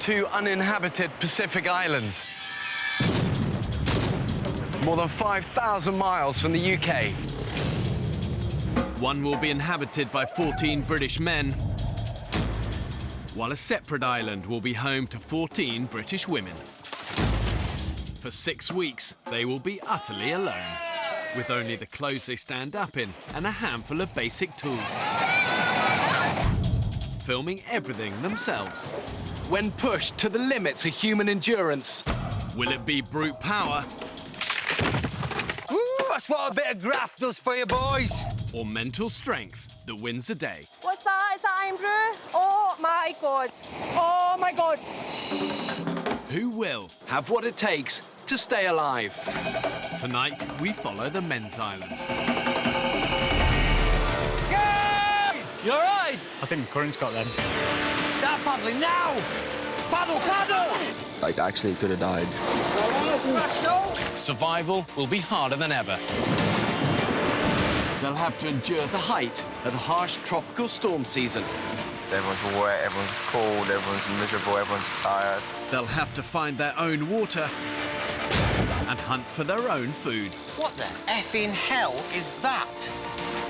two uninhabited Pacific islands. More than 5,000 miles from the UK. One will be inhabited by 14 British men, while a separate island will be home to 14 British women. For 6 weeks, they will be utterly alone, with only the clothes they stand up in and a handful of basic tools. Filming everything themselves. When pushed to the limits of human endurance. Will it be brute power? Woo, that's what a bit of graft does for you, boys. Or mental strength that wins the day? What's that? Is that Andrew? Oh my God. Oh my God. Who will? Have what it takes to stay alive. Tonight, we follow the men's island. Yay! You all right? I think the current's got them. Start paddling now! Paddle, paddle! Like, actually could have died. Survival will be harder than ever. They'll have to endure the height of the harsh tropical storm season. Everyone's wet, everyone's cold, everyone's miserable, everyone's tired. They'll have to find their own water and hunt for their own food. What the effing hell is that?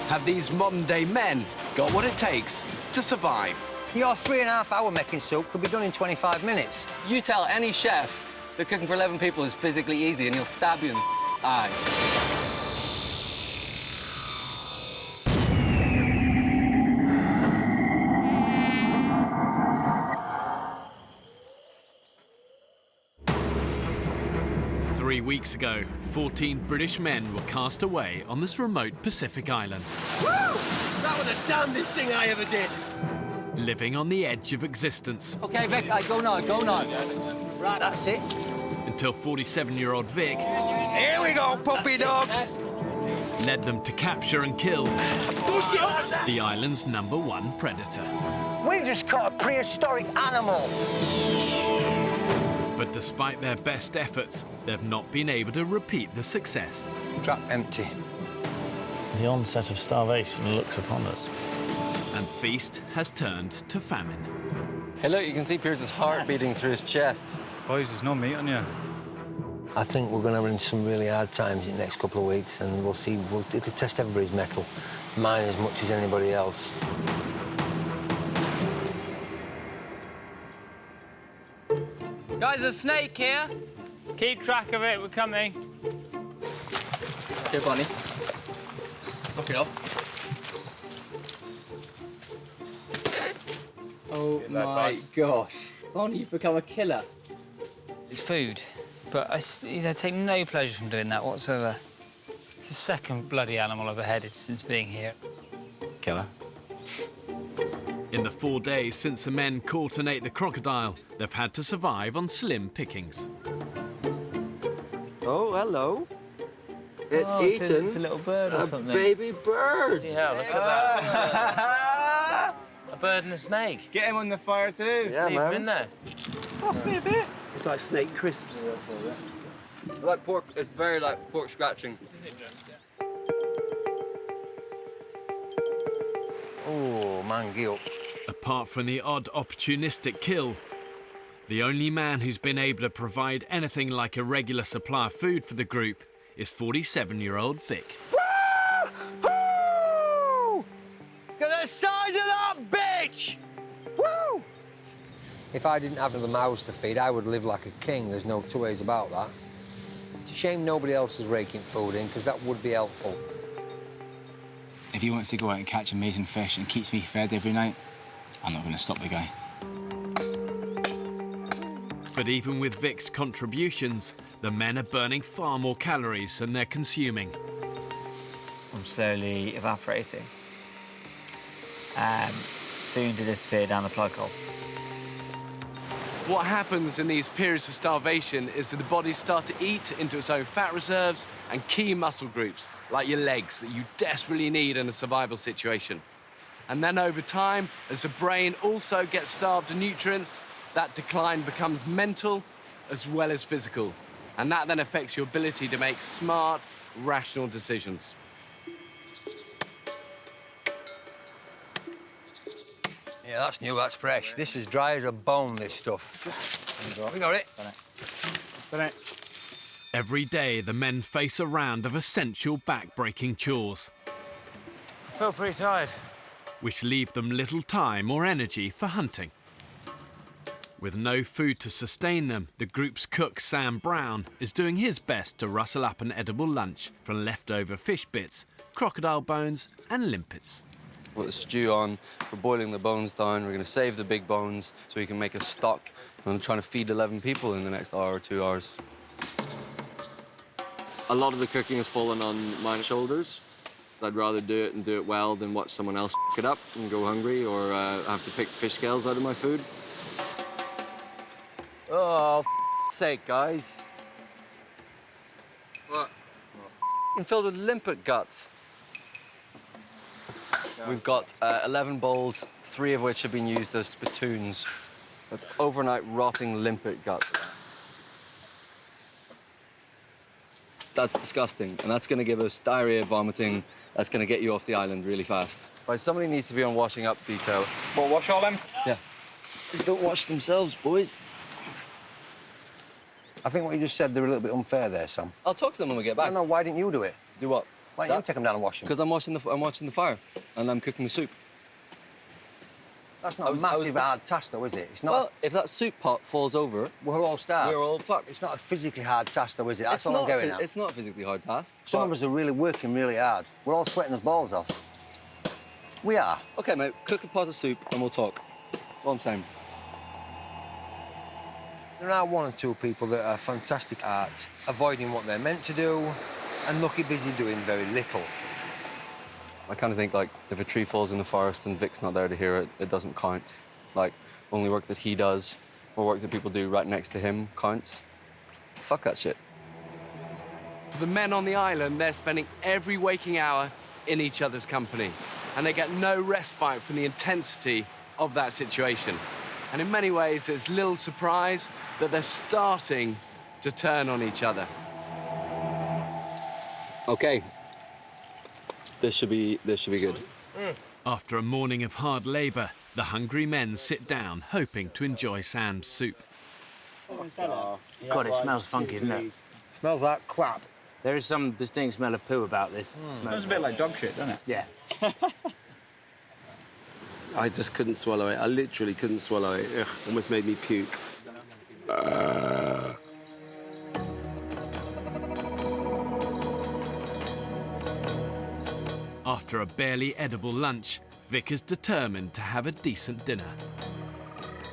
Have these modern-day men got what it takes to survive? Your 3.5 hour making soup could be done in 25 minutes. You tell any chef that cooking for 11 people is physically easy and he'll stab you in the eye. 3 weeks ago, 14 British men were cast away on this remote Pacific island. Woo! That was the damnedest thing I ever did. Living on the edge of existence. OK, Vic, go now, go now. Right, that's it. Until 47-year-old Vic Here we go, puppy dog. led them to capture and kill the island's #1 predator. We just caught a prehistoric animal. But despite their best efforts, they've not been able to repeat the success. Trap empty. The onset of starvation looks upon us. And feast has turned to famine. Hey, look, you can see Pierce's heart beating through his chest. Boys, there's no meat on you. I think we're going to run some really hard times in the next couple of weeks, and we'll see. It'll test everybody's mettle, mine as much as anybody else. Guys, there's a snake here. Keep track of it, we're coming. Here, Bonnie. Knock it off. Oh my gosh. Bonnie, you've become a killer. It's food, but I take no pleasure from doing that whatsoever. It's the second bloody animal I've beheaded since being here. Killer. In the 4 days since the men caught and ate the crocodile, they've had to survive on slim pickings. Oh, hello. It's It's a little bird or a something. baby bird. Yeah, look at that. A bird and a snake. Get him on the fire too. Yeah, Leave him in man. there. Pass me a bit. It's like snake crisps. Like pork, it's very like pork scratching. Oh, man, get up. Apart from the odd opportunistic kill, the only man who's been able to provide anything like a regular supply of food for the group is 47-year-old Vic. Woo! Look at the size of that bitch! Woo! If I didn't have the mouths to feed, I would live like a king. There's no two ways about that. It's a shame nobody else is raking food in, because that would be helpful. If he wants to go out and catch amazing fish and keeps me fed every night, I'm not going to stop the guy. But even with Vic's contributions, the men are burning far more calories than they're consuming. I'm slowly evaporating. Soon to disappear down the plug hole. What happens in these periods of starvation is that the body starts to eat into its own fat reserves and key muscle groups, like your legs, that you desperately need in a survival situation. And then over time, as the brain also gets starved of nutrients, that decline becomes mental as well as physical. And that then affects your ability to make smart, rational decisions. Yeah, that's new, that's fresh. This is dry as a bone, this stuff. We got it. Done it. Every day, the men face a round of essential back-breaking chores, I feel pretty tired. which leave them little time or energy for hunting. With no food to sustain them, the group's cook, Sam Brown, is doing his best to rustle up an edible lunch from leftover fish bits, crocodile bones and limpets. Put the stew on, we're boiling the bones down, we're going to save the big bones so we can make a stock. And I'm trying to feed 11 people in the next hour or 2 hours. A lot of the cooking has fallen on my shoulders. I'd rather do it and do it well than watch someone else f*** it up and go hungry or have to pick fish scales out of my food. Oh, f***'s sake, guys. What? Filled with limpet guts. We've got 11 bowls, 3 of which have been used as spittoons. That's overnight rotting limpet guts. That's disgusting, and that's going to give us diarrhea, vomiting. That's going to get you off the island really fast. Right, somebody needs to be on washing up detail. What, wash all them? Yeah. They don't wash themselves, boys. I think what you just said, they were a little bit unfair there, Sam. I'll talk to them when we get back. No, why didn't you do it? Do what? Why don't you take them down and wash them? Because I'm watching the fire, and I'm cooking the soup. That's not a massive hard task, though, is it? It's not. Well, if that soup pot falls over, we'll all starve. we're all fucked. It's not a physically hard task, though, is it? That's all I'm getting at. It's not a physically hard task. Some of us are really working really hard. We're all sweating us balls off. We are. Okay, mate, cook a pot of soup and we'll talk. That's all I'm saying. There are 1 or 2 people that are fantastic at avoiding what they're meant to do and lucky busy doing very little. I kind of think, like, if a tree falls in the forest and Vic's not there to hear it, it doesn't count. Like, only work that he does or work that people do right next to him counts. Fuck that shit. For the men on the island, they're spending every waking hour in each other's company, and they get no respite from the intensity of that situation. And in many ways, it's little surprise that they're starting to turn on each other. Okay. This should be good. After a morning of hard labour, the hungry men sit down, hoping to enjoy Sam's soup. God, it smells funky, doesn't it? Smells like crap. There is some distinct smell of poo about this. Smells a bit like dog shit, doesn't it? Yeah. I just couldn't swallow it. I literally couldn't swallow it. Ugh, almost made me puke. After a barely edible lunch, Vic is determined to have a decent dinner.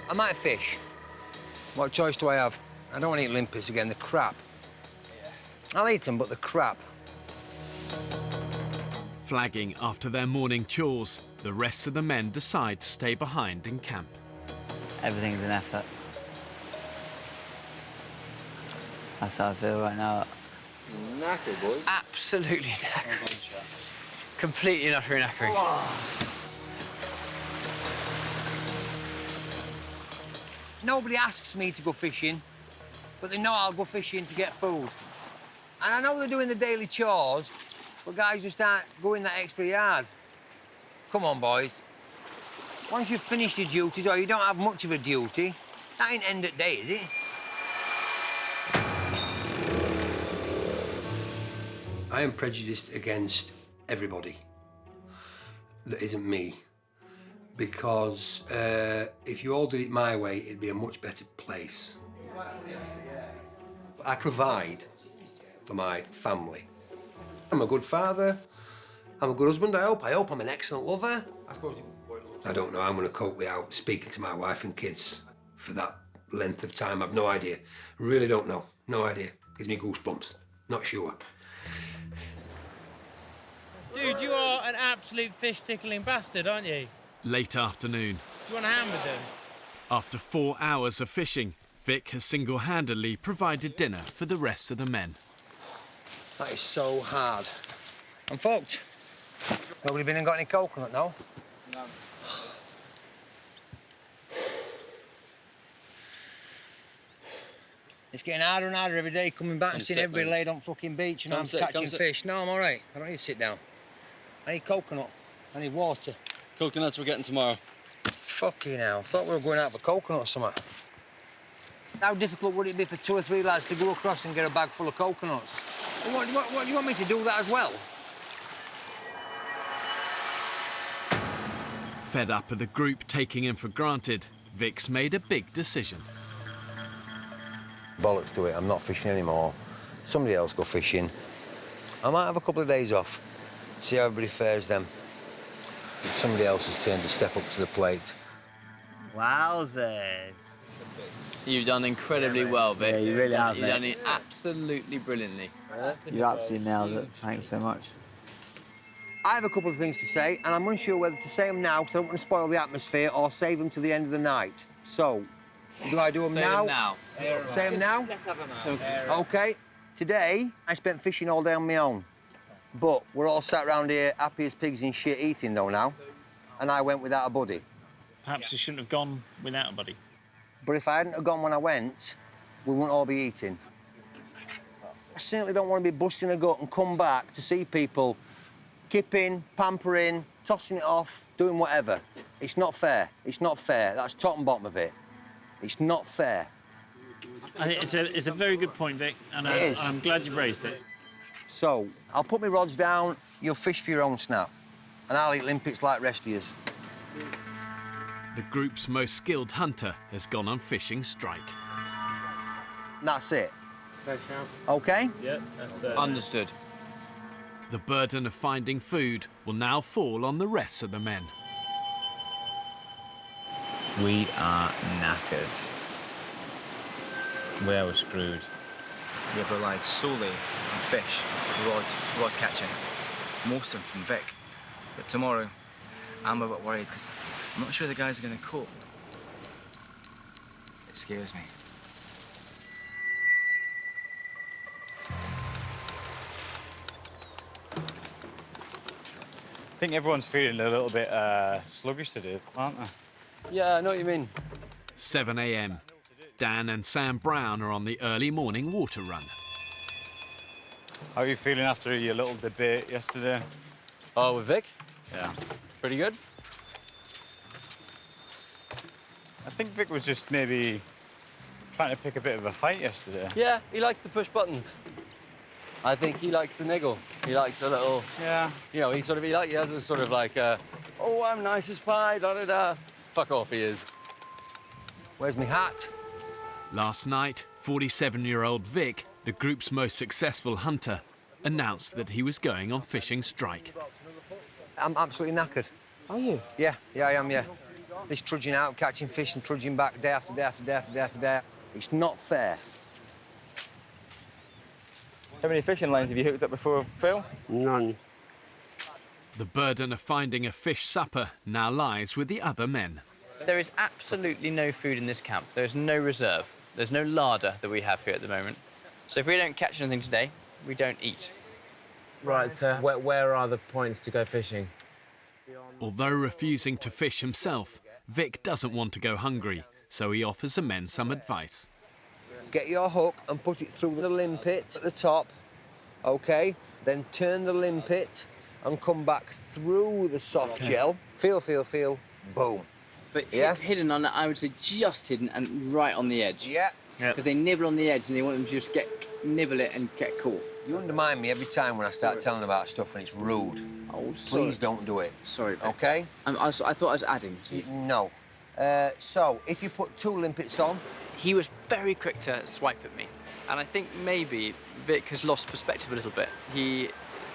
I might fish. What choice do I have? I don't want to eat limpets again, the crap. I'll eat them, but the crap. Flagging after their morning chores, the rest of the men decide to stay behind in camp. Everything's an effort. That's how I feel right now. Knacker, boys. Absolutely knackered. Completely and utterly knackered. Nobody asks me to go fishing, but they know I'll go fishing to get food. And I know they're doing the daily chores, but guys just aren't going that extra yard. Come on, boys. Once you've finished your duties, or you don't have much of a duty, that ain't end of day, is it? I am prejudiced against everybody that isn't me. Because if you all did it my way, it'd be a much better place. But I provide for my family. I'm a good father. I'm a good husband, I hope. I hope I'm an excellent lover. I don't know how I'm going to cope without speaking to my wife and kids for that length of time. I've no idea. Really don't know. No idea. Gives me goosebumps. Not sure. Dude, you are an absolute fish-tickling bastard, aren't you? Late afternoon. Do you want a hand with them? After 4 hours of fishing, Vic has single-handedly provided dinner for the rest of the men. That is so hard. I'm fucked. Nobody been and got any coconut, no? No. It's getting harder and harder every day coming back and seeing everybody laid on fucking beach and I'm catching fish. No, I'm all right. I don't need to sit down. I need coconut. I need water. Coconuts we're getting tomorrow. Fucking hell, I thought we were going out for coconut or something. How difficult would it be for 2 or 3 lads to go across and get a bag full of coconuts? What do you want me to do that as well? Fed up of the group taking him for granted, Vic's made a big decision. Bollocks to it, I'm not fishing anymore. Somebody else go fishing. I might have a couple of days off, see how everybody fares then. It's somebody else's turn to step up to the plate. Wowzers. You've done incredibly well, Vic. Yeah, you really have, You've done it absolutely brilliantly. You absolutely nailed it. Thanks so much. I have a couple of things to say, and I'm unsure whether to say them now because I don't want to spoil the atmosphere or save them to the end of the night. So, do I do them now? Say them now? Let's have them now. OK. Today, I spent fishing all day on my own. But we're all sat around here happy as pigs in shit eating, though, now. And I went without a buddy. Perhaps you shouldn't have gone without a buddy. But if I hadn't have gone when I went, we wouldn't all be eating. I certainly don't want to be busting a gut and come back to see people kipping, pampering, tossing it off, doing whatever. It's not fair. It's not fair. That's top and bottom of it. It's not fair. I think it's a very good point, Vic, and I'm glad you've raised it. So, I'll put my rods down, you'll fish for your own snap, and I'll eat limpets like rest of yous. The group's most skilled hunter has gone on fishing strike. And that's it. OK? Yeah, that's fair. Understood. The burden of finding food will now fall on the rest of the men. We are knackered. We are screwed. We have relied solely on fish, rod catching, most of them from Vic. But tomorrow, I'm a bit worried because I'm not sure the guys are going to cope. It scares me. I think everyone's feeling a little bit sluggish today, aren't they? Yeah, I know what you mean. 7 a.m. Dan and Sam Brown are on the early morning water run. How are you feeling after your little debate yesterday? Oh, with Vic? Yeah. Pretty good. I think Vic was just maybe trying to pick a bit of a fight yesterday. Yeah, he likes to push buttons. I think he likes to niggle. He likes a little... Yeah. You know, he has a sort of like, oh, I'm nice as pie, da-da-da. Fuck off, he is. Where's my hat? Last night, 47-year-old Vic, the group's most successful hunter, announced that he was going on fishing strike. I'm absolutely knackered. Are you? Yeah, I am, yeah. This trudging out, catching fish and trudging back day after day after day after day after day. It's not fair. How many fishing lines have you hooked up before, Phil? None. The burden of finding a fish supper now lies with the other men. There is absolutely no food in this camp. There is no reserve. There's no larder that we have here at the moment. So if we don't catch anything today, we don't eat. Right, so where are the points to go fishing? Although refusing to fish himself, Vic doesn't want to go hungry, so he offers the men some advice. Get your hook and put it through the limpet at the top, OK? Then turn the limpet and come back through the soft gel. Feel, boom. But hidden on that, I would say just hidden and right on the edge. Yeah. Because they nibble on the edge and they want them to just nibble it and get caught. You undermine me every time when I start telling about stuff and it's rude. Oh, sorry. Please don't do it. Sorry, Vic. OK? I thought I was adding to you. No. So, if you put 2 limpets on... He was very quick to swipe at me. And I think maybe Vic has lost perspective a little bit. He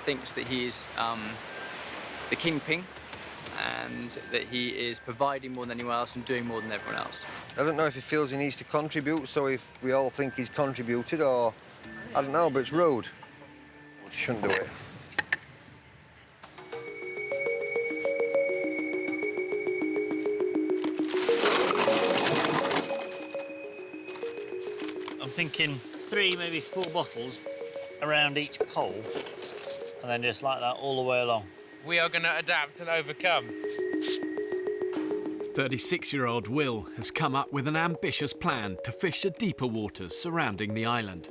thinks that he's the kingpin and that he is providing more than anyone else and doing more than everyone else. I don't know if he feels he needs to contribute, so if we all think he's contributed, or... I don't know, but it's rude. You shouldn't do it. I'm thinking 3, maybe 4 bottles around each pole, and then just like that all the way along. We are going to adapt and overcome. 36-year-old Will has come up with an ambitious plan to fish the deeper waters surrounding the island.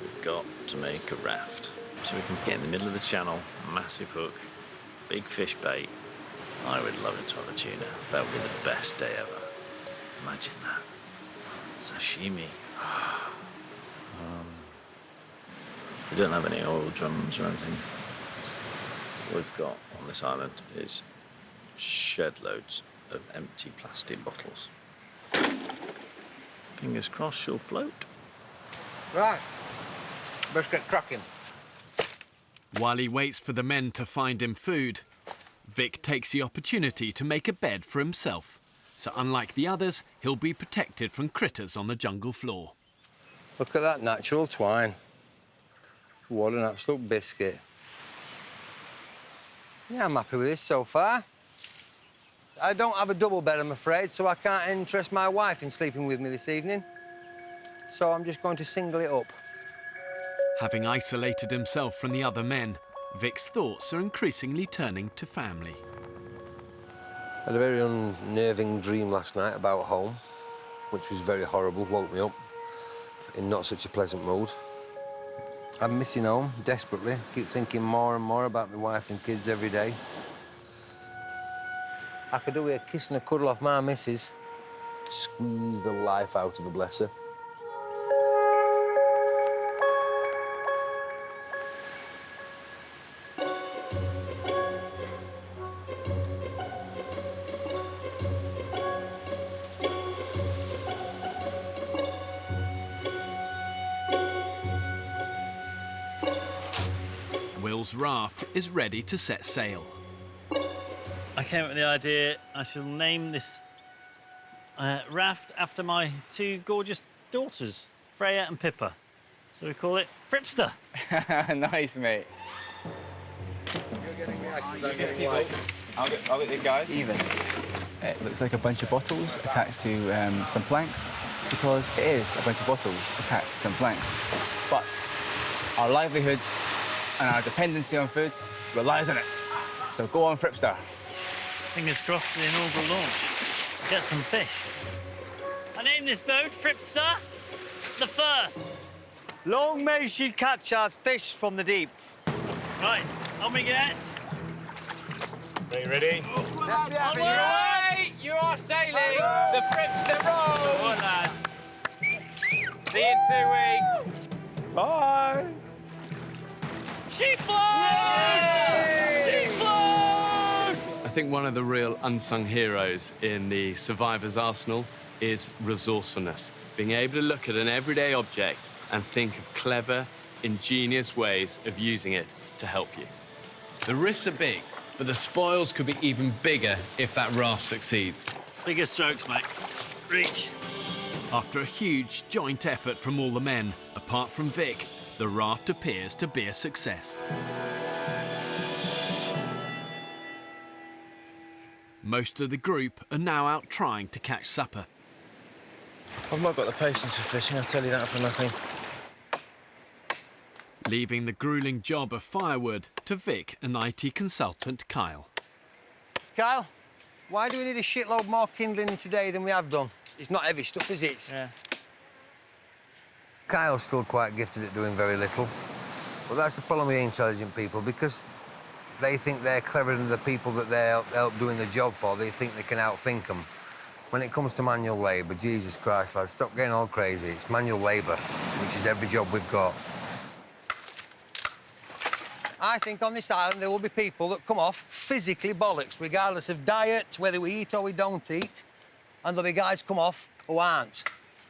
We've got to make a raft so we can get in the middle of the channel, massive hook, big fish bait, I would love a ton of tuna. That would be the best day ever. Imagine that. Sashimi. We don't have any oil drums or anything. What we've got on this island is shed loads of empty plastic bottles. Fingers crossed she'll float. Right. Let's get cracking. While he waits for the men to find him food, Vic takes the opportunity to make a bed for himself. So unlike the others, he'll be protected from critters on the jungle floor. Look at that natural twine. What an absolute biscuit. Yeah, I'm happy with this so far. I don't have a double bed, I'm afraid, so I can't interest my wife in sleeping with me this evening. So I'm just going to single it up. Having isolated himself from the other men, Vic's thoughts are increasingly turning to family. I had a very unnerving dream last night about home, which was very horrible, woke me up in not such a pleasant mood. I'm missing home desperately, keep thinking more and more about my wife and kids every day. I could do with a kiss and a cuddle off my missus. Squeeze the life out of a blesser. Will's raft is ready to set sail. I came up with the idea I shall name this raft after my two gorgeous daughters, Freya and Pippa. So we call it Fripster. Nice, mate. You're getting reactions, I'm getting white. I'll get the guys. Even. It looks like a bunch of bottles attached to some planks, because it is a bunch of bottles attached to some planks. But our livelihood and our dependency on food relies on it. So go on, Fripster. Fingers crossed for the inaugural launch. Get some fish. I named this boat Fripster the First. Long may she catch us fish from the deep. Right, on we get. Are you ready? Away! You are sailing the Fripster roll! Come on, lads. See you in 2 weeks. Bye! She floats! She floats! I think one of the real unsung heroes in the survivor's arsenal is resourcefulness. Being able to look at an everyday object and think of clever, ingenious ways of using it to help you. The risks are big, but the spoils could be even bigger if that raft succeeds. Bigger strokes, mate. Reach. After a huge joint effort from all the men, apart from Vic, the raft appears to be a success. Most of the group are now out trying to catch supper. I've not got the patience for fishing, I'll tell you that for nothing. Leaving the gruelling job of firewood to Vic and IT consultant Kyle. Kyle, why do we need a shitload more kindling today than we have done? It's not heavy stuff, is it? Yeah. Kyle's still quite gifted at doing very little. But that's the problem with intelligent people, because they think they're cleverer than the people that they're help doing the job for. They think they can outthink them. When it comes to manual labour, Jesus Christ, lads, stop getting all crazy. It's manual labour, which is every job we've got. I think on this island there will be people that come off physically bollocks, regardless of diet, whether we eat or we don't eat. And there'll be guys come off who aren't.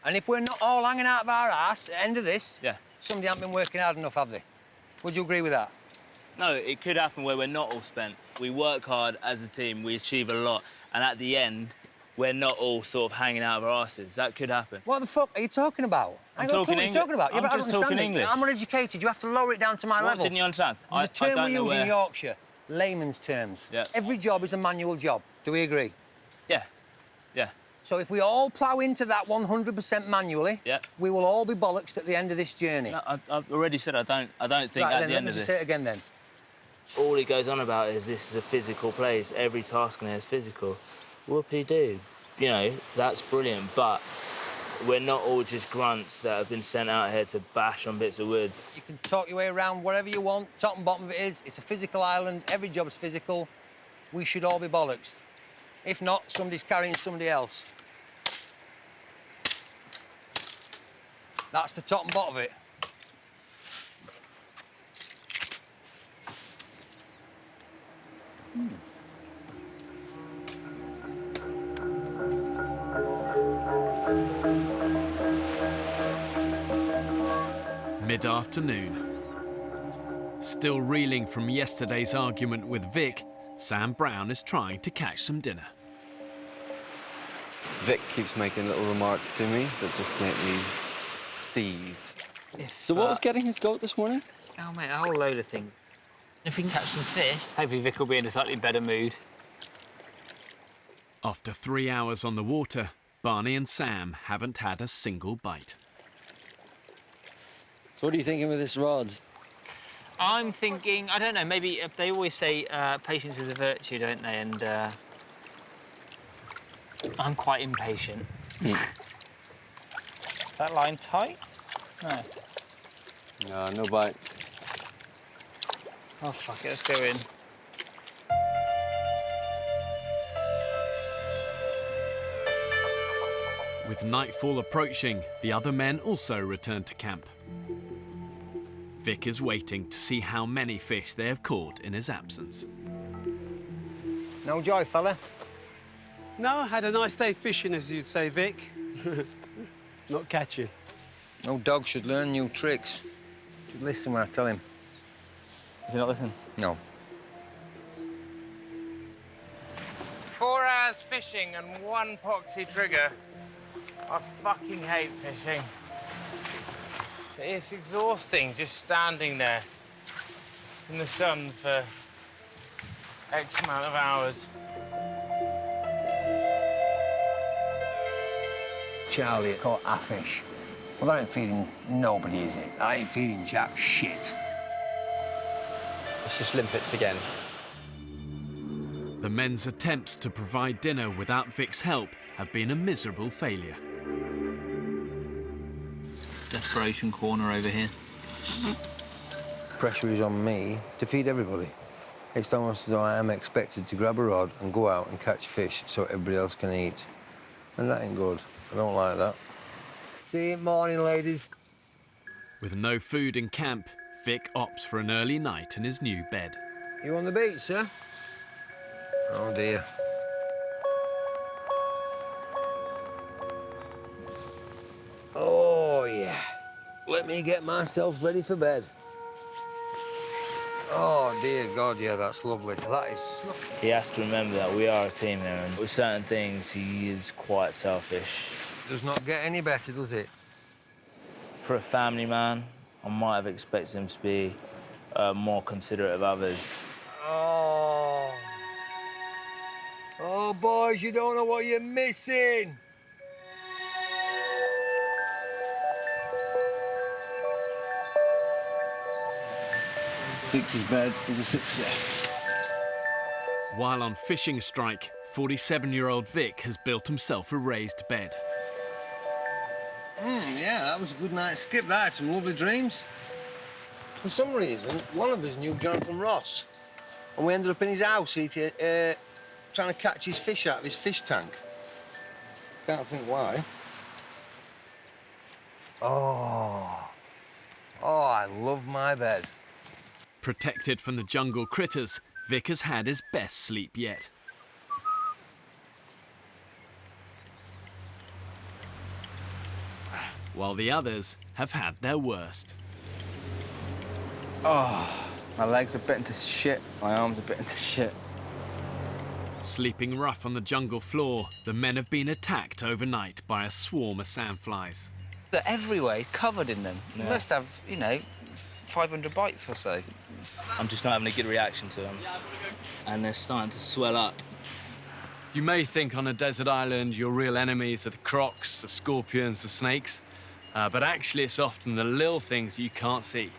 And if we're not all hanging out of our arse at the end of this, somebody hasn't been working hard enough, have they? Would you agree with that? No, it could happen where we're not all spent. We work hard as a team, we achieve a lot, and at the end, we're not all sort of hanging out of our arses. That could happen. What the fuck are you talking about? I'm talking what are you talking about? I'm just talking English. I'm uneducated. You have to lower it down to my level. Didn't you understand? The term we use in Yorkshire, layman's terms. Yeah. Every job is a manual job. Do we agree? Yeah. Yeah. So if we all plough into that 100% manually, we will all be bollocks at the end of this journey. No, I've already said I don't think right, at the end of let me this. say it again then. All he goes on about is this is a physical place. Every task in here is physical. Whoopie-doo. You know, that's brilliant, but we're not all just grunts that have been sent out here to bash on bits of wood. You can talk your way around whatever you want. Top and bottom of it is, it's a physical island. Every job's physical. we should all be bollocks. If not, somebody's carrying somebody else. That's the top and bottom of it. Mid-afternoon. Still reeling from yesterday's argument with Vic, Sam Brown is trying to catch some dinner. Vic keeps making little remarks to me that just make me seethe. So what was getting his goat this morning? Oh, mate, a whole load of things. If we can catch some fish, hopefully Vic will be in a slightly better mood. After 3 hours on the water, Barney and Sam haven't had a single bite. So what are you thinking with this rod? I'm thinking, I don't know, maybe they always say patience is a virtue, don't they? And I'm quite impatient. Is that line tight? No. No, no bite. Oh, fuck it, let's go in. With nightfall approaching, the other men also return to camp. Vic is waiting to see how many fish they have caught in his absence. No joy, fella? No, had a nice day fishing, as you'd say, Vic. Not catching. No dog should learn new tricks. Should listen when I tell him. Does he not listen? No. 4 hours fishing and 1 poxy trigger. I fucking hate fishing. It's exhausting just standing there in the sun for X amount of hours. Charlie caught a fish. Well, that ain't feeding nobody, is it? That ain't feeding jack shit. It's just limpets again. The men's attempts to provide dinner without Vic's help have been a miserable failure. Desperation corner over here. Pressure is on me to feed everybody. It's almost as though I am expected to grab a rod and go out and catch fish so everybody else can eat. And that ain't good. I don't like that. See you in the morning, ladies. With no food in camp, Vic opts for an early night in his new bed. You on the beach, sir? Oh, dear. Oh, yeah. Let me get myself ready for bed. Oh, dear God, yeah, that's lovely. That is... He has to remember that we are a team here, and with certain things, he is quite selfish. Does not get any better, does it? For a family man, I might have expected him to be more considerate of others. Oh. Oh, boys, you don't know what you're missing. Vic's bed is a success. While on fishing strike, 47-year-old Vic has built himself a raised bed. Yeah, that was a good night's skip. That had some lovely dreams. For some reason, one of us knew Jonathan Ross, and we ended up in his house eating, trying to catch his fish out of his fish tank. Can't think why. Oh, I love my bed. Protected from the jungle critters, Vic has had his best sleep yet. While the others have had their worst. Oh, my legs are bitten to shit. My arms are bitten to shit. Sleeping rough on the jungle floor, the men have been attacked overnight by a swarm of sandflies. They're everywhere, he's covered in them. Yeah. You must have, 500 bites or so. I'm just not having a good reaction to them. And they're starting to swell up. You may think on a desert island your real enemies are the crocs, the scorpions, the snakes, but actually it's often the little things you can't see.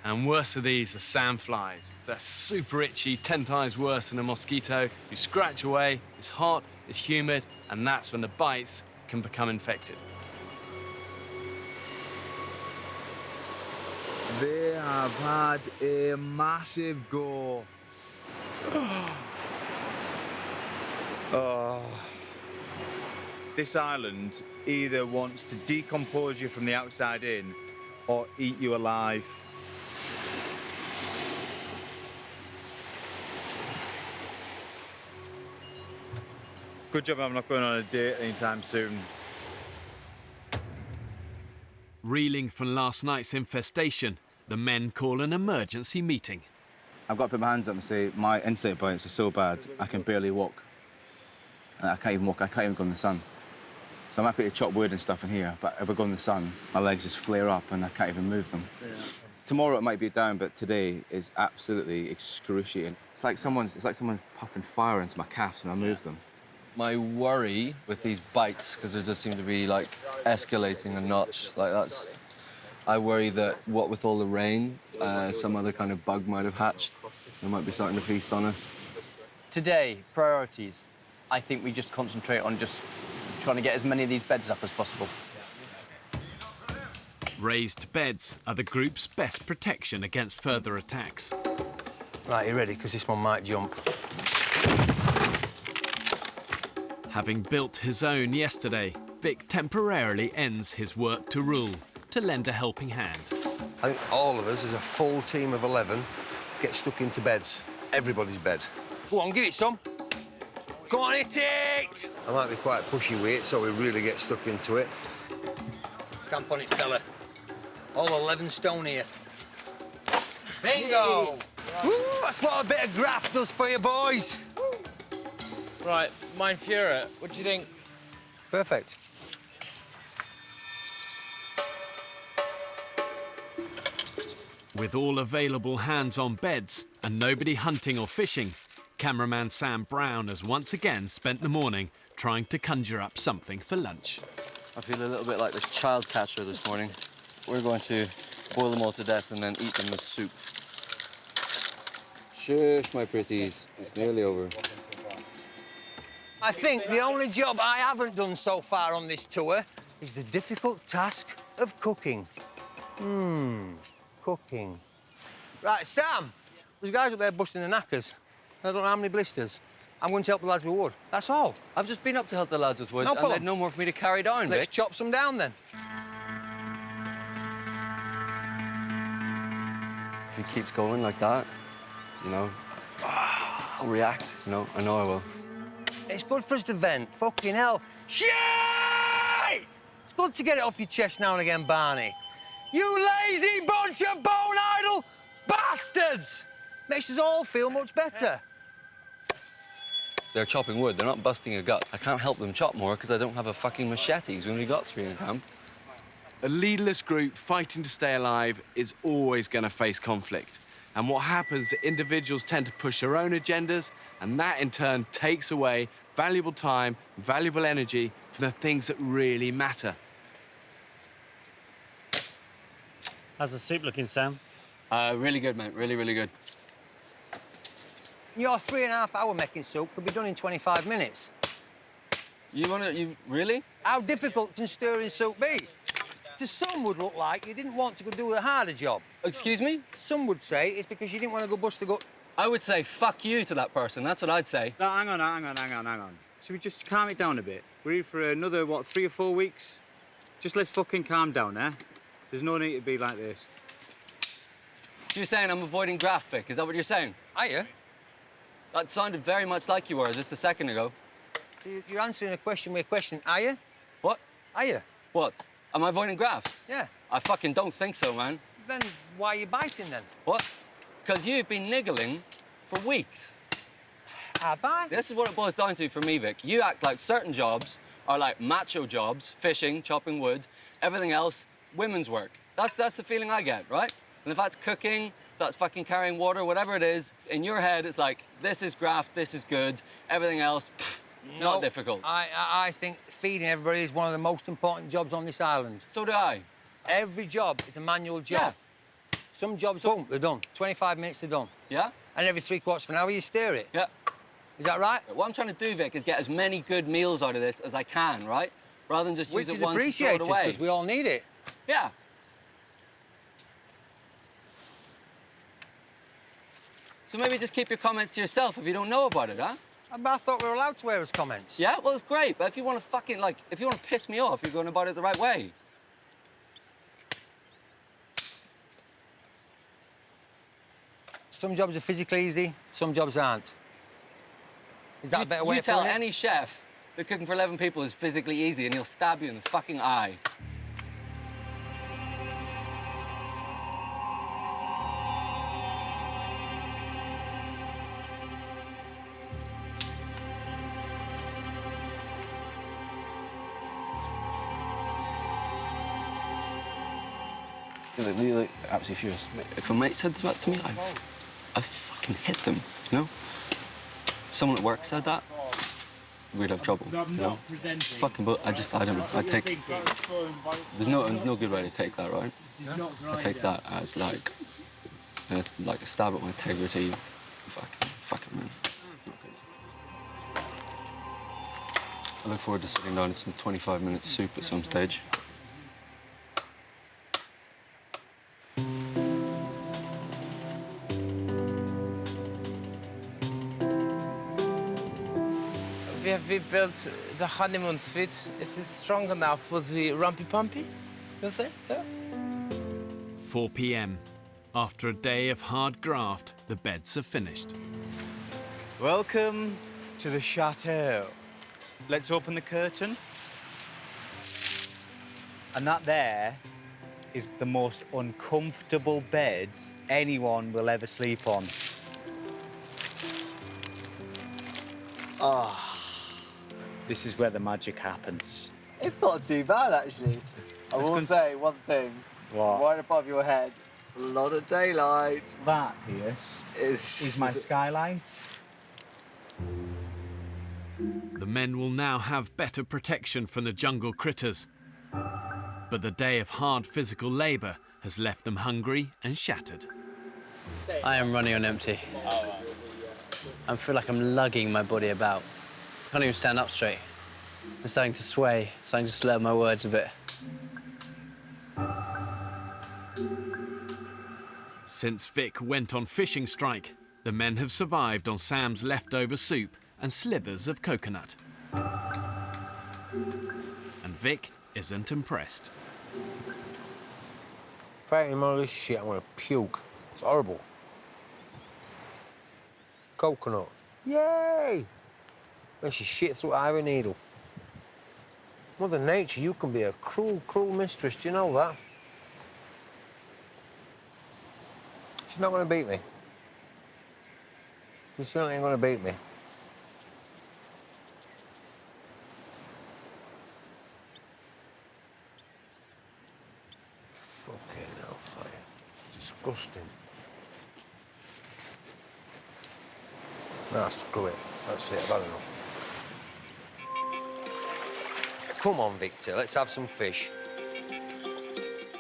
And worst of these are sandflies. They're super itchy, 10 times worse than a mosquito. You scratch away, it's hot, it's humid, and that's when the bites can become infected. They have had a massive go. Oh. This island either wants to decompose you from the outside in or eat you alive. Good job I'm not going on a date anytime soon. Reeling from last night's infestation, the men call an emergency meeting. I've got to put my hands up and say my insect bites are so bad I can barely walk. I can't even walk, I can't even go in the sun. So I'm happy to chop wood and stuff in here, but if I go in the sun, my legs just flare up and I can't even move them. Yeah. Tomorrow it might be down, but today is absolutely excruciating. It's like someone's puffing fire into my calves when I move them. My worry with these bites, because they just seem to be like escalating a notch, like that's. I worry that what with all the rain, some other kind of bug might have hatched. They might be starting to feast on us. Today, priorities. I think we just concentrate on just trying to get as many of these beds up as possible. Raised beds are the group's best protection against further attacks. Right, you ready? Because this one might jump. Having built his own yesterday, Vic temporarily ends his work to rule to lend a helping hand. I think all of us, as a full team of 11, get stuck into beds. Everybody's bed. Go on, give it some. Go on, hit it! I might be quite pushy with it, so we really get stuck into it. Stamp on it, fella. All 11 stone here. Bingo! Woo, that's what a bit of graft does for you, boys. Right, Mein Führer, what do you think? Perfect. With all available hands on beds and nobody hunting or fishing, cameraman Sam Brown has once again spent the morning trying to conjure up something for lunch. I feel a little bit like this child catcher this morning. We're going to boil them all to death and then eat them as soup. Shush, my pretties. It's nearly over. I think the only job I haven't done so far on this tour is the difficult task of cooking. Cooking. Right, Sam, there's guys up there busting the knackers. I don't know how many blisters. I'm going to help the lads with wood. That's all. I've just been up to help the lads with wood, No and problem. there's no more for me to carry down, Let's Vic. chop some down, then. If he keeps going like that, you know, I'll react, you know. I know I will. It's good for us to vent. Fucking hell. Shit! It's good to get it off your chest now and again, Barney. You lazy bunch of bone-idle bastards! Makes us all feel much better. They're chopping wood. They're not busting a gut. I can't help them chop more because I don't have a fucking machete. We've only got 3 in camp. A leaderless group fighting to stay alive is always going to face conflict. And what happens is individuals tend to push their own agendas, and that in turn takes away valuable time, valuable energy from the things that really matter. How's the soup looking, Sam? Really good, mate. Really, really good. Your 3.5 hour making soup could be done in 25 minutes. You really? How difficult can stirring soup be? To some would look like you didn't want to go do the harder job. Excuse me? Some would say it's because you didn't want to go bust a gut. I would say fuck you to that person. That's what I'd say. No, hang on. Should we just calm it down a bit? We're here for another, what, 3 or 4 weeks? Just let's fucking calm down, eh? There's no need to be like this. You're saying I'm avoiding graft, Vic. Is that what you're saying? Are you? That sounded very much like you were just a second ago. You're answering a question with a question. Are you? What? Are you? What? Am I avoiding graft? Yeah. I fucking don't think so, man. Then why are you biting then? What? Because you've been niggling for weeks. Have I? This is what it boils down to for me, Vic. You act like certain jobs are like macho jobs, fishing, chopping wood, everything else, women's work. That's the feeling I get, right? And if that's cooking, that's fucking carrying water, whatever it is, in your head it's like, this is graft, this is good, everything else, not difficult. I think feeding everybody is one of the most important jobs on this island. So do I. Every job is a manual job. Yeah. Some jobs, boom, they're done. 25 minutes, they're done. Yeah? And every 3/4 of an hour, you stir it. Yeah. Is that right? What I'm trying to do, Vic, is get as many good meals out of this as I can, right? Rather than just use it once and throw it away. Which is appreciated, because we all need it. Yeah. So maybe just keep your comments to yourself if you don't know about it, huh? I thought we were allowed to air us comments. Yeah, well, it's great, but if you want to fucking, like, if you want to piss me off, you're going about it the right way. Some jobs are physically easy, some jobs aren't. Is that a better way You of tell putting it? any chef that cooking for 11 people is physically easy and he'll stab you in the fucking eye. They're like absolutely furious. If a mate said that to me, I fucking hit them, you know? If someone at work said that, we'd have trouble, you know? Fucking, but I don't know. I take... There's no good way to take that, right? I take that as like a stab at my integrity. Fucking man. I look forward to sitting down in some 25-minute soup at some stage. We built the honeymoon suite. It is strong enough for the rumpy-pumpy, you'll say? Yeah. 4 p.m. After a day of hard graft, the beds are finished. Welcome to the chateau. Let's open the curtain. And that there is the most uncomfortable bed anyone will ever sleep on. Ah. This is where the magic happens. It's not too bad, actually. I will say one thing. What? Right above your head, a lot of daylight. That, Pierce, is my skylight. The men will now have better protection from the jungle critters. But the day of hard physical labour has left them hungry and shattered. I am running on empty. I feel like I'm lugging my body about. I can't even stand up straight. I'm starting to sway, starting to slur my words a bit. Since Vic went on fishing strike, the men have survived on Sam's leftover soup and slithers of coconut. And Vic isn't impressed. If I eat any more of this shit, I'm gonna puke. It's horrible. Coconut. Yay! Makes you shit through an iron needle. Mother Nature, you can be a cruel, cruel mistress. Do you know that? She's not gonna beat me. She certainly ain't gonna beat me. Fucking hellfire. Disgusting. Nah, screw it. That's it, I've had enough. Come on, Victor, let's have some fish.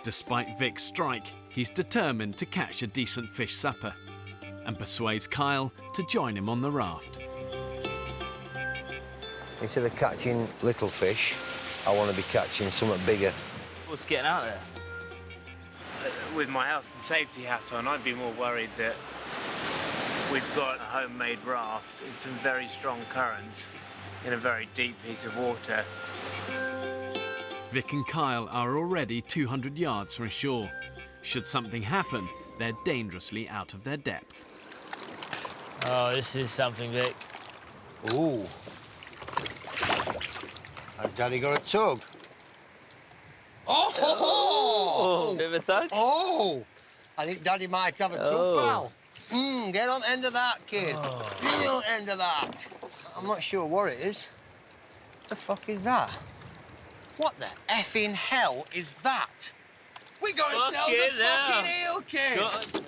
Despite Vic's strike, he's determined to catch a decent fish supper and persuades Kyle to join him on the raft. Instead of catching little fish, I want to be catching something bigger. What's getting out there? With my health and safety hat on, I'd be more worried that we've got a homemade raft in some very strong currents in a very deep piece of water. Vic and Kyle are already 200 yards from shore. Should something happen, they're dangerously out of their depth. Oh, this is something, Vic. Ooh. Has Daddy got a tug? Oh! Bit of a tug? Oh! I think Daddy might have a tug, pal. Get on the end of that, kid. Get on the end of that. I'm not sure what it is. What the fuck is that? What the effing hell is that? We got ourselves a fucking eel, kid.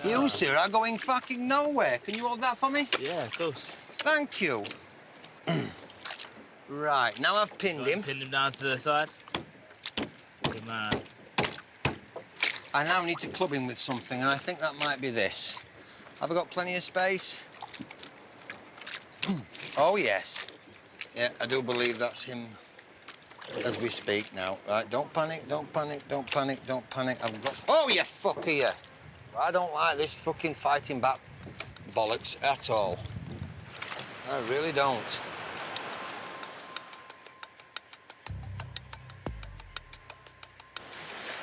You, sir, are going fucking nowhere. Can you hold that for me? Yeah, of course. Thank you. Right, now I've pinned him. Pin him down to the side. Good man. I now need to club him with something, and I think that might be this. Have I got plenty of space? Oh, yes. Yeah, I do believe that's him as we speak now. Right, don't panic, don't panic, don't panic, don't panic. I've got... Oh, you fucker, you. I don't like this fucking fighting back bollocks at all. I really don't.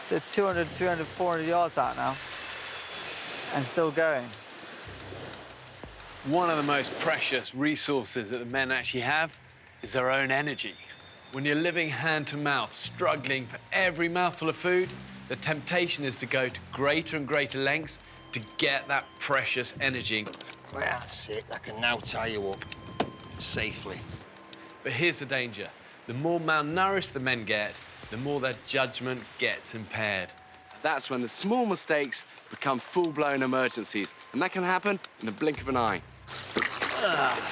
They're 200, 300, 400 yards out now. And still going. One of the most precious resources that the men actually have is their own energy. When you're living hand to mouth, struggling for every mouthful of food, the temptation is to go to greater and greater lengths to get that precious energy. Well, that's it. I can now tie you up safely. But here's the danger. The more malnourished the men get, the more their judgment gets impaired. That's when the small mistakes become full-blown emergencies, and that can happen in the blink of an eye.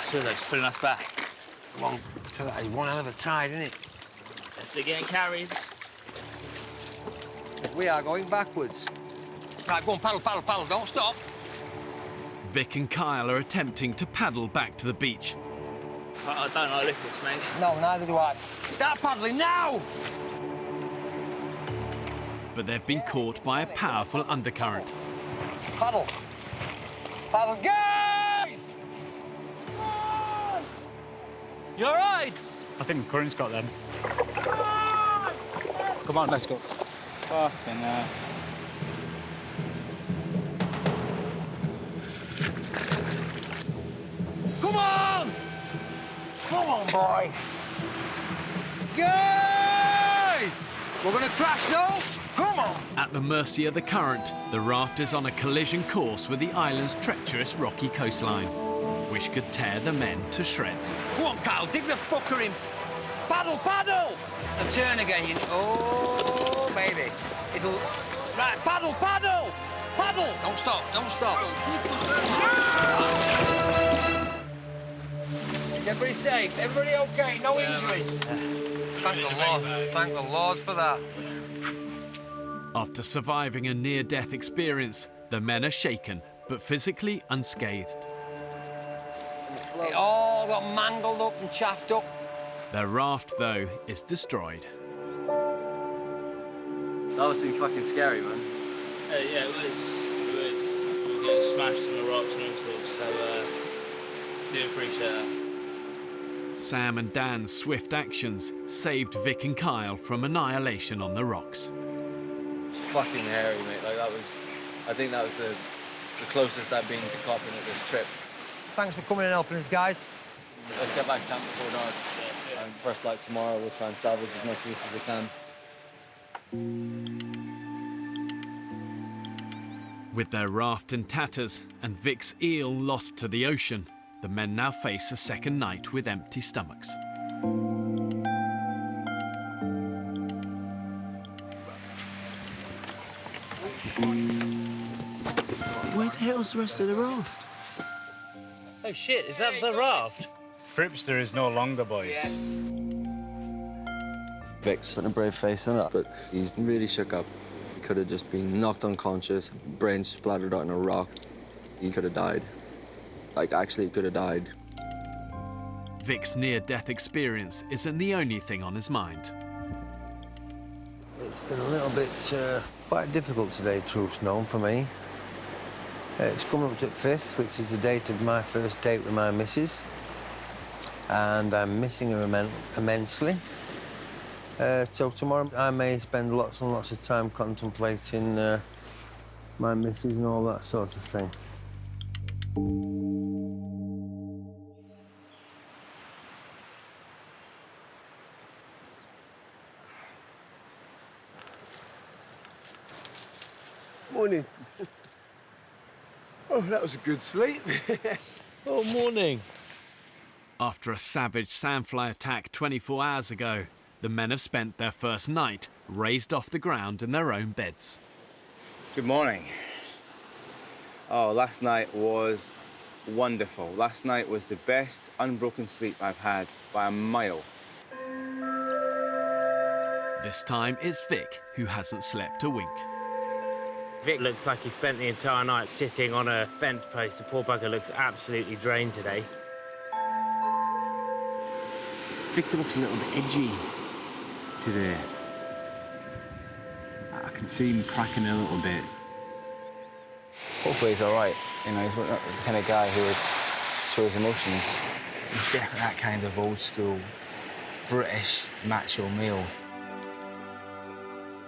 Sure looks pulling us back. One hell of a tide, isn't it? They're getting carried. We are going backwards. Right, go on, paddle, paddle, paddle, don't stop. Vic and Kyle are attempting to paddle back to the beach. I don't like liquids, mate. No, neither do I. Start paddling now! But they've been caught by a powerful undercurrent. Paddle. Paddle, guys! You all right? I think the current's got them. Come on, let's go. Fucking hell. Come on! Come on, boy. Yay! We're gonna crash, though. Come on! At the mercy of the current, the raft is on a collision course with the island's treacherous rocky coastline, which could tear the men to shreds. Go on, Kyle, dig the fucker in. Paddle, paddle! And turn again, you... Oh, baby. It'll... Right, paddle, paddle! Paddle! Don't stop, don't stop. Is everybody safe? Everybody okay? No injuries? Thank the Lord. Thank the Lord for that. After surviving a near-death experience, the men are shaken, but physically unscathed. It all got mangled up and chaffed up. Their raft, though, is destroyed. That was too fucking scary, man. Yeah, it was. We were getting smashed on the rocks and all sorts, so do appreciate that. Sam and Dan's swift actions saved Vic and Kyle from annihilation on the rocks. Fucking hairy, mate. Like, that was... I think that was the closest I've been to copping at this trip. Thanks for coming and helping us, guys. Let's get back to camp before dark. And first light tomorrow, we'll try and salvage as much of this as we can. With their raft in tatters and Vic's eel lost to the ocean, the men now face a second night with empty stomachs. Where the hell's the rest of the raft? Oh shit, is that the raft? Fripster is no longer, boys. Vic's putting a brave face on that, but he's really shook up. He could have just been knocked unconscious, brain splattered out on a rock. He could have died. Like, actually, he could have died. Vic's near-death experience isn't the only thing on his mind. It's been a little bit quite difficult today, truth's known, for me. It's coming up to the 5th, which is the date of my first date with my missus. And I'm missing her immensely. So tomorrow I may spend lots and lots of time contemplating my missus and all that sort of thing. Morning. Oh, that was a good sleep. Oh, morning. After a savage Sandfly attack 24 hours ago, the men have spent their first night raised off the ground in their own beds. Good morning. Oh, last night was wonderful. Last night was the best unbroken sleep I've had by a mile. This time it's Vic who hasn't slept a wink. Vic looks like he spent the entire night sitting on a fence post. The poor bugger looks absolutely drained today. Victor looks a little bit edgy today. I can see him cracking a little bit. Hopefully he's all right. You know, he's not the kind of guy who would show his emotions. It's definitely that kind of old school British macho meal.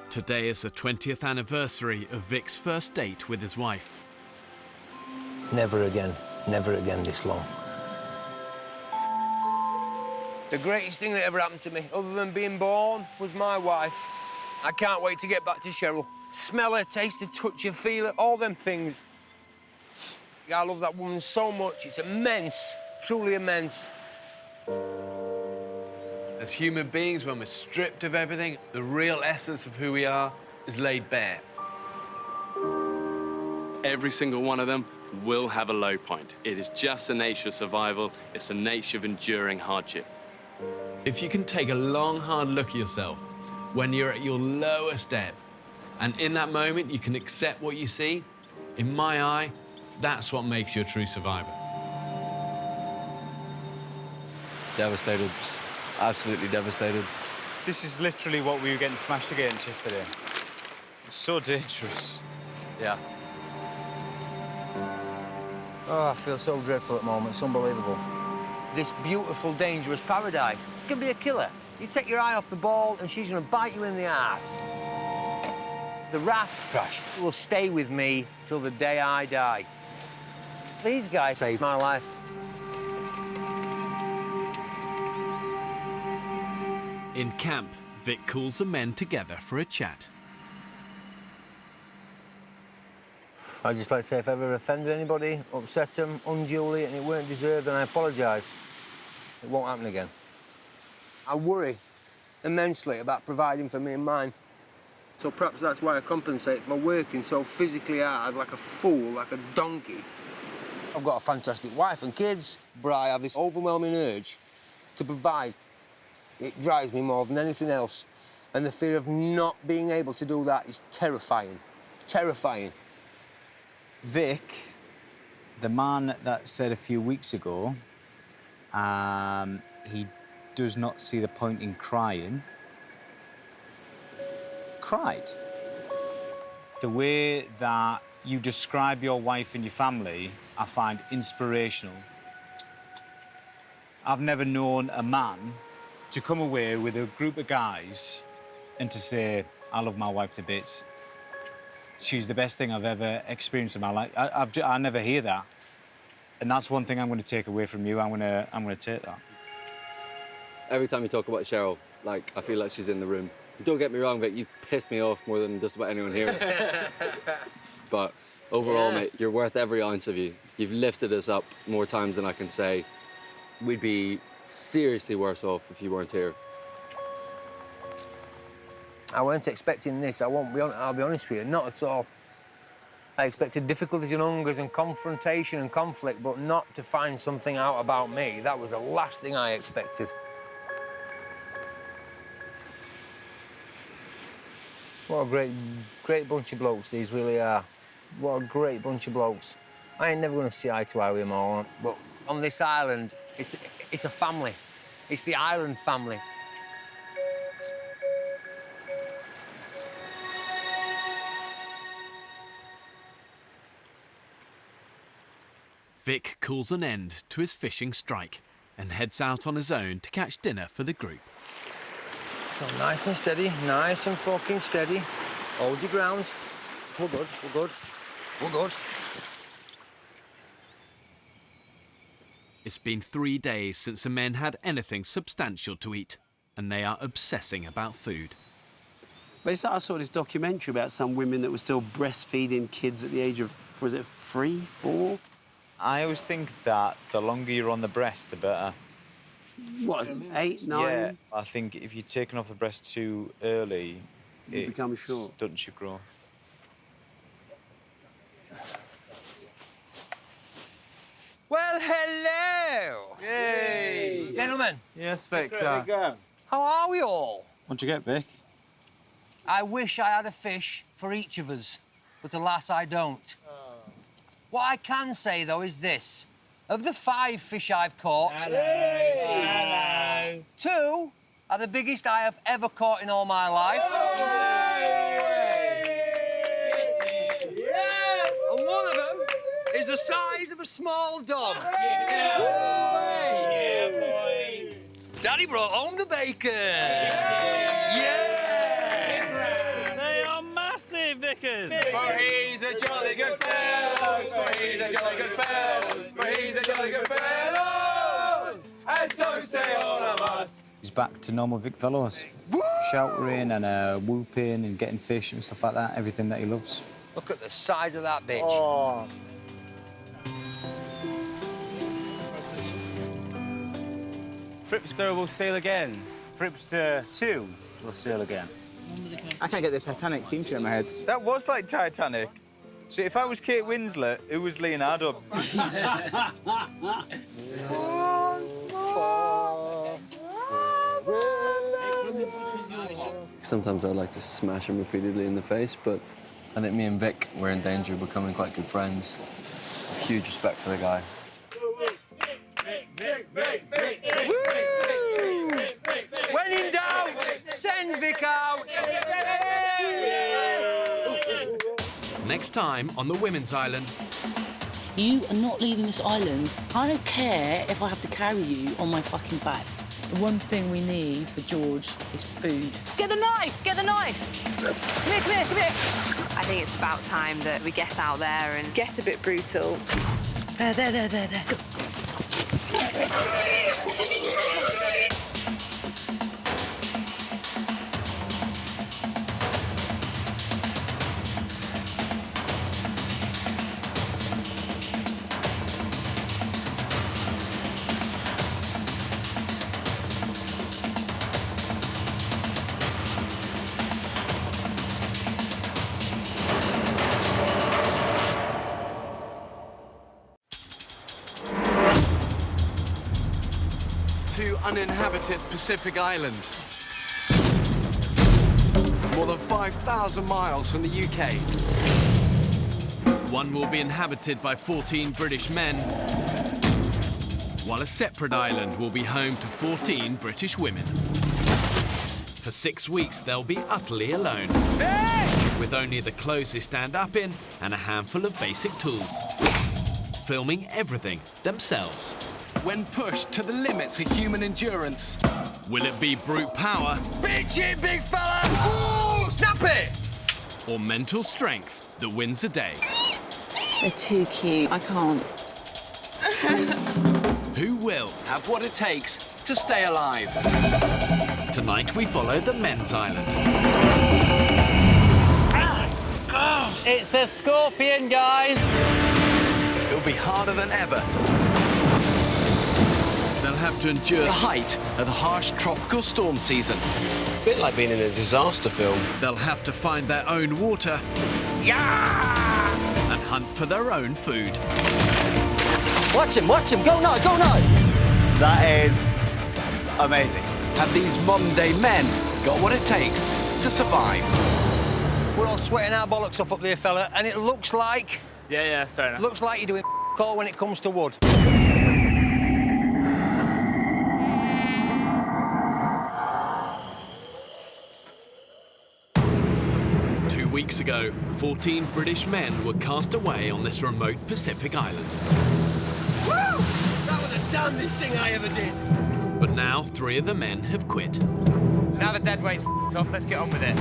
Today is the 20th anniversary of Vic's first date with his wife. Never again this long. The greatest thing that ever happened to me, other than being born, was my wife. I can't wait to get back to Cheryl. Smell her, taste her, touch her, feel her, all them things. I love that woman so much. It's immense, truly immense. As human beings, when we're stripped of everything, the real essence of who we are is laid bare. Every single one of them will have a low point. It is just the nature of survival. It's the nature of enduring hardship. If you can take a long, hard look at yourself when you're at your lowest ebb, and in that moment you can accept what you see, in my eye, that's what makes you a true survivor. Devastated. Absolutely devastated. This is literally what we were getting smashed against yesterday. It's so dangerous. Yeah. Oh, I feel so dreadful at the moment. It's unbelievable. This beautiful, dangerous paradise can be a killer. You take your eye off the ball and she's going to bite you in the arse. The raft crash will stay with me till the day I die. These guys saved my life. In camp, Vic calls the men together for a chat. I'd just like to say if I ever offended anybody, upset them unduly, and it weren't deserved, then I apologise. It won't happen again. I worry immensely about providing for me and mine. So perhaps that's why I compensate for working so physically hard, like a fool, like a donkey. I've got a fantastic wife and kids, but I have this overwhelming urge to provide. It drives me more than anything else. And the fear of not being able to do that is terrifying. Terrifying. Vic, the man that said a few weeks ago, he does not see the point in crying, cried. The way that you describe your wife and your family, I find inspirational. I've never known a man to come away with a group of guys and to say, I love my wife to bits. She's the best thing I've ever experienced in my life. I never hear that. And that's one thing I'm going to take away from you. I'm going to take that. Every time you talk about Cheryl, like, I feel like she's in the room. Don't get me wrong, Vic, you pissed me off more than just about anyone here. But overall, mate, you're worth every ounce of you. You've lifted us up more times than I can say. We'd be seriously worse off if you weren't here. I weren't expecting this. I'll be honest with you, not at all. I expected difficulties and hungers and confrontation and conflict, but not to find something out about me. That was the last thing I expected. What a great bunch of blokes these really are. What a great bunch of blokes. I ain't never going to see eye to eye with them all, but on this island, it's a family. It's the island family. Vic calls an end to his fishing strike and heads out on his own to catch dinner for the group. So nice and steady, nice and fucking steady. Hold your ground. We're good, we're good, we're good. It's been 3 days since the men had anything substantial to eat, and they are obsessing about food. Basically, I saw this documentary about some women that were still breastfeeding kids at the age of, was it 3, 4? I always think that the longer you're on the breast, the better. What, 8, 9? Yeah, I think if you're taken off the breast too early, You become short. Stunts your growth. Well, hello! Yay! Gentlemen. Yes, Vic. How are we all? What'd you get, Vic? I wish I had a fish for each of us, but alas, I don't. What I can say, though, is this. Of the 5 fish I've caught... Hello. 2 are the biggest I have ever caught in all my life. And one of them is the size of a small dog. Yeah. Daddy brought home the bacon. They are massive, Vickers. For he's a jolly good fellow, for he's a jolly good fellow, for he's a jolly good fellow, and so say all of us. He's back to normal Vic fellows. Shouting and whooping and getting fish and stuff like that. Everything that he loves. Look at the size of that bitch. Oh. Fripster will sail again. Fripster 2 will sail again. I can't get the Titanic theme tune in my head. That was like Titanic. So if I was Kate Winslet, who was Leonardo? Sometimes I like to smash him repeatedly in the face, but I think me and Vic were in danger of becoming quite good friends. Huge respect for the guy. When in doubt, send Vic out. Next time on the Women's Island. You are not leaving this island. I don't care if I have to carry you on my fucking back. The one thing we need for George is food. Get the knife! Get the knife! Come here, come here, come here! I think it's about time that we get out there and get a bit brutal. There. Go. 2 uninhabited Pacific islands. More than 5,000 miles from the UK. One will be inhabited by 14 British men, while a separate island will be home to 14 British women. For 6 weeks, they'll be utterly alone, with only the clothes they stand up in and a handful of basic tools, filming everything themselves. When pushed to the limits of human endurance. Will it be brute power? Bitch it, big fella! Ooh, snap it! Or mental strength that wins the day? They're too cute. I can't. Who will have what it takes to stay alive? Tonight we follow the men's island. It's a scorpion, guys. It'll be harder than ever. They'll have to endure the height of the harsh tropical storm season. A bit like being in a disaster film. They'll have to find their own water. And hunt for their own food. Watch him, go now, go now! That is amazing. Have these modern-day men got what it takes to survive? We're all sweating our bollocks off up there, fella, and it looks like... Yeah, fair enough. Looks like you're doing all when it comes to wood. 2 weeks ago, 14 British men were cast away on this remote Pacific island. Woo! That was the damnedest thing I ever did. But now 3 of the men have quit. Now the dead weight's off, let's get on with it.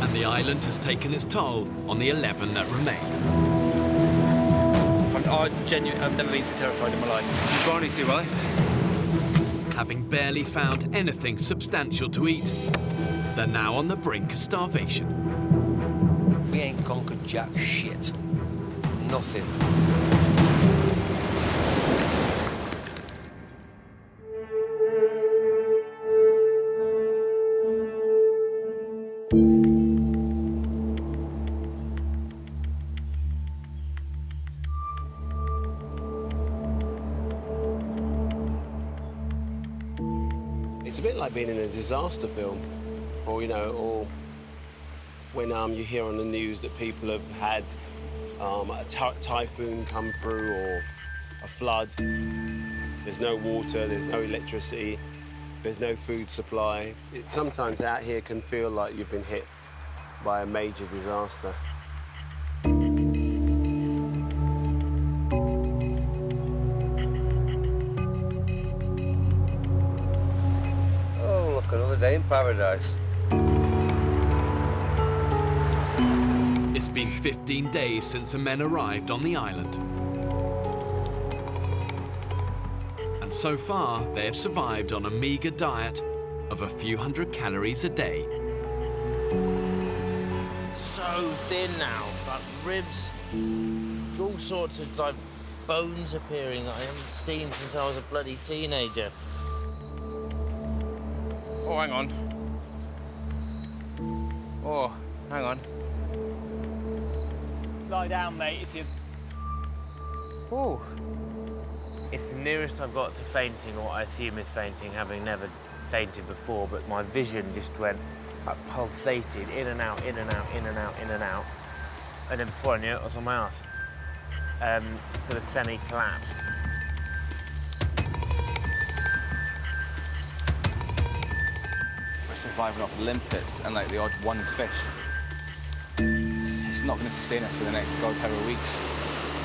And the island has taken its toll on the 11 that remain. I've never been so terrified in my life. You can only see why. Having barely found anything substantial to eat, they're now on the brink of starvation. We ain't conquered jack shit. Nothing. It's a bit like being in a disaster film, or or when you hear on the news that people have had a typhoon come through or a flood. There's no water, there's no electricity, there's no food supply. Sometimes out here can feel like you've been hit by a major disaster. Another day in paradise. It's been 15 days since the men arrived on the island. And so far, they have survived on a meagre diet of a few hundred calories a day. So thin now, like ribs, all sorts of like bones appearing that I haven't seen since I was a bloody teenager. Oh, hang on. Oh, hang on. Lie down, mate, if you... Oh. It's the nearest I've got to fainting, or what I assume is fainting, having never fainted before, but my vision just went, like, pulsated in and out, in and out, in and out, in and out. And then before I knew it, I was on my arse. Sort of semi-collapsed. We're surviving off limpets and like the odd one fish. It's not going to sustain us for the next god however weeks.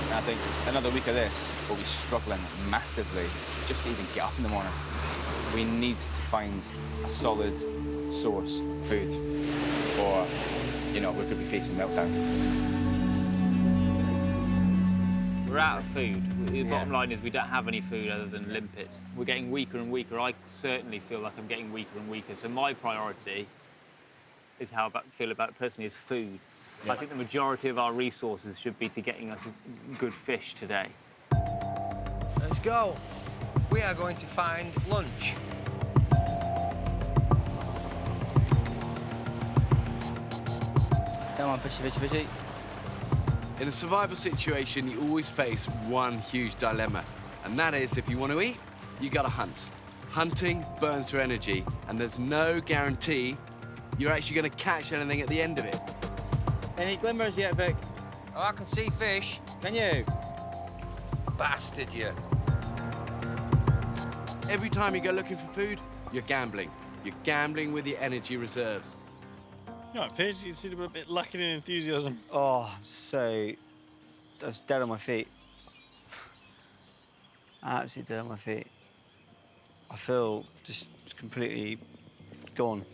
And I think another week of this, we'll be struggling massively just to even get up in the morning. We need to find a solid source of food, or, you know, we could be facing meltdown. We're out of food. The bottom line is we don't have any food other than limpets. We're getting weaker and weaker. I certainly feel like I'm getting weaker and weaker. So my priority is how I feel about it personally is food. I think the majority of our resources should be to getting us good fish today. Let's go. We are going to find lunch. Come on, fishy, fishy, fishy. In a survival situation, you always face one huge dilemma, and that is if you want to eat, you gotta hunt. Hunting burns your energy, and there's no guarantee you're actually gonna catch anything at the end of it. Any glimmers yet, Vic? Oh, I can see fish. Can you? Bastard, you. Every time you go looking for food, you're gambling. You're gambling with your energy reserves. You know, Piers, you seem a bit lacking in enthusiasm. Oh, I was dead on my feet. Absolutely dead on my feet. I feel just completely gone.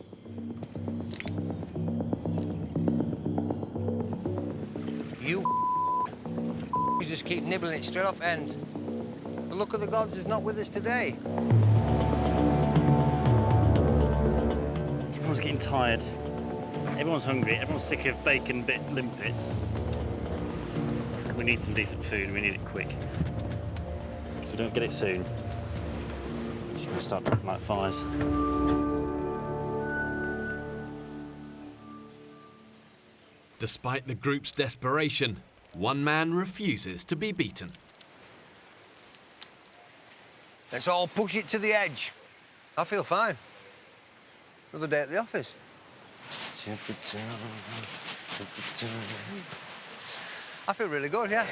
You just keep nibbling it straight off end. The luck of the gods is not with us today. Everyone's getting tired. Everyone's hungry. Everyone's sick of bacon bit limpets. We need some decent food. We need it quick. So we don't get it soon, we're just going to start dropping like flies. Despite the group's desperation, one man refuses to be beaten. Let's all push it to the edge. I feel fine. Another day at the office. I feel really good, yeah.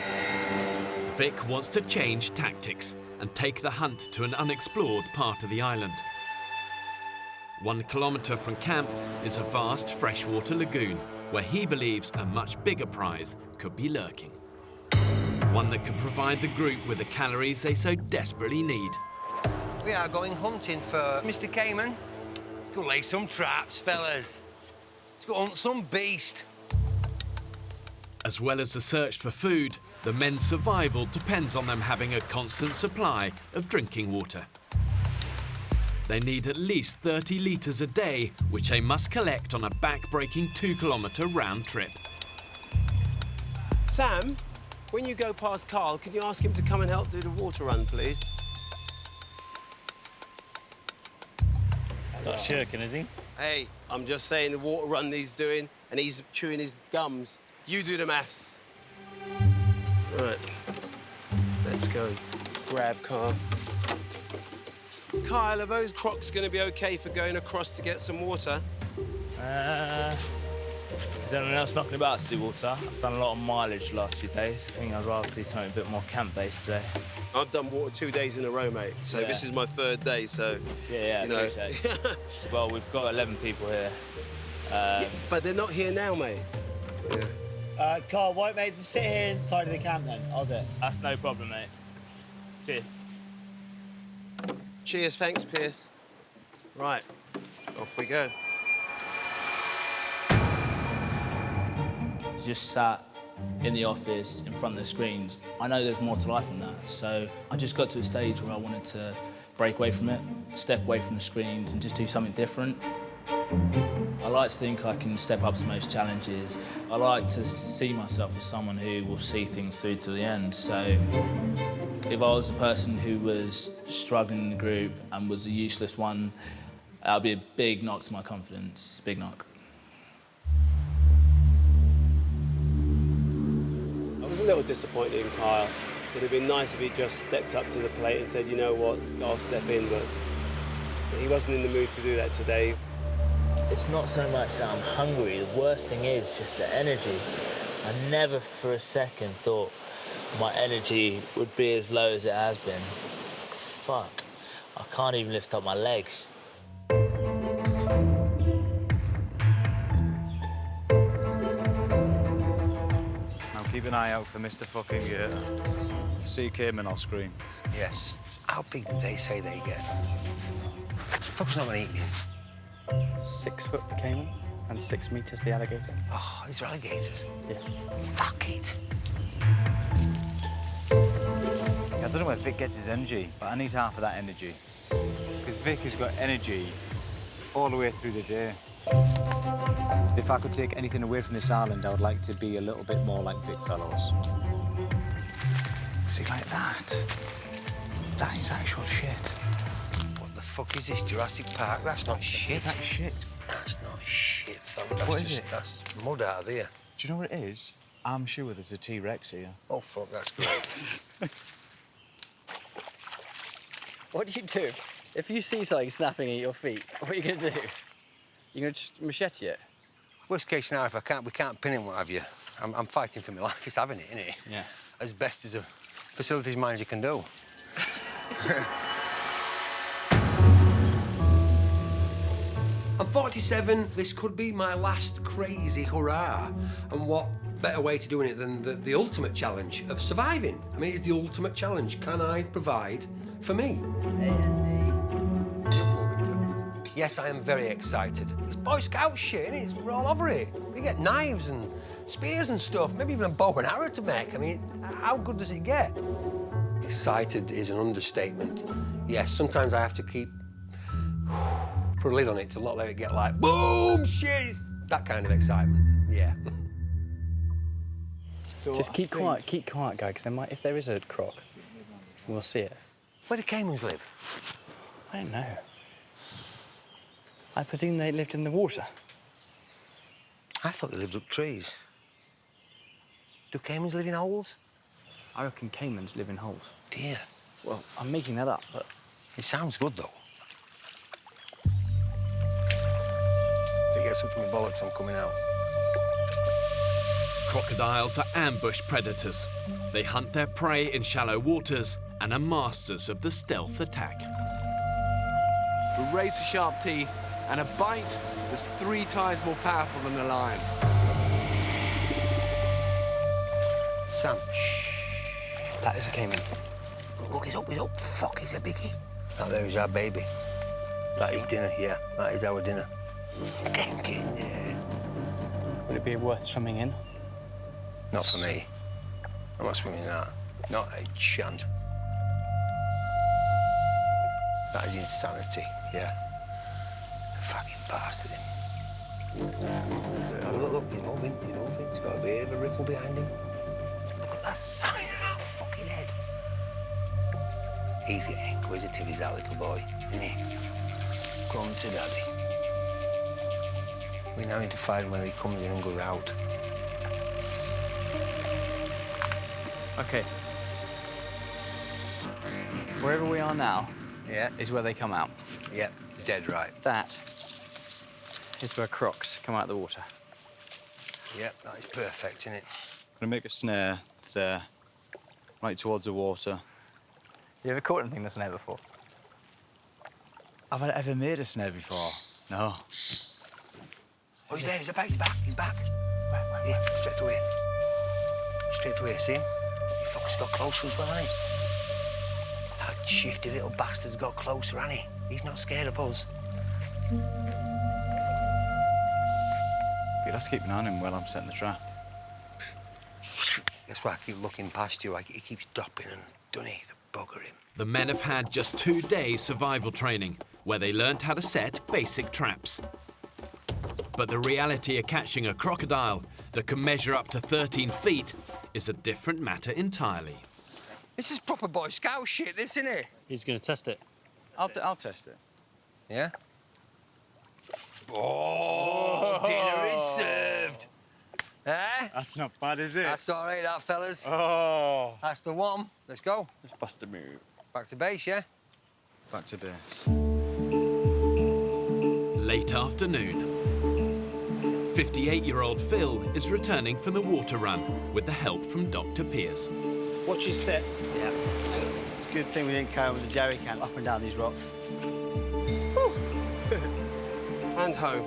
Vic wants to change tactics and take the hunt to an unexplored part of the island. 1 kilometre from camp is a vast freshwater lagoon where he believes a much bigger prize could be lurking. One that could provide the group with the calories they so desperately need. We are going hunting for Mr. Cayman. Let's go lay some traps, fellas. Let's go hunt some beast. As well as the search for food, the men's survival depends on them having a constant supply of drinking water. They need at least 30 litres a day, which they must collect on a back-breaking 2-kilometre round trip. Sam, when you go past Carl, can you ask him to come and help do the water run, please? He's not shirking, is he? Hey, I'm just saying the water run he's doing, and he's chewing his gums. You do the maths. Right, let's go. Grab Carl. Kyle, are those Crocs going to be OK for going across to get some water? Is anyone else knocking about to do water? I've done a lot of mileage the last few days. I think I'd rather do something a bit more camp-based today. I've done water 2 days in a row, mate. So Yeah. this is my 3rd day, so... Yeah, you know. appreciate it. Well, we've got 11 people here. Yeah, but they're not here now, mate. Yeah. Carl, white mate, just sit here and tidy the camp then. I'll do it. That's no problem, mate. Cheers. Cheers, thanks, Pierce. Right, Off we go. Just sat in the office in front of the screens. I know there's more to life than that, so I just got to a stage where I wanted to break away from it, step away from the screens and just do something different. I like to think I can step up to most challenges. I like to see myself as someone who will see things through to the end, so if I was the person who was struggling in the group and was the useless one, that would be a big knock to my confidence, big knock. I was a little disappointed in Kyle. It would have been nice if he just stepped up to the plate and said, you know what, I'll step in, but he wasn't in the mood to do that today. It's not so much that I'm hungry, the worst thing is just the energy. I never for a second thought my energy would be as low as it has been. Fuck, I can't even lift up my legs. Now keep an eye out for Mr. Fucking Gator. If you see Cayman, I'll scream. Yes. How big did they say they get? Fuck's not gonna eat these. 6 foot the caiman and 6 meters the alligator. Oh, these are alligators? Yeah. Fuck it. I don't know where Vic gets his energy, but I need half of that energy. Because Vic has got energy all the way through the day. If I could take anything away from this island, I would like to be a little bit more like Vic Fellows. See, like that? That is actual shit. What the fuck is this, Jurassic Park? That's not shit. That's shit. That's not shit, fella. That's What is it? That's mud out of there. Do you know what it is? I'm sure there's a T-Rex here. Oh, fuck, that's great. What do you do? If you see something snapping at your feet, what are you going to do? You're going to just machete it? Worst case scenario, if we can't pin him, what have you, I'm fighting for my life. It's having it, isn't it? Yeah. As best as a facilities manager can do. I'm 47. This could be my last crazy hurrah. And what better way to doing it than the ultimate challenge of surviving? I mean, it's the ultimate challenge. Can I provide for me? Yes, I am very excited. It's Boy Scout shit, innit? We're all over it. We get knives and spears and stuff, maybe even a bow and arrow to make. I mean, how good does it get? Excited is an understatement. Yes, sometimes I have to put a lid on it to not let it get like, boom, shit, it's that kind of excitement, yeah. So just keep quiet, guy, because if there is a croc, we'll see it. Where do caimans live? I don't know. I presume they lived in the water. I thought they lived up trees. Do caimans live in holes? I reckon caimans live in holes. Dear. Well, I'm making that up, but... It sounds good, though. If it gets up to my bollocks, I'm coming out. Crocodiles are ambush predators. They hunt their prey in shallow waters and are masters of the stealth attack. With razor-sharp teeth and a bite that's 3 times more powerful than a lion. Sam. That is a caiman. Look, he's up. Fuck, he's a biggie. That there is our baby. That is dinner, yeah. That is our dinner. Would it be worth swimming in? Not for me. I'm not swimming in that. Not a chance. That is insanity, yeah. Fucking bastard him. Look, he's moving. He's got a bit of a ripple behind him. Look at that size of that fucking head. He's getting inquisitive, is that little boy, isn't he? Come to daddy. We now need to find where he comes in and goes out. OK. Wherever we are now is where they come out. Yeah, dead right. That is where crocs come out of the water. Yep, that is perfect, isn't it? I'm gonna make a snare there, right towards the water. You ever caught anything in a snare before? Have I ever made a snare before? No. Oh, he's there, he's back. Where? Yeah, straight away. Straight away, see him? He fucker's got closer as well, hasn't he? That shifty little bastard's got closer, hasn't he? He's not scared of us. We'll have to keep an eye on him while I'm setting the trap. That's why I keep looking past you. He keeps dropping and don't he? The bugger him. The men have had just 2 days survival training, where they learnt how to set basic traps. But the reality of catching a crocodile that can measure up to 13 feet is a different matter entirely. This is proper Boy Scout shit, this, isn't it? He's going to test it. I'll test it. Yeah? Oh, dinner is served. Eh? That's not bad, is it? That's all right, that, fellas. Oh. That's the one. Let's go. Let's bust a move. Back to base, yeah? Back to base. Late afternoon. 58-year-old Phil is returning from the water run with the help from Dr. Pierce. Watch your step. Yeah. It's a good thing we didn't carry with the jerry can up and down these rocks. And home.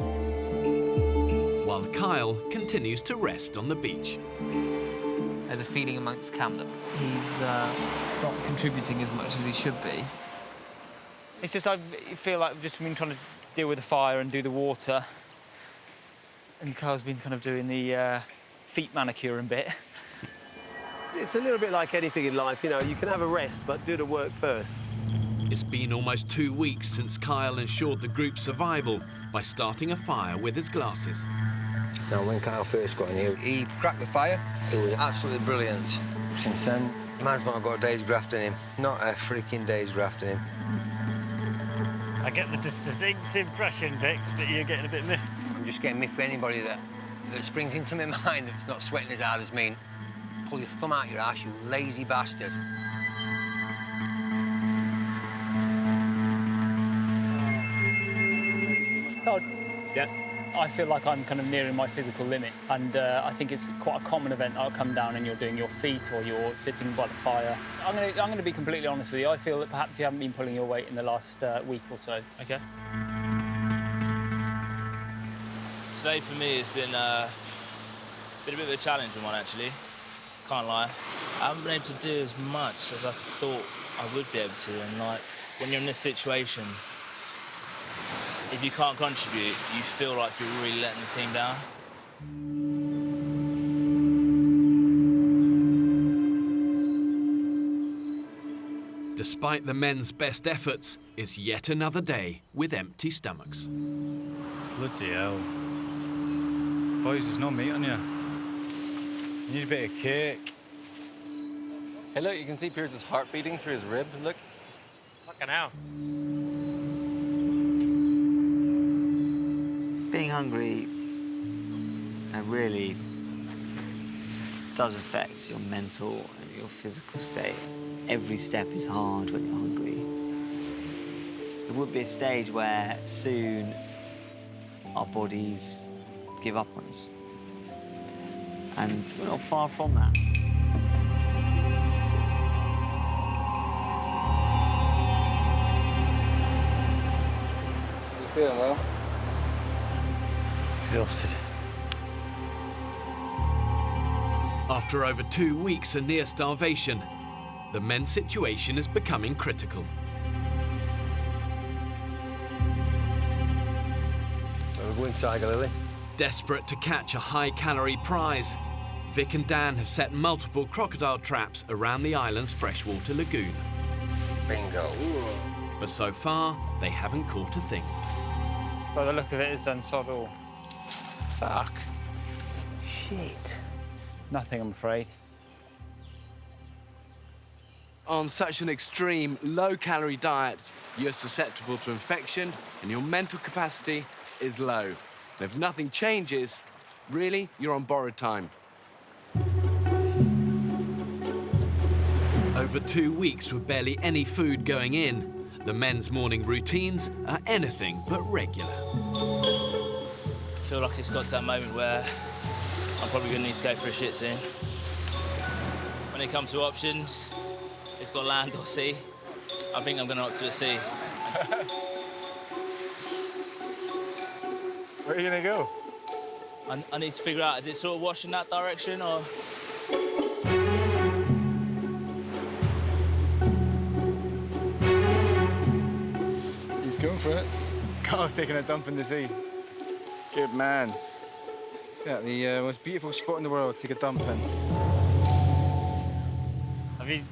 While Kyle continues to rest on the beach. There's a feeling amongst camp that he's not contributing as much as he should be. It's just I feel like I've just been trying to deal with the fire and do the water. And Kyle's been kind of doing the feet manicuring bit. It's a little bit like anything in life, you know, you can have a rest, but do the work first. It's been almost 2 weeks since Kyle ensured the group's survival by starting a fire with his glasses. Now, when Kyle first got in here, he cracked the fire. It was absolutely brilliant. Since then, man's not got a day's graft in him. Not a freaking day's graft in him. I get the distinct impression, Vic, that you're getting a bit miffed. I'm just getting miffed for anybody that springs into my mind that's not sweating as hard as me. Pull your thumb out your ass, you lazy bastard. God. Yeah. I feel like I'm kind of nearing my physical limit, and I think it's quite a common event. I'll come down and you're doing your feet or you're sitting by the fire. I'm going to be completely honest with you. I feel that perhaps you haven't been pulling your weight in the last week or so. Okay. Today for me has been a bit of a challenging one, actually. Can't lie. I haven't been able to do as much as I thought I would be able to, and like when you're in this situation, if you can't contribute, you feel like you're really letting the team down. Despite the men's best efforts, it's yet another day with empty stomachs. Bloody hell. Boys, there's no meat on you. You need a bit of cake. Hey, look, you can see Pierce's heart beating through his rib. Look. Fucking hell. Being hungry, it really does affect your mental and your physical state. Every step is hard when you're hungry. There would be a stage where soon our bodies give up on us. And we're not far from that. You feeling well? Exhausted. After over 2 weeks of near starvation, the men's situation is becoming critical. We're going Tiger Lily. Desperate to catch a high-calorie prize, Vic and Dan have set multiple crocodile traps around the island's freshwater lagoon. Bingo. But so far, they haven't caught a thing. By the look of it, it's done sod all. Fuck. Shit. Nothing, I'm afraid. On such an extreme, low-calorie diet, you're susceptible to infection and your mental capacity is low. And if nothing changes, really, you're on borrowed time. Over 2 weeks with barely any food going in, the men's morning routines are anything but regular. I feel like it's got to that moment where I'm probably going to need to go for a shit soon. When it comes to options, we've got land or sea. I think I'm going to opt to the sea. Where are you going to go? I need to figure out, is it sort of washing that direction or...? He's going for it. Carl's taking a dump in the sea. Good man. Yeah, the most beautiful spot in the world to take a dump in.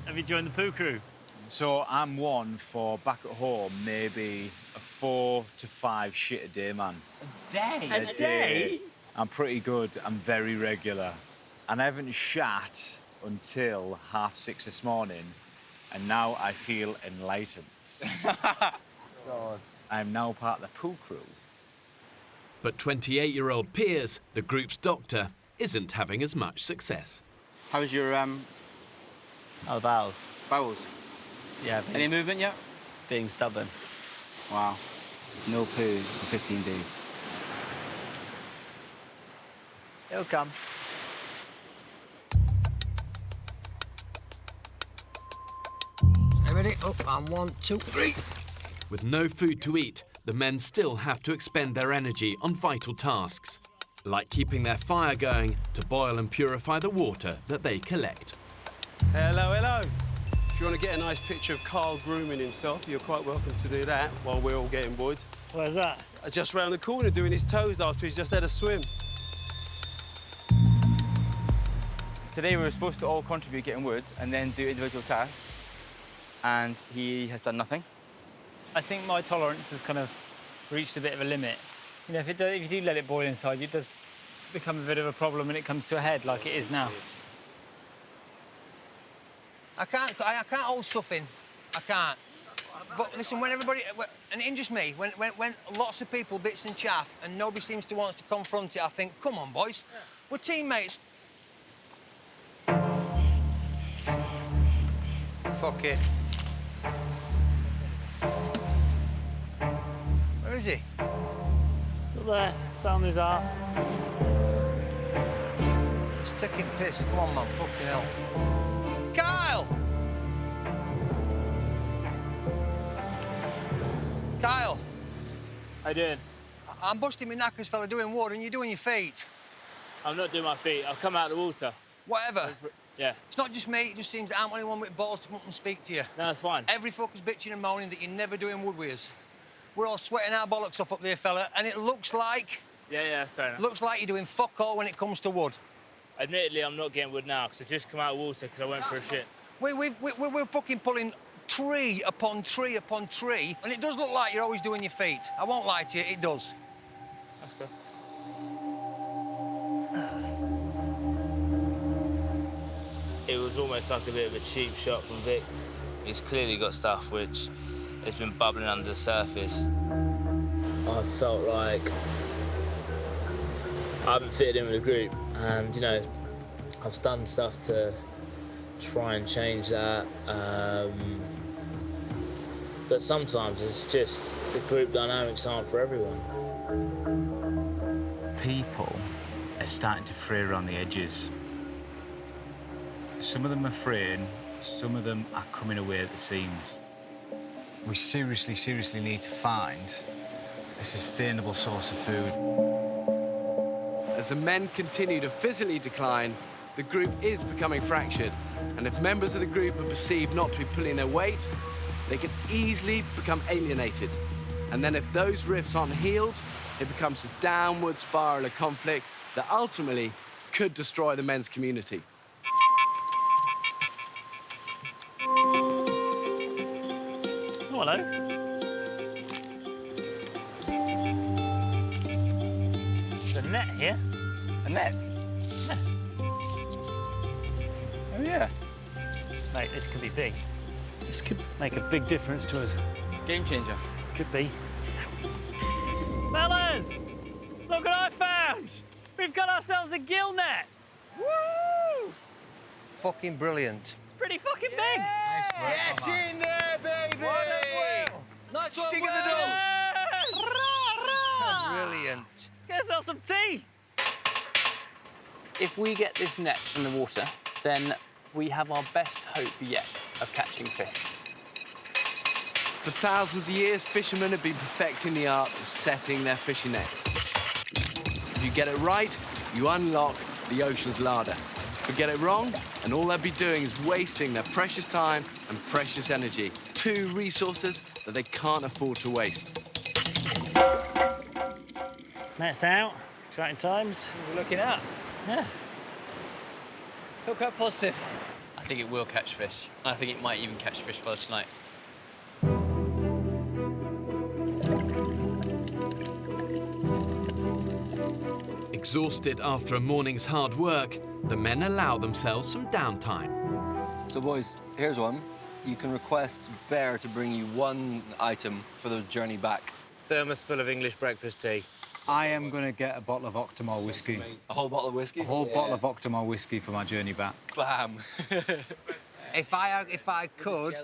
Have you joined the poo crew? So I'm one for back at home, maybe a 4 to 5 shit a day, man. A day? A day? I'm pretty good. I'm very regular. And I haven't shat until 6:30 this morning, and now I feel enlightened. God. I'm now part of the poo crew. But 28-year-old Piers, the group's doctor, isn't having as much success. How's your Oh, bowels. bowels? Yeah. Any movement yet? Being stubborn. Wow. No poo in 15 days. It'll come. Ready? Up, and 1, 2, 3. With no food to eat, the men still have to expend their energy on vital tasks, like keeping their fire going to boil and purify the water that they collect. Hello, hello. If you want to get a nice picture of Carl grooming himself, you're quite welcome to do that while we're all getting wood. Where's that? Just round the corner doing his toes after he's just had a swim. Today we were supposed to all contribute getting wood and then do individual tasks, and he has done nothing. I think my tolerance has kind of reached a bit of a limit. You know, if you do let it boil inside, it does become a bit of a problem when it comes to a head, like it is now. I can't hold stuff in. I can't. But listen, when everybody, and it injures me, when lots of people bits and chaff and nobody seems to want to confront it, I think, come on, boys, we're teammates. Fuck it. Where is he? Up there, sat on his arse. He's taking piss. Come on, man, fucking hell. Kyle! Kyle! How you doing? I'm busting my knackers, fella, doing wood, and you're doing your feet. I'm not doing my feet. I'll come out of the water. Whatever. Yeah. It's not just me, it just seems that I'm the only one with balls to come up and speak to you. No, that's fine. Every fucker's bitching and moaning that you're never doing wood with us. We're all sweating our bollocks off up there, fella, and it looks like... Yeah, that's fair enough. Looks like you're doing fuck all when it comes to wood. Admittedly, I'm not getting wood now, because I just come out of water because I went for a shit. We're fucking pulling tree upon tree upon tree, and it does look like you're always doing your feet. I won't lie to you, it does. That's good. It was almost like a bit of a cheap shot from Vic. He's clearly got stuff which has been bubbling under the surface. I felt like I haven't fitted in with the group, and you know, I've done stuff to try and change that. But sometimes it's just the group dynamics aren't for everyone. People are starting to fray around the edges. Some of them are fraying, some of them are coming away at the seams. We seriously need to find a sustainable source of food. As the men continue to physically decline, the group is becoming fractured. And if members of the group are perceived not to be pulling their weight, they can easily become alienated. And then if those rifts aren't healed, it becomes a downward spiral of conflict that ultimately could destroy the men's community. Oh, hello. There's a net here. A net? Yeah. Oh, yeah. Mate, this could be big. This could make a big difference to us. Game changer. Could be. Fellas! Look what I found! We've got ourselves a gill net! Woo! Fucking brilliant. It's pretty fucking big! Get in there, baby! Nice stick of the dog. Brilliant. Let's get ourselves some tea! If we get this net in the water, then we have our best hope yet of catching fish. For thousands of years, fishermen have been perfecting the art of setting their fishing nets. If you get it right, you unlock the ocean's larder. If you get it wrong, and all they'll be doing is wasting their precious time and precious energy, two resources that they can't afford to waste. Net's out. Exciting times. We're looking up. Yeah. Feel quite positive. I think it will catch fish. I think it might even catch fish by tonight. Exhausted after a morning's hard work, the men allow themselves some downtime. So boys, here's one. You can request Bear to bring you one item for the journey back. Thermos full of English breakfast tea. I am going to get a bottle of Octomore whiskey. A whole bottle of whiskey? A whole bottle of Octomore whiskey for my journey back. Bam! If I could,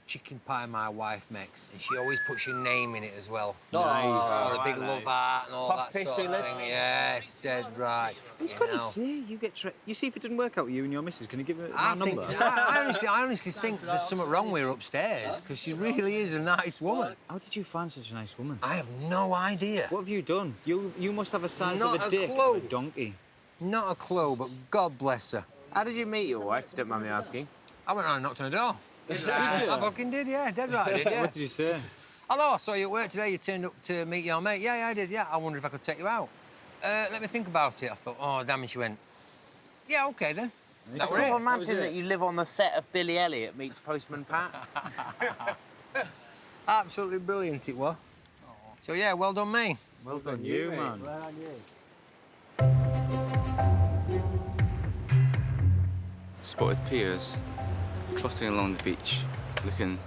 chicken pie my wife makes, and she always puts your name in it as well. Nice. Oh, the big love heart and all Puff that sort pastry of lips. thing. Yes, dead right. He's got to see. You see if it didn't work out with you and your missus. Can you give it I a number? I honestly think there's something wrong with her upstairs, because she really is a nice woman. How did you find such a nice woman? I have no idea. What have you done? You must have a size Not of a a dick clue. of a donkey. Not a clue, but God bless her. How did you meet your wife, if you don't mind me asking? I went around and knocked on the door. I fucking did, yeah, dead right I did, yeah. What did you say? Hello, I saw you at work today. You turned up to meet your mate. Yeah, I did, yeah. I wondered if I could take you out. Let me think about it. I thought, oh, damn it, she went, yeah, OK, then. That I was sort it. of imagine that you live on the set of Billy Elliot meets Postman Pat. Absolutely brilliant it was. So, yeah, well done me. Well done you, man. Well done you. Spotted Piers trotting along the beach, looking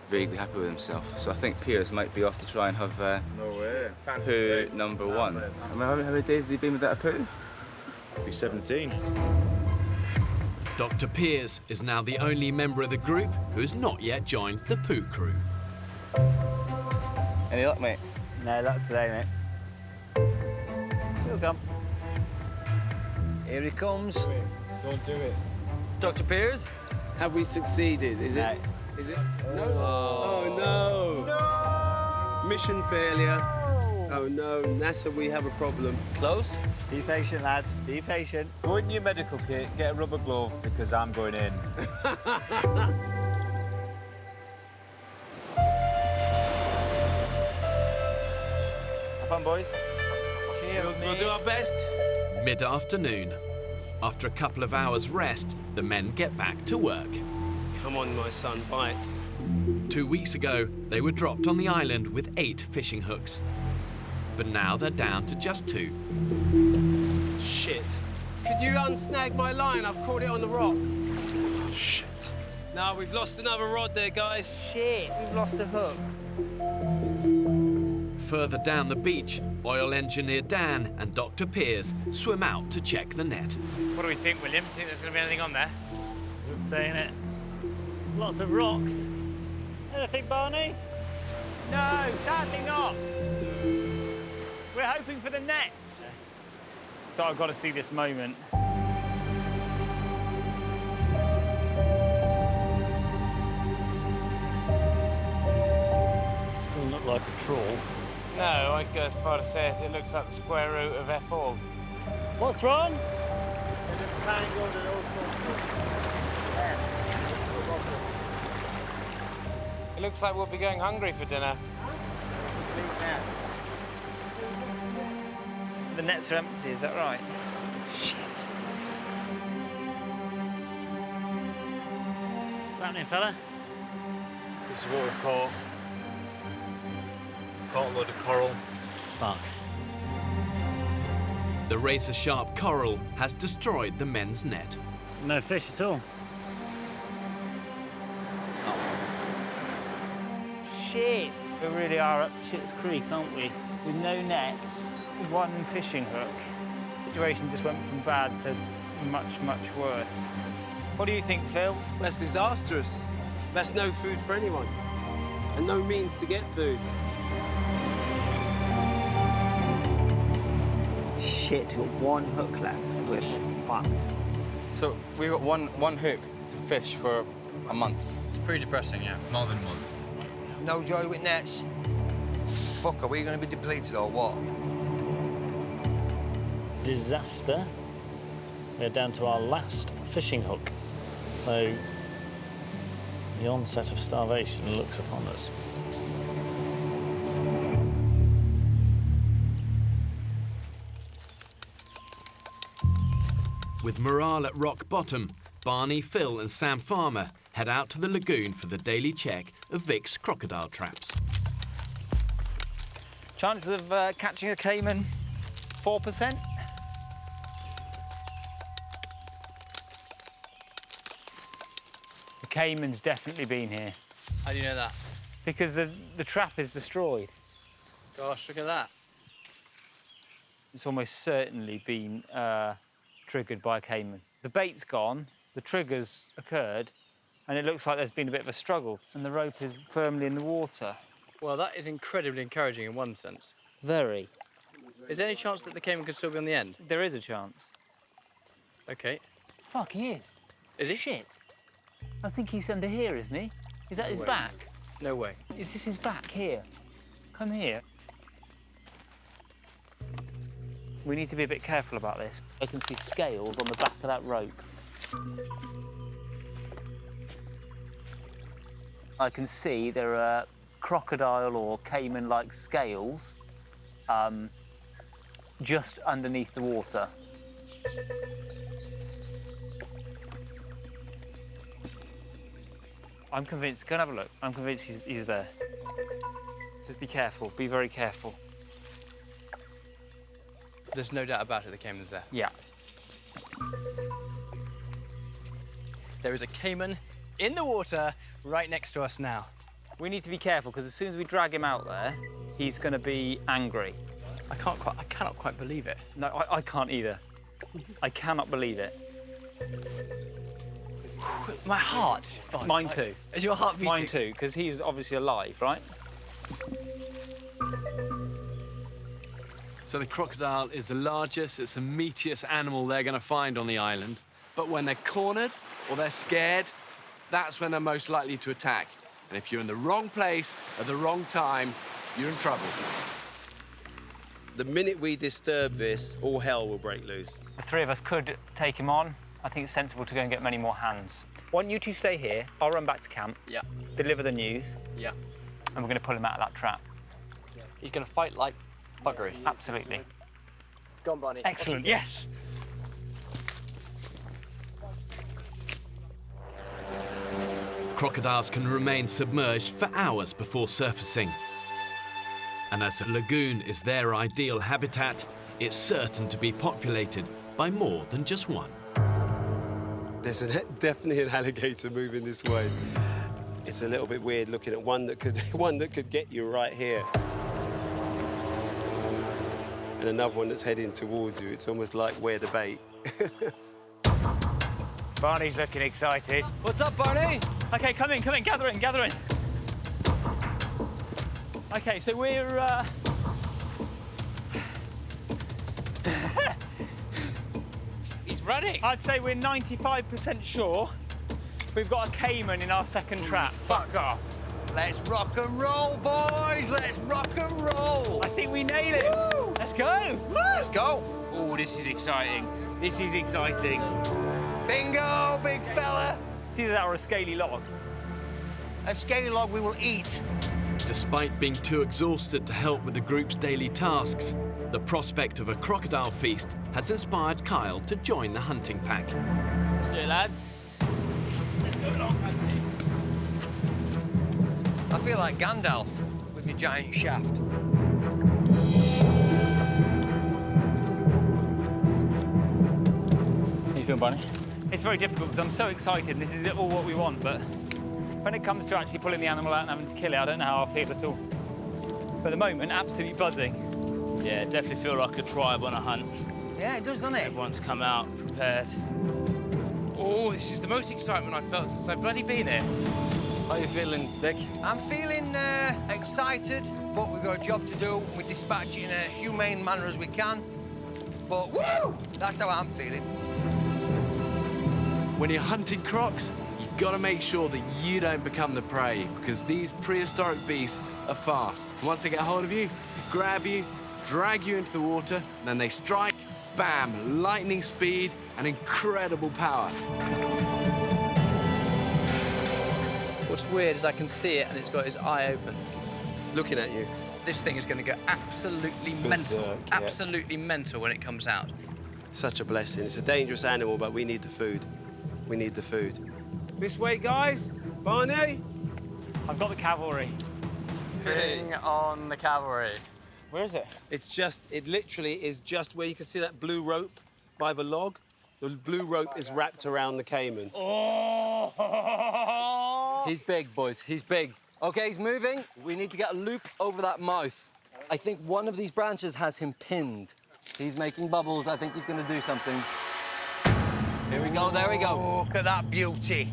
vaguely happy with himself. So I think Piers might be off to try and have No way. poo number one. How many days has he been without a poo? He's 17. Dr. Piers is now the only member of the group who has not yet joined the poo crew. Any luck, mate? No luck today, mate. He'll come. Here he comes. Don't do it. Dr. Piers? Have we succeeded? Is it? Is it? No. Oh no. No. Mission failure. Oh no, NASA, we have a problem. Close? Be patient, lads. Be patient. Go in your medical kit, get a rubber glove, because I'm going in. Have fun, boys. Cheers, We'll do our best. Mid-afternoon. After a couple of hours rest, the men get back to work. Come on, my son, bite. 2 weeks ago, they were dropped on the island with 8 fishing hooks. But now they're down to just 2. Shit. Could you unsnag my line? I've caught it on the rock. Oh, shit. No, we've lost another rod there, guys. Shit, we've lost a hook. Further down the beach, oil engineer Dan and Dr. Piers swim out to check the net. What do we think, William? Think there's going to be anything on there? Not saying it. There's lots of rocks. Anything, Barney? No, sadly not. We're hoping for the nets. So I've got to see this moment. Doesn't look like a trawl. No, I'd go as far to say as it looks like the square root of F all. What's wrong? It looks like we'll be going hungry for dinner. The nets are empty, is that right? Shit. What's happening, fella? This is what we've caught. Caught a load of coral. Fuck. The razor-sharp coral has destroyed the men's net. No fish at all. Shit! We really are up Shit's Creek, aren't we? With no nets, one fishing hook. The situation just went from bad to much, much worse. What do you think, Phil? That's disastrous. That's no food for anyone. And no means to get food. Shit, we've got one hook left. We're fucked. So we've got one hook to fish for a month. It's pretty depressing, yeah. More than one. No joy with nets. Fuck, are we going to be depleted or what? Disaster. We're down to our last fishing hook. So the onset of starvation looks upon us. With morale at rock bottom, Barney, Phil and Sam Farmer head out to the lagoon for the daily check of Vic's crocodile traps. Chances of catching a caiman, 4%. The caiman's definitely been here. How do you know that? Because the trap is destroyed. Gosh, look at that. It's almost certainly been triggered by a caiman. The bait's gone, the trigger's occurred, and it looks like there's been a bit of a struggle, and the rope is firmly in the water. Well, that is incredibly encouraging in one sense. Very. Is there any chance that the caiman could still be on the end? There is a chance. OK. Fuck, he is. Is he? Shit. I think he's under here, isn't he? Is that his way. back? No way. Is this his back here? Come here. We need to be a bit careful about this. I can see scales on the back of that rope. I can see there are crocodile or caiman-like scales just underneath the water. I'm convinced. Go and have a look. I'm convinced he's there. Just be careful. Be very careful. There's no doubt about it, the caiman's there. Yeah. There is a caiman in the water right next to us now. We need to be careful because as soon as we drag him out there, he's going to be angry. I cannot quite believe it. No, I can't either. I cannot believe it. My heart. Mine too. Is your heart beating? Mine too, because he's obviously alive, right? So the crocodile is the largest, it's the meatiest animal they're going to find on the island. But when they're cornered or they're scared, that's when they're most likely to attack. And if you're in the wrong place at the wrong time, you're in trouble. The minute we disturb this, all hell will break loose. The three of us could take him on. I think it's sensible to go and get many more hands. Why don't you two stay here? I'll run back to camp. Yeah. Deliver the news. Yeah. And we're going to pull him out of that trap. He's going to fight like buggery. Absolutely. Go on, Barney. Excellent, yes. Crocodiles can remain submerged for hours before surfacing. And as the lagoon is their ideal habitat, it's certain to be populated by more than just one. There's definitely an alligator moving this way. It's a little bit weird looking at one that could get you right here. And another one that's heading towards you. It's almost like we're the bait. Barney's looking excited. What's up, Barney? OK, come in, gather in. OK, so we're... He's running. I'd say we're 95% sure we've got a caiman in our second trap. Fuck off. Let's rock and roll, boys. Let's rock and roll. I think we nailed it. Woo! Let's go. Woo! Let's go. Oh, this is exciting. This is exciting. Bingo, big fella. It's either that or a scaly log. A scaly log we will eat. Despite being too exhausted to help with the group's daily tasks, the prospect of a crocodile feast has inspired Kyle to join the hunting pack. Let's do it, lads. Let's go along, hunting. I feel like Gandalf with my giant shaft. How you feeling, Barney? It's very difficult because I'm so excited and this is all what we want, but when it comes to actually pulling the animal out and having to kill it, I don't know how I feel at all. But at the moment, absolutely buzzing. Yeah, definitely feel like a tribe on a hunt. Yeah, it does, doesn't it? Everyone's come out prepared. Oh, this is the most excitement I've felt since I've bloody been here. How are you feeling, Vic? I'm feeling excited, but we've got a job to do. We dispatch it in a humane manner as we can. But woo! That's how I'm feeling. When you're hunting crocs, you've got to make sure that you don't become the prey, because these prehistoric beasts are fast. Once they get hold of you, grab you, drag you into the water, and then they strike, bam, lightning speed and incredible power. What's weird is I can see it and it's got its eye open. Looking at you. This thing is going to go absolutely mental. Berserk, yeah. Absolutely mental when it comes out. Such a blessing. It's a dangerous animal, but we need the food. We need the food. This way, guys. Barney? I've got the cavalry. Bring on the cavalry. Where is it? It literally is just where you can see that blue rope by the log. The blue rope is wrapped around the caiman. Oh! He's big, boys. He's big. OK, he's moving. We need to get a loop over that mouth. I think one of these branches has him pinned. He's making bubbles. I think he's going to do something. Here we go. There we go. Look at that beauty.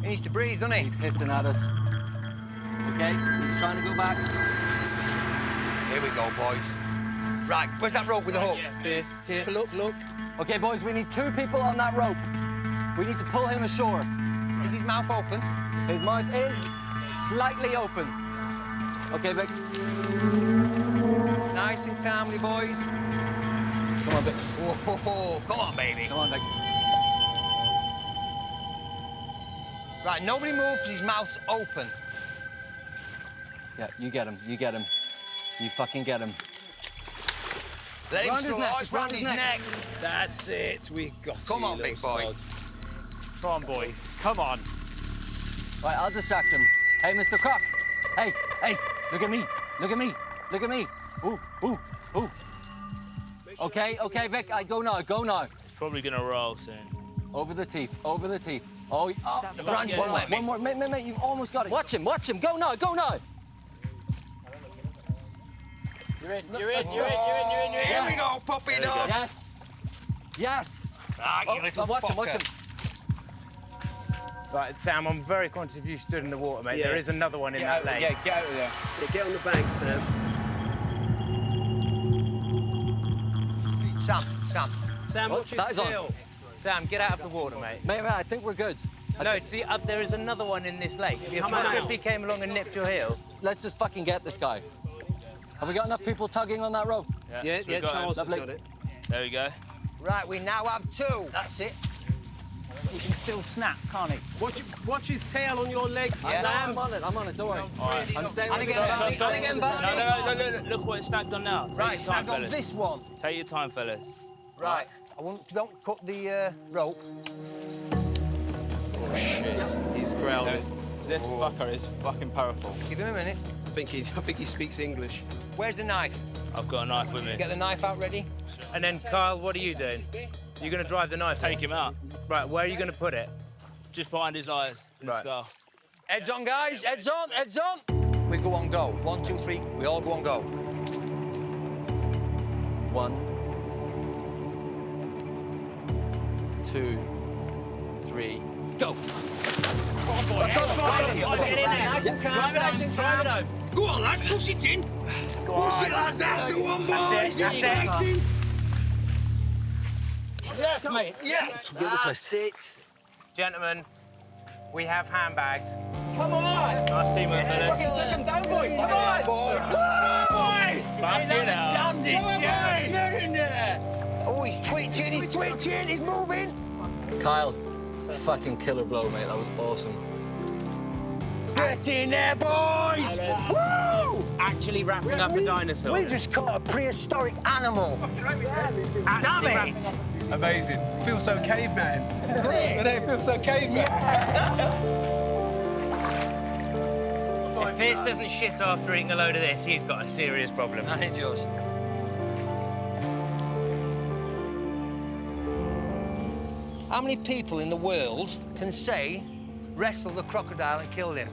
He needs to breathe, doesn't he? He's hissing at us. OK, he's trying to go back. Here we go, boys. Right, where's that rope with the hook? Here, look, look. OK, boys, we need 2 people on that rope. We need to pull him ashore. Is his mouth open? His mouth is slightly open. OK, Vic. Nice and calmly, boys. Come on, Vic. Whoa, come on, baby. Come on, Vic. Right, nobody move because his mouth's open. Yeah, you get him. You get him. You fucking get him. Let him Round his neck. it's round his neck. That's it. We got Come you, on, big little boy. sod. Come on, boys. Come on. Right, I'll distract him. Hey, Mr. Croc. Hey, look at me. Look at me. Look at me. Ooh. OK, Vic, go now. Probably gonna roll soon. Over the teeth. Oh, the branch won't let me. One more. Mate, you've almost got it. Watch him. Go now. You're in. Here we go, puppy dog. Yes. Ah, you little watch fucker. him. Right, Sam, I'm very conscious of you stood in the water, mate. Yeah. There is another one in that lake. Yeah, get out of there. Yeah, get on the bank, Sam. Sam, watch his that is on. tail. Sam, get out of the water, mate. Mate, I think we're good. No, see, there is another one in this lake. If he came along and nipped your heel. Let's just fucking get this guy. Have we got enough people tugging on that rope? Yeah, Charles has Lovely. got it. There we go. Right, we now have 2. That's it. He can still snap, can't he? Watch his tail on your leg, Yeah. Sam. I'm on it, don't worry. All right. I'm staying And with again, the Barney, and again, Barney. No, look what it's snagged on now. Take Right, your time, snag on fellas. this one. Take your time, fellas. Right, don't cut the rope. Shit, he's growling. This fucker is fucking powerful. Give him a minute. I think he speaks English. Where's the knife? I've got a knife with me. Get the knife out ready. And then, Kyle, what are you doing? You're going to drive the knife? Take him out. Right, where are you going to put it? Just behind his eyes. In the skull. Heads on, guys. Heads on. We go on go. 1, 2, 3. We all go on go. 1, 2, 3, go. Nice and calm, nice and calm. Go on, lads, push it in. Push it, lads. That's the one, boys. That's it. Yes, mate. Yes. That's it. Gentlemen, we have handbags. Come on. Nice teamwork, fellas. Take them down, boys. Come on. Boys. Back it out. They're in there. Oh, he's twitching. He's moving. Kyle, fucking killer blow, mate. That was awesome. Get in there, boys. Woo! Actually wrapping up a dinosaur. We just caught a prehistoric animal. Damn it. Amazing. Feels so caveman. But it feels so caveman. If Pierce doesn't shit after eating a load of this, he's got a serious problem. I just. How many people in the world can say wrestled the crocodile and killed him?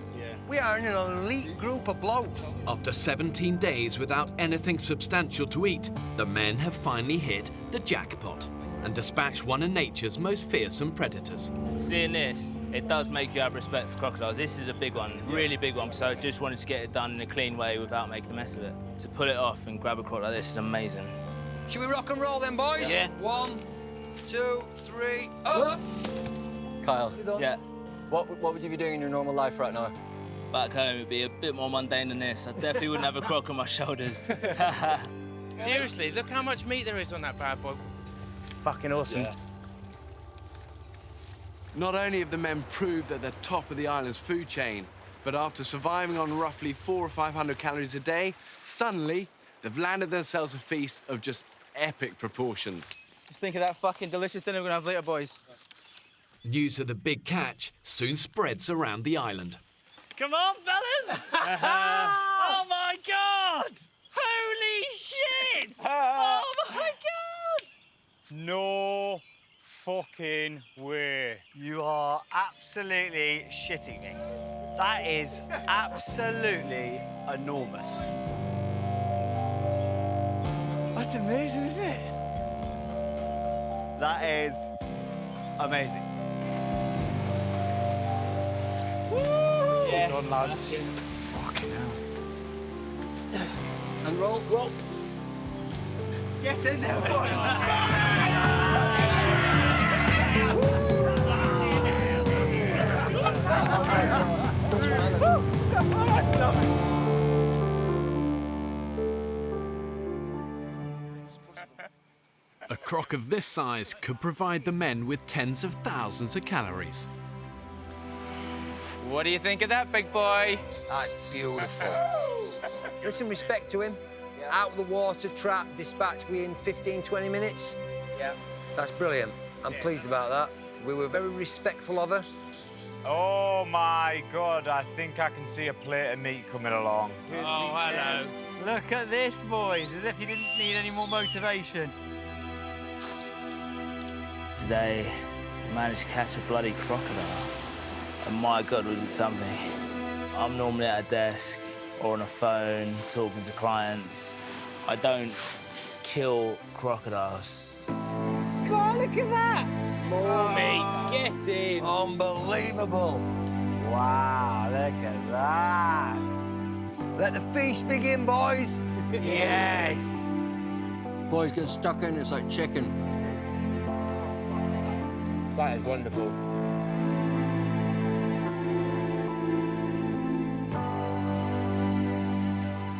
We are in an elite group of blokes. After 17 days without anything substantial to eat, the men have finally hit the jackpot and dispatched one of nature's most fearsome predators. Seeing this, it does make you have respect for crocodiles. This is a big one, really big one, so I just wanted to get it done in a clean way without making a mess of it. To pull it off and grab a croc like this is amazing. Should we rock and roll then, boys? Yeah. 1, 2, 3, up! Kyle, Yeah. what would you be doing in your normal life right now? Back home, it'd be a bit more mundane than this. I definitely wouldn't have a croc on my shoulders. Seriously, look how much meat there is on that bad boy. Fucking awesome. Yeah. Not only have the men proved that they're top of the island's food chain, but after surviving on roughly 400 or 500 calories a day, suddenly they've landed themselves a feast of just epic proportions. Just think of that fucking delicious dinner we're gonna have later, boys. News of the big catch soon spreads around the island. Come on, fellas! Oh my God! Holy shit! Oh my God! No fucking way. You are absolutely shitting me. That is absolutely enormous. That's amazing, isn't it? That is amazing. Woo! Yes. Well done, lads. Fucking hell. And roll, roll. Get in there, boys. A croc of this size could provide the men with tens of thousands of calories. What do you think of that, big boy? That's beautiful. Listen, respect to him. Out of the water, trap, dispatch within 15, 20 minutes. Yeah. That's brilliant. I'm pleased about that. We were very respectful of her. Oh my God, I think I can see a plate of meat coming along. Oh, hello. Look at this, boys, as if you didn't need any more motivation. Today, I managed to catch a bloody crocodile. And my God, was it something. I'm normally at a desk or on a phone talking to clients. I don't kill crocodiles. God, look at that! Mommy, get in! Unbelievable! Wow, look at that! Let the feast begin, boys! Yes! Boys get stuck in, it's like chicken. That is wonderful.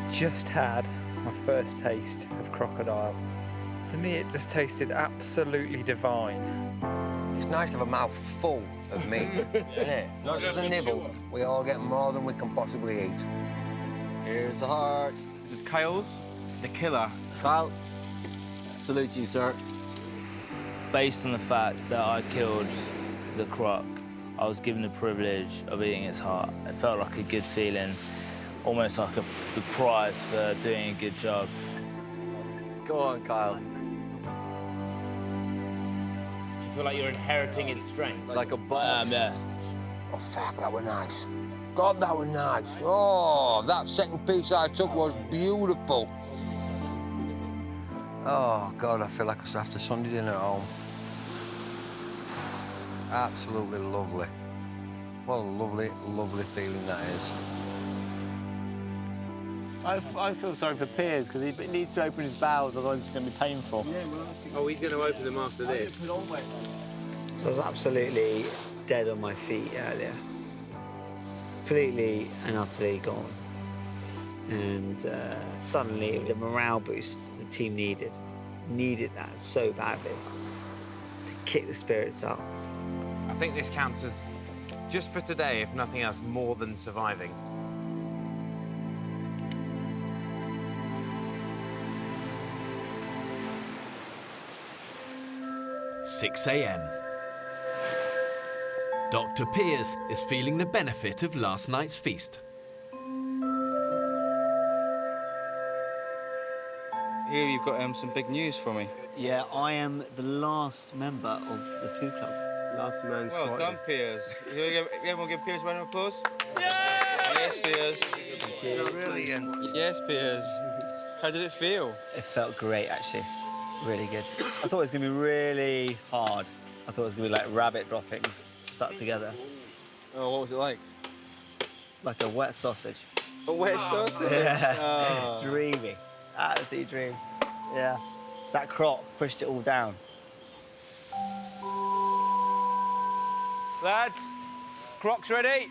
Just had my first taste of crocodile. To me, it just tasted absolutely divine. It's nice to have a mouth full of meat, isn't it? Not just a nibble. We all get more than we can possibly eat. Here's the heart. This is Kyle's, the killer. Kyle, salute you, sir. Based on the fact that I killed the croc, I was given the privilege of eating its heart. It felt like a good feeling, almost like the prize for doing a good job. Go on, Kyle. Do you feel like you're inheriting its strength? Like a boss. Yeah. Oh, fuck, that was nice. God, that was nice. Oh, that second piece I took was beautiful. Oh, God, I feel like I after Sunday dinner at home. Absolutely lovely. What a lovely, lovely feeling that is. I feel sorry for Piers because he needs to open his bowels, otherwise it's going to be painful. Oh, he's going to open them after this. So I was absolutely dead on my feet earlier. Completely and utterly gone. And suddenly, the morale boost the team needed that so badly to kick the spirits up. I think this counts as, just for today, if nothing else, more than surviving. "6 a.m. Dr. Piers is feeling the benefit of last night's feast. Here you've got some big news for me. Yeah, I am the last member of the Poo Club. Last man Well squatted. done, Piers. Everyone give Piers a round of applause? Yes, Piers. Thank you. Brilliant. Yes, Piers. How did it feel? It felt great, actually. Really good. I thought it was going to be really hard. I thought it was going to be like rabbit droppings stuck together. Oh, what was it like? Like a wet sausage. A wet sausage? Yeah. Oh. Dreamy. Absolutely dreamy. Yeah. It's that croc pushed it all down. Lads, croc's ready.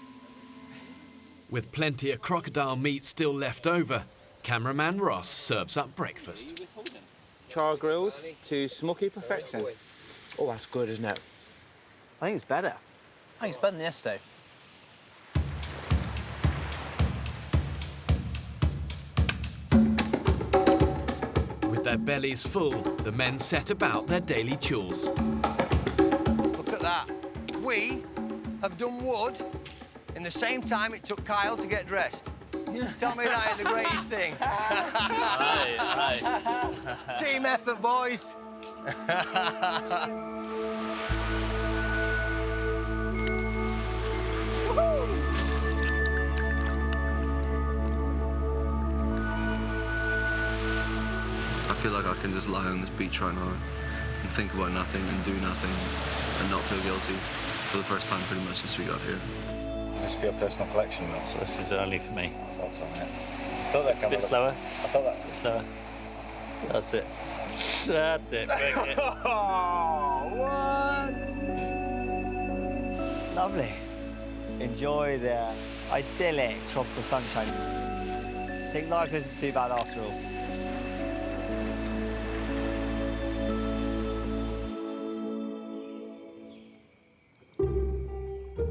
With plenty of crocodile meat still left over, cameraman Ross serves up breakfast. Char grilled to smoky perfection. Oh, that's good, isn't it? I think it's better. I think it's better than yesterday. With their bellies full, the men set about their daily chores. Look at that. We have done wood in the same time it took Kyle to get dressed. Tell me that ain't the greatest thing. Right. Team effort, boys. I feel like I can just lie on this beach right now and think about nothing and do nothing and not feel guilty for the first time pretty much since we got here. Is this for your personal collection? This is early for me. I thought so, mate. I thought that A bit slower. I thought that. A bit slower. That's it. That's it. Bring it. Lovely. Enjoy the idyllic tropical sunshine. I think life isn't too bad after all.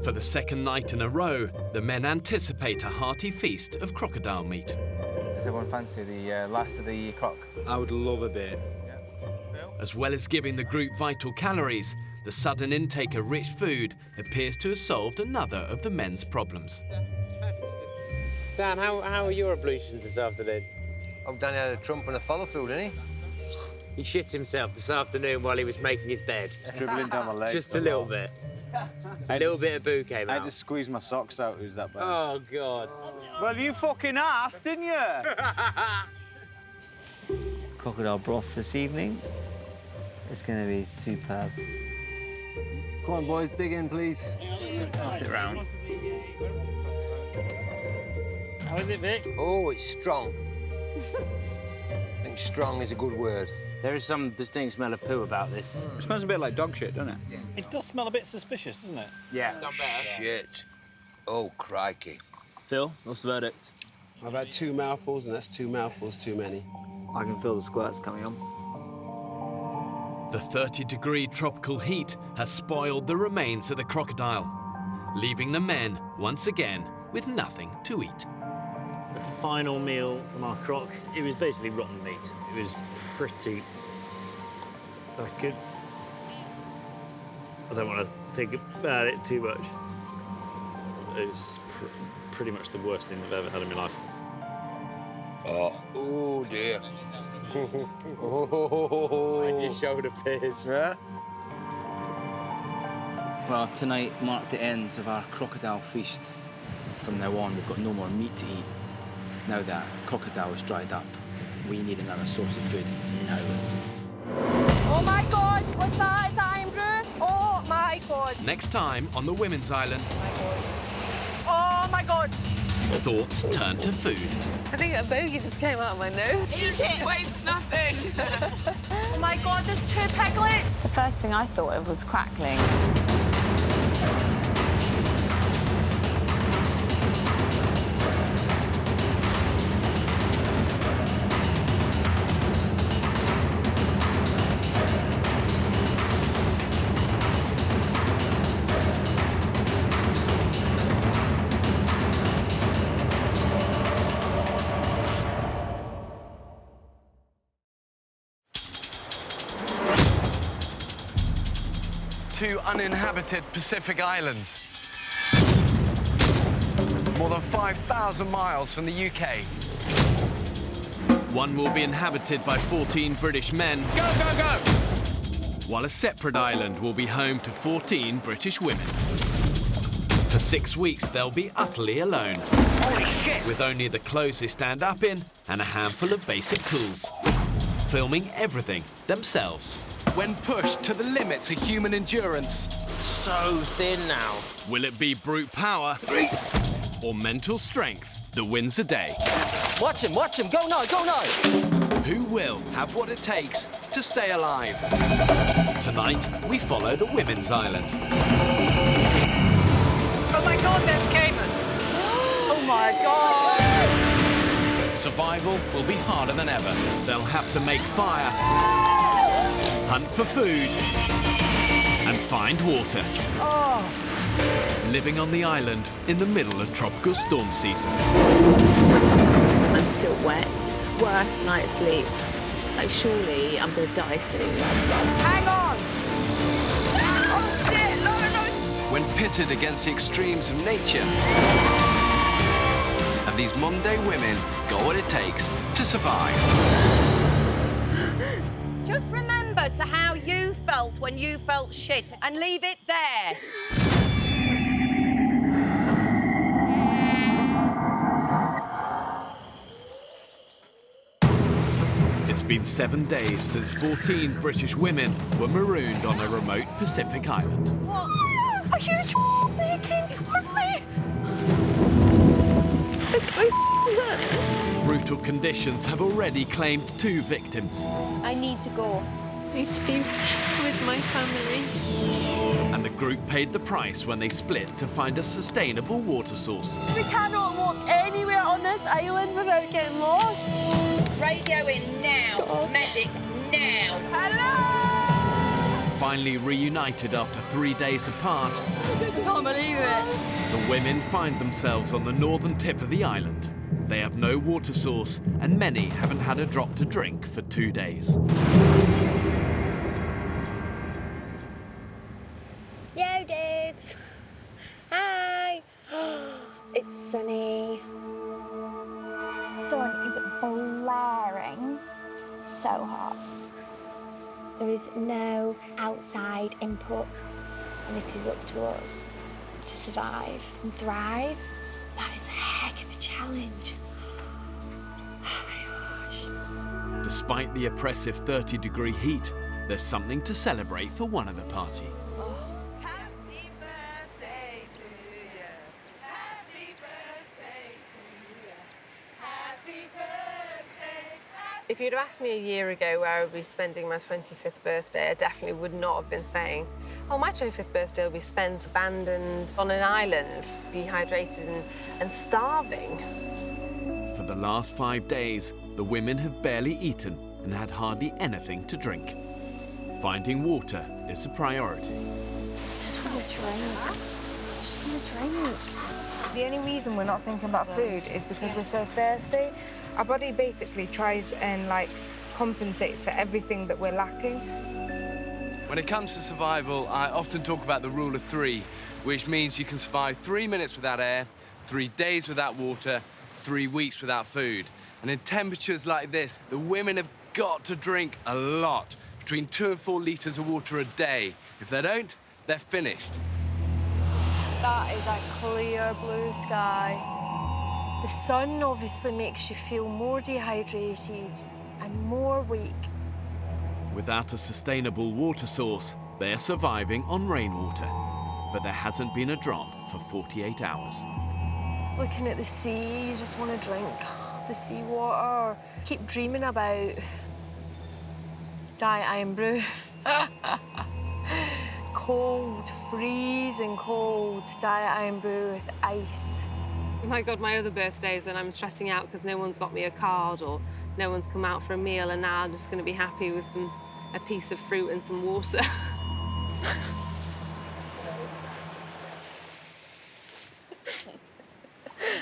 For the second night in a row, the men anticipate a hearty feast of crocodile meat. Does everyone fancy the last of the croc? I would love a bit. As well as giving the group vital calories, the sudden intake of rich food appears to have solved another of the men's problems. Dan, how are your ablutions this afternoon? Oh, Danny had a trump and a follow through, didn't he? He shit himself this afternoon while he was making his bed. Just dribbling down my legs. Just a little bit. A little bit of boo came I out. had to squeeze my socks out. Who's that bad? Oh, God. Well, you fucking asked, didn't you? Crocodile broth this evening. It's going to be superb. Come on, boys, dig in, please. Pass it round. How is it, Vic? Oh, it's strong. I think strong is a good word. There is some distinct smell of poo about this. It smells a bit like dog shit, doesn't it? Yeah. It does smell a bit suspicious, doesn't it? Yeah. Shit. Oh, crikey. Phil, what's the verdict? I've had 2 mouthfuls, and that's 2 mouthfuls too many. I can feel the squirts coming on. The 30-degree tropical heat has spoiled the remains of the crocodile, leaving the men, once again, with nothing to eat. The final meal from our croc, it was basically rotten meat. It was pretty... I don't want to think about it too much. It was pretty much the worst thing I've ever had in my life. Oh dear. Make your shoulder pierce. Yeah? Well, tonight marked the end of our crocodile feast. From now on, we've got no more meat to eat. Now that crocodile is dried up, we need another source of food now. Oh my God, what's that? Is that Andrew? Oh my God. Next time on the Women's Island, Oh my God. thoughts turn to food. I think a bogey just came out of my nose. Eat it, waste nothing. Oh my God, there's 2 piglets. The first thing I thought of was crackling. Two uninhabited Pacific islands. More than 5,000 miles from the UK. One will be inhabited by 14 British men. Go, go, go! While a separate island will be home to 14 British women. For 6 weeks, they'll be utterly alone. Holy shit! With only the clothes they stand up in and a handful of basic tools. Filming everything themselves. When pushed to the limits of human endurance. So thin now. Will it be brute power or mental strength that wins the day? Watch him, go now, go now! Who will have what it takes to stay alive? Tonight, we follow the Women's Island. Oh my God, there's Cayman. Oh my God. Survival will be harder than ever. They'll have to make fire, hunt for food, and find water. Oh. Living on the island in the middle of tropical storm season. I'm still wet. Worst night's sleep Like, surely I'm going to die soon. Hang on! Oh, shit! No, no! When pitted against the extremes of nature, and these modern-day women got what it takes to survive. Just remember to how you felt when you felt shit and leave it there. It's been 7 days since 14 British women were marooned on a remote Pacific island. What? A huge snake came towards me. Brutal conditions have already claimed 2 victims. I need to go. I need to be with my family. And the group paid the price when they split to find a sustainable water source. We cannot walk anywhere on this island without getting lost. Radio in now. Medic now. Hello! Finally reunited after 3 days apart, I can't believe it. the women find themselves on the northern tip of the island. They have no water source, and many haven't had a drop to drink for 2 days. Yo, dudes. Hi. It's sunny. Sun is blaring. So hot. There is no outside input, and it is up to us to survive and thrive. That is a heck of a challenge. Oh my gosh. Despite the oppressive 30-degree heat, there's something to celebrate for one of the party. If you'd have asked me a year ago where I would be spending my 25th birthday, I definitely would not have been saying, oh, my 25th birthday will be spent abandoned on an island, dehydrated and starving. For the last 5 days, the women have barely eaten and had hardly anything to drink. Finding water is a priority. I just want to drink. I just want to drink. The only reason we're not thinking about food is because we're so thirsty. Our body basically tries and, like, compensates for everything that we're lacking. When it comes to survival, I often talk about the rule of 3, which means you can survive 3 minutes without air, 3 days without water, 3 weeks without food. And in temperatures like this, the women have got to drink a lot, between 2 and 4 litres of water a day. If they don't, they're finished. That is a clear blue sky. The sun obviously makes you feel more dehydrated and more weak. Without a sustainable water source, they're surviving on rainwater. But there hasn't been a drop for 48 hours. Looking at the sea, you just want to drink the seawater. Keep dreaming about Diet Iron Brew. Cold, freezing cold Diet Iron Brew with ice. Oh my God, my other birthdays when I'm stressing out because no one's got me a card or no one's come out for a meal, and now I'm just going to be happy with a piece of fruit and some water.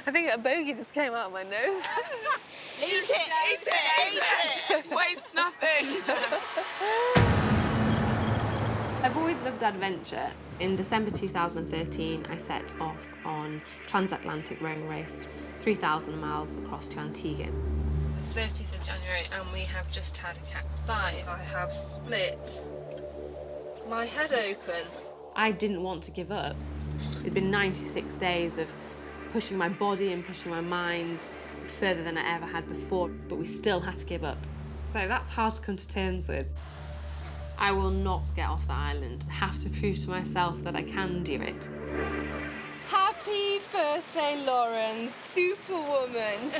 I think a bogey just came out of my nose. Eat it, eat it, eat it! Waste nothing! I've always loved adventure. In December 2013, I set off on transatlantic rowing race, 3,000 miles across to Antigua. The 30th of January, and we have just had a capsize. I have split my head open. I didn't want to give up. It'd been 96 days of pushing my body and pushing my mind further than I ever had before, but we still had to give up. So that's hard to come to terms with. I will not get off the island. I have to prove to myself that I can do it. Happy birthday, Lauren, superwoman.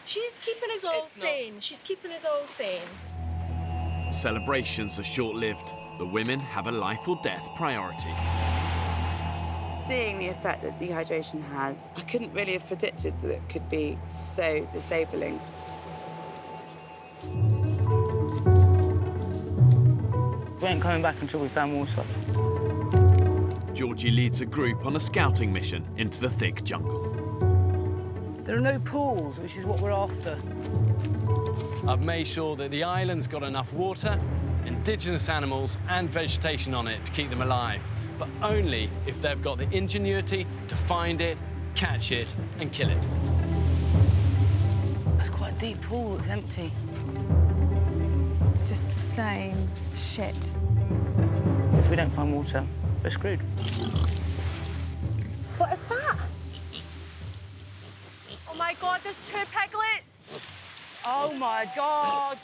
She's keeping us all sane. She's keeping us all sane. Celebrations are short-lived. The women have a life or death priority. Seeing the effect that dehydration has, I couldn't really have predicted that it could be so disabling. We ain't coming back until we found water. Georgie leads a group on a scouting mission into the thick jungle. There are no pools, which is what we're after. I've made sure that the island's got enough water, indigenous animals and vegetation on it to keep them alive, but only if they've got the ingenuity to find it, catch it and kill it. That's quite a deep pool that's empty. It's just the same shit. If we don't find water, we're screwed. What is that? Oh my God, there's 2 piglets. Oh my God.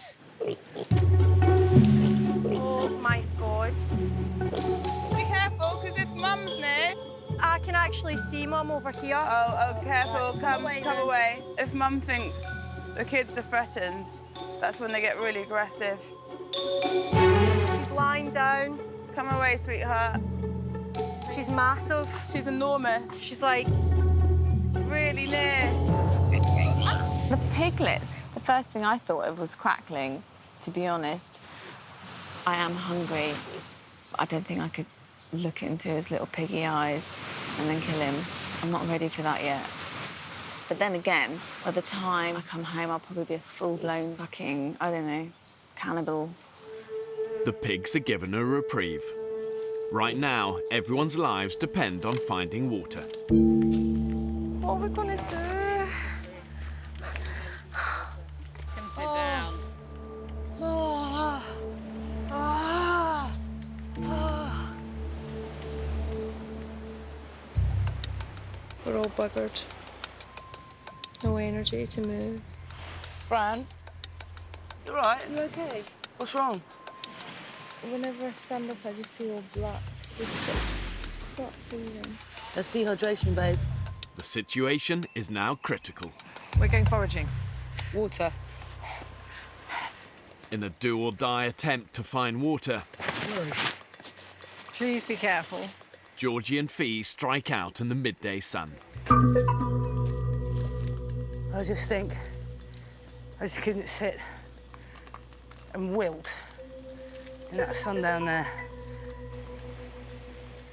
Oh my God. Be careful, because if Mum's near... I can actually see Mum over here. Oh, careful, come away. If Mum thinks the kids are threatened, that's when they get really aggressive. She's lying down. Come away, sweetheart. She's massive. She's enormous. She's like... really near. The piglets, the first thing I thought of was crackling, to be honest. I am hungry. I don't think I could look into his little piggy eyes and then kill him. I'm not ready for that yet. But then again, by the time I come home, I'll probably be a full-blown fucking, I don't know, cannibal. The pigs are given a reprieve. Right now, everyone's lives depend on finding water. What are we gonna do? Come sit down. Oh. Ah. Ah. We're all buggered. No energy to move. Fran, you all right? You okay? What's wrong? Whenever I stand up, I just see all black. It's such crap feeling. That's dehydration, babe. The situation is now critical. We're going foraging. Water. In a do-or-die attempt to find water, Please be careful. Georgie and Fee strike out in the midday sun. I just think I just couldn't sit and wilt in that sun down there.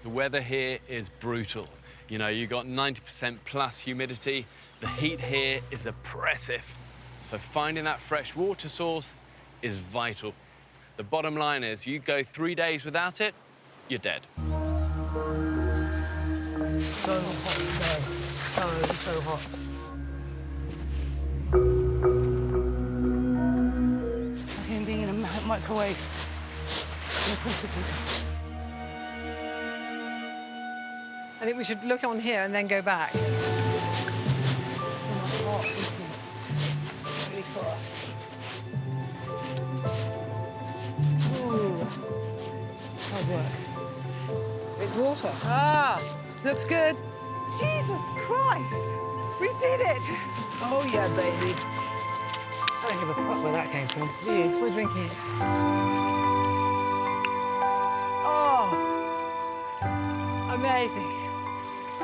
The weather here is brutal. You know, you've got 90% plus humidity. The heat here is oppressive. So finding that fresh water source is vital. The bottom line is you go 3 days without it, you're dead. So hot today. So hot. Like him being in a microwave. I think we should look on here and then go back. Hot eating really fast. Ooh. Hard work. It's water. Ah, this looks good. Jesus Christ! We did it! Oh, yeah, baby. I don't give a fuck where that came from. Do you? We're drinking it. Oh! Amazing.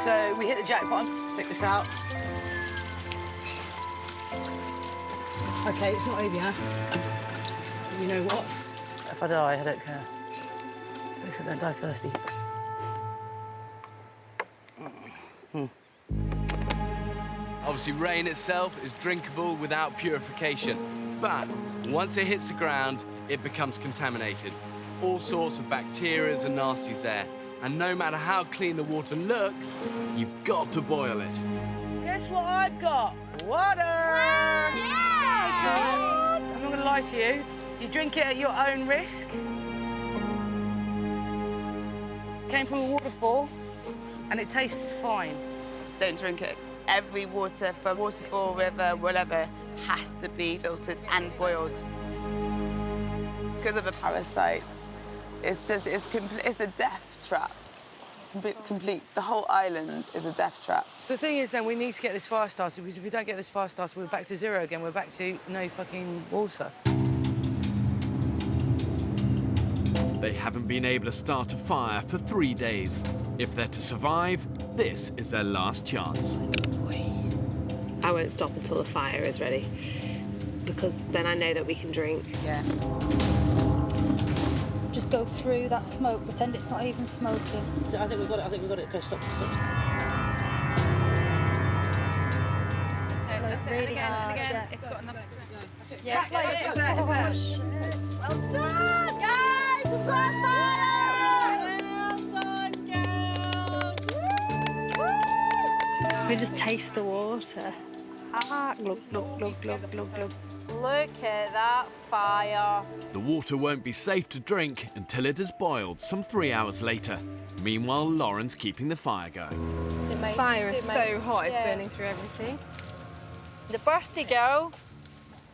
So we hit the jackpot. Pick this out. OK, it's not over, huh? You know what? If I die, I don't care. At least I don't die thirsty. Obviously, rain itself is drinkable without purification. But once it hits the ground, it becomes contaminated. All sorts of bacteria and nasties there. And no matter how clean the water looks, you've got to boil it. Guess what I've got? Water! Yeah! I'm not going to lie to you. You drink it at your own risk. Came from a waterfall, and it tastes fine. Don't drink it. Every water from waterfall, river, whatever, has to be filtered and boiled. Because of the parasites, it's a death trap. Complete. The whole island is a death trap. The thing is, then, we need to get this fire started, because if we don't get this fire started, we're back to zero again. We're back to no fucking water. They haven't been able to start a fire for 3 days. If they're to survive, this is their last chance. I won't stop until the fire is ready, because then I know that we can drink. Yeah. Just go through that smoke, pretend it's not even smoking. So I think we've got it. Okay, stop. That's it, and again. It's got enough. Yeah, Well done, guys! We've got a fire! We just taste the water. Ah, look, look, look, look, look, look. Look at that fire. The water won't be safe to drink until it has boiled some 3 hours later. Meanwhile, Lauren's keeping the fire going. The fire is so hot, it's burning through everything. The birthday girl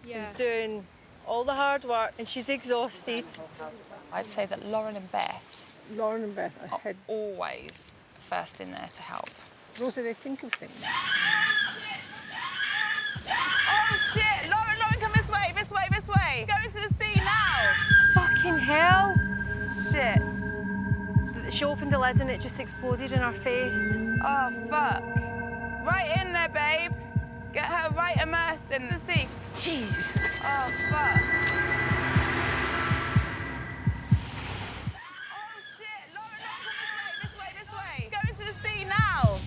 is doing all the hard work and she's exhausted. I'd say that Lauren and Beth are always first in there to help. But also they think of things. Oh shit! Lauren, come this way, this way, this way! Go into the sea now! Fucking hell! Shit. She opened the lid and it just exploded in her face. Oh fuck. Right in there, babe. Get her right immersed in the sea. Jesus. Oh fuck. Go into the sea now!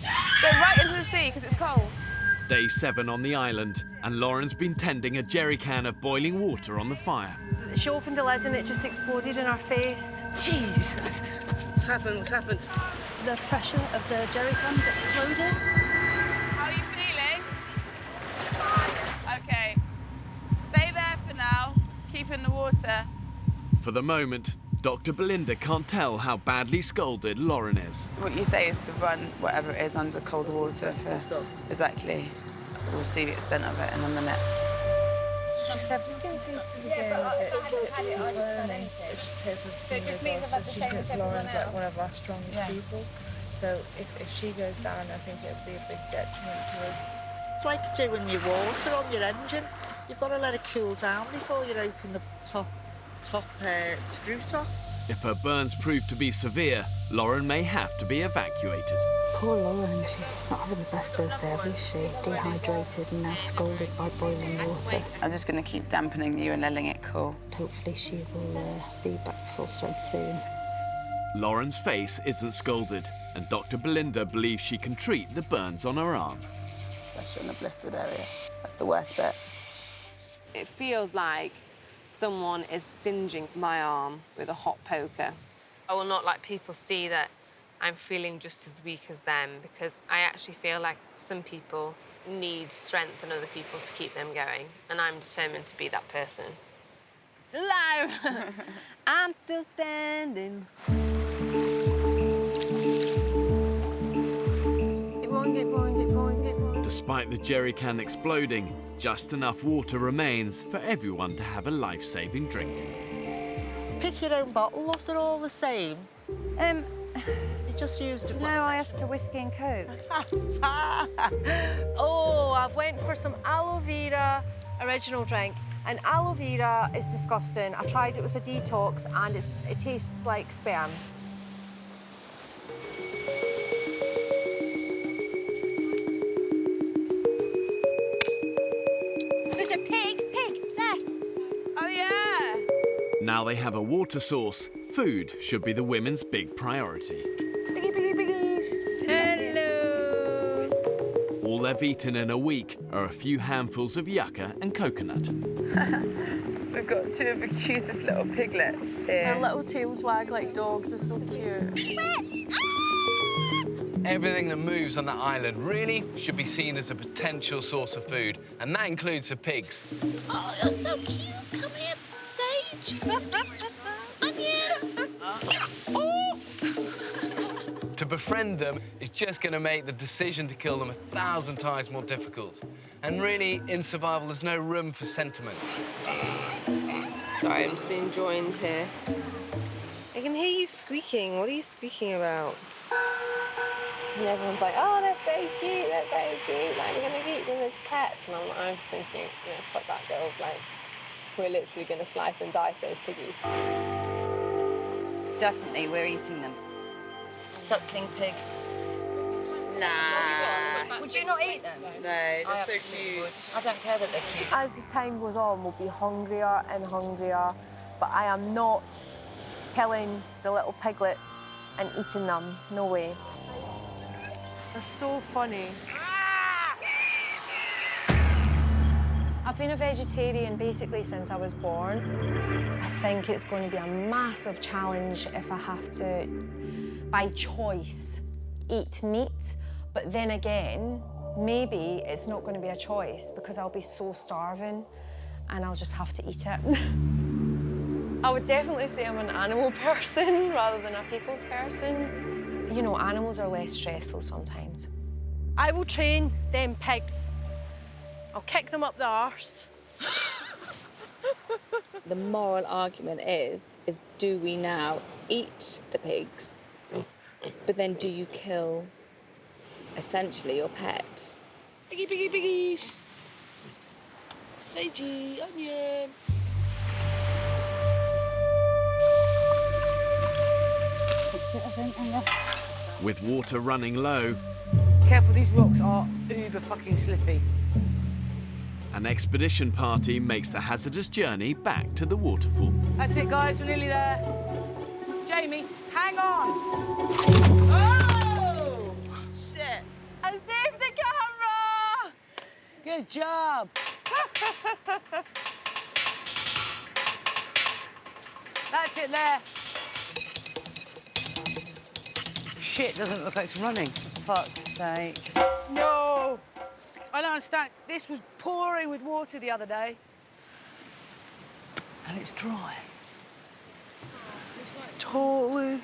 Go right into the sea, because it's cold. Day 7 on the island, and Lauren's been tending a jerry can of boiling water on the fire. She opened the lid and it just exploded in her face. Jesus. What's happened? What's happened? The pressure of the jerry cans exploded. How are you feeling? Okay. Stay there for now. Keep in the water. For the moment, Dr. Belinda can't tell how badly scalded Lauren is. What you say is to run whatever it is under cold water for... Exactly. We'll see the extent of it in a minute. Just everything seems to be going a bit tipsy-turvy. I just hope everything goes well, especially since Lauren's like one of our strongest people. So if she goes down, I think it'll be a big detriment to us. It's like doing your water on your engine. You've got to let it cool down before you open the top screw top. If her burns prove to be severe, Lauren may have to be evacuated. Poor Lauren, she's not having the best birthday ever, is she? Dehydrated and now scalded by boiling water. I'm just going to keep dampening you and letting it cool. Hopefully she will be back to full strength soon. Lauren's face isn't scalded, and Dr. Belinda believes she can treat the burns on her arm. Especially in the blistered area. That's the worst bit. It feels like someone is singeing my arm with a hot poker. I will not let people see that I'm feeling just as weak as them, because I actually feel like some people need strength in other people to keep them going, and I'm determined to be that person. Still alive! I'm still standing. Keep going, keep going, keep going, keep going. Despite the jerry can exploding, just enough water remains for everyone to have a life-saving drink. Pick your own bottle, if they're all the same. You just used it. No, I asked for whiskey and Coke. Oh, I've went for some aloe vera original drink. And aloe vera is disgusting. I tried it with a detox and it tastes like sperm. There's a pig, there. Oh, yeah. Now they have a water source, food should be the women's big priority. Piggy, piggy, piggies. Hello. All they've eaten in a week are a few handfuls of yucca and coconut. We've got two of the cutest little piglets here. Their little tails wag like dogs. They're so cute. Everything that moves on that island really should be seen as a potential source of food, and that includes the pigs. Oh, you're so cute. Come here, Sage. Onion. To befriend them is just going to make the decision to kill them 1,000 times more difficult. And really, in survival, there's no room for sentiments. Sorry, I'm just being joined here. I can hear you squeaking. What are you squeaking about? And everyone's like, oh, they're so cute, like, we're going to keep them as pets. And I'm just thinking, you know, fuck that, girls. Like, we're literally going to slice and dice those piggies. Definitely, we're eating them. Suckling pig. Nah. Would you not eat them? No, they're so cute. I don't care that they're cute. As the time goes on, we'll be hungrier and hungrier, but I am not killing the little piglets and eating them. No way. They're so funny. I've been a vegetarian basically since I was born. I think it's going to be a massive challenge if I have to, by choice, eat meat. But then again, maybe it's not going to be a choice because I'll be so starving and I'll just have to eat it. I would definitely say I'm an animal person rather than a people's person. You know, animals are less stressful sometimes. I will train them pigs. I'll kick them up the arse. The moral argument is do we now eat the pigs, but then do you kill, essentially, your pet? Piggy, piggy, piggies. Sagey, onion. That's it, I think, on the... With water running low, Careful, these rocks are uber fucking slippy. an expedition party makes the hazardous journey back to the waterfall. That's it, guys, we're nearly there. Jamie, hang on. Oh! Shit. I saved the camera! Good job. That's it there. Shit, doesn't look like it's running. Fuck's sake. No! I don't understand. This was pouring with water the other day. And it's dry. Totally.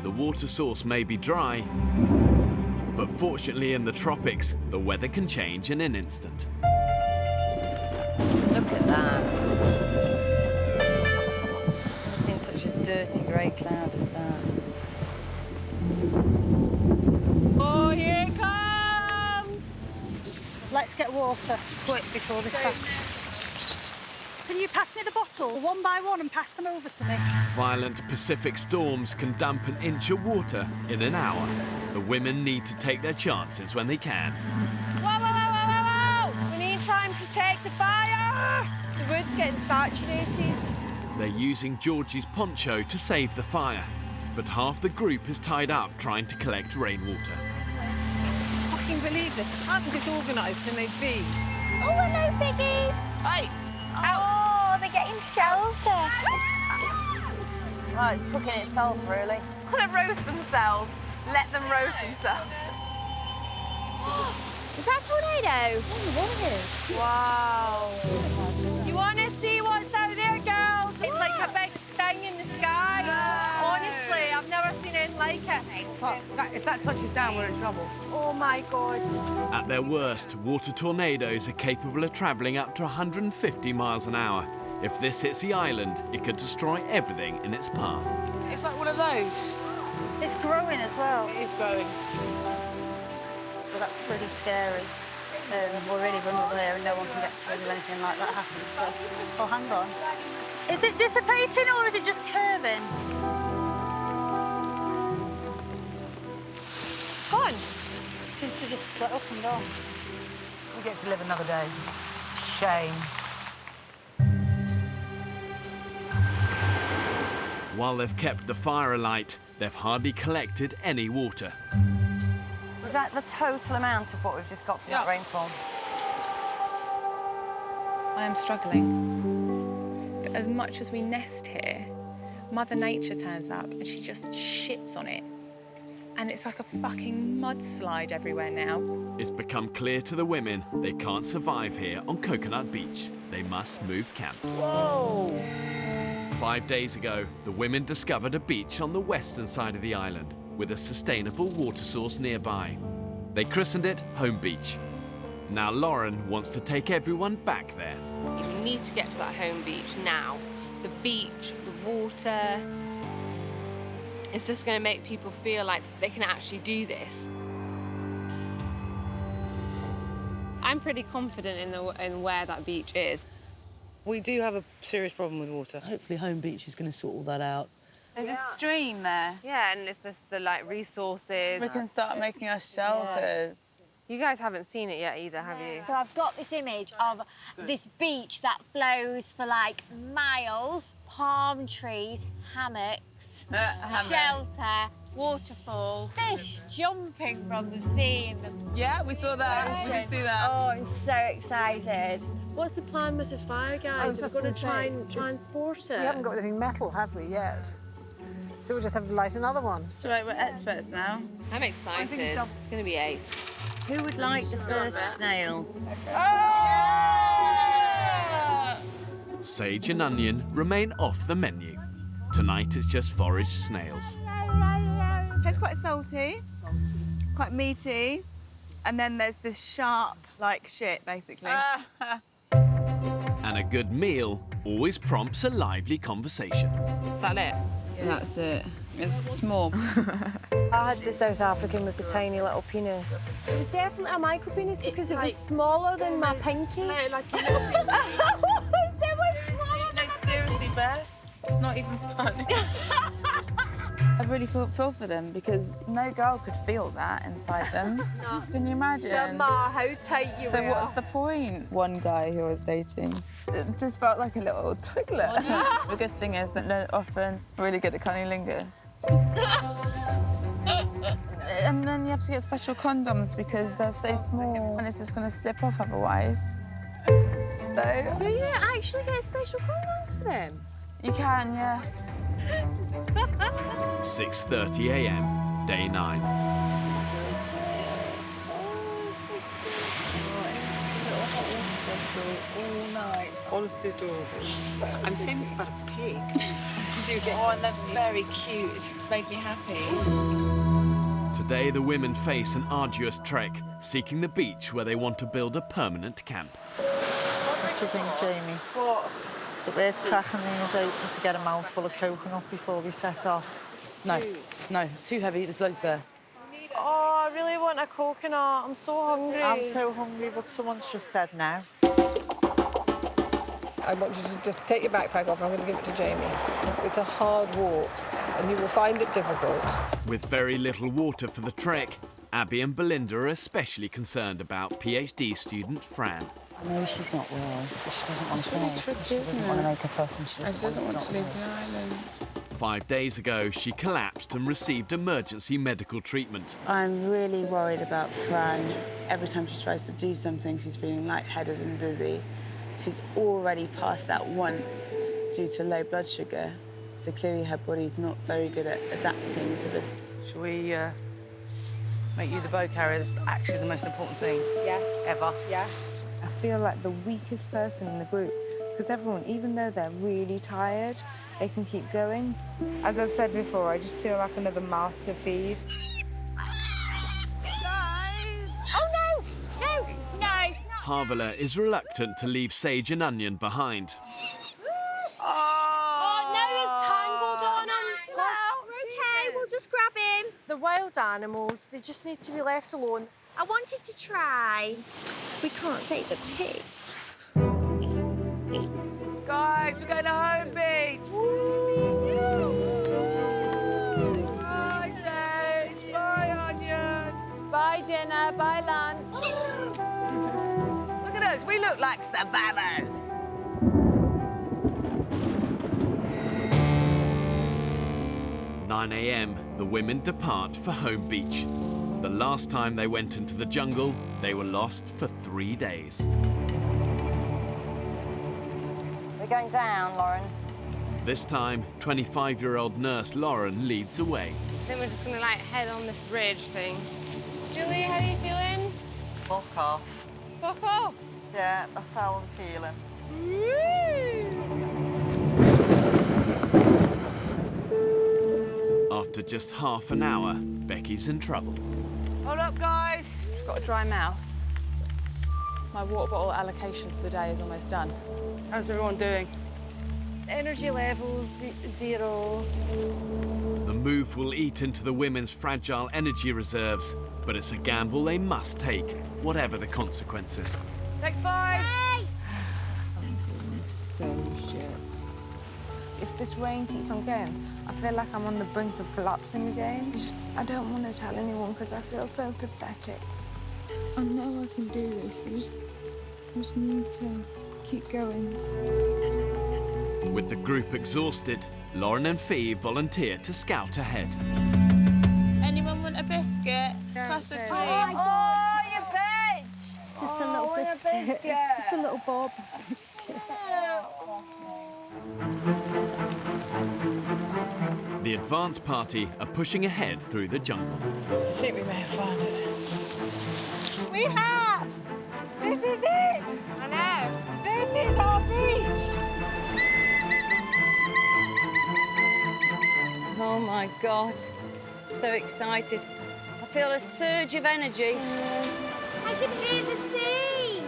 The water source may be dry, but fortunately in the tropics, the weather can change in an instant. Look at that. Never seen such a dirty grey cloud as that. Oh, here it comes! Let's get water quick before this passes. Can you pass me the bottle one by one and pass them over to me? Violent Pacific storms can dump an inch of water in an hour. The women need to take their chances when they can. Whoa, whoa, whoa, whoa, whoa, whoa! We need to try and protect the fire! The wood's getting saturated. They're using Georgie's poncho to save the fire, but half the group is tied up trying to collect rainwater. I fucking believe this. How disorganised can they be? Oh, hello, piggies. Hey! Oh, they're getting shelter. Oh, it's cooking itself, really. Want to roast themselves? Let them roast themselves. Is that a tornado? Oh, wow. You want to see what's out there, girls? It's like a big thing in the sky. Honestly, I've never seen anything like it. If that touches down, we're in trouble. Oh, my God. At their worst, water tornadoes are capable of travelling up to 150 miles an hour. If this hits the island, it could destroy everything in its path. It's like one of those. It's growing as well. It is growing. Well, that's pretty scary. We're really vulnerable here and no one can get to us if anything like that happens. So, well, hang on. Is it dissipating or is it just curving? It's gone. Seems to just split up and gone. We get to live another day. Shame. While they've kept the fire alight, they've hardly collected any water. Is that the total amount of what we've just got from that rainfall? I am struggling. But as much as we nest here, Mother Nature turns up and she just shits on it. And it's like a fucking mudslide everywhere now. It's become clear to the women they can't survive here on Coconut Beach. They must move camp. Whoa! 5 days ago, the women discovered a beach on the western side of the island with a sustainable water source nearby. They christened it Home Beach. Now Lauren wants to take everyone back there. You need to get to that home beach now. The beach, the water, it's just going to make people feel like they can actually do this. I'm pretty confident in where that beach is. We do have a serious problem with water. Hopefully Home Beach is going to sort all that out. There's a stream there. Yeah, and it's just the resources. We can start making our shelters. You guys haven't seen it yet either, have you? So I've got this image of this beach that flows for like miles, palm trees, hammocks, shelter, waterfall, fish jumping from the sea in the Yeah, we saw that. We did see that. Oh, I'm so excited. What's the plan with the fire, guys? I was just going to try and transport it. We haven't got anything metal, have we, yet? So we'll just have to light another one. It's all right, we're experts now. I'm excited. It's going to be ace. Who would like the first snail? Sage and onion remain off the menu. Tonight it's just foraged snails. Tastes quite salty, quite meaty, and then there's this sharp, like shit, basically. And a good meal always prompts a lively conversation. Is that it? Yeah. That's it. It's small. I had the South African with the tiny little penis. It was definitely a micro penis because it was smaller than my pinky. No, like a little pinky. It was smaller than No, seriously, Bear. It's not even funny. I really feel for them because no girl could feel that inside them. No. Can you imagine? Doesn't matter how tight you So were. what's the point? One guy who I was dating, it just felt like a little twiglet. The good thing is that they're often really good at cunnilingus. And then you have to get special condoms because they're so small and it's just going to slip off otherwise. So, do you actually get special condoms for them? You can, yeah. 6:30 a.m, day 9. All night, honestly adorable. I'm saying this about a pig. Oh, and they're very cute. It's just made me happy. Today the women face an arduous trek, seeking the beach where they want to build a permanent camp. What do you think, Jamie? What? Is it worth cracking these open to get a mouthful of coconut before we set off? No, no, it's too heavy. There's loads there. Oh, I really want a coconut. I'm so hungry. I'm so hungry, but someone's just said no. I want you to just take your backpack off. I'm going to give it to Jamie. It's a hard walk, and you will find it difficult. With very little water for the trek, Abby and Belinda are especially concerned about PhD student Fran. I know she's not well, but she doesn't want to say really it. tricky, She doesn't isn't want to it? make a fuss and she doesn't want to leave the island. 5 days ago, she collapsed and received emergency medical treatment. I'm really worried about Fran. Every time she tries to do something, she's feeling lightheaded and dizzy. She's already passed that once due to low blood sugar. So clearly her body's not very good at adapting to this. Shall we make you the bow carrier? That's actually the most important thing. Yes. Ever. Yes. I feel like the weakest person in the group because everyone, even though they're really tired, they can keep going. As I've said before, I just feel like another mouth to feed. Oh, no! No! No, it's not. Harvela is reluctant to leave Sage and Onion behind. Oh, no, he's tangled on him. No, okay, we'll just grab him. The wild animals, they just need to be left alone. I wanted to try. We can't take the pig. Guys, we're going to home beach. Bye, Sage. Bye, Onion. Bye dinner, bye lunch. Look at us. We look like savannahs. At 9 a.m, the women depart for home beach. The last time they went into the jungle, they were lost for 3 days. We're going down, Lauren. This time, 25-year-old nurse Lauren leads the way. Then we're just gonna like head on this ridge thing. Julie, how are you feeling? Fuck off. Fuck off. Yeah, that's how I'm feeling. After just half an hour, Becky's in trouble. Hold up, guys. She's got a dry mouth. My water bottle allocation for the day is almost done. How's everyone doing? Energy levels, zero. The move will eat into the women's fragile energy reserves, but it's a gamble they must take, whatever the consequences. Take 5. Hey! I'm feeling so shit. If this rain keeps on going, I feel like I'm on the brink of collapsing again. I don't want to tell anyone because I feel so pathetic. I know I can do this. I just need to keep going. With the group exhausted, Lauren and Fee volunteer to scout ahead. Just a little bob. The advance party are pushing ahead through the jungle. I think we may have found it. We have! This is it! I know. This is our beach! Oh my God. So excited. I feel a surge of energy. I can hear the sea!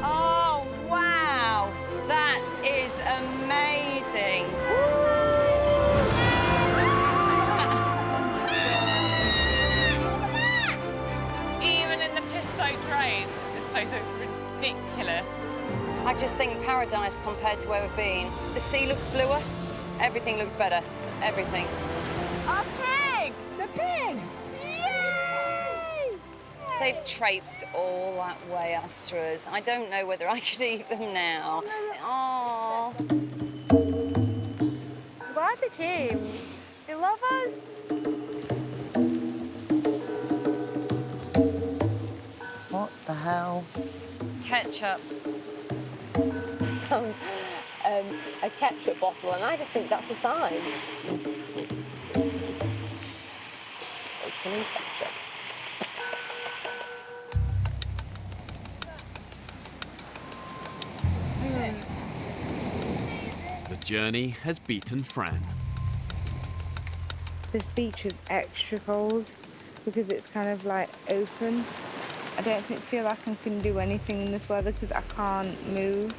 Oh, wow. That is amazing. Even in the piss-soaked rain, this place looks ridiculous. I just think paradise compared to where we've been. The sea looks bluer. Everything looks better. Everything. Our pigs! The pigs! Yay! They've traipsed all that way after us. I don't know whether I could eat them now. Oh. I'm glad they came. They love us. What the hell? Ketchup. Found a ketchup bottle, and I just think that's a sign. Opening ketchup. The journey has beaten Fran. This beach is extra cold because it's kind of like open. I don't feel like I can do anything in this weather because I can't move.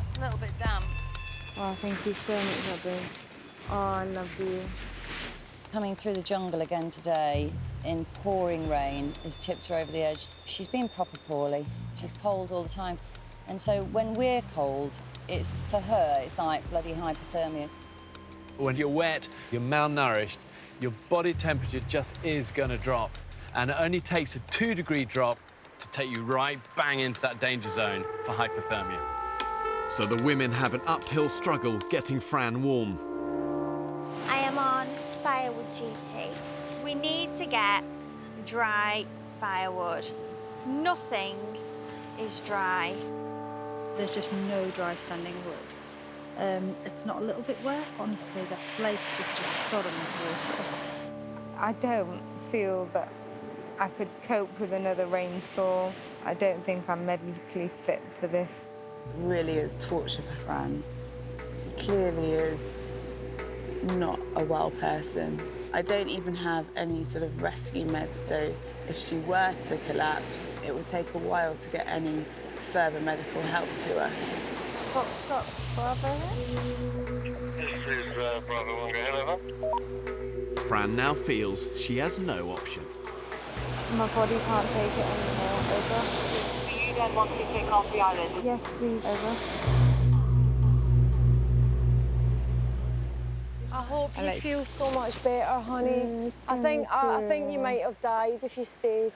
It's a little bit damp. Oh, thank you so much, Abby. Oh, I love you. Coming through the jungle again today in pouring rain has tipped her over the edge. She's been proper poorly. She's cold all the time. And so when we're cold, it's for her, it's like bloody hypothermia. When you're wet, you're malnourished, your body temperature just is going to drop. And it only takes a 2-degree drop to take you right bang into that danger zone for hypothermia. So the women have an uphill struggle getting Fran warm. I am on firewood duty. We need to get dry firewood. Nothing is dry. There's just no dry standing wood. It's not a little bit wet. Honestly, the place is just sodden with water. I don't feel that I could cope with another rainstorm. I don't think I'm medically fit for this. Really is torture for Fran. She clearly is not a well person. I don't even have any sort of rescue meds, so if she were to collapse, it would take a while to get any further medical help to us. What's up, Bravo? This is Bravo 1, go ahead, over. Fran now feels she has no option. My body can't take it anymore. Over. Do you then want to take off the island? Yes, please. Over. I hope you feel so much better, honey. I think you might have died if you stayed.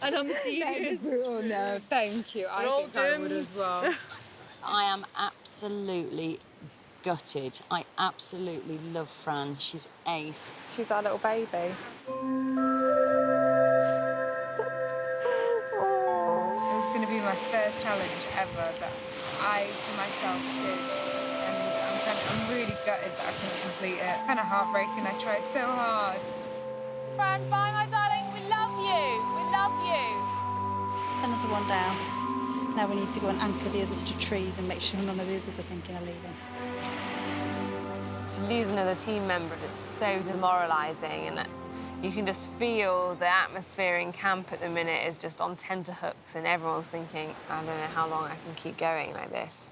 And I'm serious. Oh no, thank you. I think I would as well. I am absolutely gutted. I absolutely love Fran. She's ace. She's our little baby. It was going to be my first challenge ever that I myself did, and I'm really gutted that I couldn't complete it. It's kind of heartbreaking. I tried so hard. Fran, bye, my darling. We love you. We love you. Another one down. Now we need to go and anchor the others to trees and make sure none of the others are thinking of leaving. To lose another team member, it's so demoralising, and you can just feel the atmosphere in camp at the minute is just on tenterhooks, and everyone's thinking, I don't know how long I can keep going like this.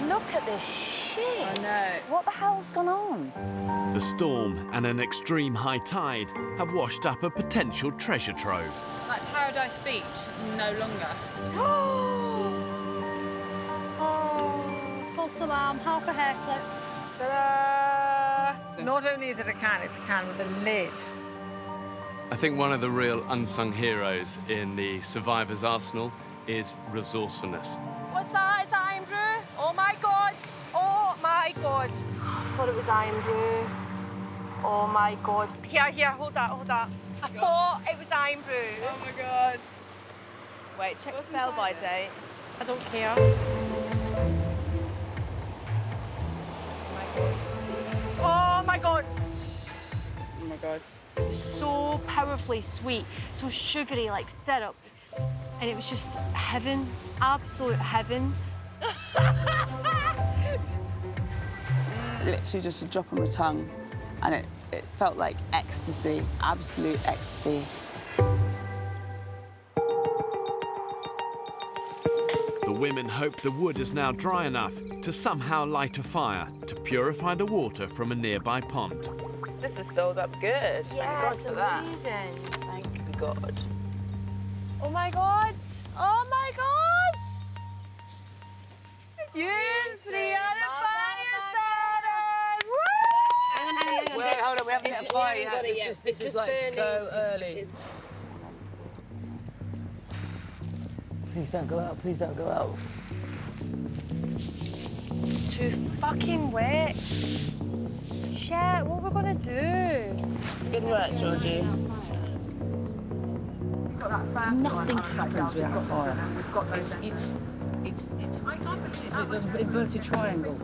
Look at this shit. I know. What the hell's gone on? The storm and an extreme high tide have washed up a potential treasure trove. Like Paradise Beach, no longer. Oh, false alarm, half a hair clip. Ta-da! Not only is it a can, it's a can with a lid. I think one of the real unsung heroes in the survivor's arsenal is resourcefulness. What's that? Is that iron brew? Oh my God! Oh my God! I thought it was iron brew. Oh my God. Here, hold that. I thought it was iron brew. Oh my God. Wait, check the sell-by date. I don't care. Oh my God. Oh my God. So powerfully sweet, so sugary, like syrup. And it was just heaven, absolute heaven. Literally just a drop on my tongue, and it felt like ecstasy, absolute ecstasy. The women hope the wood is now dry enough to somehow light a fire to purify the water from a nearby pond. This is filled up good. Yeah, Thank God it's for that. amazing. Thank God. Oh my God! Oh my God! Use 3 out of 5 starters! Woo! Wait, hold on, we haven't lit a fire yet. This is like so early. Please don't go out, please don't go out. It's too fucking wet. Shit, what are we gonna do? Good work, Georgie. Nothing happens without a fire. It's an inverted triangle.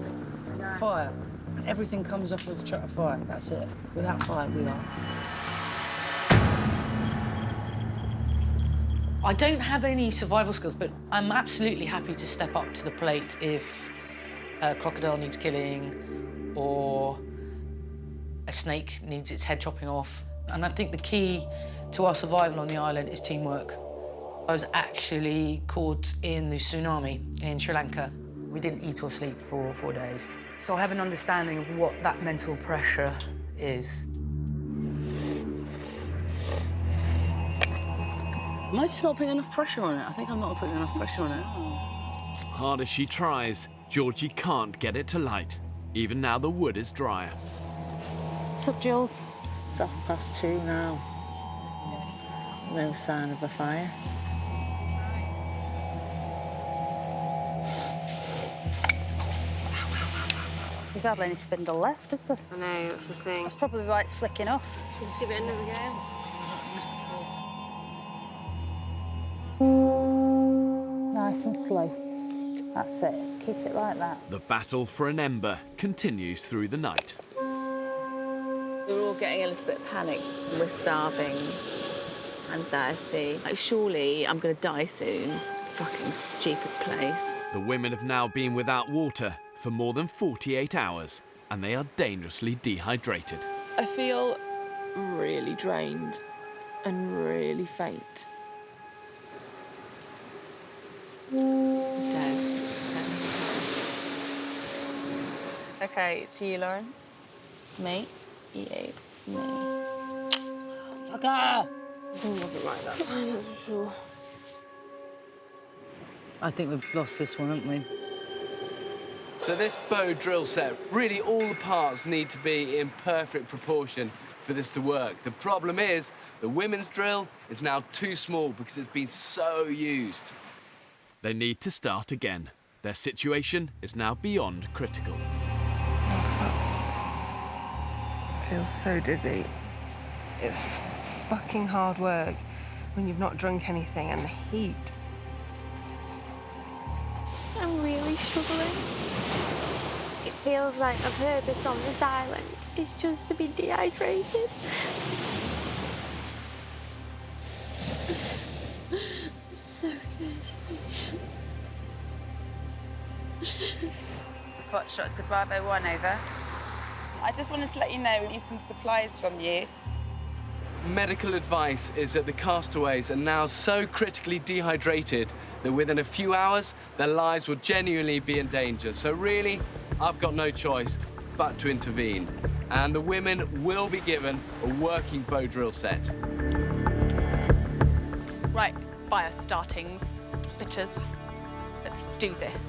Fire. Everything comes off of a fire. That's it. Without fire, we are. I don't have any survival skills, but I'm absolutely happy to step up to the plate if a crocodile needs killing or a snake needs its head chopping off. And I think the key to our survival on the island is teamwork. I was actually caught in the tsunami in Sri Lanka. We didn't eat or sleep for 4 days. So I have an understanding of what that mental pressure is. Am I just not putting enough pressure on it? I think I'm not putting enough pressure on it. Hard as she tries, Georgie can't get it to light. Even now the wood is drier. What's up, Jules? It's 2:30 now. No sign of a fire. There's hardly any spindle left, is there? I know, that's the thing. That's probably why it's flicking off. Let's give it another go. Nice and slow. That's it. Keep it like that. The battle for an ember continues through the night. We're all getting a little bit panicked. We're starving and thirsty. Like, surely I'm going to die soon. Fucking stupid place. The women have now been without water for more than 48 hours, and they are dangerously dehydrated. I feel really drained and really faint. Dead. Okay, to you, Lauren. Me, you, me. Fucker! It wasn't right that time, that's for sure. I think we've lost this one, haven't we? So this bow drill set, really all the parts need to be in perfect proportion for this to work. The problem is the women's drill is now too small because it's been so used. They need to start again. Their situation is now beyond critical. Feels so dizzy. It's fucking hard work when you've not drunk anything and the heat. I'm really struggling. It feels like a purpose on this island is just to be dehydrated. I'm so thirsty. Foxtrot to Bravo 1, over. I just wanted to let you know we need some supplies from you. Medical advice is that the castaways are now so critically dehydrated that within a few hours, their lives will genuinely be in danger. So really, I've got no choice but to intervene. And the women will be given a working bow drill set. Right, fire startings, bitches. Let's do this.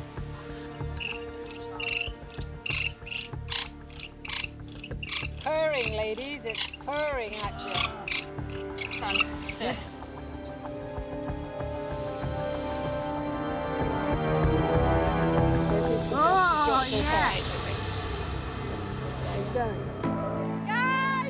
Purring, ladies. It's purring action. Run, sit. Oh, yeah. Guys,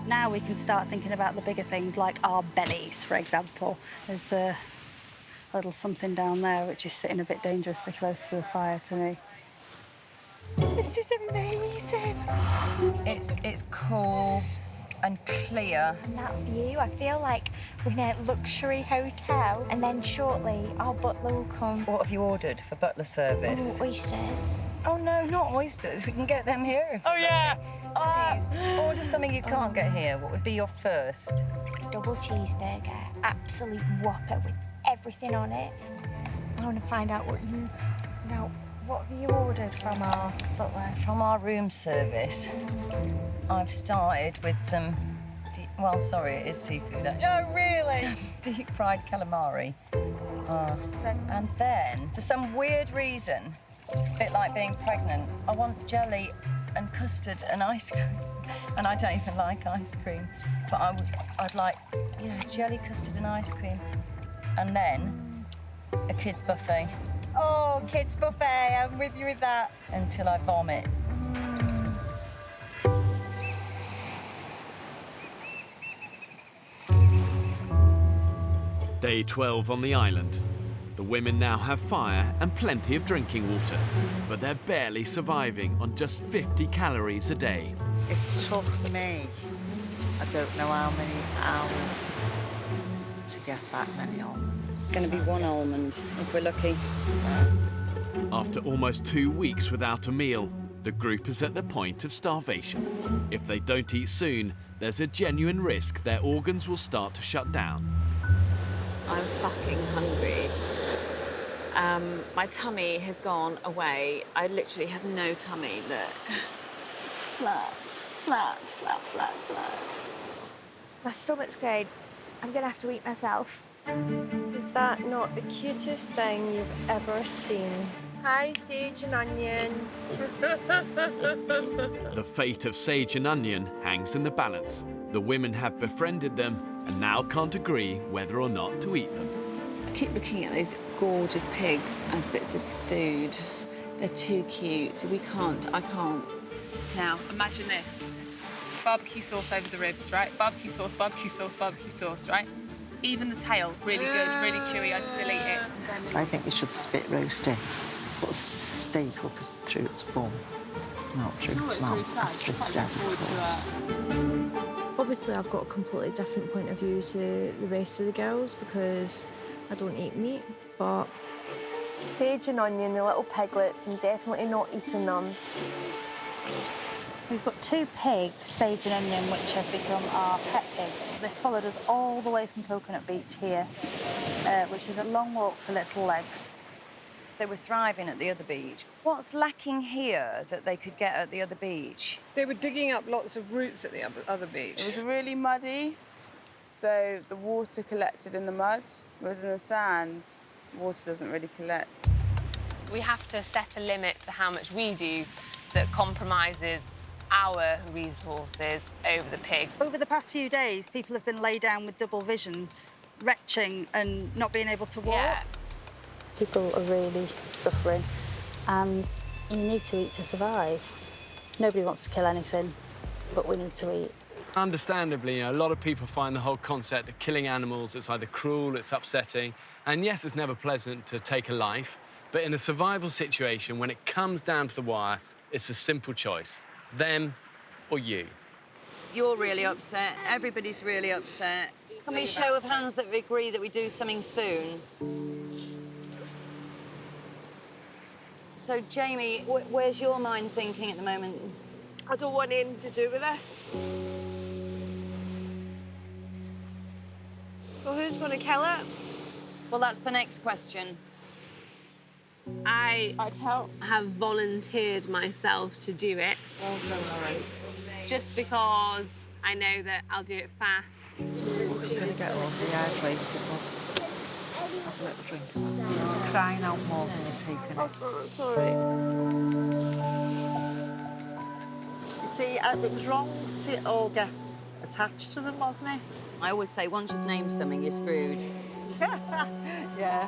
Now we can start thinking about the bigger things like our bellies, for example. There's a little something down there which is sitting a bit dangerously close to the fire to me. This is amazing. It's cool and clear. And that view, I feel like we're in a luxury hotel, and then shortly our butler will come. What have you ordered for butler service? Oh, oysters. Oh no, not oysters. We can get them here. Oh yeah. Order something you can't get here. What would be your first? Double cheeseburger, absolute whopper with everything on it. I want to find out what you... Now, what have you ordered from our butler? From our room service, I've started with some... well, sorry, it is seafood, actually. Oh, really? Some deep-fried calamari. And then, for some weird reason, it's a bit like being pregnant, I want jelly and custard and ice cream. And I don't even like ice cream. But I'd like, you know, jelly, custard and ice cream. And then a kids' buffet. Oh, kids buffet, I'm with you with that. Until I vomit. Day 12 on the island. The women now have fire and plenty of drinking water, but they're barely surviving on just 50 calories a day. It's took me, I don't know how many hours to get that many almonds. It's going to be one almond, if we're lucky. After almost 2 weeks without a meal, the group is at the point of starvation. If they don't eat soon, there's a genuine risk their organs will start to shut down. I'm fucking hungry. My tummy has gone away. I literally have no tummy, look. It's flat, flat, flat, flat, flat. My stomach's great. I'm gonna have to eat myself. Is that not the cutest thing you've ever seen? Hi, Sage and Onion. The fate of Sage and Onion hangs in the balance. The women have befriended them and now can't agree whether or not to eat them. I keep looking at those gorgeous pigs as bits of food. They're too cute. I can't. Now, imagine this. Barbecue sauce over the ribs, right? Barbecue sauce, barbecue sauce, barbecue sauce, right? Even the tail, really good, really chewy. I'd still eat it. I think we should spit roast it. Put a steak up through its bum, not through its mouth, after it's dead, of course. Obviously, I've got a completely different point of view to the rest of the girls because I don't eat meat, but... Sage and Onion, the little piglets, I'm definitely not eating them. We've got two pigs, Sage and Onion, which have become our pet pigs. They followed us all the way from Coconut Beach here, which is a long walk for little legs. They were thriving at the other beach. What's lacking here that they could get at the other beach? They were digging up lots of roots at the other beach. It was really muddy, so the water collected in the mud, whereas in the sand, water doesn't really collect. We have to set a limit to how much we do that compromises our resources over the pigs. Over the past few days, people have been laid down with double vision, retching and not being able to walk. Yeah. People are really suffering, and you need to eat to survive. Nobody wants to kill anything, but we need to eat. Understandably, a lot of people find the whole concept of killing animals, it's either cruel, it's upsetting, and yes, it's never pleasant to take a life, but in a survival situation, when it comes down to the wire, it's a simple choice, them or you. You're really upset, everybody's really upset. Can we show of hands that we agree that we do something soon? So, Jamie, where's your mind thinking at the moment? I don't want anything to do with this. Well, who's going to kill it? Well, that's the next question. I'd have volunteered myself to do it. Just because I know that I'll do it fast. It's going to get all dehydrated. Have a little drink of that. It's crying out more than you're taking it. Oh, sorry. You see, it was wrong to all get attached to them, wasn't it? I always say, once you've named something, you're screwed. Yeah.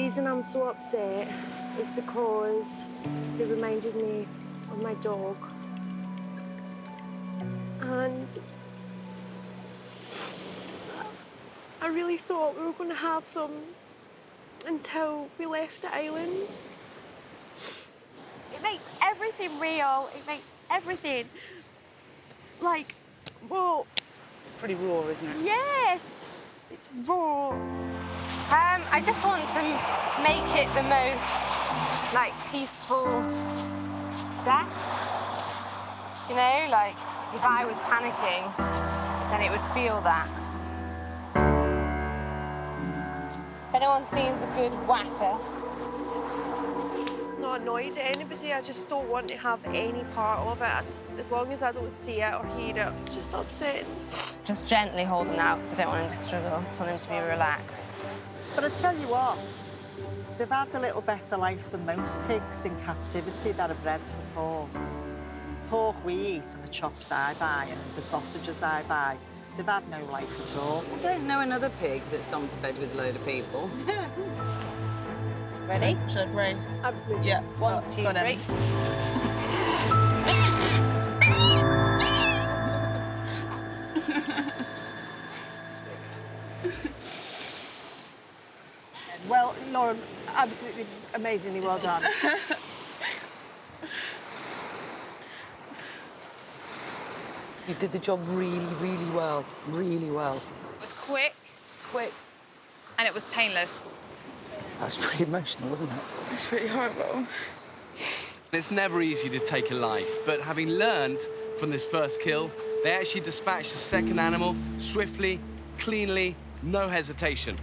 reason I'm so upset is because they reminded me of my dog. And I really thought we were going to have them until we left the island. It makes everything real. It makes everything, like, raw. Pretty raw, isn't it? Yes, it's raw. I just want to make it the most, like, peaceful death. You know, like, if I was panicking, then it would feel that. If anyone seems a good whacker. Not annoyed at anybody, I just don't want to have any part of it. As long as I don't see it or hear it, it's just upsetting. Just gently hold them out because I don't want him to struggle. I want him to be relaxed. But I tell you what, they've had a little better life than most pigs in captivity that are bred for pork. Pork we eat and the chops I buy and the sausages I buy, they've had no life at all. I don't know another pig that's gone to bed with a load of people. Ready? Should I brace? Absolutely. Yeah. 1, 2, 3. Well, Lauren, absolutely amazingly well done. You did the job really, really well. Really well. It was quick, and it was painless. That was pretty emotional, wasn't it? It's really horrible. It's never easy to take a life, but having learned from this first kill, they actually dispatched the second animal swiftly, cleanly, no hesitation.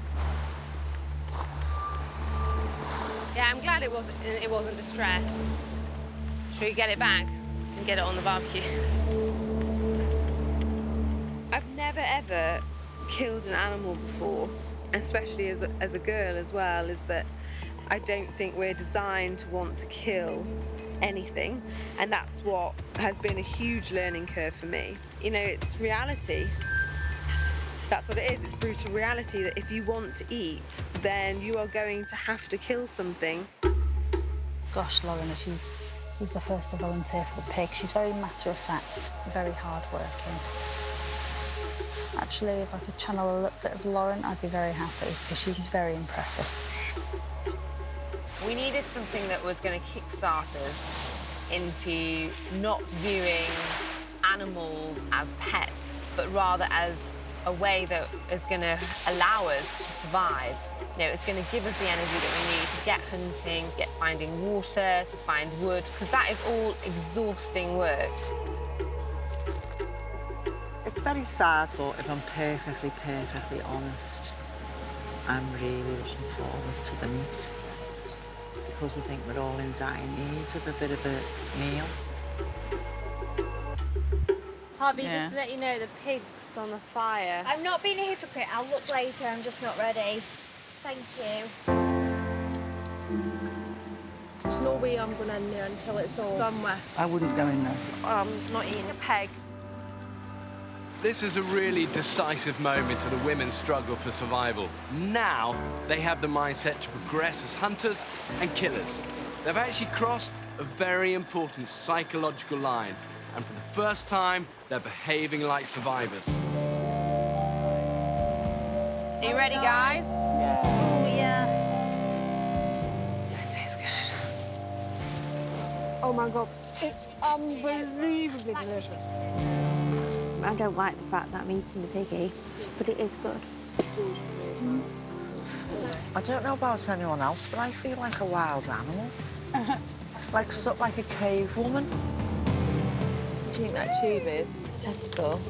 Yeah, I'm glad it wasn't distress. Should we get it back and get it on the barbecue? I've never, ever killed an animal before, especially as a girl as well, is that I don't think we're designed to want to kill anything, and that's what has been a huge learning curve for me. You know, it's reality. That's what it is. It's brutal reality that if you want to eat, then you are going to have to kill something. Gosh, Lauren, she's the first to volunteer for the pig. She's very matter-of-fact, very hard-working. Actually, if I could channel a little bit of Lauren, I'd be very happy, because she's very impressive. We needed something that was going to kickstart us into not viewing animals as pets, but rather as a way that is going to allow us to survive. You know, it's going to give us the energy that we need to get hunting, get finding water, to find wood, because that is all exhausting work. It's very sad, but if I'm perfectly honest, I'm really looking forward to the meat. Because I think we're all in dire need of a bit of a meal. Harvey, just to let you know, the pig's on the fire. I'm not being a hypocrite. I'll look later. I'm just not ready. Thank you. There's no way I'm going in there until it's all done with. I wouldn't go in there. I'm not eating a pig. This is a really decisive moment in the women's struggle for survival. Now, they have the mindset to progress as hunters and killers. They've actually crossed a very important psychological line, and for the first time, they're behaving like survivors. Are you ready, guys? Yeah. This tastes good. Oh my God, it's unbelievably delicious. I don't like the fact that I'm eating the piggy, but it is good. I don't know about anyone else, but I feel like a wild animal. like a cave woman. What do you think that tube is? It's testicle.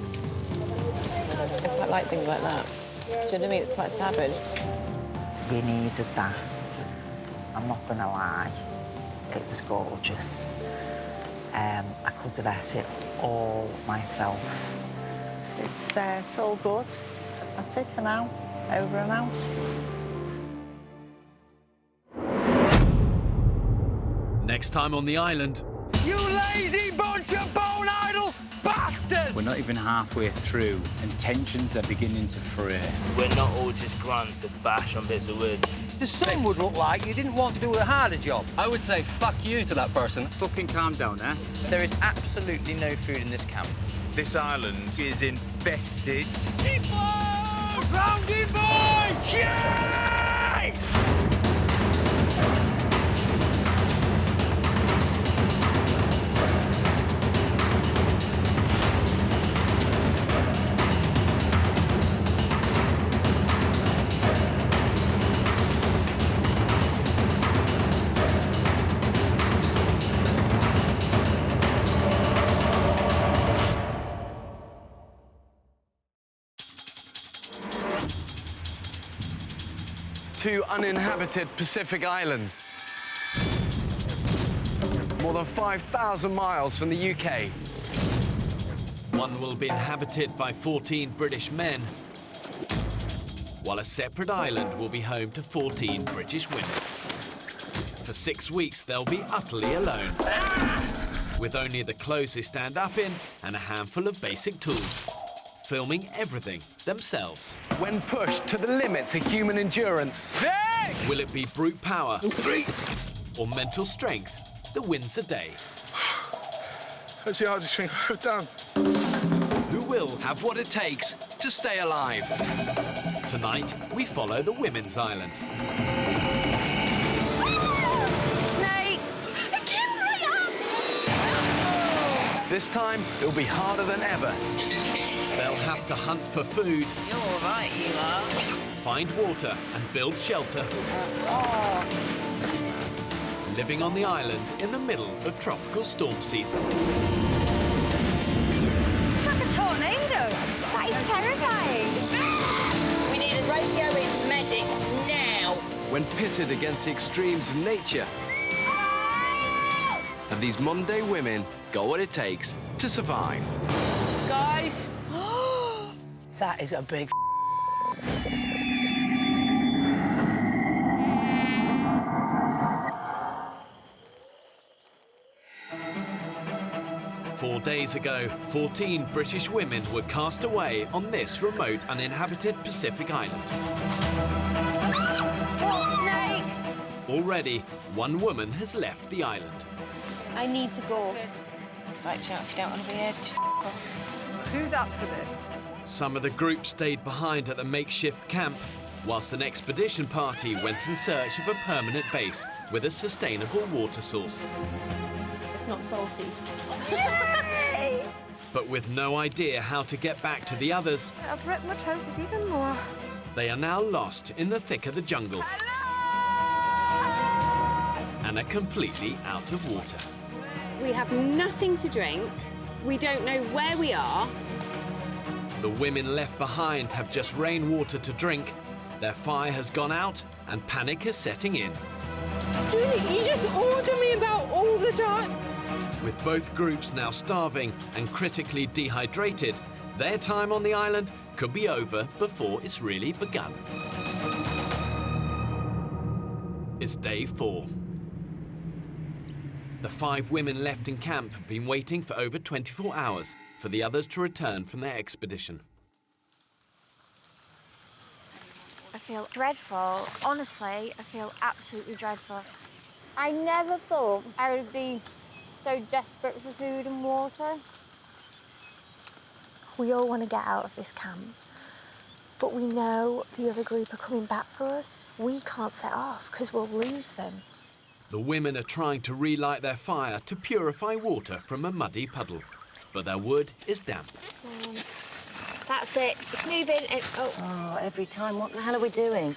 I quite like things like that. Do you know what I mean? It's quite savage. We needed that. I'm not gonna lie, it was gorgeous. I could have ate it all myself. It's all good. That's it for now. Over and out. Next time on the island. You lazy bunch of bone idle bastard! We're not even halfway through, and tensions are beginning to fray. We're not all just grand to bash on bits of wood. To some would look like you didn't want to do a harder job. I would say fuck you to that person. Fucking calm down, eh? There is absolutely no food in this camp. This island is infested. Grounding boys! Yay! Two uninhabited Pacific islands. More than 5,000 miles from the UK. One will be inhabited by 14 British men, while a separate island will be home to 14 British women. For 6 weeks, they'll be utterly alone, with only the clothes they stand up in and a handful of basic tools, filming everything themselves. When pushed to the limits of human endurance. Will it be brute power or mental strength that wins the day? That's the hardest thing I've done. Who will have what it takes to stay alive? Tonight, we follow the women's island. Snake! This time, it'll be harder than ever. They'll have to hunt for food. You're all right, you are. Find water and build shelter. Living on the island in the middle of tropical storm season. It's like a tornado. That is terrifying. We need a radioing medic now. When pitted against the extremes of nature, have these modern-day women got what it takes to survive? Guys, that is a big 4 days ago, 14 British women were cast away on this remote, uninhabited Pacific island. Snake! Already, one woman has left the island. I need to go. It's like, if you don't want to be here, just off. Who's up for this? Some of the group stayed behind at the makeshift camp, whilst an expedition party went in search of a permanent base with a sustainable water source. It's not salty. But with no idea how to get back to the others, I've ripped my trousers even more. they are now lost in the thick of the jungle. And are completely out of water. We have nothing to drink. We don't know where we are. The women left behind have just rainwater to drink. Their fire has gone out and panic is setting in. Julie, you just order me about all the time. With both groups now starving and critically dehydrated, their time on the island could be over before it's really begun. It's day 4. The 5 women left in camp have been waiting for over 24 hours for the others to return from their expedition. I feel dreadful. Honestly, I feel absolutely dreadful. I never thought I would be so desperate for food and water. We all want to get out of this camp, but we know the other group are coming back for us. We can't set off because we'll lose them. The women are trying to relight their fire to purify water from a muddy puddle, but their wood is damp. That's it. It's moving. Oh, every time. What the hell are we doing?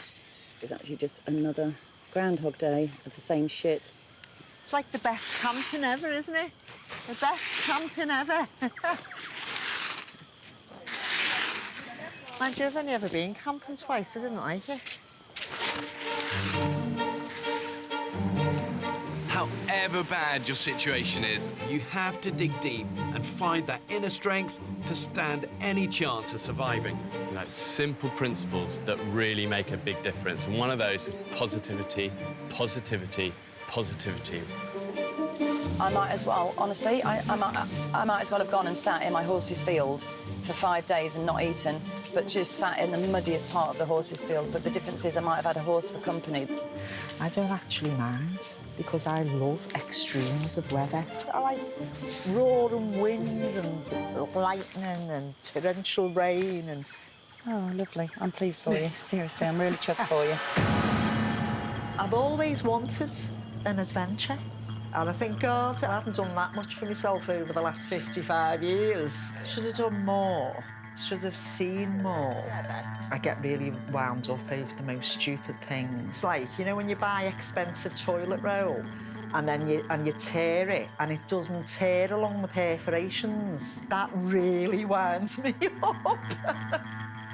It's actually just another Groundhog Day of the same shit. It's like the best camping ever, isn't it? The best camping ever. Mind you, I've only ever been camping twice. I didn't like it. However bad your situation is, you have to dig deep and find that inner strength to stand any chance of surviving. You know, simple principles that really make a big difference. And one of those is positivity, positivity, positivity. I might as well, honestly, I might as well have gone and sat in my horse's field for 5 days and not eaten, but just sat in the muddiest part of the horse's field. But the difference is I might have had a horse for company. I don't actually mind, because I love extremes of weather. I like roaring wind and lightning and torrential rain and... Oh, lovely. I'm pleased for you. Seriously, I'm really chuffed for you. I've always wanted an adventure. And I think, God, I haven't done that much for myself over the last 55 years. Should have done more. Should have seen more. I get really wound up over the most stupid things. Like, you know, when you buy expensive toilet roll and then you tear it and it doesn't tear along the perforations. That really winds me up.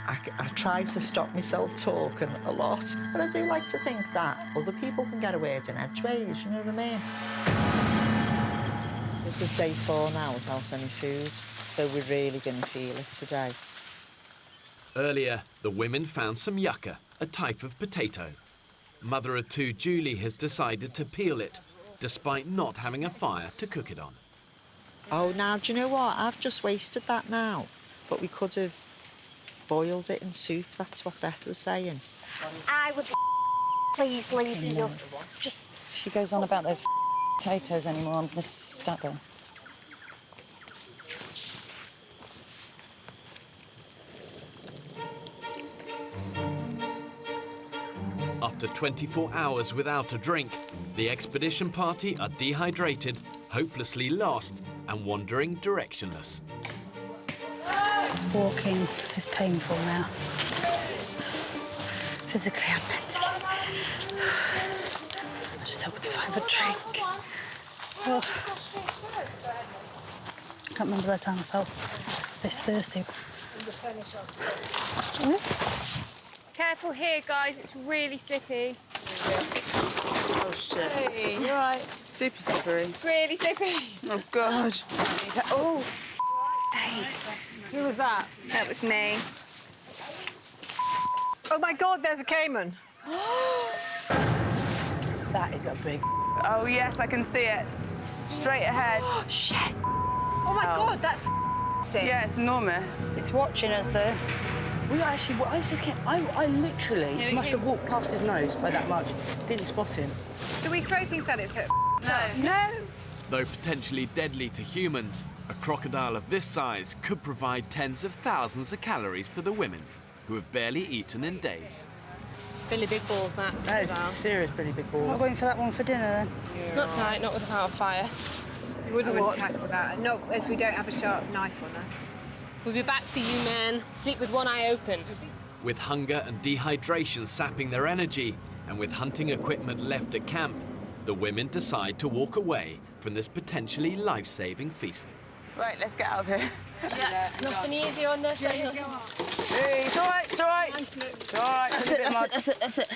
I try to stop myself talking a lot, but I do like to think that other people can get a word in edgeways, you know what I mean? This is day 4 now without any food, so we're really going to feel it today. Earlier, the women found some yucca, a type of potato. Mother of 2 Julie has decided to peel it, despite not having a fire to cook it on. Oh, now, do you know what? I've just wasted that now, but we could have boiled it in soup, that's what Beth was saying. I would please leave the ducks. Just... If she goes on about those potatoes anymore, I'm going to stab her. After 24 hours without a drink, the expedition party are dehydrated, hopelessly lost, and wandering directionless. Walking is painful now. Physically and mentally. I just hope we can find a drink. Oh. I can't remember the time I felt this thirsty. Careful here, guys. It's really slippy. Oh, shit. Hey, you're right. Super slippery. It's really slippy. Oh, God. Oh. Hey. Who was that? That was me. Oh, my God, there's a caiman. That is a big... Oh, yes, I can see it. Straight ahead. Shit. Oh, my God, that's... Yeah, it's enormous. It's watching us, though. We actually... I literally must have walked past his nose by that much. Didn't spot him. Do we throw things at its hook? No. No. Though potentially deadly to humans, a crocodile of this size could provide tens of thousands of calories for the women, who have barely eaten in days. Billy Big Balls, that. That is serious Billy Big Balls. Not going for that one for dinner, then? Yeah. Not tonight, not without a fire. We wouldn't tackle that, not as we don't have a sharp knife on us. We'll be back for you, man. Sleep with one eye open. With hunger and dehydration sapping their energy, and with hunting equipment left at camp, the women decide to walk away from this potentially life-saving feast. Right, let's get out of here. Yeah, it's nothing easy on this. Hey, it's all right, it's all right. It's all right. That's it.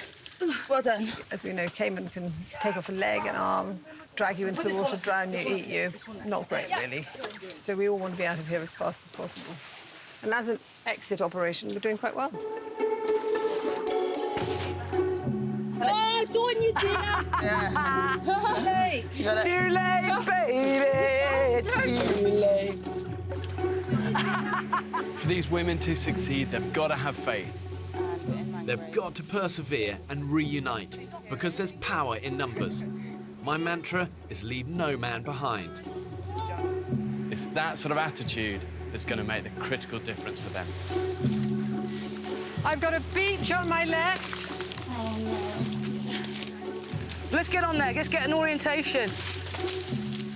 Well done. As we know, caiman can take off a leg, an arm, drag you into the water, drown you, eat you. Not great, really. So we all want to be out of here as fast as possible. And as an exit operation, we're doing quite well. Oh, Dawn, you did Yeah. Too late. Too late, baby. It's too late. For these women to succeed, they've got to have faith. They've got to persevere and reunite, because there's power in numbers. My mantra is leave no man behind. It's that sort of attitude that's going to make the critical difference for them. I've got a beach on my left. Let's get on there. Let's get an orientation.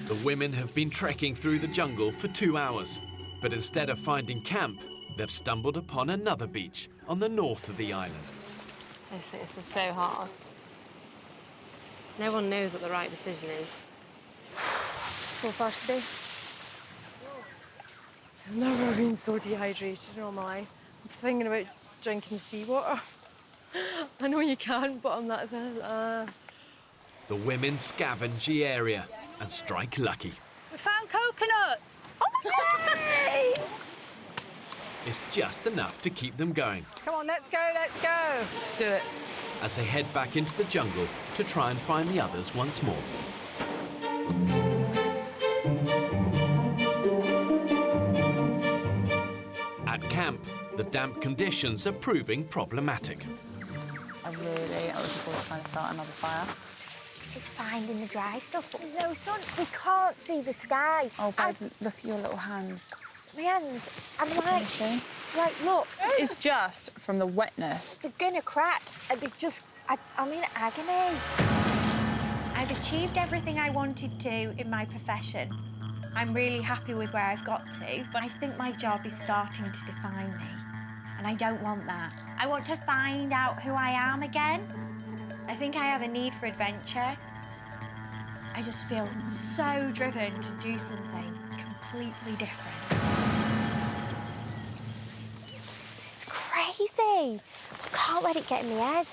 The women have been trekking through the jungle for 2 hours, but instead of finding camp, they've stumbled upon another beach on the north of the island. This is so hard. No one knows what the right decision is. So thirsty. I've never been so dehydrated in all my life. I'm thinking about drinking seawater. I know you can't, but I'm like, The women scavenge the area and strike lucky. We found coconuts. Oh, my God! It's just enough to keep them going Come on, let's go, let's go. Let's do it. as they head back into the jungle to try and find the others once more. At camp, the damp conditions are proving problematic. I'm really looking forward to trying to start another fire. It's finding the dry stuff, but there's no sun. We can't see the sky. Oh, babe, look at your little hands. My hands, I'm like, look. It's just from the wetness. They're gonna crack, and I'm in agony. I've achieved everything I wanted to in my profession. I'm really happy with where I've got to, but I think my job is starting to define me, and I don't want that. I want to find out who I am again. I think I have a need for adventure. I just feel so driven to do something completely different. It's crazy. I can't let it get in my head.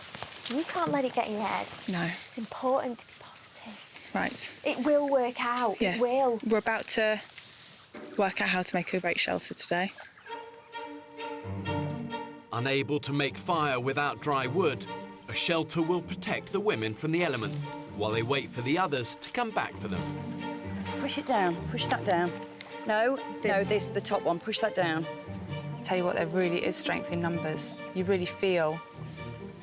You can't let it get in your head. No. It's important to be positive. Right. It will work out. Yeah. It will. We're about to work out how to make a great shelter today. Unable to make fire without dry wood, a shelter will protect the women from the elements while they wait for the others to come back for them. Push it down. Push that down. No, this the top one. Push that down. Tell you what, there really is strength in numbers. You really feel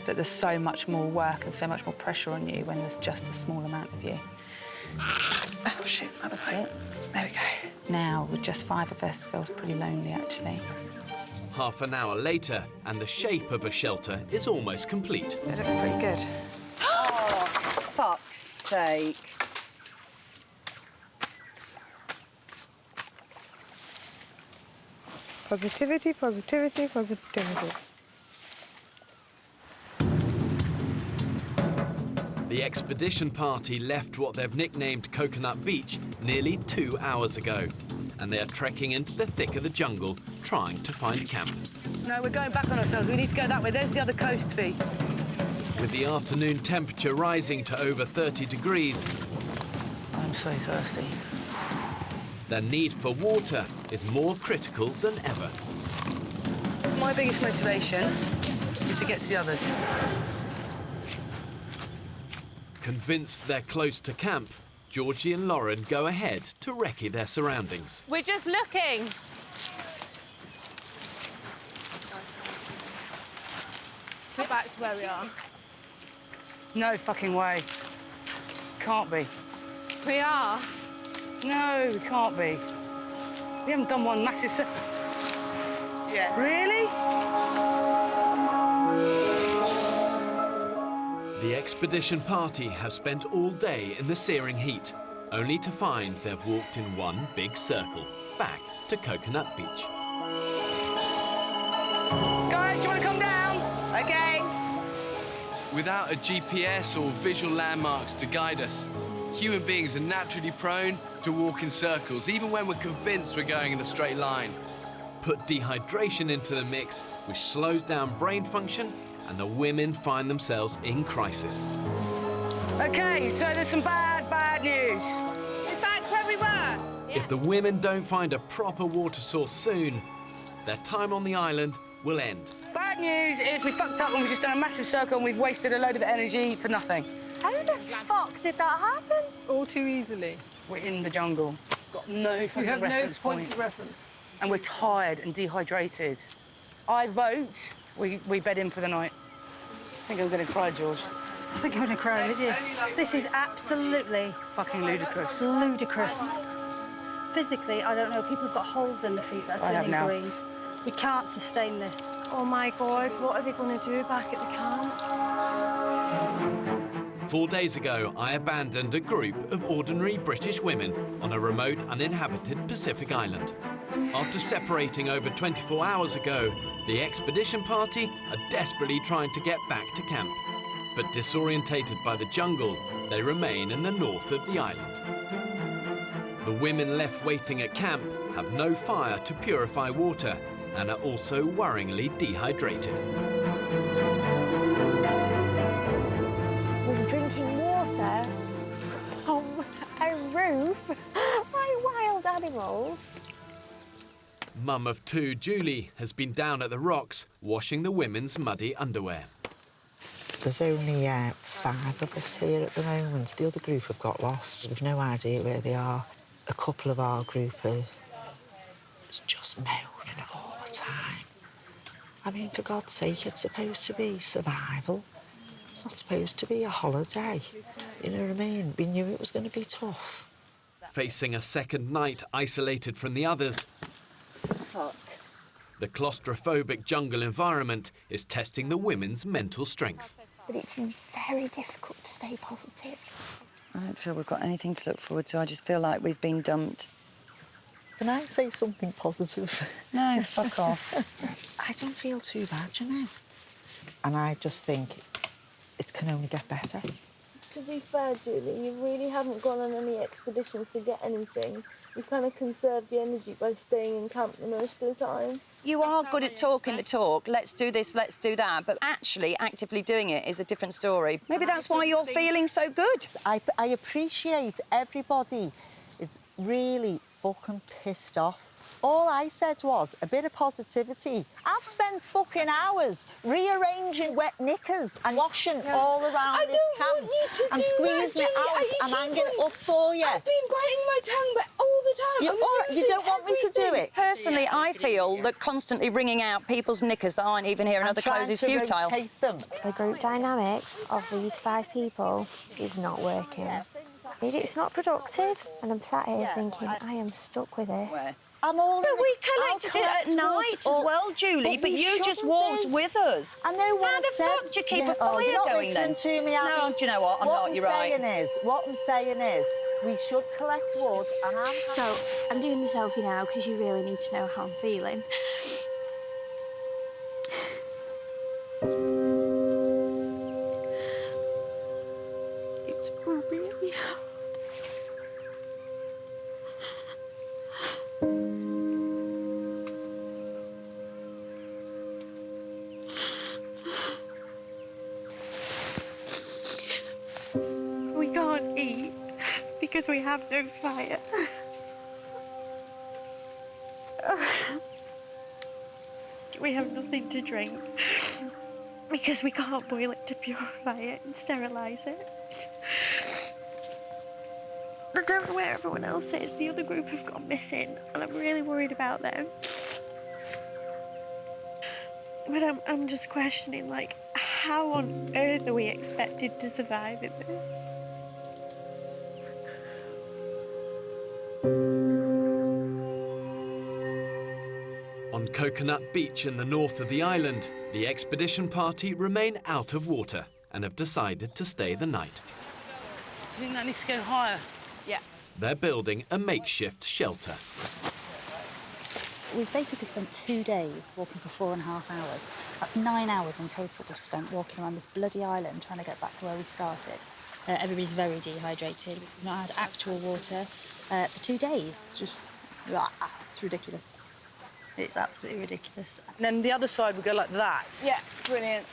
that there's so much more work and so much more pressure on you when there's just a small amount of you. Oh, shit, That's it. There we go. Now, with just 5 of us, feels pretty lonely, actually. Half an hour later, and the shape of a shelter is almost complete. It looks pretty good. Oh, fuck's sake. Positivity, positivity, positivity. The expedition party left what they've nicknamed Coconut Beach nearly 2 hours ago, and they are trekking into the thick of the jungle, trying to find camp. No, we're going back on ourselves. We need to go that way. There's the other coast feet. With the afternoon temperature rising to over 30 degrees, I'm so thirsty. the need for water is more critical than ever. My biggest motivation is to get to the others. Convinced they're close to camp, Georgie and Lauren go ahead to recce their surroundings. We're just looking. Get back to where we are. No fucking way. Can't be. We are. No, we can't be. We haven't done one massive... Yeah. Really? The expedition party have spent all day in the searing heat, only to find they've walked in one big circle, back to Coconut Beach. Guys, do you want to come down? Okay. Without a GPS or visual landmarks to guide us, human beings are naturally prone to walk in circles, even when we're convinced we're going in a straight line. Put dehydration into the mix, which slows down brain function, and the women find themselves in crisis. OK, so there's some bad news. We're back where we were. If the women don't find a proper water source soon, their time on the island will end. Bad news is we fucked up and we've just done a massive circle and we've wasted a load of energy for nothing. How the fuck did that happen? All too easily. We're in the jungle. Got no fucking We have reference no point of reference. And we're tired and dehydrated. I vote we bed in for the night. I think I'm going to cry, George. I think I'm going to cry with you. This is absolutely fucking ludicrous. Ludicrous. Physically, I don't know. People have got holes in their feet that are turning green. We can't sustain this. Oh my God, what are they going to do back at the camp? 4 days ago, I abandoned a group of ordinary British women on a remote, uninhabited Pacific island. After separating over 24 hours ago, the expedition party are desperately trying to get back to camp. But disorientated by the jungle, they remain in the north of the island. The women left waiting at camp have no fire to purify water and are also worryingly dehydrated. We're drinking water from a roof like wild animals. Mum of two, Julie, has been down at the rocks washing the women's muddy underwear. There's only 5 of us here at the moment. The other group have got lost. We've no idea where they are. A couple of our group are just moaning all the time. I mean, for God's sake, it's supposed to be survival. It's not supposed to be a holiday. You know what I mean? We knew it was going to be tough. Facing a second night isolated from the others, Fuck. the claustrophobic jungle environment is testing the women's mental strength. But it's very difficult to stay positive. I don't feel we've got anything to look forward to. I just feel like we've been dumped. Can I say something positive? No, fuck off. I don't feel too bad, you know. And I just think it can only get better. To be fair, Julie, you really haven't gone on any expeditions to get anything. You kind of conserve the energy by staying in camp the most of the time. You are good at talking the talk. Let's do this, let's do that. But actually, actively doing it is a different story. Maybe that's why you're feeling so good. I appreciate everybody is really fucking pissed off. All I said was a bit of positivity. I've spent fucking hours rearranging wet knickers and washing all around this camp and squeezing it out and hanging it up for you. I've been biting my tongue all the time. You don't want me to do it? Personally, I feel that constantly wringing out people's knickers that aren't even here and other clothes is futile. The group dynamics of these 5 people is not working. It's not productive. And I'm sat here thinking, I am stuck with this. I'm all But we collected it at night as well, Julie, but you just walked with us. I know what How the fuck do you keep a fire you're not going then? listening to me, Abby. No, do you know what? I'm not, you're right. What I'm saying is, we should collect wood and So, I'm doing the selfie now because you really need to know how I'm feeling. It's really hard. We can't eat because we have no fire. We have nothing to drink because we can't boil it to purify it and sterilise it. I don't know where everyone else is. The other group have gone missing and I'm really worried about them. But I'm just questioning, like, how on earth are we expected to survive in this? On Coconut Beach in the north of the island, the expedition party remain out of water and have decided to stay the night. I think that needs to go higher. Yeah. They're building a makeshift shelter. We've basically spent 2 days walking for 4.5 hours. That's 9 hours in total we've spent walking around this bloody island trying to get back to where we started. Everybody's very dehydrated. We've not had actual water for 2 days. It's just, it's ridiculous. It's absolutely ridiculous. And then the other side would go like that. Yeah, brilliant.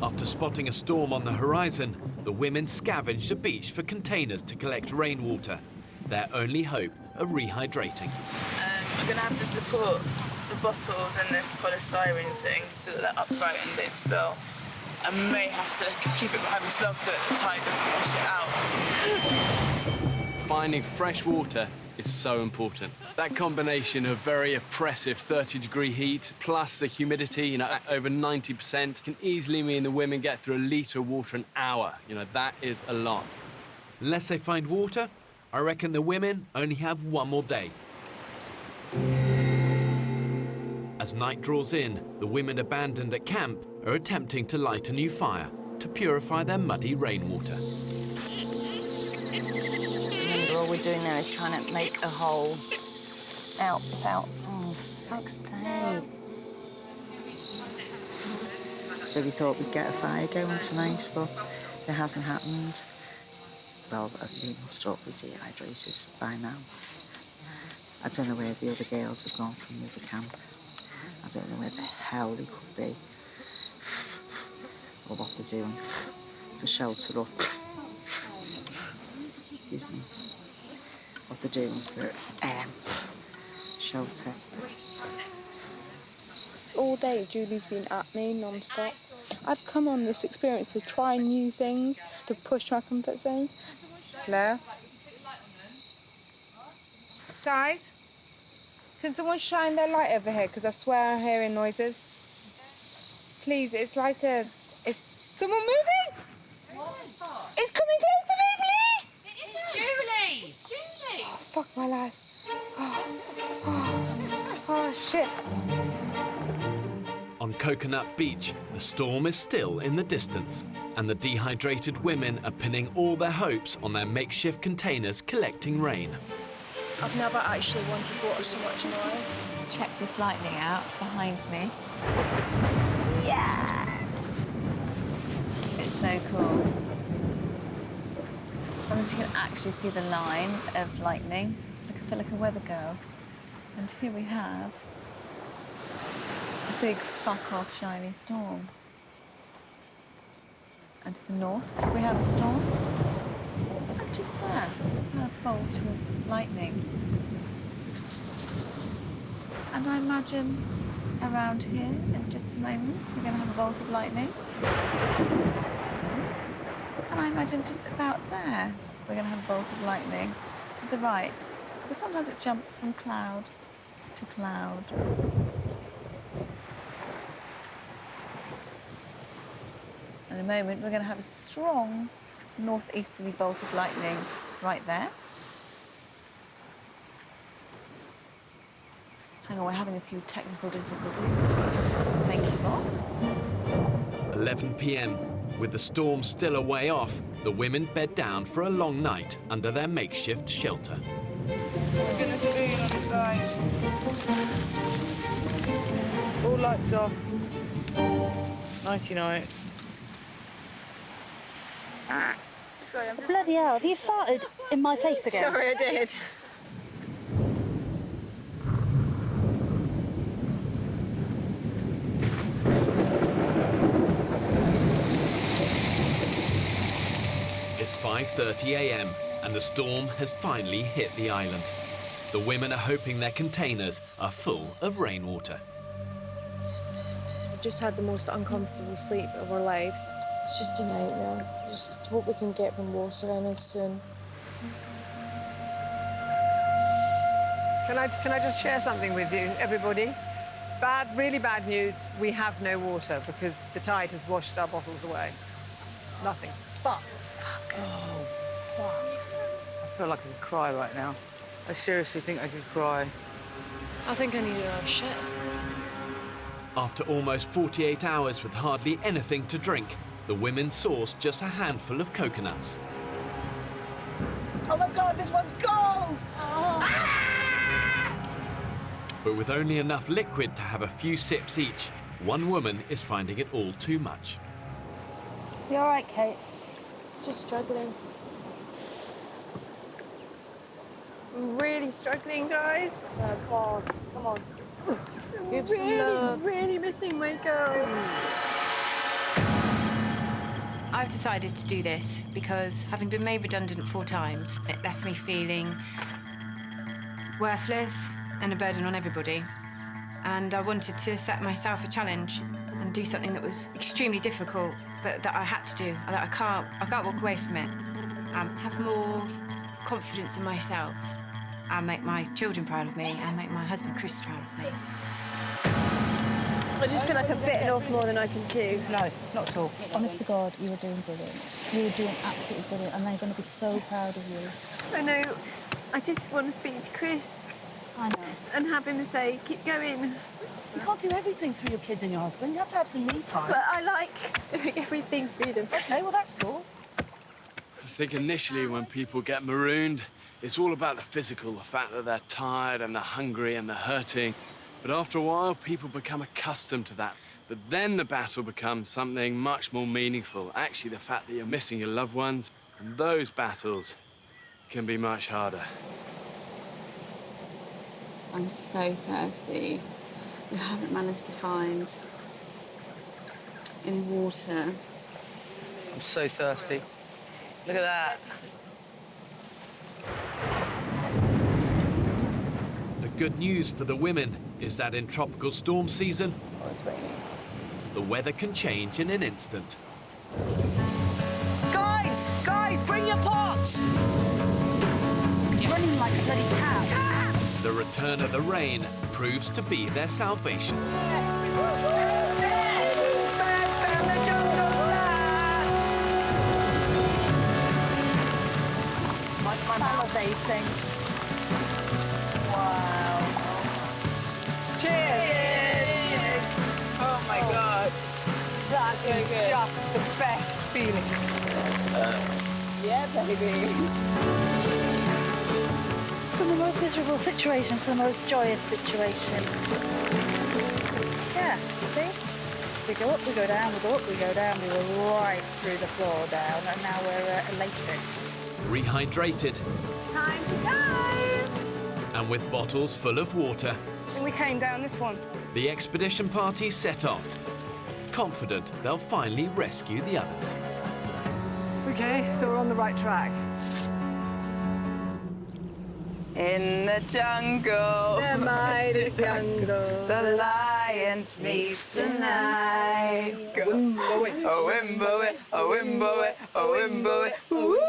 After spotting a storm on the horizon, the women scavenge the beach for containers to collect rainwater, their only hope of rehydrating. We're going to have to support the bottles in this polystyrene thing so that they're upright and don't spill. And we may have to keep it behind this log so that the tide doesn't wash it out. Finding fresh water is so important. That combination of very oppressive 30-degree heat plus the humidity, at over 90%, can easily mean the women get through a litre of water an hour. That is a lot. Unless they find water, I reckon the women only have one more day. As night draws in, the women abandoned at camp are attempting to light a new fire to purify their muddy rainwater. Remember, all we're doing there is trying to make a hole. Out, it's out. Oh, fuck's sake. So we thought we'd get a fire going tonight, but it hasn't happened. Well, we must all be dehydrated by now. I don't know where the other girls have gone from the other camp. I don't know where the hell they could be. Or what they're doing for shelter up. Excuse me. What they're doing for shelter. All day, Julie's been at me non-stop. I've come on this experience to try new things, to push my comfort zones. Claire? Guys, can someone shine their light over here? Because I swear I'm hearing noises. Please, it's like a... It's... Someone moving? It's coming close to me, please! It's Julie! It's Julie! Oh, fuck my life. Oh, shit. On Coconut Beach, the storm is still in the distance, and the dehydrated women are pinning all their hopes on their makeshift containers collecting rain. I've never actually wanted water so much in my life. Check this lightning out behind me. Yeah! It's so cool. Sometimes you can actually see the line of lightning. I feel like a weather girl. And here we have a big fuck-off shiny storm. And to the north, we have a storm. And just there, a bolt of lightning. And I imagine around here, in just a moment, we're going to have a bolt of lightning. And I imagine just about there, we're going to have a bolt of lightning to the right. Because sometimes it jumps from cloud to cloud. In a moment, we're going to have a strong northeasterly bolt of lightning right there. Hang on, we're having a few technical difficulties. Thank you, Bob. 11 p.m. With the storm still a way off, the women bed down for a long night under their makeshift shelter. We're gonna spoon on the side. All lights off. Nighty night. Bloody hell, have you farted in my face again? Sorry, I did. It's 5:30 a.m. and the storm has finally hit the island. The women are hoping their containers are full of rainwater. We've just had the most uncomfortable sleep of our lives. It's just a nightmare. Just hope we can get from water in as soon. Can I just share something with you, everybody? Really bad news. We have no water because the tide has washed our bottles away. Nothing. Fuck. Oh, fuck. I feel like I could cry right now. I seriously think I could cry. I think I need our shit. After almost 48 hours with hardly anything to drink, the women sourced just a handful of coconuts. Oh my God, this one's cold! Oh. But with only enough liquid to have a few sips each, one woman is finding it all too much. You all right, Kate? Just struggling. I'm really struggling, guys. Oh, God. Come on. I'm really missing my girl. I've decided to do this because, having been made redundant 4 times, it left me feeling worthless and a burden on everybody. And I wanted to set myself a challenge and do something that was extremely difficult, but that I had to do, that I can't walk away from it. Have more confidence in myself and make my children proud of me and make my husband Chris proud of me. I just feel like I've bitten off more than I can chew. No, not at all. Honest to God, you were doing brilliant. You were doing absolutely brilliant, and they're going to be so proud of you. I know. I just want to speak to Chris. I know. And have him say, keep going. You can't do everything through your kids and your husband. You have to have some me time. But I like doing everything through them. OK, well, that's cool. I think initially when people get marooned, it's all about the physical, the fact that they're tired and they're hungry and they're hurting. But after a while, people become accustomed to that. But then the battle becomes something much more meaningful. Actually, the fact that you're missing your loved ones, and those battles can be much harder. I'm so thirsty. We haven't managed to find any water. I'm so thirsty. Look at that. The good news for the women is that in tropical storm season, it's raining. The weather can change in an instant. Guys, bring your pots! It's running like a bloody cat. The return of the rain proves to be their salvation. Salivating. Wow. Cheers! Oh my God. That is just the best feeling. Yeah, baby. From the most miserable situation to the most joyous situation. Yeah, see? We go up, we go down, we go up, we go down. We were right through the floor down, and now we're elated. Rehydrated Time to go! and with bottles full of water, And we came down this one. the expedition party set off, confident they'll finally rescue the others. Okay, so we're on the right track. In the jungle. The mighty jungle. The lion sleeps tonight. Wimbo it. Oh, wimbo it. Oh, wimbo it. Oh, wimbo it. Woo!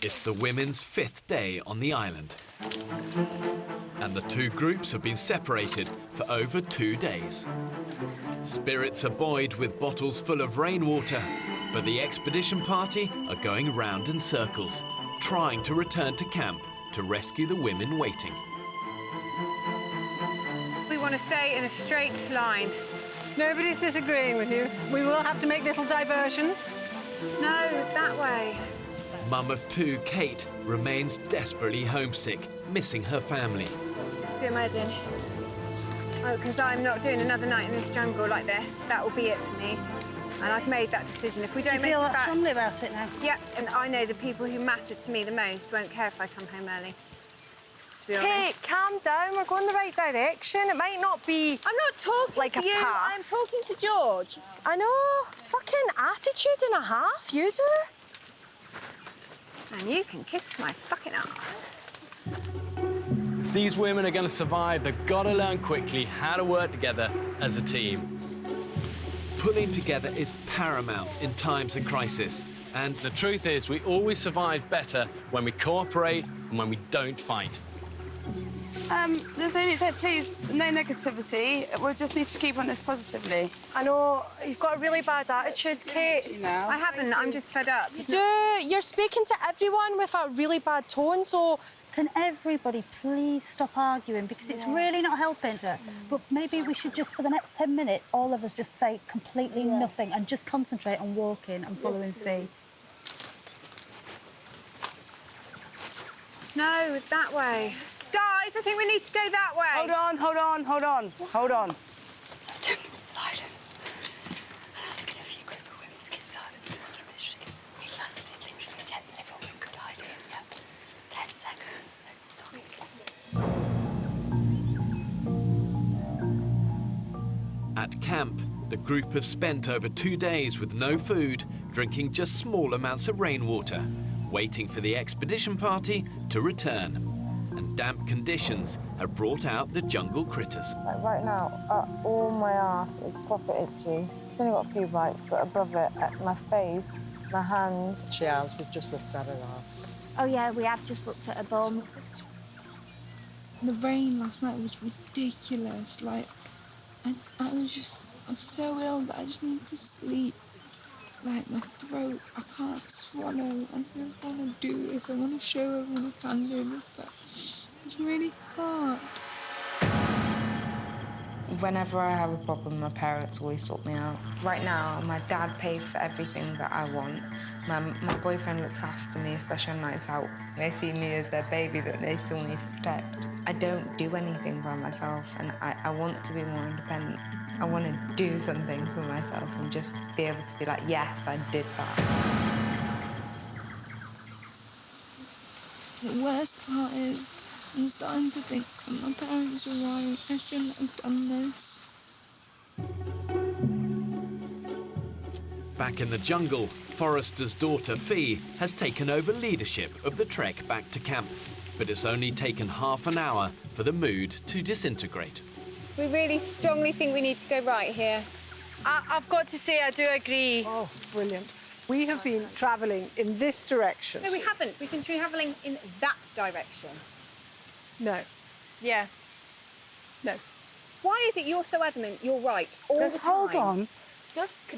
It's the women's 5th day on the island. And the two groups have been separated for over 2 days. Spirits are buoyed with bottles full of rainwater, but the expedition party are going round in circles, trying to return to camp to rescue the women waiting. We want to stay in a straight line. Nobody's disagreeing with you. We will have to make little diversions. No, that way. Mum of 2, Kate, remains desperately homesick, missing her family. Just do my head in. Oh, because I'm not doing another night in this jungle like this. That will be it for me. And I've made that decision. If we don't make feel it that back... strongly about it now? Yeah, and I know the people who matter to me the most won't care if I come home early. To be Kate, honest. calm down. We're going the right direction. It might not be. I'm not talking like to a you. path. I'm talking to George. I know. Fucking attitude and a half. You do. And you can kiss my fucking ass. If these women are going to survive, they've got to learn quickly how to work together as a team. Pulling together is paramount in times of crisis. And the truth is, we always survive better when we cooperate and when we don't fight. There's only that, please, no negativity. We'll just need to keep on this positively. I know you've got a really bad attitude, Kate. You know. I haven't. I'm just fed up. You do. You're speaking to everyone with a really bad tone, so. Can everybody please stop arguing, because it's really not helping. But maybe we should just, for the next 10 minutes, all of us just say completely nothing and just concentrate on walking and following Fee. No, that way. Guys, I think we need to go that way. Hold on. 10 minutes silence. I'm asking a few group of women to keep silent for 100 minutes. It lasted literally 10. Everyone with a good idea. Yeah. 10 seconds. At camp, the group have spent over 2 days with no food, drinking just small amounts of rainwater, waiting for the expedition party to return. And damp conditions have brought out the jungle critters. Like right now, all my arse is proper itchy. I've only got a few bites, but above it, at my face, my hands. She has. We've just looked at her arse. Oh, yeah, we have just looked at her bum. The rain last night was ridiculous. Like, I'm so ill that I just need to sleep. Like, my throat, I can't swallow. I don't want to do this. I want to show everyone I can do this, but it's really hard. Whenever I have a problem, my parents always sort me out. Right now, my dad pays for everything that I want. My boyfriend looks after me, especially on nights out. They see me as their baby that they still need to protect. I don't do anything by myself, and I want to be more independent. I want to do something for myself and just be able to be like, yes, I did that. The worst part is I'm starting to think that my parents are right. I shouldn't have done this. Back in the jungle, Forrester's daughter Fee has taken over leadership of the trek back to camp. But it's only taken half an hour for the mood to disintegrate. We really strongly think we need to go right here. I've got to say, I do agree. Oh, brilliant. We have been travelling in this direction. No, we haven't. We've been travelling in that direction. No. Yeah. No. Why is it you're so adamant you're right all the time? Just hold on.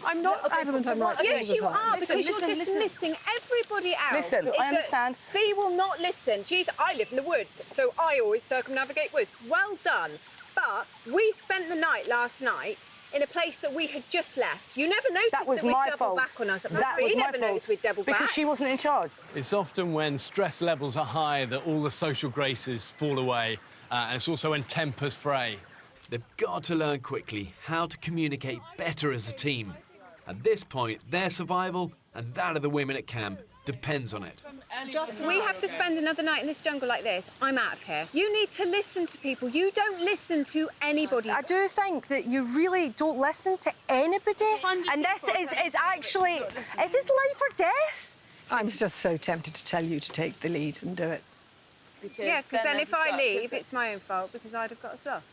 I'm not adamant I'm right. Yes, all the you time. are, because you're dismissing everybody else. Listen, I understand. Fee will not listen. She's, I live in the woods, so I always circumnavigate woods. Well done. But we spent the night last night in a place that we had just left. You never noticed that we'd double back on us. That was my never noticed we'd double back. Because she wasn't in charge. It's often when stress levels are high that all the social graces fall away, and it's also when tempers fray. They've got to learn quickly how to communicate better as a team. At this point, their survival and that of the women at camp depends on it. We have to spend another night in this jungle like this. I'm out of here. You need to listen to people. You don't listen to anybody. I do think that you really don't listen to anybody. And this is actually, is this life or death? I'm just so tempted to tell you to take the lead and do it. Yeah, because then if I leave, it's my own fault because I'd have got us lost.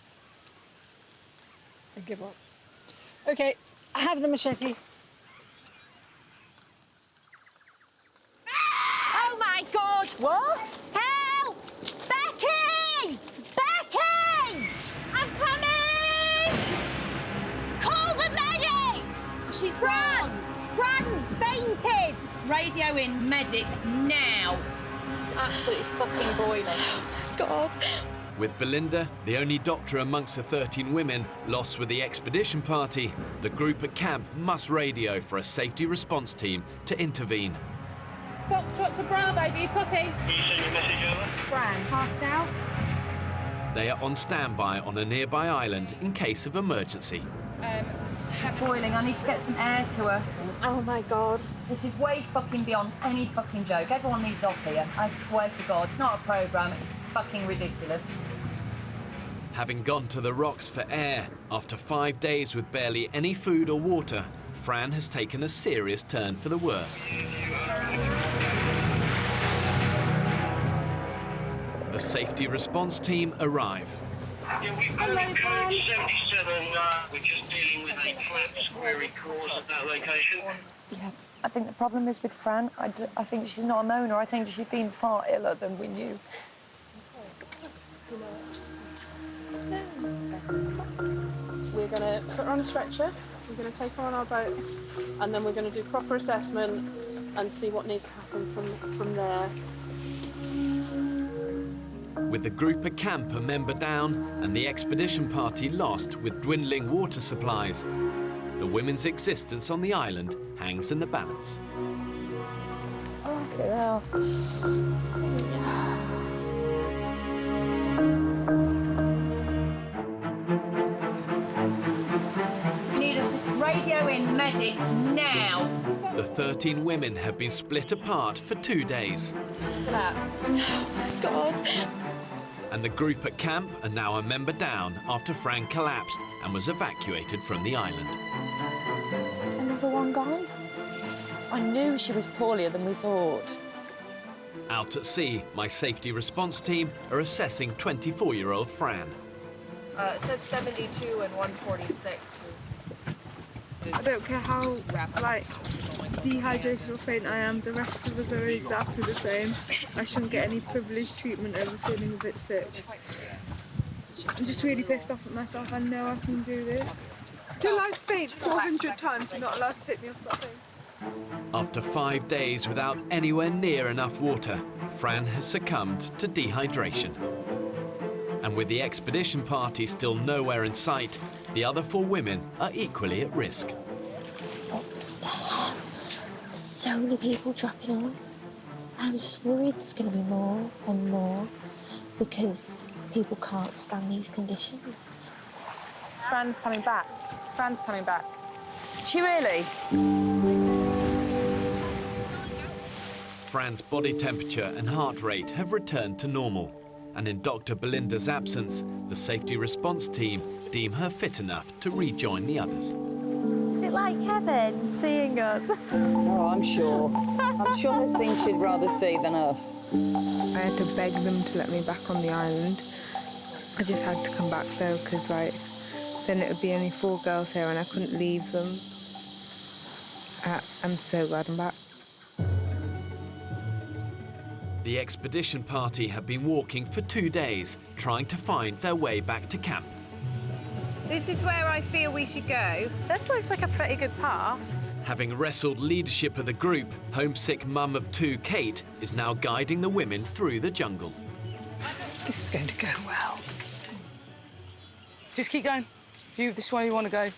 I give up. OK, I have the machete. Oh, my God! What? Help! Becky! Becky! I'm coming! Call the medics! She's gone! Fran's fainted! Radio in medic now. She's absolutely fucking boiling. Oh, my God. With Belinda, the only doctor amongst the 13 women, lost with the expedition party, the group at camp must radio for a safety response team to intervene. Foxtrot to Bravo, be puppy. Can you send your message over? Fran, passed out. They are on standby on a nearby island in case of emergency. She's boiling. I need to get some air to her. Oh, my God. This is way fucking beyond any fucking joke. Everyone needs off here. I swear to God. It's not a programme. It's fucking ridiculous. Having gone to the rocks for air, after 5 days with barely any food or water, Fran has taken a serious turn for the worse. The safety response team arrive. Yeah, we've got a code 77. We're just dealing with a collapse query cause at that location. Yeah, I think the problem is with Fran. I think she's not a moaner. I think she's been far iller than we knew. We're going to put her on a stretcher, we're going to take her on our boat, and then we're going to do proper assessment and see what needs to happen from there. With the group at camp a member down and the expedition party lost with dwindling water supplies, the women's existence on the island hangs in the balance. Okay, well. Need her to radio in medic now. The 13 women have been split apart for 2 days. She's collapsed. Oh, my God. And the group at camp are now a member down after Fran collapsed and was evacuated from the island. Another one gone? I knew she was poorlier than we thought. Out at sea, my safety response team are assessing 24-year-old Fran. It says 72 and 146. I don't care how dehydrated or faint I am, the rest of us are exactly the same. I shouldn't get any privileged treatment over feeling a bit sick. I'm just really pissed off at myself. I know I can do this. Till I faint 400 times, you're not allowed to take me off that thing. After 5 days without anywhere near enough water, Fran has succumbed to dehydration. And with the expedition party still nowhere in sight, the other 4 women are equally at risk. So many people dropping off. I'm just worried there's going to be more and more because people can't stand these conditions. Fran's coming back. Fran's coming back. She really? Fran's body temperature and heart rate have returned to normal. And in Dr. Belinda's absence, the safety response team deem her fit enough to rejoin the others. Is it like heaven seeing us? Oh, I'm sure. I'm sure there's things she'd rather see than us. I had to beg them to let me back on the island. I just had to come back though, because like, then it would be only 4 girls here and I couldn't leave them. I'm so glad I'm back. The expedition party have been walking for 2 days, trying to find their way back to camp. This is where I feel we should go. This looks like a pretty good path. Having wrestled leadership of the group, homesick mum of 2 Kate is now guiding the women through the jungle. This is going to go well. Just keep going. This is where you want to go.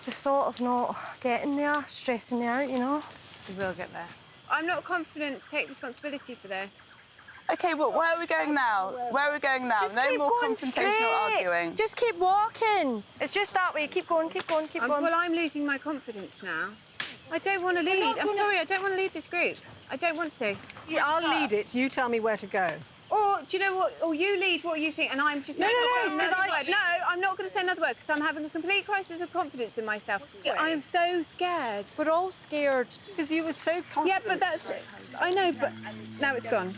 The thought of not getting there, stressing me out, you know. We will get there. I'm not confident to take responsibility for this. Okay, but where are we going now? Where are we going now? Just No keep more going confrontational straight. arguing. Just keep walking. It's just that way. Keep going, keep going, keep going. Well, I'm losing my confidence now. I don't want to lead. I'm sorry, I don't want to lead this group. I don't want to. Yeah, I'll lead it. You tell me where to go. Or, do you know what? Or you lead what you think, and I'm just saying another word. No, I'm not going to say another word, because I'm having a complete crisis of confidence in myself. I am so scared. We're all scared. Because you were so confident. Yeah, but that's... I know, but now it's gone.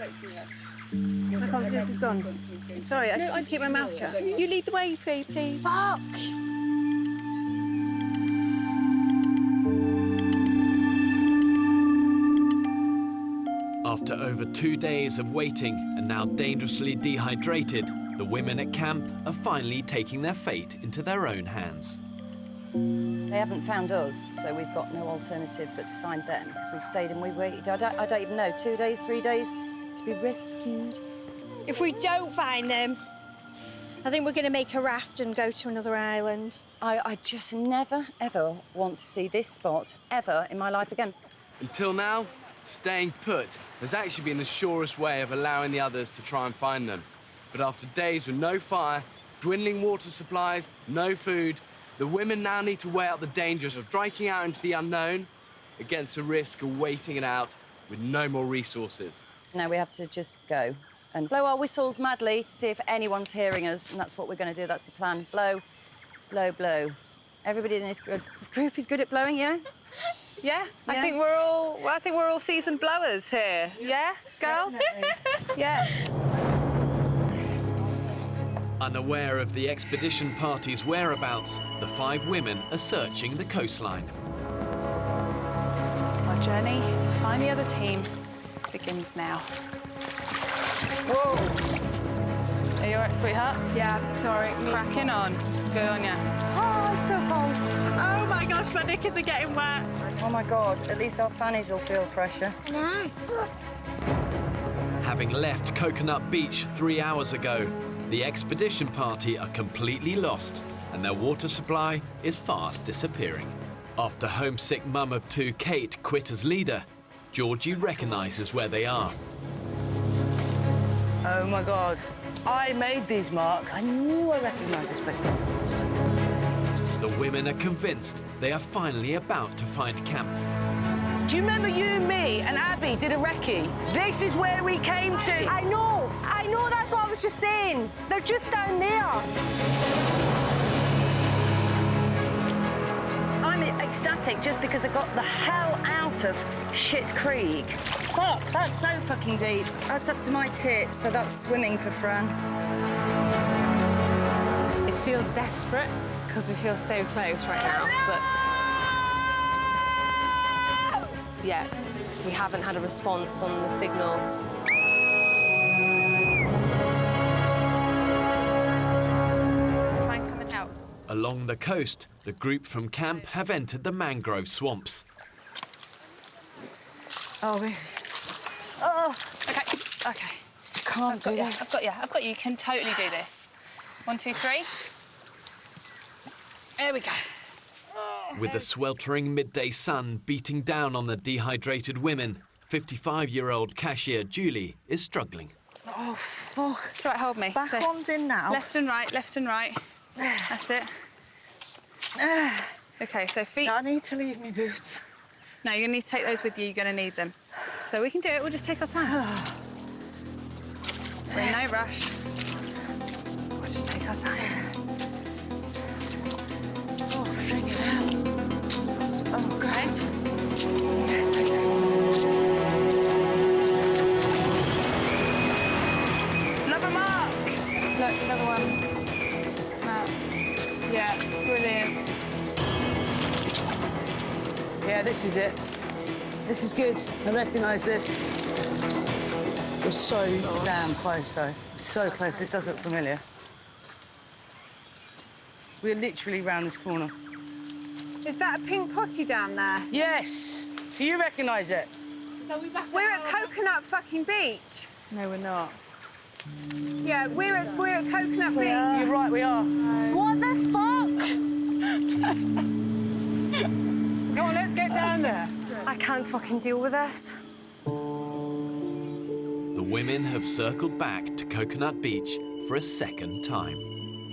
My confidence is gone. I'm sorry, I should just keep my mouth shut. You lead the way, Fee, please. Fuck! After over 2 days of waiting and now dangerously dehydrated, the women at camp are finally taking their fate into their own hands. They haven't found us, so we've got no alternative but to find them, because we've stayed and we've waited. I don't even know, 2 days, 3 days to be rescued. If we don't find them, I think we're going to make a raft and go to another island. I just never, ever want to see this spot, ever, in my life again. Until now, staying put has actually been the surest way of allowing the others to try and find them. But after days with no fire, dwindling water supplies, no food, the women now need to weigh out the dangers of striking out into the unknown against the risk of waiting it out with no more resources. Now we have to just go and blow our whistles madly to see if anyone's hearing us, and that's what we're going to do. That's the plan. Blow, blow, blow. Everybody in this group is good at blowing, yeah? Yeah, I think we're all seasoned blowers here. Yeah, girls? Yeah. Unaware of the expedition party's whereabouts, the 5 women are searching the coastline. Our journey to find the other team begins now. Whoa! Are you all right, sweetheart? Yeah, sorry. Cracking on. Good on ya. Oh, it's so cold. Oh my gosh, my knickers are getting wet. Oh my God, at least our fannies will feel fresher. No. Having left Coconut Beach 3 hours ago, the expedition party are completely lost and their water supply is fast disappearing. After homesick mum of 2 Kate quit as leader, Georgie recognises where they are. Oh my God. I made these marks. I knew I recognised this place. The women are convinced they are finally about to find camp. Do you remember you, me, and Abby did a recce? This is where we came to. I know, that's what I was just saying. They're just down there. I'm ecstatic just because I got the hell out of Shit Creek. Fuck, that's so fucking deep. That's up to my tits, so that's swimming for Fran. It feels desperate because we feel so close right now, but yeah, we haven't had a response on the signal. Try and come and help. Along the coast, the group from camp have entered the mangrove swamps. Oh, baby. Oh, okay. Can't do that. I've got you. You can totally do this. 1, 2, 3. There we go. With the sweltering midday sun beating down on the dehydrated women, 55-year-old cashier Julie is struggling. Oh, fuck. It's all right, hold me. Back one's in now. Left and right, left and right. That's it. OK, so feet... I need to leave my boots. No, you're going to need to take those with you. You're going to need them. So we can do it. We'll just take our time. We're in no rush. We'll just take our time. Oh, friggin' hell. Look, another one. Snap. Yeah, brilliant. Yeah, this is it. This is good. I recognise this. We're so damn close, though. So close. This does look familiar. We're literally round this corner. Is that a pink potty down there? Yes. So you recognise it? We're at Coconut fucking Beach. No, we're not. Yeah, we're at Coconut Beach. You're right, we are. What the fuck? Go on, let's get down there. I can't fucking deal with this. The women have circled back to Coconut Beach for a second time.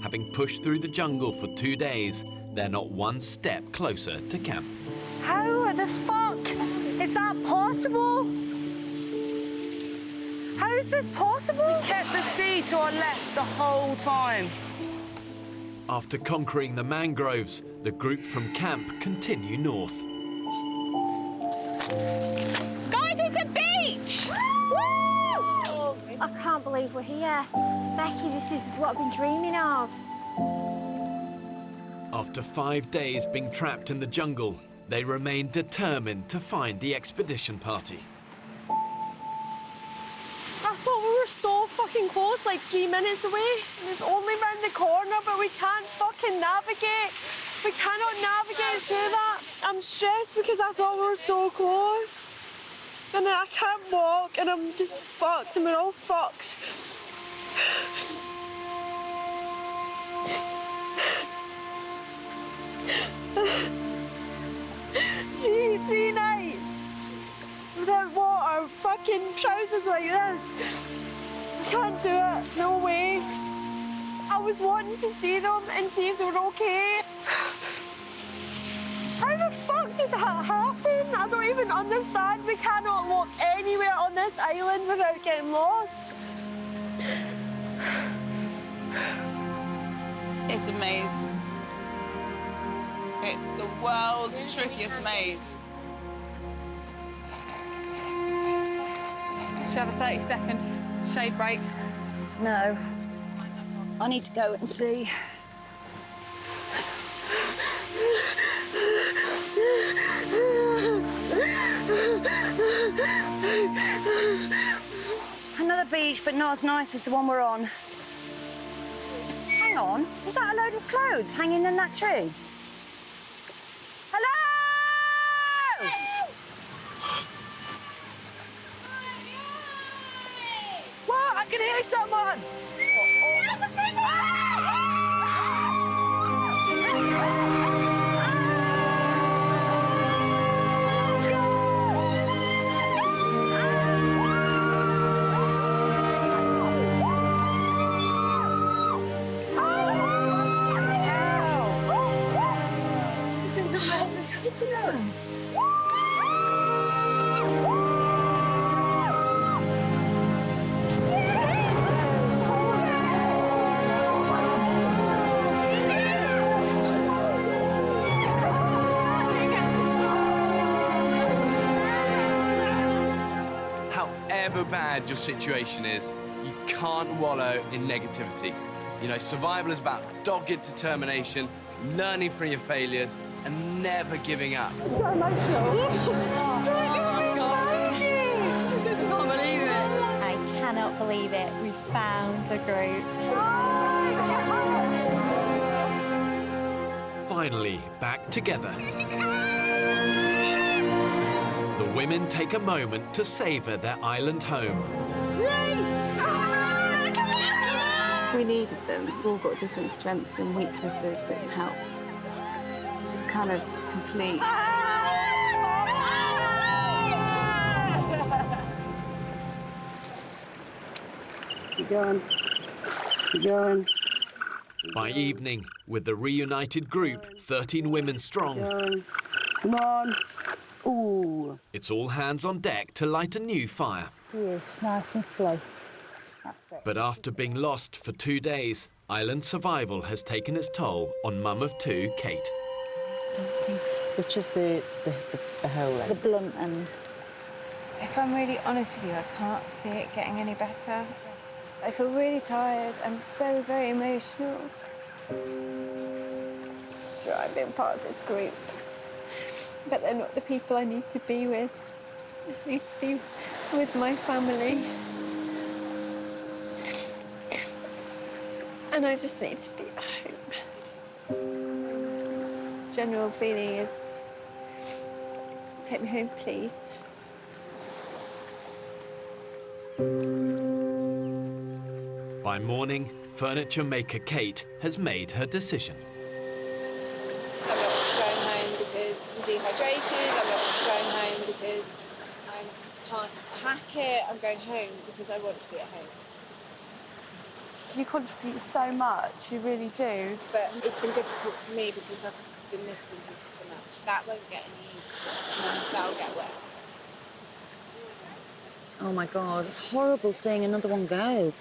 Having pushed through the jungle for 2 days, they're not one step closer to camp. How the fuck is that possible? How is this possible? We kept the sea to our left the whole time. After conquering the mangroves, the group from camp continue north. Guys, it's a beach! Woo! I can't believe we're here. Becky, this is what I've been dreaming of. After 5 days being trapped in the jungle, they remain determined to find the expedition party. I thought we were so fucking close, like 3 minutes away. And it's only round the corner, but we can't fucking navigate. We cannot navigate through that. I'm stressed because I thought we were so close. And then I can't walk, and I'm just fucked, and we're all fucked. 3 nights without water, fucking trousers like this. I can't do it, no way. I was wanting to see them and see if they were okay. How the fuck did that happen? I don't even understand. We cannot walk anywhere on this island without getting lost. It's a maze. It's the world's trickiest maze. Should have a 30-second shade break? No. I need to go and see. Another beach, but not as nice as the one we're on. Hang on, is that a load of clothes hanging in that tree? Hello! What? I can hear someone! However bad your situation is, you can't wallow in negativity. You know, survival is about dogged determination, learning from your failures, and never giving up. I can't believe it. I cannot believe it. We found the group. Finally, back together. The women take a moment to savor their island home. Race! We needed them. We've all got different strengths and weaknesses that can help. It's just kind of complete. Keep going. Keep going. By evening, with the reunited group, 13 women strong, Come on. Ooh. it's all hands on deck to light a new fire. It's nice and slow. That's it. But after being lost for 2 days, island survival has taken its toll on mum of 2, Kate. It's just the whole The blunt end. If I'm really honest with you, I can't see it getting any better. I feel really tired. I'm very, very emotional. Just try being part of this group. But they're not the people I need to be with. I need to be with my family. And I just need to be at home. The general feeling is, take me home, please. By morning, furniture maker Kate has made her decision. I'm not going home because I'm dehydrated. I'm not going home because I can't hack it. I'm going home because I want to be at home. You contribute so much, you really do. But it's been difficult for me because I've been missing people so much. That won't get any easier. That'll get worse. Oh my God, it's horrible seeing another one go.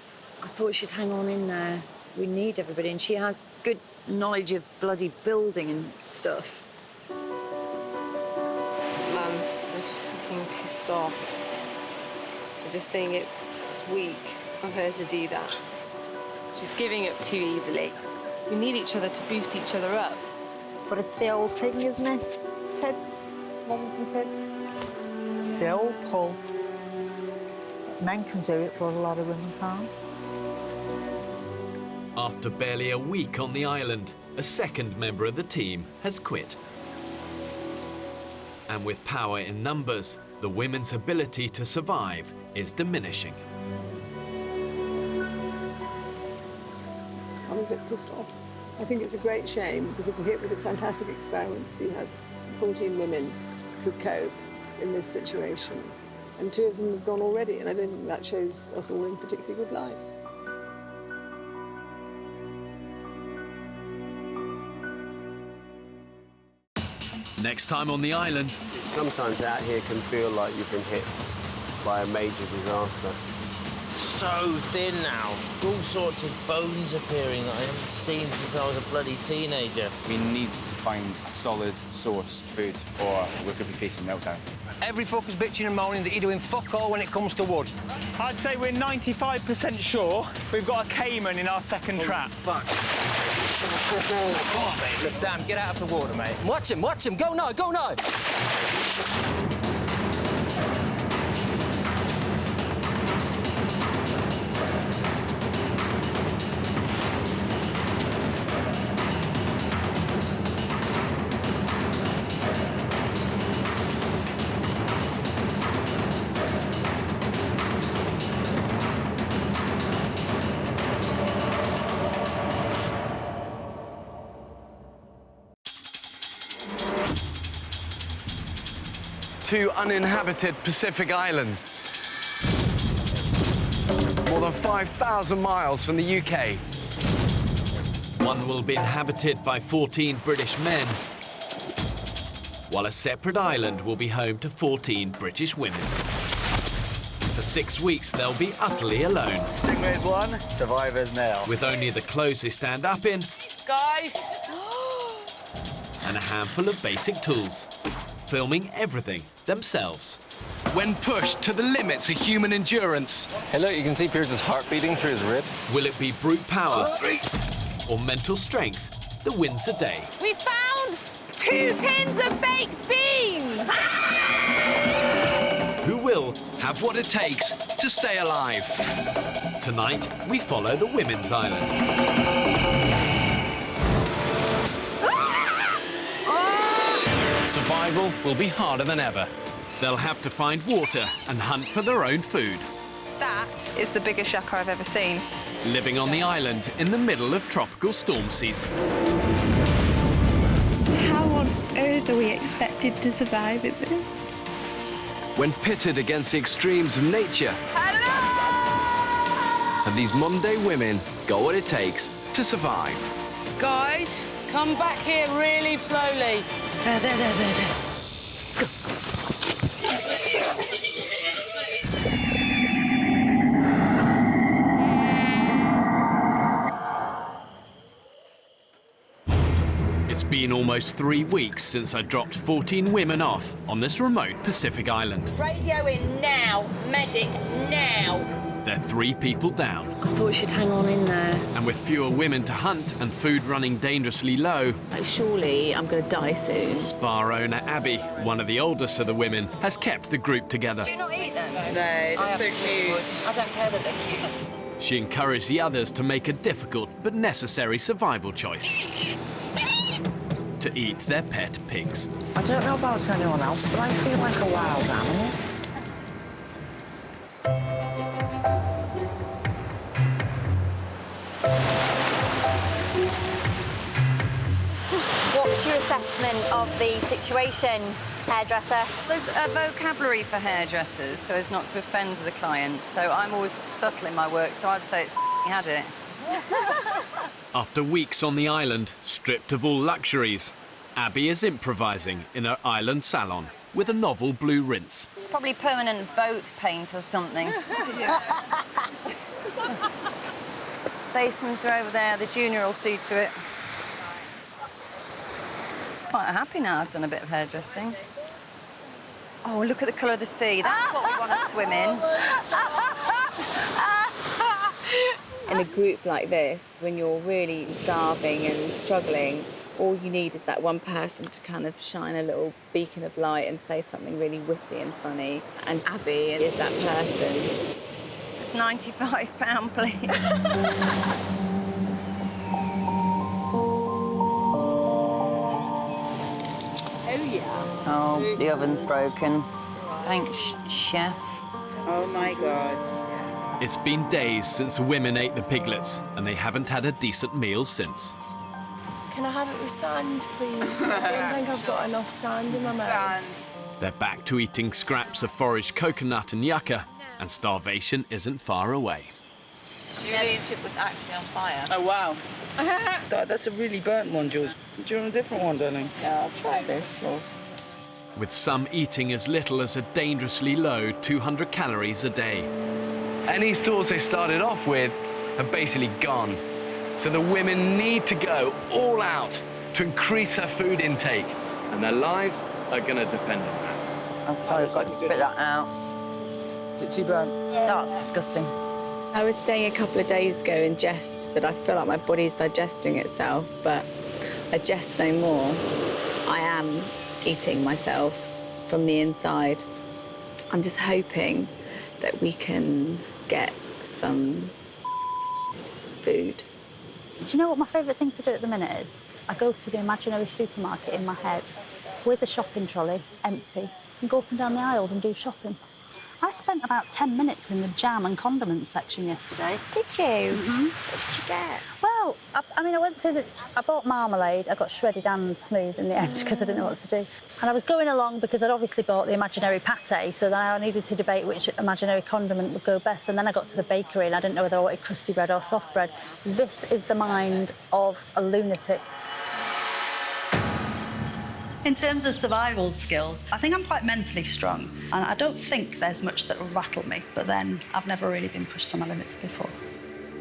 I thought she'd hang on in there. We need everybody, and she had good knowledge of bloody building and stuff. Mum was fucking pissed off. I just think it's weak of her to do that. She's giving up too easily. We need each other to boost each other up. But it's the old thing, isn't it? Kids, mums and kids. It's the old pull. Men can do it, but a lot of women can't. After barely a week on the island, a second member of the team has quit. And with power in numbers, the women's ability to survive is diminishing. I'm a bit pissed off. I think it's a great shame because it was a fantastic experiment to see how 14 women could cope in this situation. And 2 of them have gone already, and I don't think that shows us all in particularly good light. Next time on the island. Sometimes out here can feel like you've been hit by a major disaster. So thin now. All sorts of bones appearing that I haven't seen since I was a bloody teenager. We need to find a solid source food or we could be facing meltdown. Every fucker's bitching and moaning that you're doing fuck all when it comes to wood. I'd say we're 95% sure we've got a caiman in our second trap. Fuck. Come on, mate. Look, Sam, get out of the water, mate. Watch him, go now, go now! Two uninhabited Pacific islands. More than 5,000 miles from the UK. One will be inhabited by 14 British men, while a separate island will be home to 14 British women. For 6 weeks, they'll be utterly alone. Stingrays 1, survivors nil. With only the clothes they stand up in Guys! and a handful of basic tools. Filming everything themselves. When pushed to the limits of human endurance. Hey, look, you can see Pierce's heart beating through his rib. Will it be brute power or mental strength that wins the day? We found 2 tins of baked beans! Who will have what it takes to stay alive? Tonight, we follow the women's island. Survival will be harder than ever. They'll have to find water and hunt for their own food. That is the biggest shaka I've ever seen. Living on the island in the middle of tropical storm season. How on earth are we expected to survive in this? When pitted against the extremes of nature, have these modern-day women got what it takes to survive? Guys, come back here really slowly. There. It's been almost 3 weeks since I dropped 14 women off on this remote Pacific island. Radio in now. Medic now. they're 3 people down. I thought she'd hang on in there. And with fewer women to hunt and food running dangerously low, Surely I'm going to die soon. spa owner Abby, one of the oldest of the women, has kept the group together. Do you not eat them? No, they're so cute. I don't care that they're cute. She encouraged the others to make a difficult but necessary survival choice: to eat their pet pigs. I don't know about anyone else, but I feel like a wild animal. What's your assessment of the situation, hairdresser? There's a vocabulary for hairdressers so as not to offend the client, so I'm always subtle in my work, so I'd say it's had it. After weeks on the island, stripped of all luxuries, Abby is improvising in her island salon with a novel blue rinse. It's probably permanent boat paint or something. Basins are over there, the junior will see to it. Quite happy now I've done a bit of hairdressing. Oh, look at the colour of the sea. That's what we want to swim in. In a group like this, when you're really starving and struggling, all you need is that one person to kind of shine a little beacon of light and say something really witty and funny. And Abby is that person. It's £95, please. Oh, the oven's broken. Thanks, chef. Oh my God. It's been days since the women ate the piglets, and they haven't had a decent meal since. Can I have it with sand, please? I don't think I've got enough sand in my mouth. They're back to eating scraps of foraged coconut and yucca, and starvation isn't far away. Julian's ship was actually on fire. Oh, wow. That's a really burnt one, George. Do you want a different one, darling? Yeah, I'll try this, love. With some eating as little as a dangerously low 200 calories a day. Any stores they started off with have basically gone. So the women need to go all out to increase their food intake, and their lives are going to depend on that. I've probably got to spit that out. Is it too burnt? That's disgusting. I was saying a couple of days ago in jest that I feel like my body's digesting itself, but I jest no more. I am eating myself from the inside. I'm just hoping that we can get some food. Do you know what my favourite thing to do at the minute is? I go to the imaginary supermarket in my head with a shopping trolley, empty, and go up and down the aisles and do shopping. I spent about 10 minutes in the jam and condiments section yesterday. Did you? Mm-hmm. What did you get? Well, I went through I bought marmalade. I got shredded and smooth in the end because I didn't know what to do. And I was going along because I'd obviously bought the imaginary pate, so then I needed to debate which imaginary condiment would go best. And then I got to the bakery and I didn't know whether I wanted crusty bread or soft bread. This is the mind of a lunatic. In terms of survival skills, I think I'm quite mentally strong, and I don't think there's much that will rattle me, but then I've never really been pushed to my limits before.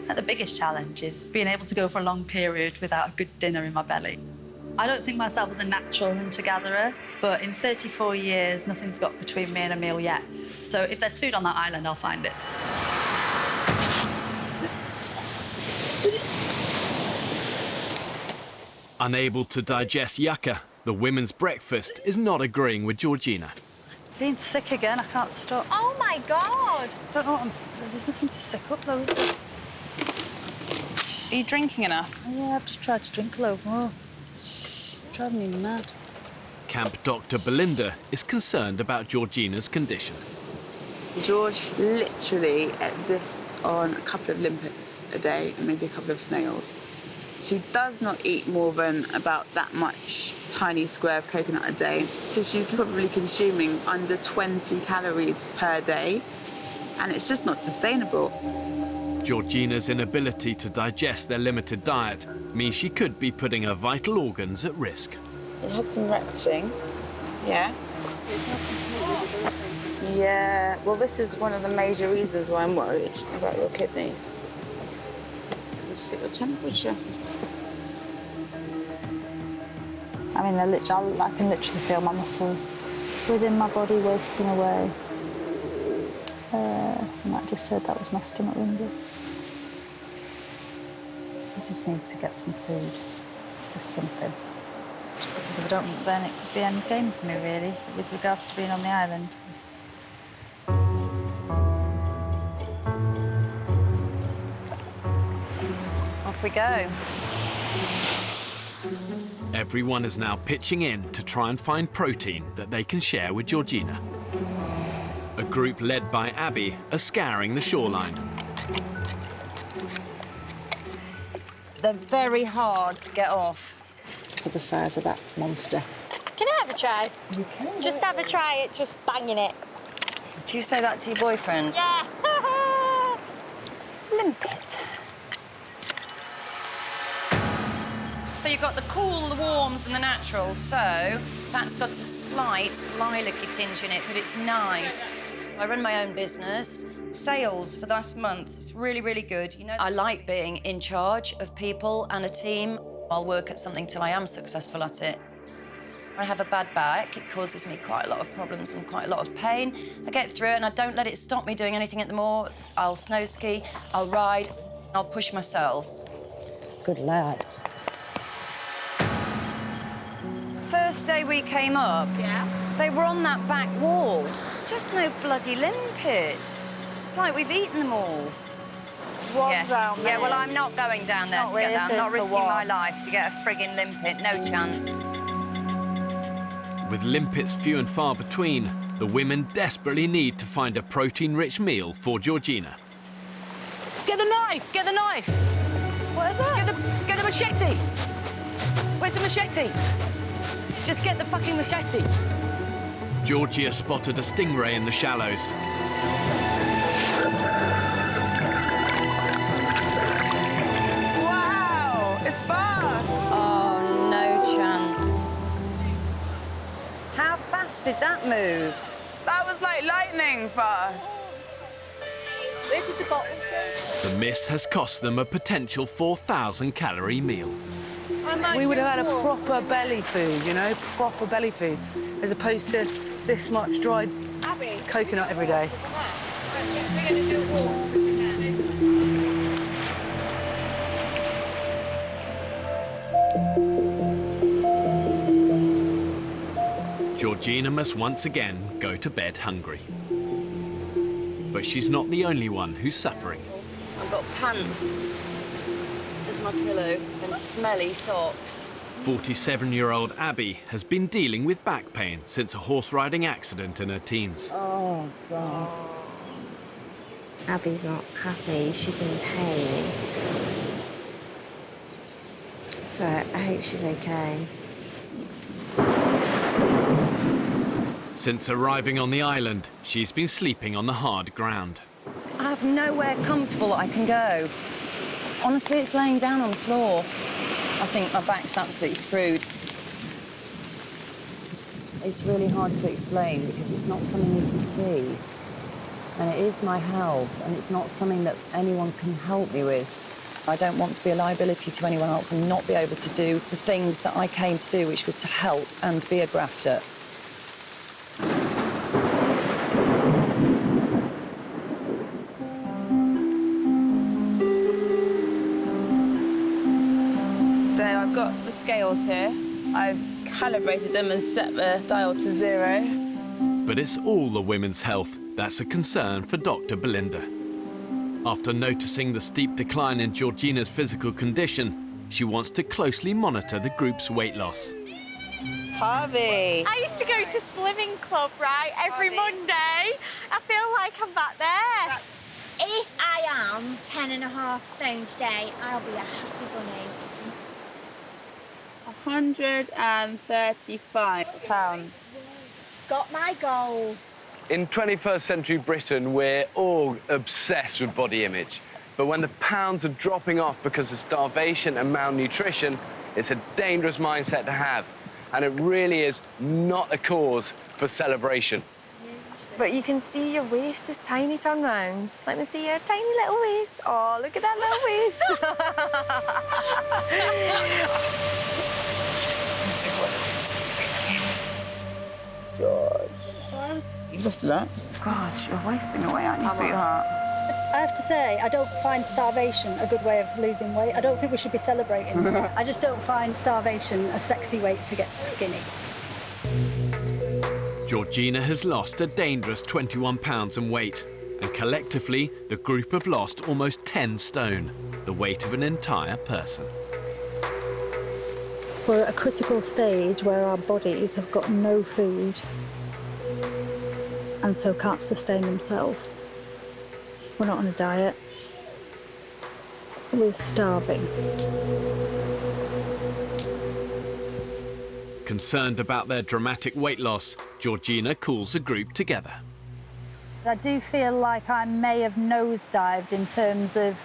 The biggest challenge is being able to go for a long period without a good dinner in my belly. I don't think myself as a natural hunter-gatherer, but in 34 years, nothing's got between me and a meal yet. So if there's food on that island, I'll find it. Unable to digest yucca, the women's breakfast is not agreeing with Georgina. Being sick again, I can't stop. Oh my God! I don't know, there's nothing to sick up though, is there? Are you drinking enough? Yeah, I've just tried to drink a load more. Driving me mad. Camp Dr. Belinda is concerned about Georgina's condition. George literally exists on a couple of limpets a day and maybe a couple of snails. She does not eat more than about that much tiny square of coconut a day. So she's probably consuming under 20 calories per day, and it's just not sustainable. Georgina's inability to digest their limited diet means she could be putting her vital organs at risk. It had some retching, yeah. Yeah, well, this is one of the major reasons why I'm worried about your kidneys. So we'll just get your temperature. I mean, I can literally feel my muscles within my body wasting away. I'm I just heard that was my stomach rumbling. I just need to get some food, just something. Because if I don't, then it could be any game for me, really, with regards to being on the island. Off we go. Everyone is now pitching in to try and find protein that they can share with Georgina. A group led by Abby are scouring the shoreline. They're very hard to get off. For the size of that monster. Can I have a try? You can. Just have a try at just banging it. Do you say that to your boyfriend? Yeah. Limp it. So you've got the cool, the warms and the naturals, so that's got a slight lilac-y tinge in it, but it's nice. I run my own business. Sales for the last month is really, really good. You know, I like being in charge of people and a team. I'll work at something till I am successful at it. I have a bad back. It causes me quite a lot of problems and quite a lot of pain. I get through it and I don't let it stop me doing anything at the moor. I'll snow ski, I'll ride, I'll push myself. Good lad. First day we came up, they were on that back wall. Just no bloody limpets. It's like we've eaten them all. One down there. Yeah, well, I'm not going down there to get that. I'm not risking my life to get a frigging limpet. No chance. With limpets few and far between, the women desperately need to find a protein-rich meal for Georgina. Get the knife! Get the knife! What is that? Get the machete! Where's the machete? Just get the fucking machete. Georgia spotted a stingray in the shallows. Wow, it's fast. Oh, no chance. How fast did that move? That was like lightning fast. Where did the bottles go? The miss has cost them a potential 4,000-calorie meal. We would have had a proper belly food, you know, proper belly food, as opposed to this much dried coconut every day. We're going to do a walk. Georgina must once again go to bed hungry. But she's not the only one who's suffering. I've got pants as my pillow and smelly socks. 47-year-old Abby has been dealing with back pain since a horse riding accident in her teens. Oh, God. Abby's not happy. She's in pain. So I hope she's okay. Since arriving on the island, she's been sleeping on the hard ground. I have nowhere comfortable that I can go. Honestly, it's laying down on the floor. I think my back's absolutely screwed. It's really hard to explain because it's not something you can see. And it is my health, and it's not something that anyone can help me with. I don't want to be a liability to anyone else and not be able to do the things that I came to do, which was to help and be a grafter. So I've got the scales here. I've calibrated them and set the dial to 0. But it's all the women's health that's a concern for Dr. Belinda. After noticing the steep decline in Georgina's physical condition, she wants to closely monitor the group's weight loss. Harvey! I used to go to swimming club, right, every Monday. I feel like I'm back there. If I am 10.5 stone today, I'll be a happy bunny. 135 pounds. Got my goal. In 21st century Britain, we're all obsessed with body image. But when the pounds are dropping off because of starvation and malnutrition, it's a dangerous mindset to have. And it really is not a cause for celebration. But you can see your waist is tiny turn round. Let me see your tiny little waist. Oh, look at that little waist. George. You lost a lot. God, you're wasting away, aren't you, sweetheart? I have to say, I don't find starvation a good way of losing weight. I don't think we should be celebrating. I just don't find starvation a sexy way to get skinny. Georgina has lost a dangerous 21 pounds in weight, and collectively, the group have lost almost 10 stone, the weight of an entire person. We're at a critical stage where our bodies have got no food and so can't sustain themselves. We're not on a diet. We're starving. Concerned about their dramatic weight loss, Georgina calls the group together. I do feel like I may have nosedived in terms of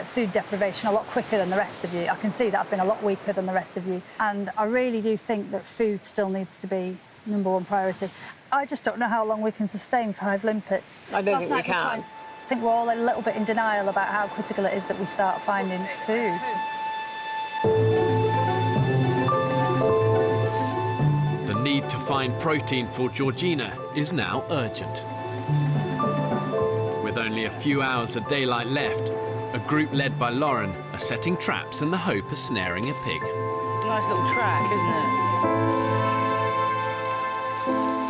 food deprivation a lot quicker than the rest of you. I can see that I've been a lot weaker than the rest of you. And I really do think that food still needs to be #1 priority. I just don't know how long we can sustain 5 limpets. I don't think we can. I think we're all a little bit in denial about how critical it is that we start finding food. The need to find protein for Georgina is now urgent. With only a few hours of daylight left, a group led by Lauren are setting traps in the hope of snaring a pig. Nice little track, isn't it?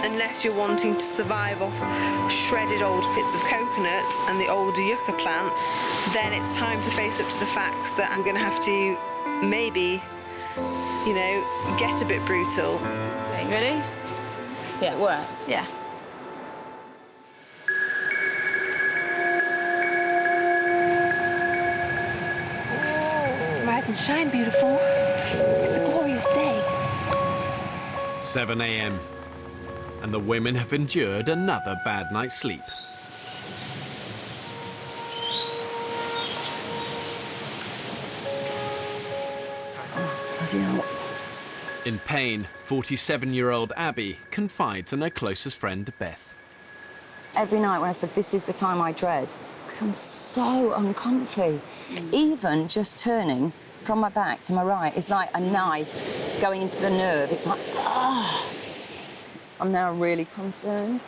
Unless you're wanting to survive off shredded old bits of coconut and the older yucca plant, then it's time to face up to the facts that I'm going to have to maybe, you know, get a bit brutal. Okay, you ready? Yeah, it works. Yeah. Rise and shine, beautiful. It's a glorious day. 7 a.m. and the women have endured another bad night's sleep. Bloody hell. In pain, 47-year-old Abby confides in her closest friend, Beth. Every night when I said, this is the time I dread, because I'm so uncomfy. Even just turning from my back to my right is like a knife going into the nerve. It's like, ah. I'm now really concerned.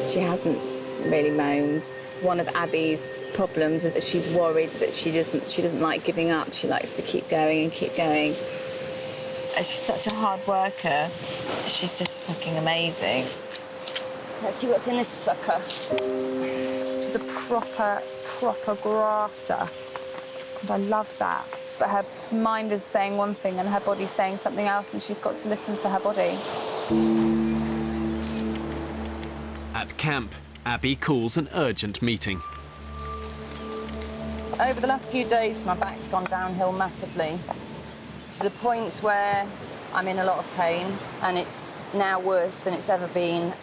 She hasn't really moaned. One of Abby's problems is that she's worried that she doesn't like giving up. She likes to keep going and keep going. And she's such a hard worker. She's just fucking amazing. Let's see what's in this sucker. She's a proper grafter. And I love that. But her mind is saying one thing and her body's saying something else, and she's got to listen to her body. At camp, Abby calls an urgent meeting. Over the last few days, my back's gone downhill massively, to the point where I'm in a lot of pain, and it's now worse than it's ever been.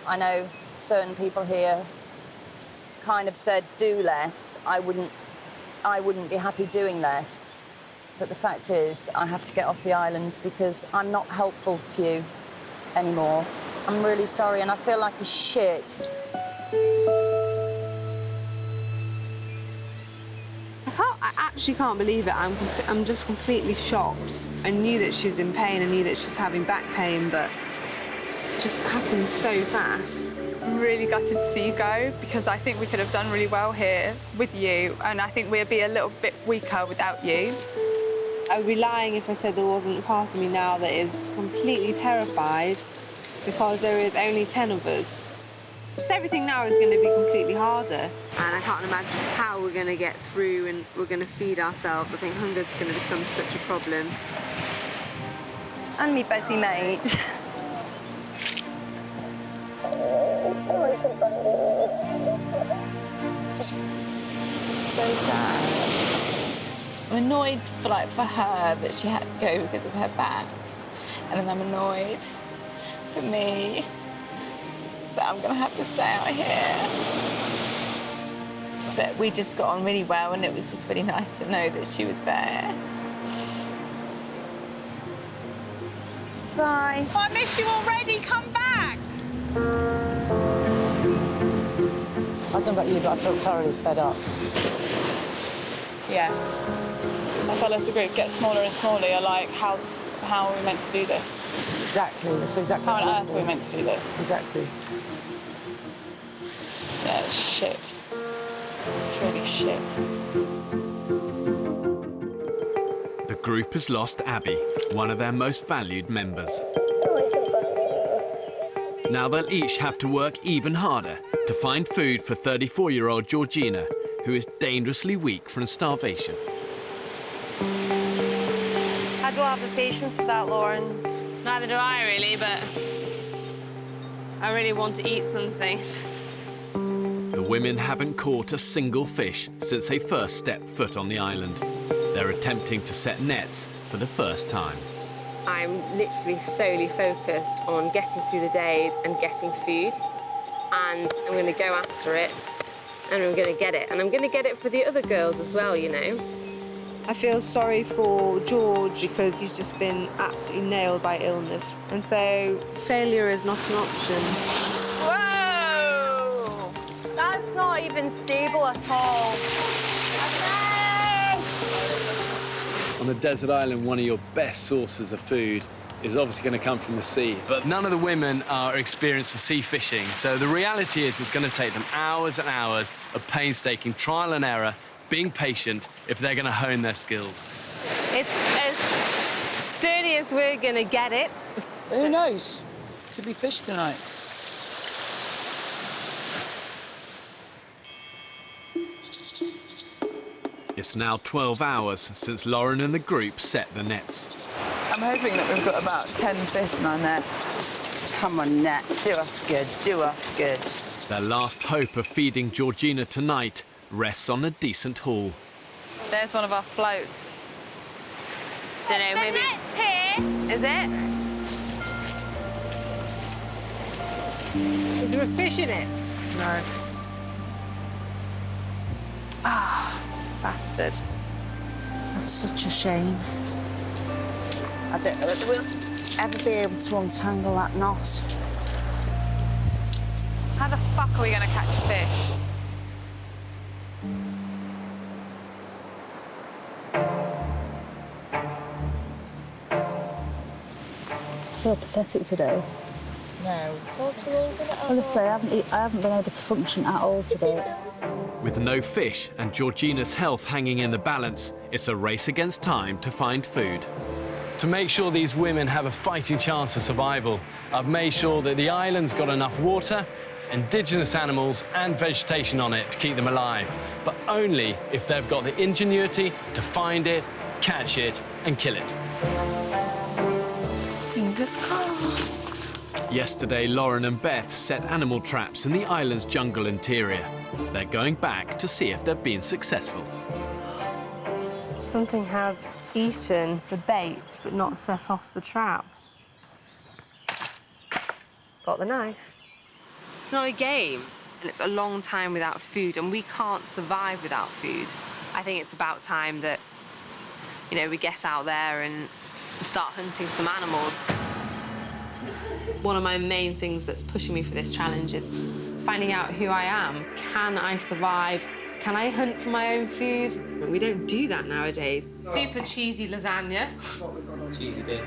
I know certain people here kind of said, do less. I wouldn't be happy doing less. But the fact is, I have to get off the island because I'm not helpful to you anymore. I'm really sorry, and I feel like a shit. I actually can't believe it. I'm just completely shocked. I knew that she was in pain, I knew that she's having back pain, but it's just happened so fast. I'm really gutted to see you go because I think we could have done really well here with you, and I think we'd be a little bit weaker without you. I would be lying if I said there wasn't a part of me now that is completely terrified because there is only 10 of us. Just everything now is going to be completely harder. And I can't imagine how we're going to get through and we're going to feed ourselves. I think hunger's going to become such a problem. And me busy mate. So sad. I'm annoyed for her that she had to go because of her back. And then I'm annoyed for me that I'm going to have to stay out here. But we just got on really well, and it was just really nice to know that she was there. Bye. Oh, I miss you already. Come back. I don't know about you, but I feel thoroughly fed up. Yeah. I felt as the group gets smaller and smaller. You're like, how are we meant to do this? Exactly. That's exactly. How on earth are we meant to do this? Exactly. Yeah, it's shit. It's really shit. The group has lost Abby, one of their most valued members. Now they'll each have to work even harder to find food for 34-year-old Georgina, who is dangerously weak from starvation. I don't have the patience for that, Lauren. Neither do I, really, but I really want to eat something. The women haven't caught a single fish since they first stepped foot on the island. They're attempting to set nets for the first time. I'm literally solely focused on getting through the days and getting food. And I'm going to go after it, and I'm going to get it. And I'm going to get it for the other girls as well, you know. I feel sorry for George because he's just been absolutely nailed by illness. And so failure is not an option. Whoa! That's not even stable at all. On a desert island, one of your best sources of food is obviously going to come from the sea. But none of the women are experienced in sea fishing, so the reality is it's going to take them hours and hours of painstaking trial and error, being patient, if they're going to hone their skills. It's as sturdy as we're going to get it. Who knows? Could be fish tonight. It's now 12 hours since Lauren and the group set the nets. I'm hoping that we've got about 10 fish in our net. Come on, net. Do us good. Do us good. Their last hope of feeding Georgina tonight rests on a decent haul. There's one of our floats. Don't know, maybe. Here. Is it? Is there a fish in it? No. Ah, bastard. That's such a shame. I don't know whether we'll ever be able to untangle that knot. How the fuck are we going to catch fish? I feel pathetic today. No. Honestly, I haven't been able to function at all today. With no fish and Georgina's health hanging in the balance, it's a race against time to find food. To make sure these women have a fighting chance of survival, I've made sure that the island's got enough water, indigenous animals and vegetation on it to keep them alive, but only if they've got the ingenuity to find it, catch it and kill it. Fingers crossed. Yesterday, Lauren and Beth set animal traps in the island's jungle interior. They're going back to see if they've been successful. Something has eaten the bait, but not set off the trap. Got the knife. It's not a game, and it's a long time without food, and we can't survive without food. I think it's about time that, you know, we get out there and start hunting some animals. One of my main things that's pushing me for this challenge is finding out who I am. Can I survive? Can I hunt for my own food? We don't do that nowadays. Super cheesy lasagna. Cheesy dip.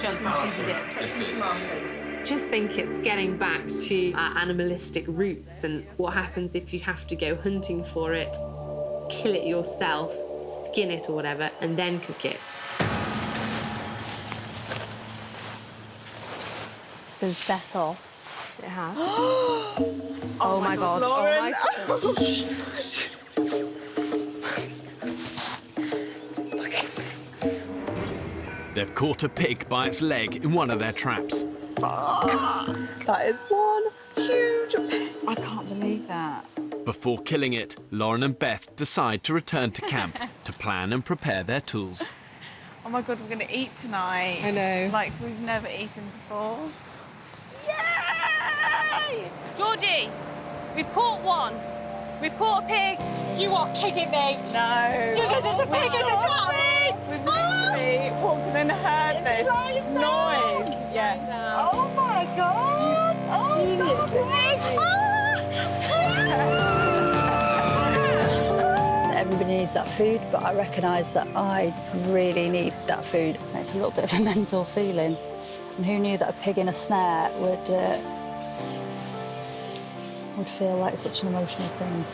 Johnson cheesy dip. Put some tomatoes. Just think it's getting back to our animalistic roots and what happens if you have to go hunting for it, kill it yourself, skin it or whatever, and then cook it. It's been set off. It has. Oh my God, Lauren. oh my gosh. They've caught a pig by its leg in one of their traps. That is one huge pig. I can't believe that. Before killing it, Lauren and Beth decide to return to camp to plan and prepare their tools. Oh my God, we're going to eat tonight. I know. Like we've never eaten before. Yay! Georgie, we've caught one. We've caught a pig. You are kidding me. No. There's a pig in the trap. We've literally walked in and heard this noise. Yeah. Oh my God! Oh, Genius. Everybody needs that food, but I recognise that I really need that food. It's a little bit of a mental feeling. And who knew that a pig in a snare would would feel like such an emotional thing.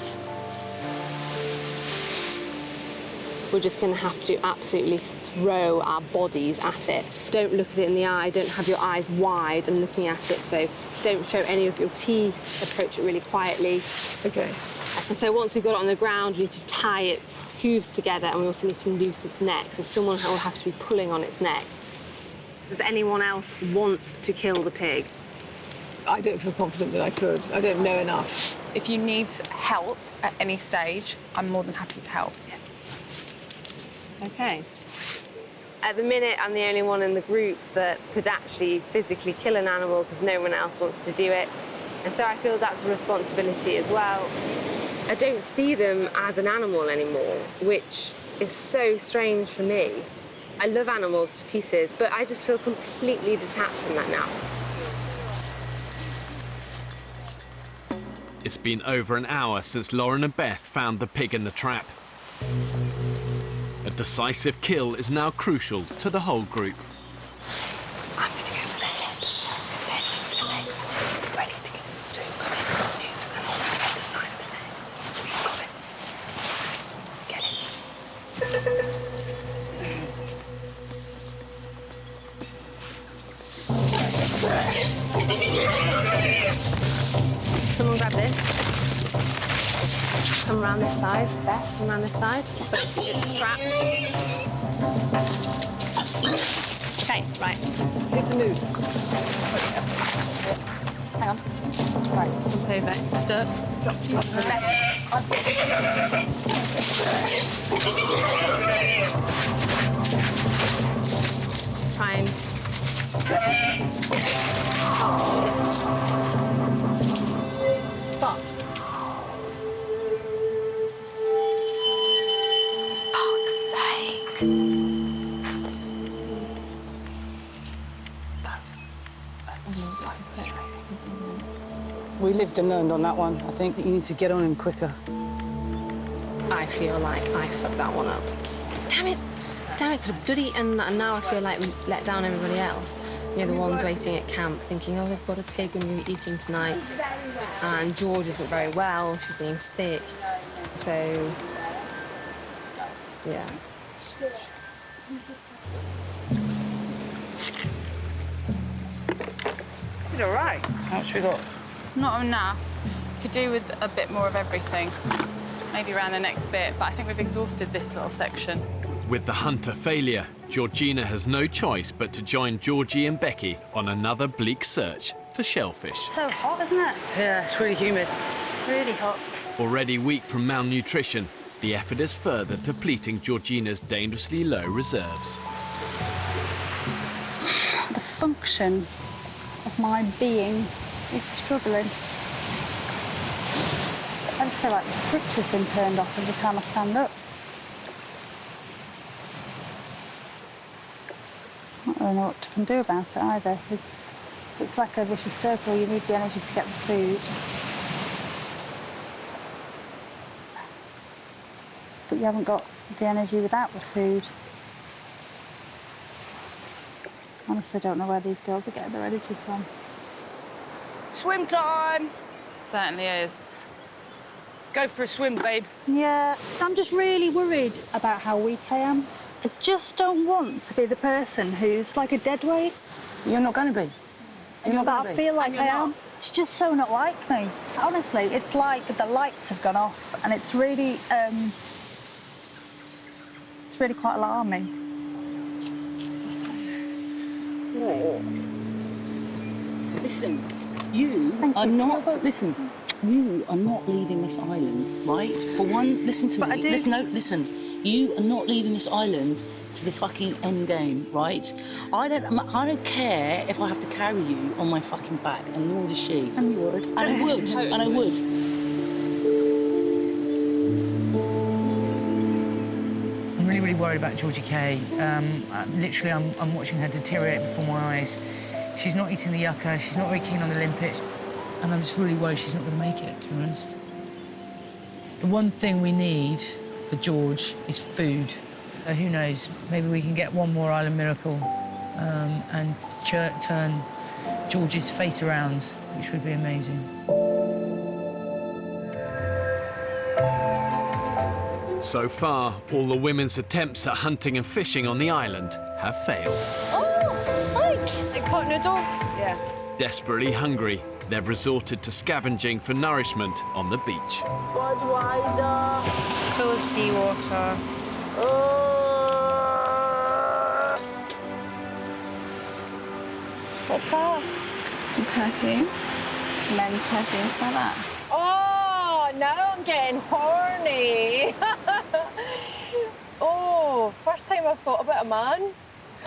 We're just going to have to absolutely throw our bodies at it. Don't look at it in the eye, don't have your eyes wide and looking at it, so don't show any of your teeth, approach it really quietly. Okay. And so once we've got it on the ground, we need to tie its hooves together, and we also need to loose its neck, so someone will have to be pulling on its neck. Does anyone else want to kill the pig? I don't feel confident that I could. I don't know enough. If you need help at any stage, I'm more than happy to help. Okay. At the minute, I'm the only one in the group that could actually physically kill an animal because no one else wants to do it. And so I feel that's a responsibility as well. I don't see them as an animal anymore, which is so strange for me. I love animals to pieces, but I just feel completely detached from that now. It's been over an hour since Lauren and Beth found the pig in the trap. A decisive kill is now crucial to the whole group. I'm going to go for the head, then for the legs, and be ready to come in with the noose and on the other side of the leg. Once we've got it. Get it. Someone grab this. Come around this side, Beth, come around this side. It's trapped. Okay, right. It's a noose. Hang on. Right, jump over. Stop. It's up to you. Try and... Fuck. We lived and learned on that one. I think that you need to get on him quicker. I feel like I fucked that one up. Damn it! Damn it, could have bloody eaten, and now I feel like we let down everybody else. You know, the ones waiting at camp thinking, oh, they've got a pig and we're eating tonight. And George isn't very well, she's being sick. So, yeah. It's all right. How much we got? Not enough. Could do with a bit more of everything. Maybe around the next bit, but I think we've exhausted this little section. With the hunter failure, Georgina has no choice but to join Georgie and Becky on another bleak search for shellfish. So hot, isn't it? Yeah, it's really humid. Really hot. Already weak from malnutrition, the effort is further depleting Georgina's dangerously low reserves. The function of my being is struggling. I just feel like the switch has been turned off every time I stand up. I don't really know what I can do about it either. It's like a vicious circle. You need the energy to get the food. But you haven't got the energy without the food. Honestly, I don't know where these girls are getting their energy from. Swim time! Certainly is. Let's go for a swim, babe. Yeah, I'm just really worried about how weak I am. I just don't want to be the person who's like a dead weight. You're not going to be. You're not But going to I be. feel like I am. It's just so not like me. Honestly, it's like the lights have gone off, and it's really quite alarming. Listen, you are not leaving this island, right? For one, listen to me. Listen. You are not leaving this island to the fucking end game, right? I don't care if I have to carry you on my fucking back, and nor does she. And you would. And I would. And I would. I'm really, really worried about Georgie Kay. Literally, I'm watching her deteriorate before my eyes. She's not eating the yucca, she's not very keen on the limpets, and I'm just really worried she's not going to make it, to be honest. The one thing we need for George is food. Who knows, maybe we can get one more island miracle and turn George's fate around, which would be amazing. So far, all the women's attempts at hunting and fishing on the island have failed. Oh, like pot noodle? Yeah. Desperately hungry, they've resorted to scavenging for nourishment on the beach. Budweiser. Full of seawater. What's that? Some perfume. Some men's perfume. Smell that? Oh, now I'm getting horny. Oh, first time I've thought about a man.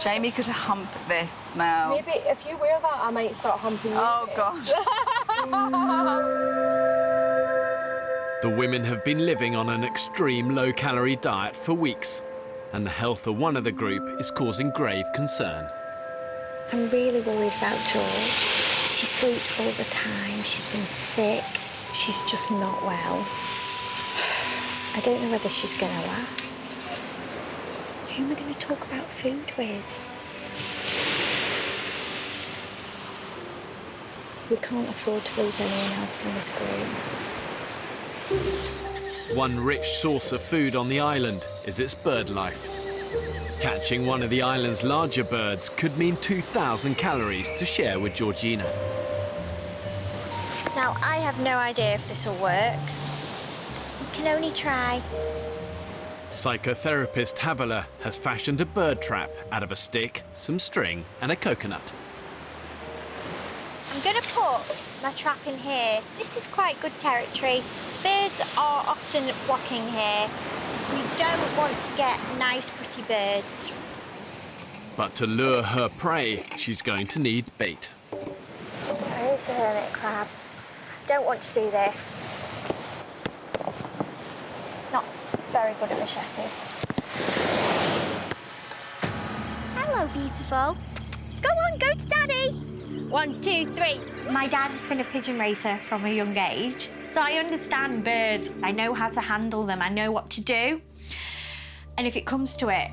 Jamie could hump this smell. Maybe if you wear that, I might start humping you. Oh, God. The women have been living on an extreme low-calorie diet for weeks, and the health of one of the group is causing grave concern. I'm really worried about George. She sleeps all the time. She's been sick. She's just not well. I don't know whether she's going to last. Who am I going to talk about food with? We can't afford to lose anyone else in this group. One rich source of food on the island is its bird life. Catching one of the island's larger birds could mean 2,000 calories to share with Georgina. Now, I have no idea if this will work. We can only try. Psychotherapist Havila has fashioned a bird trap out of a stick, some string and a coconut. I'm going to put my trap in here. This is quite good territory. Birds are often flocking here. We don't want to get nice, pretty birds. But to lure her prey, she's going to need bait. Where's the hermit crab? I don't want to do this. Not very good at machetes. Hello, beautiful. Go on, go to Daddy. 1, 2, 3. My dad has been a pigeon racer from a young age, so I understand birds. I know how to handle them. I know what to do. And if it comes to it,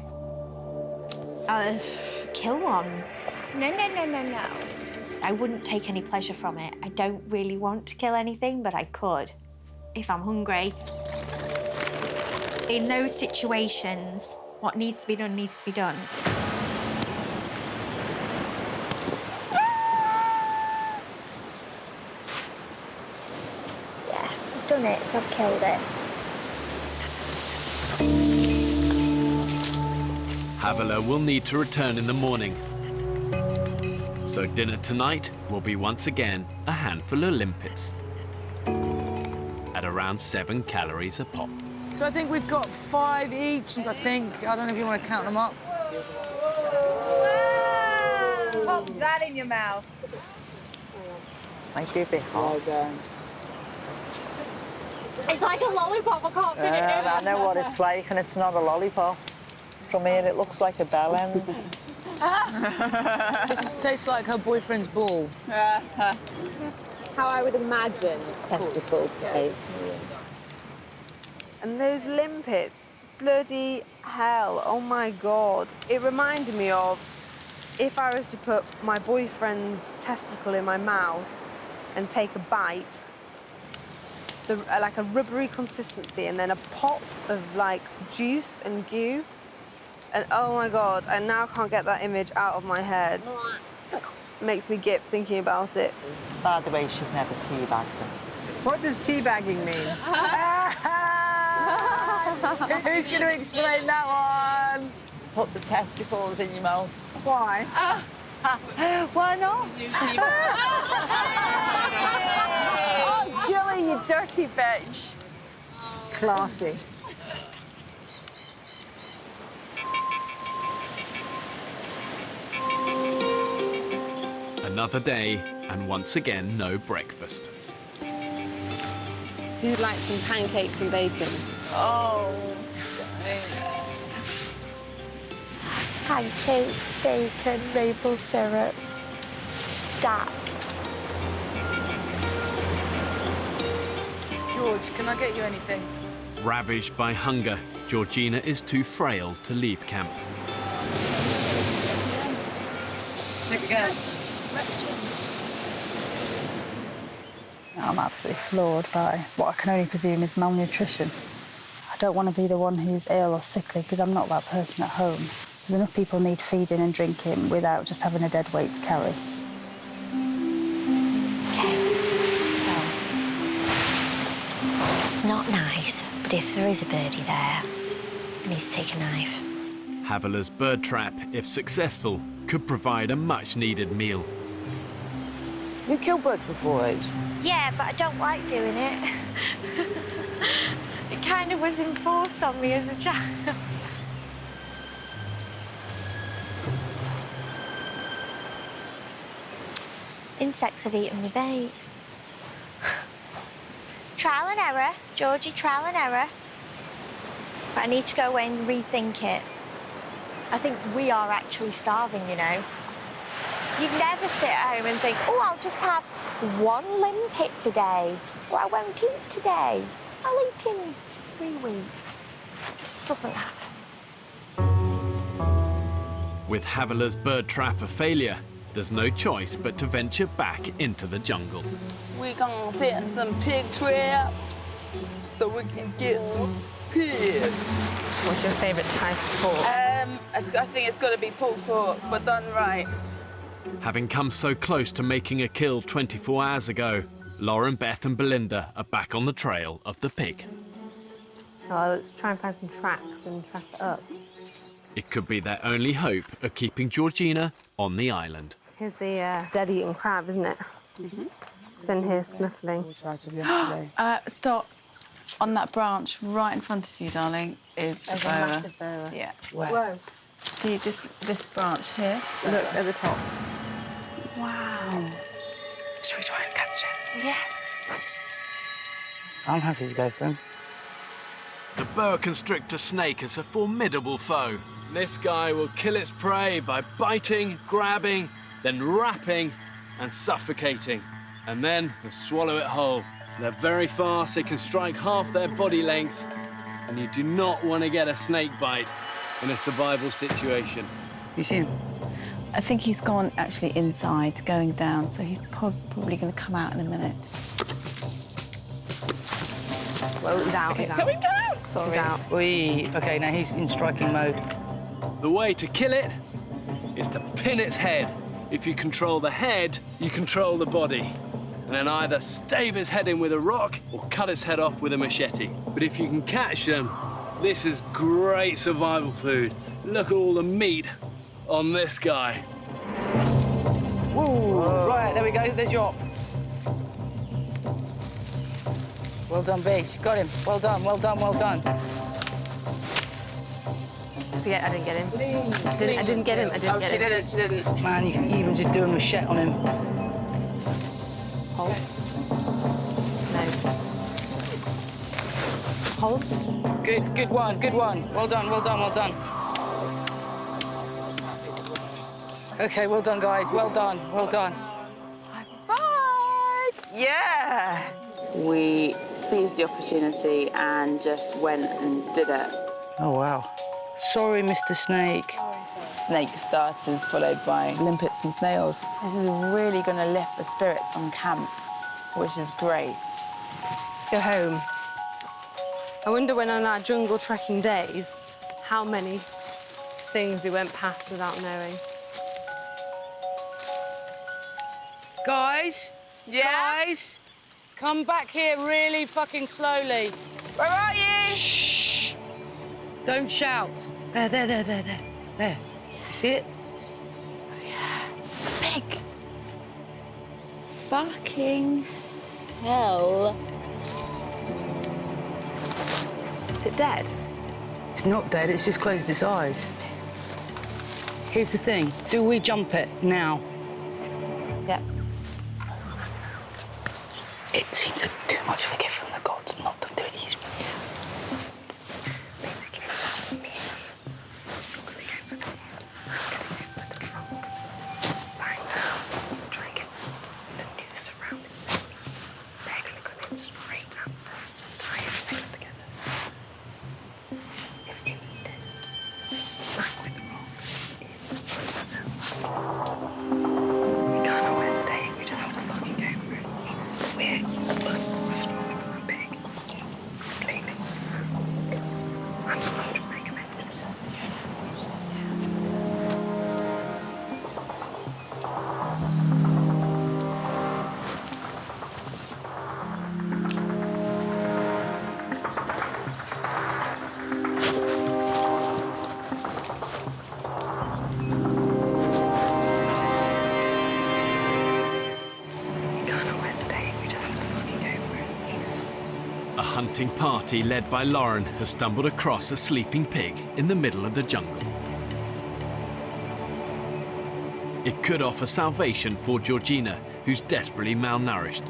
I'll kill one. No. I wouldn't take any pleasure from it. I don't really want to kill anything, but I could if I'm hungry. In those situations, what needs to be done needs to be done. Yeah, I've done it, so I've killed it. Havila will need to return in the morning. So dinner tonight will be once again a handful of limpets at around 7 calories a pop. So I think we've got 5 each, I think. I don't know if you want to count them up. Pop that in your mouth. Might be a bit hot. It's like a lollipop. I can't fit it in. I know what it's like, and it's not a lollipop. From here, it looks like a bell end. This tastes like her boyfriend's ball. How I would imagine Testicle taste. And those limpets, bloody hell, oh my God. It reminded me of if I was to put my boyfriend's testicle in my mouth and take a bite, like a rubbery consistency, and then a pop of like juice and goo. And oh my God, I now can't get that image out of my head. It makes me gip thinking about it. By the way, she's never teabagged him. What does teabagging mean? Who's going to explain that one? Put the testicles in your mouth. Why? Why not? Oh, Julie, you dirty bitch. Classy. Another day, and once again, no breakfast. Who'd like some pancakes and bacon? Oh, Pancakes, bacon, maple syrup, stack. George, can I get you anything? Ravaged by hunger, Georgina is too frail to leave camp. Sick again. I'm absolutely floored by what I can only presume is malnutrition. I don't want to be the one who's ill or sickly because I'm not that person at home. There's enough people need feeding and drinking without just having a dead weight to carry. Okay, so it's not nice, but if there is a birdie there, I need to take a knife. Haviler's bird trap, if successful, could provide a much-needed meal. You killed birds before, Age? Yeah, but I don't like doing it. It kind of was enforced on me as a child. Insects have eaten me bait. Trial and error, Georgie, trial and error. But I need to go away and rethink it. I think we are actually starving, you know. You'd never sit at home and think, oh, I'll just have one limpet today, or I won't eat today. I'll eat in 3 weeks. It just doesn't happen. With Haviler's bird trap a failure, there's no choice but to venture back into the jungle. We're gonna set some pig traps so we can get some pigs. What's your favourite type of pork? I think it's gotta be pulled pork, but done right. Having come so close to making a kill 24 hours ago, Lauren, Beth and Belinda are back on the trail of the pig. Oh, let's try and find some tracks and track it up. It could be their only hope of keeping Georgina on the island. Here's the dead-eaten crab, isn't it? It's been here snuffling. Stop. On that branch right in front of you, darling, is a boa. Massive boa. Yeah. Whoa. See, just this branch here. Look at the top. Wow. Should we try and catch it? Yes. I'm happy to go for him. The boa constrictor snake is a formidable foe. This guy will kill its prey by biting, grabbing, then wrapping and suffocating, and then swallow it whole. They're very fast, they can strike half their body length, and you do not want to get a snake bite in a survival situation. You see him? I think he's gone actually inside, going down, so he's probably going to come out in a minute. Well, he's out. He's coming down! Sorry. He's out. OK, now he's in striking mode. The way to kill it is to pin its head. If you control the head, you control the body. And then either stave its head in with a rock or cut its head off with a machete. But if you can catch them, this is great survival food. Look at all the meat on this guy. Whoa. Right, there we go, there's your op. Well done, Beach. Got him. Well done, well done, well done. I didn't get him. I didn't get him. Oh, she didn't. Man, you can even just do a machete on him. Hold. No. Hold. Good one, good one. Well done, well done, well done. OK, well done, guys. Well done, well done. Bye! Yeah! We seized the opportunity and just went and did it. Oh, wow. Sorry, Mr. Snake. Snake starters followed by limpets and snails. This is really going to lift the spirits on camp, which is great. Let's go home. I wonder when on our jungle trekking days, how many things we went past without knowing. Guys? Yeah? Guys? Come back here really fucking slowly. Where are you? Shh! Don't shout. There. There. You see it? Oh, yeah. It's the pig. Fucking hell. Is it dead? It's not dead, it's just closed its eyes. Here's the thing. Do we jump it now? Yeah. It seems too much of a gift from the gods not to do it easily. Basically, me and you, you're gonna go for the head, with the trunk, lying down, try and get the noose around its neck. They're gonna come in straight down, tie its legs together. If you need it, smack with the rock in the We can't always hesitate, we just have to fucking go for it. We're stronger than that pig. hunting party led by Lauren has stumbled across a sleeping pig in the middle of the jungle. It could offer salvation for Georgina, who's desperately malnourished.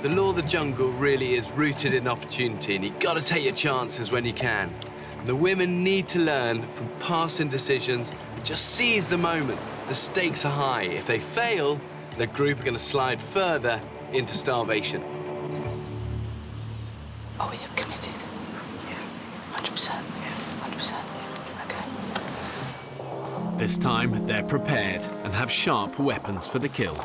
The law of the jungle really is rooted in opportunity, and you've got to take your chances when you can. And the women need to learn from past indecisions and just seize the moment. The stakes are high. If they fail, the group are going to slide further into starvation. Oh, you're committed? Yeah. 100%. Yeah, 100%. Okay. This time, they're prepared and have sharp weapons for the kill.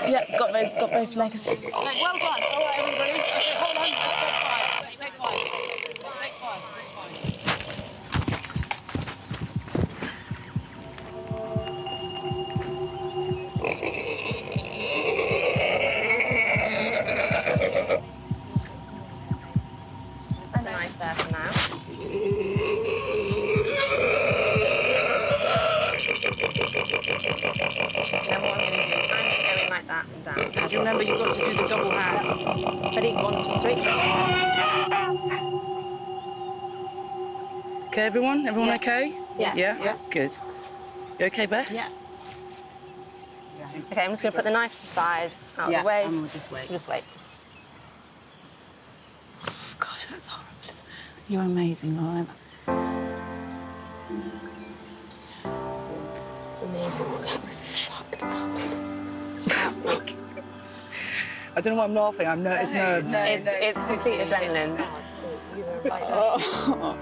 Yeah, got both legs. Well done. All right, everybody. Okay, hold on. Take five. Take five. A knife there for now. Then what I'm going to do is I'm just going like that and down. Do you remember you've got to do the double hand? Ready? 1, 2, 3. Okay, everyone? Everyone okay? Yeah. Yeah? Good. You okay, Bear? Yeah. Okay, I'm just going to put the knife to the side, out of the way. and we'll just wait. Just wait. Gosh, that's horrible. You're amazing, Lauren. Amazing. That was fucked up. It's about I don't know why I'm laughing. I'm nervous. It's complete adrenaline. Oh.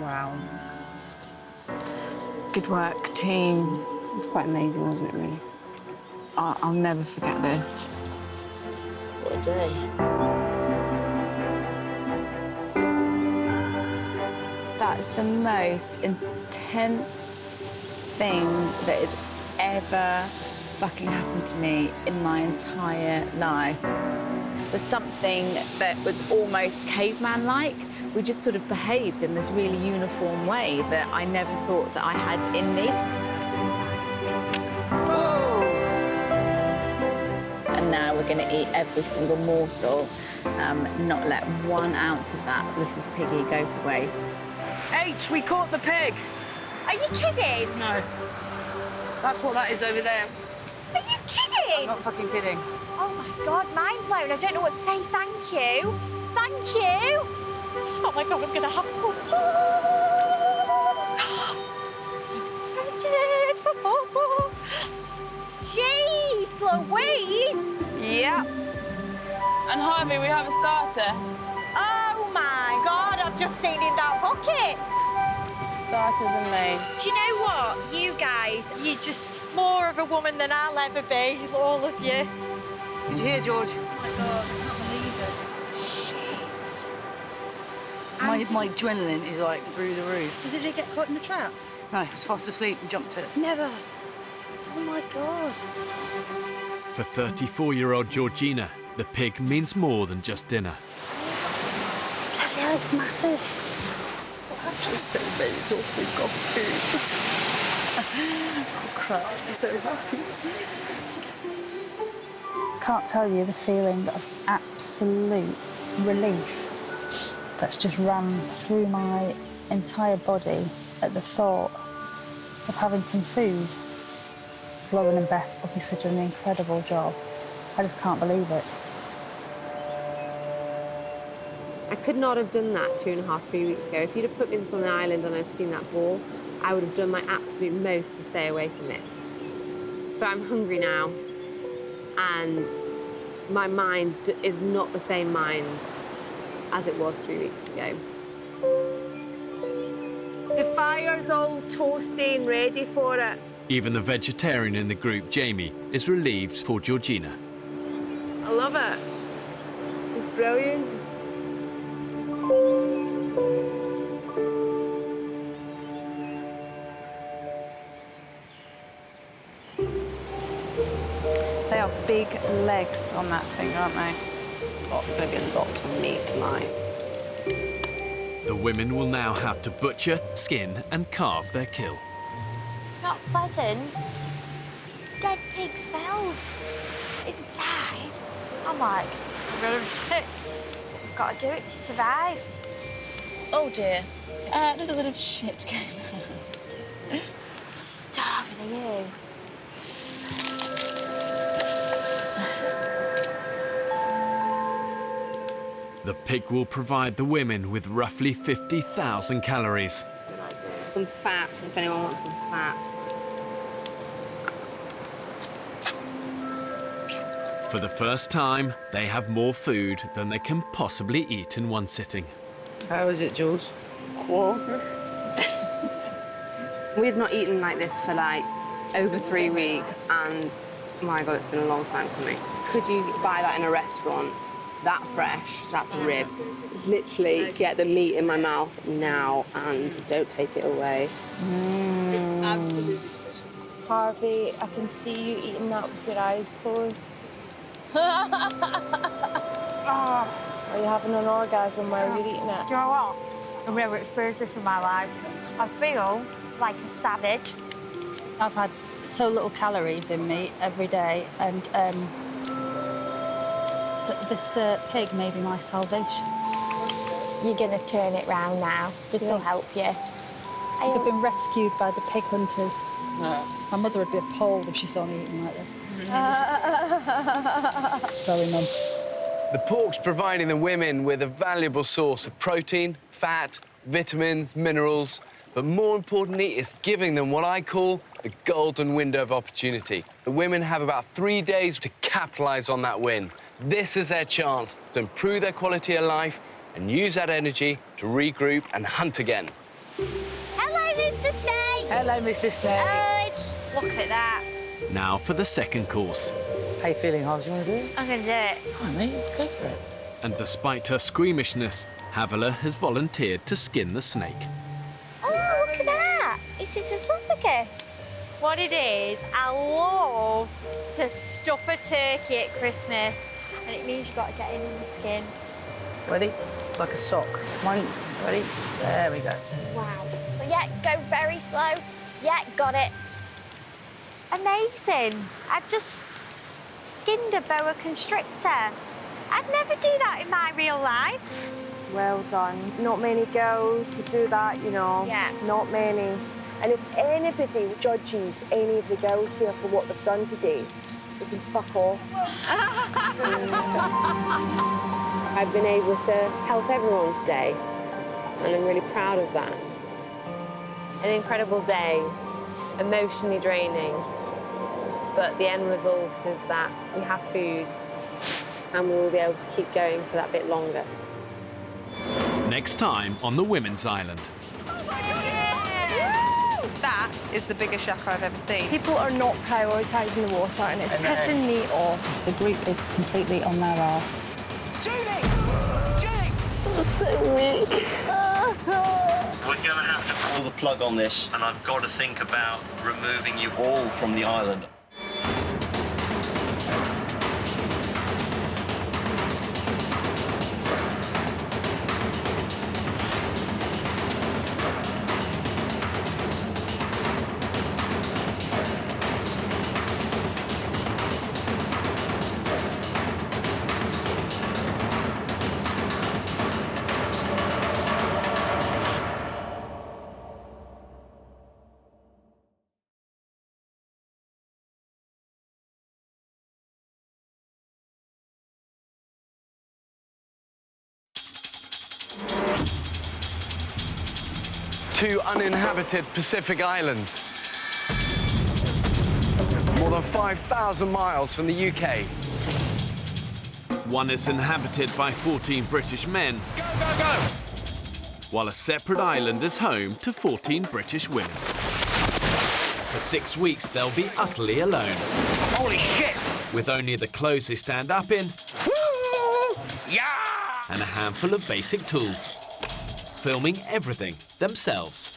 Wow. Good work, team. It's quite amazing, wasn't it, really? I'll never forget this. What a day. That's the most intense thing that has ever fucking happened to me in my entire life. It was something that was almost caveman-like. We just sort of behaved in this really uniform way that I never thought that I had in me. And now we're going to eat every single morsel, not let 1 ounce of that little piggy go to waste. H, we caught the pig. Are you kidding? No. That's what that is over there. Are you kidding? I'm not fucking kidding. Oh my God, mind blown. I don't know what to say. Thank you. Thank you. Oh my God, I'm gonna have pulp. I'm so excited. Jeez, Louise. Yeah. And Harvey, we have a starter. Oh my God, I've just seen in that pocket. Starters and me. Do you know what? You guys, you're just more of a woman than I'll ever be, all of you. Did you hear, George? Oh my God, I can't believe it. Shit. My adrenaline is like through the roof. Did it get caught in the trap? No, I was fast asleep and jumped it. Never. Oh my God. For 34-year-old Georgina, the pig means more than just dinner. Bloody hell, it's massive. I'm just so mental. We've got food. I'll cry. I'm so happy. I can't tell you the feeling of absolute relief that's just ran through my entire body at the thought of having some food. Lauren and Beth obviously done an incredible job. I just can't believe it. I could not have done that 2.5, 3 weeks ago. If you'd have put me on the island and I'd seen that ball, I would have done my absolute most to stay away from it. But I'm hungry now, and my mind is not the same mind as it was 3 weeks ago. The fire's all toasty and ready for it. Even the vegetarian in the group, Jamie, is relieved for Georgina. I love it. It's brilliant. big legs on that thing, aren't they? Oh, going to be a lot of meat tonight. The women will now have to butcher, skin and carve their kill. It's not pleasant. Dead pig smells. Inside, I'm like, I'm really sick. I've got to do it to survive. Oh dear. A little bit of shit came out. I'm starving of you. The pig will provide the women with roughly 50,000 calories. Some fat, if anyone wants some fat. For the first time, they have more food than they can possibly eat in one sitting. How is it, Jules? Cool. We've not eaten like this for like over 3 weeks, and my God, it's been a long time coming. Could you buy that in a restaurant? That fresh, that's a rib. It's literally get the meat in my mouth now and don't take it away. It's absolutely Harvey, I can see you eating that with your eyes closed. Are you having an orgasm while you're eating it? Do you know what? I've never experienced this in my life. I feel like a savage. I've had so little calories in me every day, and this pig may be my salvation. You're going to turn it round now. This will help you. I've been rescued by the pig hunters. My mother would be appalled if she saw me eating like this. Sorry, Mum. The pork's providing the women with a valuable source of protein, fat, vitamins, minerals, but more importantly, it's giving them what I call the golden window of opportunity. The women have about 3 days to capitalize on that win. This is their chance to improve their quality of life and use that energy to regroup and hunt again. Hello, Mr. Snake. Hello, Mr. Snake. Look at that. Now for the second course. How you feeling, Harsh? You want to do it? I'm going to do it. Come on, mate. Go for it. And despite her squeamishness, Havila has volunteered to skin the snake. Oh, look at that. It's his esophagus. What it is, I love to stuff a turkey at Christmas, and it means you've got to get in the skin. Ready? Like a sock. One, ready? There we go. Wow. So, yeah, go very slow. Yeah, got it. Amazing. I've just skinned a boa constrictor. I'd never do that in my real life. Well done. Not many girls could do that, you know. Yeah. Not many. And if anybody judges any of the girls here for what they've done today, they can fuck off. I've been able to help everyone today, and I'm really proud of that. An incredible day, emotionally draining, but the end result is that we have food and we will be able to keep going for that bit longer. Next time on the Women's Island. That is the biggest shocker I've ever seen. People are not prioritising the water, and it's pissing me off. The group is completely on their arse. Julie! Julie! I'm so weak. We're going to have to pull the plug on this, and I've got to think about removing you all from the island. Two uninhabited Pacific islands. More than 5,000 miles from the UK. One is inhabited by 14 British men. Go, go, go! While a separate island is home to 14 British women. For 6 weeks, they'll be utterly alone. Holy shit! With only the clothes they stand up in. Woo! Yeah! And a handful of basic tools. Filming everything themselves.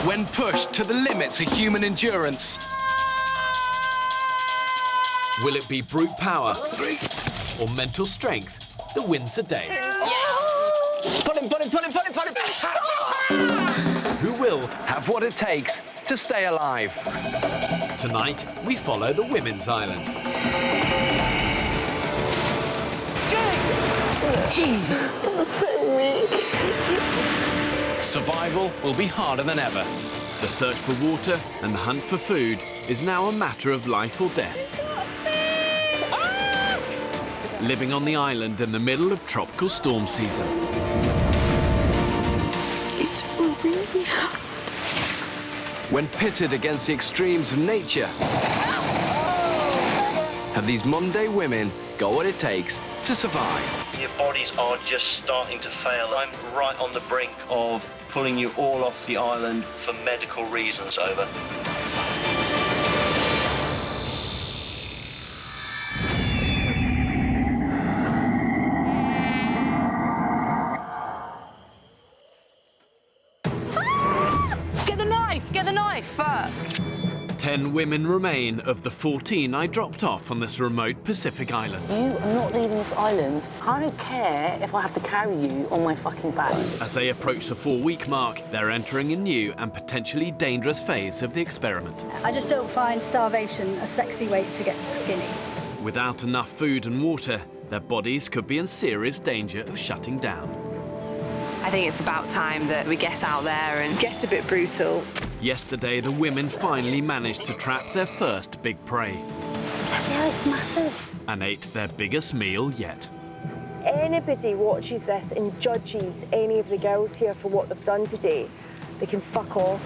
When pushed to the limits of human endurance, Will it be brute power or mental strength that wins the day? Yes! Pull him, pull him, pull him, pull him, pull him! Who will have what it takes to stay alive? Tonight, we follow the women's island. Jeez, I'm so weak. Survival will be harder than ever. The search for water and the hunt for food is now a matter of life or death. Living on the island in the middle of tropical storm season. It's really hard. When pitted against the extremes of nature, have these modern-day women got what it takes to survive? Your bodies are just starting to fail. I'm right on the brink of pulling you all off the island for medical reasons. Over. Get the knife! Get the knife! 10 women remain of the 14 I dropped off on this remote Pacific island. You are not leaving this island. I don't care if I have to carry you on my fucking back. As they approach the 4-week mark, they're entering a new and potentially dangerous phase of the experiment. I just don't find starvation a sexy way to get skinny. Without enough food and water, their bodies could be in serious danger of shutting down. I think it's about time that we get out there and get a bit brutal. Yesterday, the women finally managed to trap their first big prey. Yeah, it's massive. And ate their biggest meal yet. Anybody watches this and judges any of the girls here for what they've done today, they can fuck off.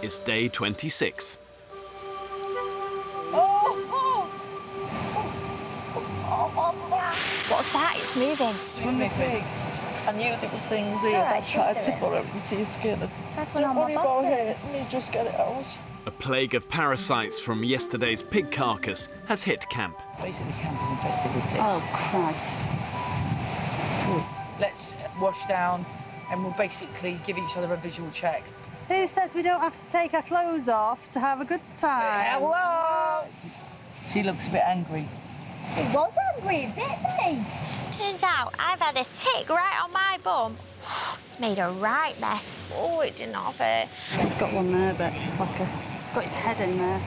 It's day 26. What's that? It's moving. It's from the pig. I knew there was things here that tried to pull it into your skin. Don't worry about it. Let me just get it out. A plague of parasites from yesterday's pig carcass has hit camp. Basically, camp is infested with ticks. Oh, Christ. Let's wash down and we'll basically give each other a visual check. Who says we don't have to take our clothes off to have a good time? Hello! She looks a bit angry. It was hungry, it bit me. Turns out I've had a tick right on my bum. It's made a right mess. Oh, it didn't offer. I've got one there, but it's like it's got its head in there.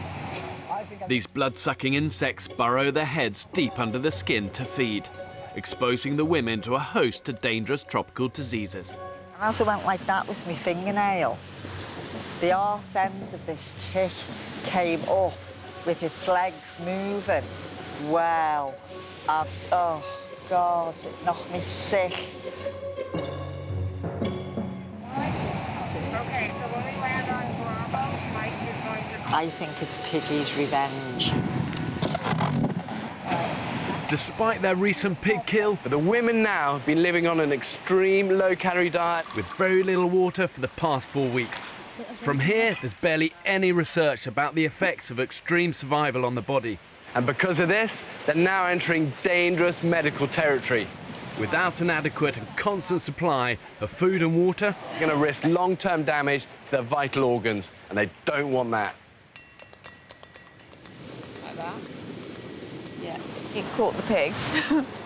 These blood-sucking insects burrow their heads deep under the skin to feed, exposing the women to a host of dangerous tropical diseases. As I went like that with my fingernail, the arse end of this tick came up with its legs moving. Well, oh God, it knocked me sick. I think it's Piggy's revenge. Despite their recent pig kill, the women now have been living on an extreme low-calorie diet with very little water for the past 4 weeks. From here, there's barely any research about the effects of extreme survival on the body. And because of this, they're now entering dangerous medical territory. Without an adequate and constant supply of food and water, they're going to risk long-term damage to their vital organs, and they don't want that. Like that? Yeah. You caught the pig.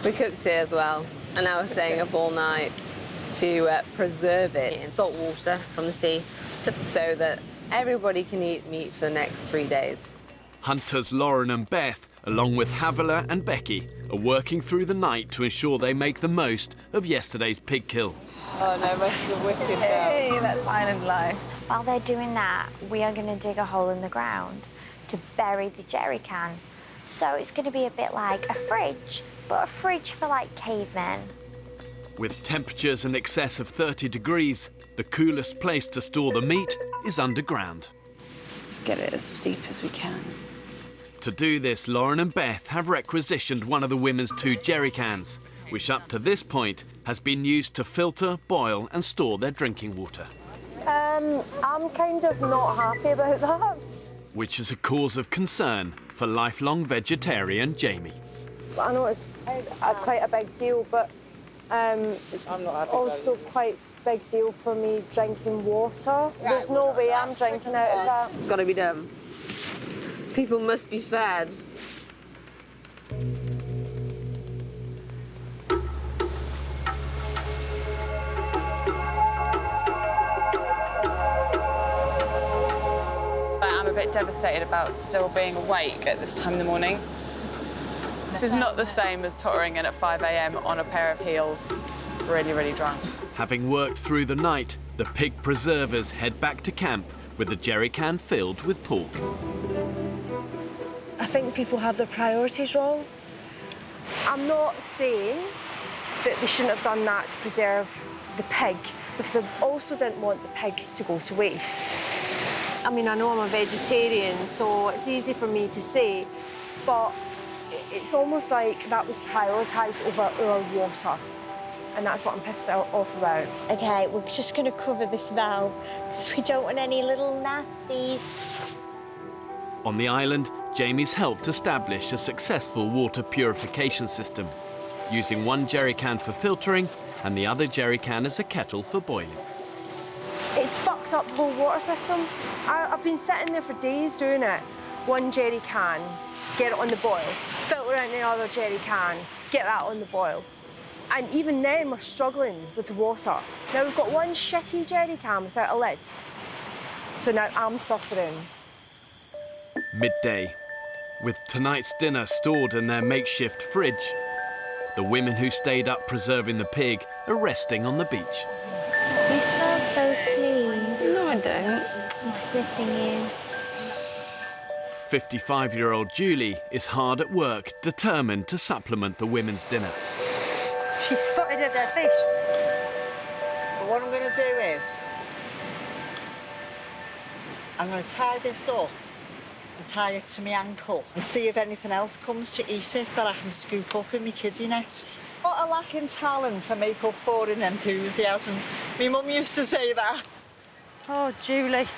We cooked it as well, and now we're staying up all night to preserve it in salt water from the sea so that everybody can eat meat for the next 3 days. Hunters Lauren and Beth, along with Havila and Becky, are working through the night to ensure they make the most of yesterday's pig kill. Oh no, most of the wicked girl. Hey, that's island life. While they're doing that, we are going to dig a hole in the ground to bury the jerry can. So it's going to be a bit like a fridge, but a fridge for like cavemen. With temperatures in excess of 30 degrees, the coolest place to store the meat is underground. Just get it as deep as we can. To do this, Lauren and Beth have requisitioned one of the women's 2 jerry cans, which up to this point has been used to filter, boil and store their drinking water. I'm kind of not happy about that. Which is a cause of concern for lifelong vegetarian Jamie. I know it's quite a big deal, but it's also quite big deal for me drinking water. There's no way I'm drinking out of that. It's got to be done. People must be fed. I'm a bit devastated about still being awake at this time in the morning. This is not the same as tottering in at 5 a.m. on a pair of heels, really, really drunk. Having worked through the night, the pig preservers head back to camp with a jerry can filled with pork. I think people have their priorities wrong. I'm not saying that they shouldn't have done that to preserve the pig, because I also didn't want the pig to go to waste. I mean, I know I'm a vegetarian, so it's easy for me to say, but it's almost like that was prioritised over our water. And that's what I'm pissed off about. OK, we're just going to cover this valve because we don't want any little nasties. On the island, Jamie's helped establish a successful water purification system, using one jerry can for filtering and the other jerry can as a kettle for boiling. It's fucked up the whole water system. I've been sitting there for days doing it. One jerry can, get it on the boil. Filter out another jerry can, get that on the boil. And even then, we're struggling with the water. Now, we've got one shitty jerry can without a lid. So now I'm suffering. Midday. With tonight's dinner stored in their makeshift fridge, the women who stayed up preserving the pig are resting on the beach. You smell so clean. No, I don't. I'm sniffing you. 55-year-old Julie is hard at work, determined to supplement the women's dinner. She spotted her dead fish. But what I'm going to do is, I'm going to tie this up and tie it to my ankle and see if anything else comes to eat it that I can scoop up in my kiddie net. What a lacking talent I make up for in enthusiasm. My mum used to say that. Oh, Julie.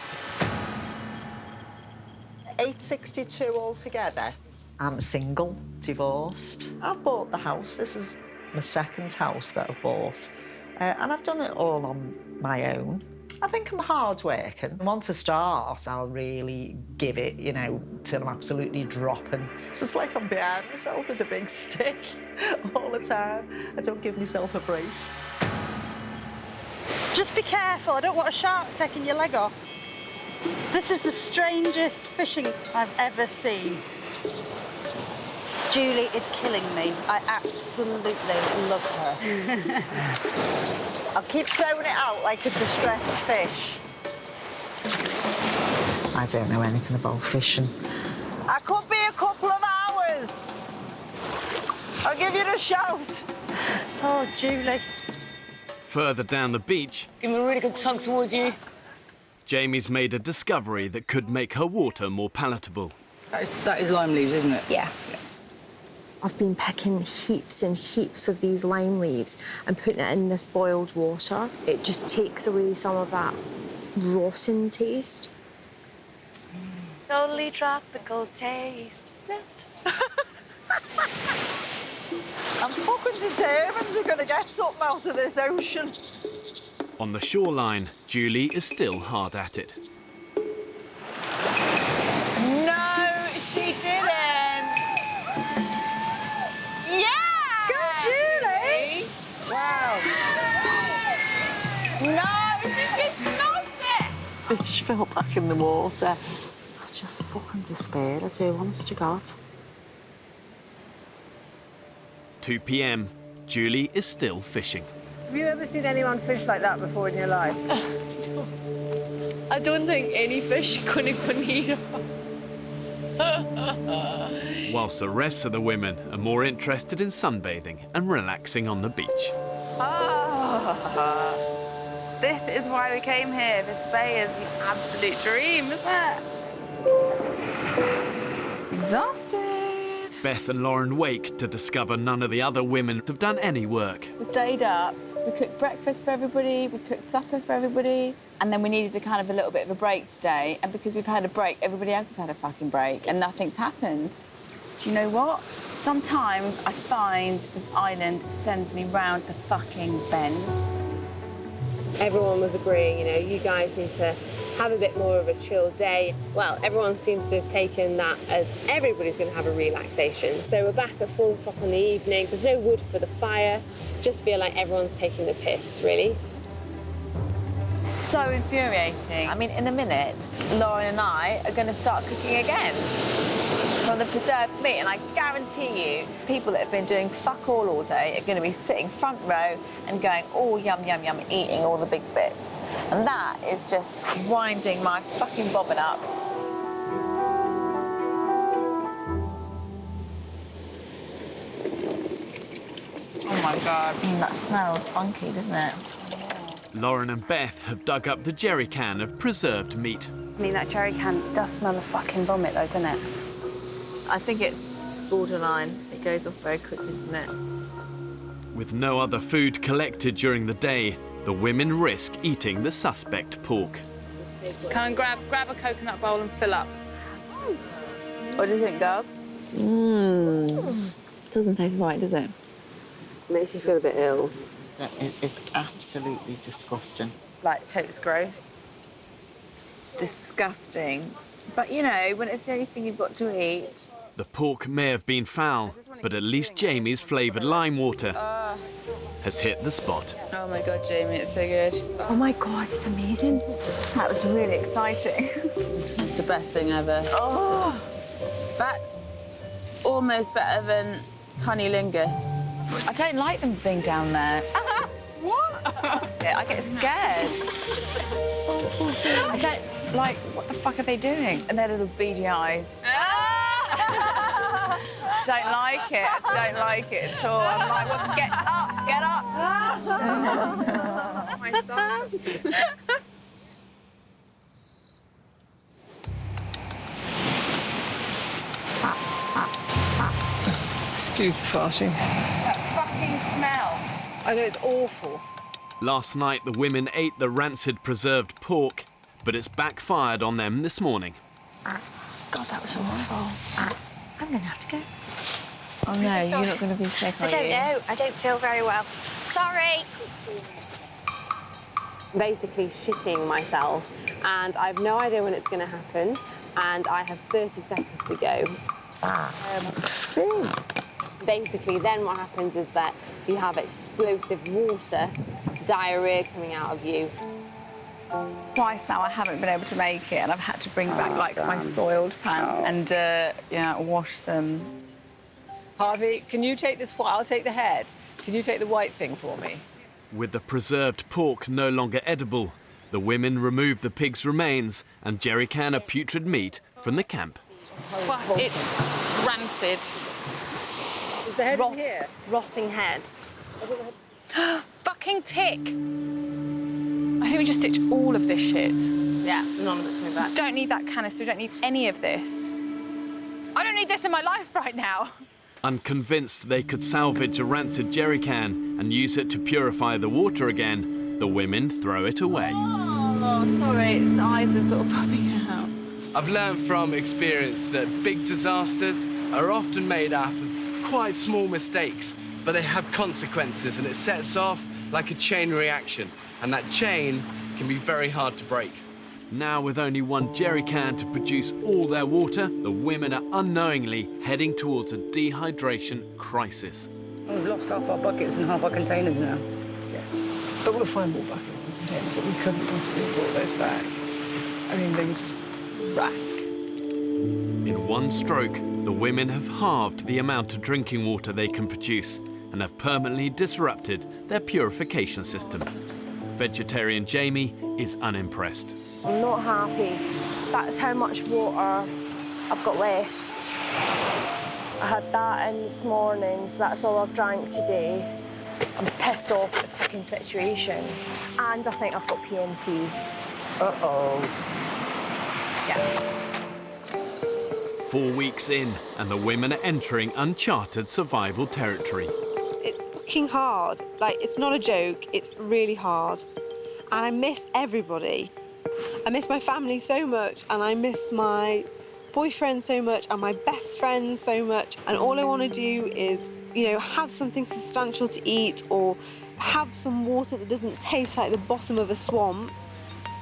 862 altogether. I'm single, divorced. I've bought the house. This is my second house that I've bought. And I've done it all on my own. I think I'm hard-working. Once I start, I'll really give it, you know, till I'm absolutely dropping. So it's like I'm behind myself with a big stick all the time. I don't give myself a break. Just be careful. I don't want a shark taking your leg off. This is the strangest fishing I've ever seen. Julie is killing me. I absolutely love her. I'll keep throwing it out like a distressed fish. I don't know anything about fishing. I could be a couple of hours. I'll give you the shout. Oh, Julie. Further down the beach, Give me a really good tug towards you. Jamie's made a discovery that could make her water more palatable. That is lime leaves, isn't it? Yeah. I've been picking heaps and heaps of these lime leaves and putting it in this boiled water. It just takes away some of that rotten taste. Totally tropical taste. I'm fucking determined we're going to get something out of this ocean. On the shoreline, Julie is still hard at it. No, she didn't. Yeah! Go, Julie! Wow. No, she did not. Fish fell back in the water. I just fucking despair, I do, honest to God. 2 p.m. Julie is still fishing. Have you ever seen anyone fish like that before in your life? I don't think any fish could have Whilst the rest of the women are more interested in sunbathing and relaxing on the beach. Oh, this is why we came here. This bay is the absolute dream, isn't it? Exhausted. Beth and Lauren wake to discover none of the other women have done any work. We stayed up, we cooked breakfast for everybody, we cooked supper for everybody, and then we needed a kind of a little bit of a break today, and because we've had a break, everybody else has had a fucking break, and nothing's happened. Do you know what? Sometimes I find this island sends me round the fucking bend. Everyone was agreeing, you know, you guys need to have a bit more of a chill day. Well, everyone seems to have taken that as everybody's going to have a relaxation. So we're back at 4 o'clock in the evening. There's no wood for the fire. Just feel like everyone's taking the piss, really. So infuriating. I mean, in a minute, Lauren and I are going to start cooking again from the preserved meat, and I guarantee you, people that have been doing fuck all day are going to be sitting front row and going, oh, yum, yum, yum, eating all the big bits. And that is just winding my fucking bobbin up. Oh my God, that smells funky, doesn't it? Lauren and Beth have dug up the jerry can of preserved meat. I mean, that jerry can does smell of fucking vomit, though, doesn't it? I think it's borderline. It goes off very quickly, doesn't it? With no other food collected during the day, the women risk eating the suspect pork. Can I grab a coconut bowl and fill up? What do you think, girls? Doesn't taste right, does it? Makes you feel a bit ill. It is absolutely disgusting. Like, tastes gross. Disgusting. But, you know, when it's the only thing you've got to eat... The pork may have been foul, but at least Jamie's flavoured lime water has hit the spot. Oh, my God, Jamie, it's so good. Oh, my God, it's amazing. That was really exciting. It's the best thing ever. Oh, That's almost better than cunnilingus. I don't like them being down there. What? I get scared. I don't like, what the fuck are they doing? And their little beady eyes. Don't like it. I don't like it at all. I'm like, well, get up, get up. My son. Excuse the farting. That fucking smell. I know, it's awful. Last night, the women ate the rancid preserved pork, but it's backfired on them this morning. God, that was awful. I'm going to have to go. Oh, no, you're not going to be sick, are I don't you? know. I don't feel very well. Sorry. Basically shitting myself, and I have no idea when it's going to happen, and I have 30 seconds to go. Basically, then what happens is that you have explosive water, diarrhea coming out of you. Twice now I haven't been able to make it, and I've had to bring back, like, my soiled pants and, yeah, wash them. Harvey, can you take this? I'll take the head. Can you take the white thing for me? With the preserved pork no longer edible, the women remove the pig's remains and jerry can of putrid meat from the camp. Fuck, it's rancid. Is the head in here? Rotting head. Fucking tick. I think we just ditch all of this shit. Yeah, none of it's coming back. Don't need that canister, we don't need any of this. I don't need this in my life right now. Unconvinced they could salvage a rancid jerry can and use it to purify the water again, the women throw it away. Oh, sorry, its eyes are sort of popping out. I've learned from experience that big disasters are often made up of quite small mistakes, but they have consequences, and it sets off like a chain reaction, and that chain can be very hard to break. Now, with only one jerry can to produce all their water, the women are unknowingly heading towards a dehydration crisis. We've lost half our buckets and half our containers now. Yes. But we'll find more buckets and containers, but we couldn't possibly have brought those back. I mean, they were just rack. In one stroke, the women have halved the amount of drinking water they can produce and have permanently disrupted their purification system. Vegetarian Jamie is unimpressed. I'm not happy. That's how much water I've got left. I had that in this morning, so that's all I've drank today. I'm pissed off at the fucking situation. And I think I've got PMT. Uh-oh. Yeah. 4 weeks in, and the women are entering uncharted survival territory. It's fucking hard. Like, it's not a joke. It's really hard. And I miss everybody. I miss my family so much, and I miss my boyfriend so much, and my best friend so much. And all I want to do is, you know, have something substantial to eat, or have some water that doesn't taste like the bottom of a swamp,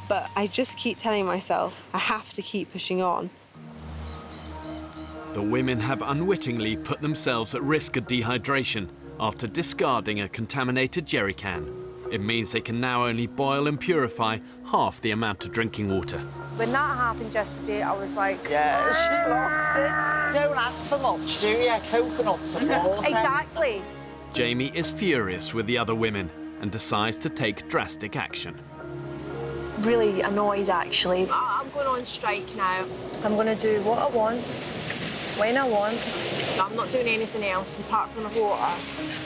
but I just keep telling myself I have to keep pushing on. The women have unwittingly put themselves at risk of dehydration after discarding a contaminated jerry can. It means they can now only boil and purify half the amount of drinking water. When that happened yesterday, I was like, Yeah, she lost it. Don't ask for much, do you? Coconuts and water. Exactly. Jamie is furious with the other women and decides to take drastic action. Really annoyed, actually. I'm going on strike now. I'm going to do what I want, when I want. I'm not doing anything else apart from the water.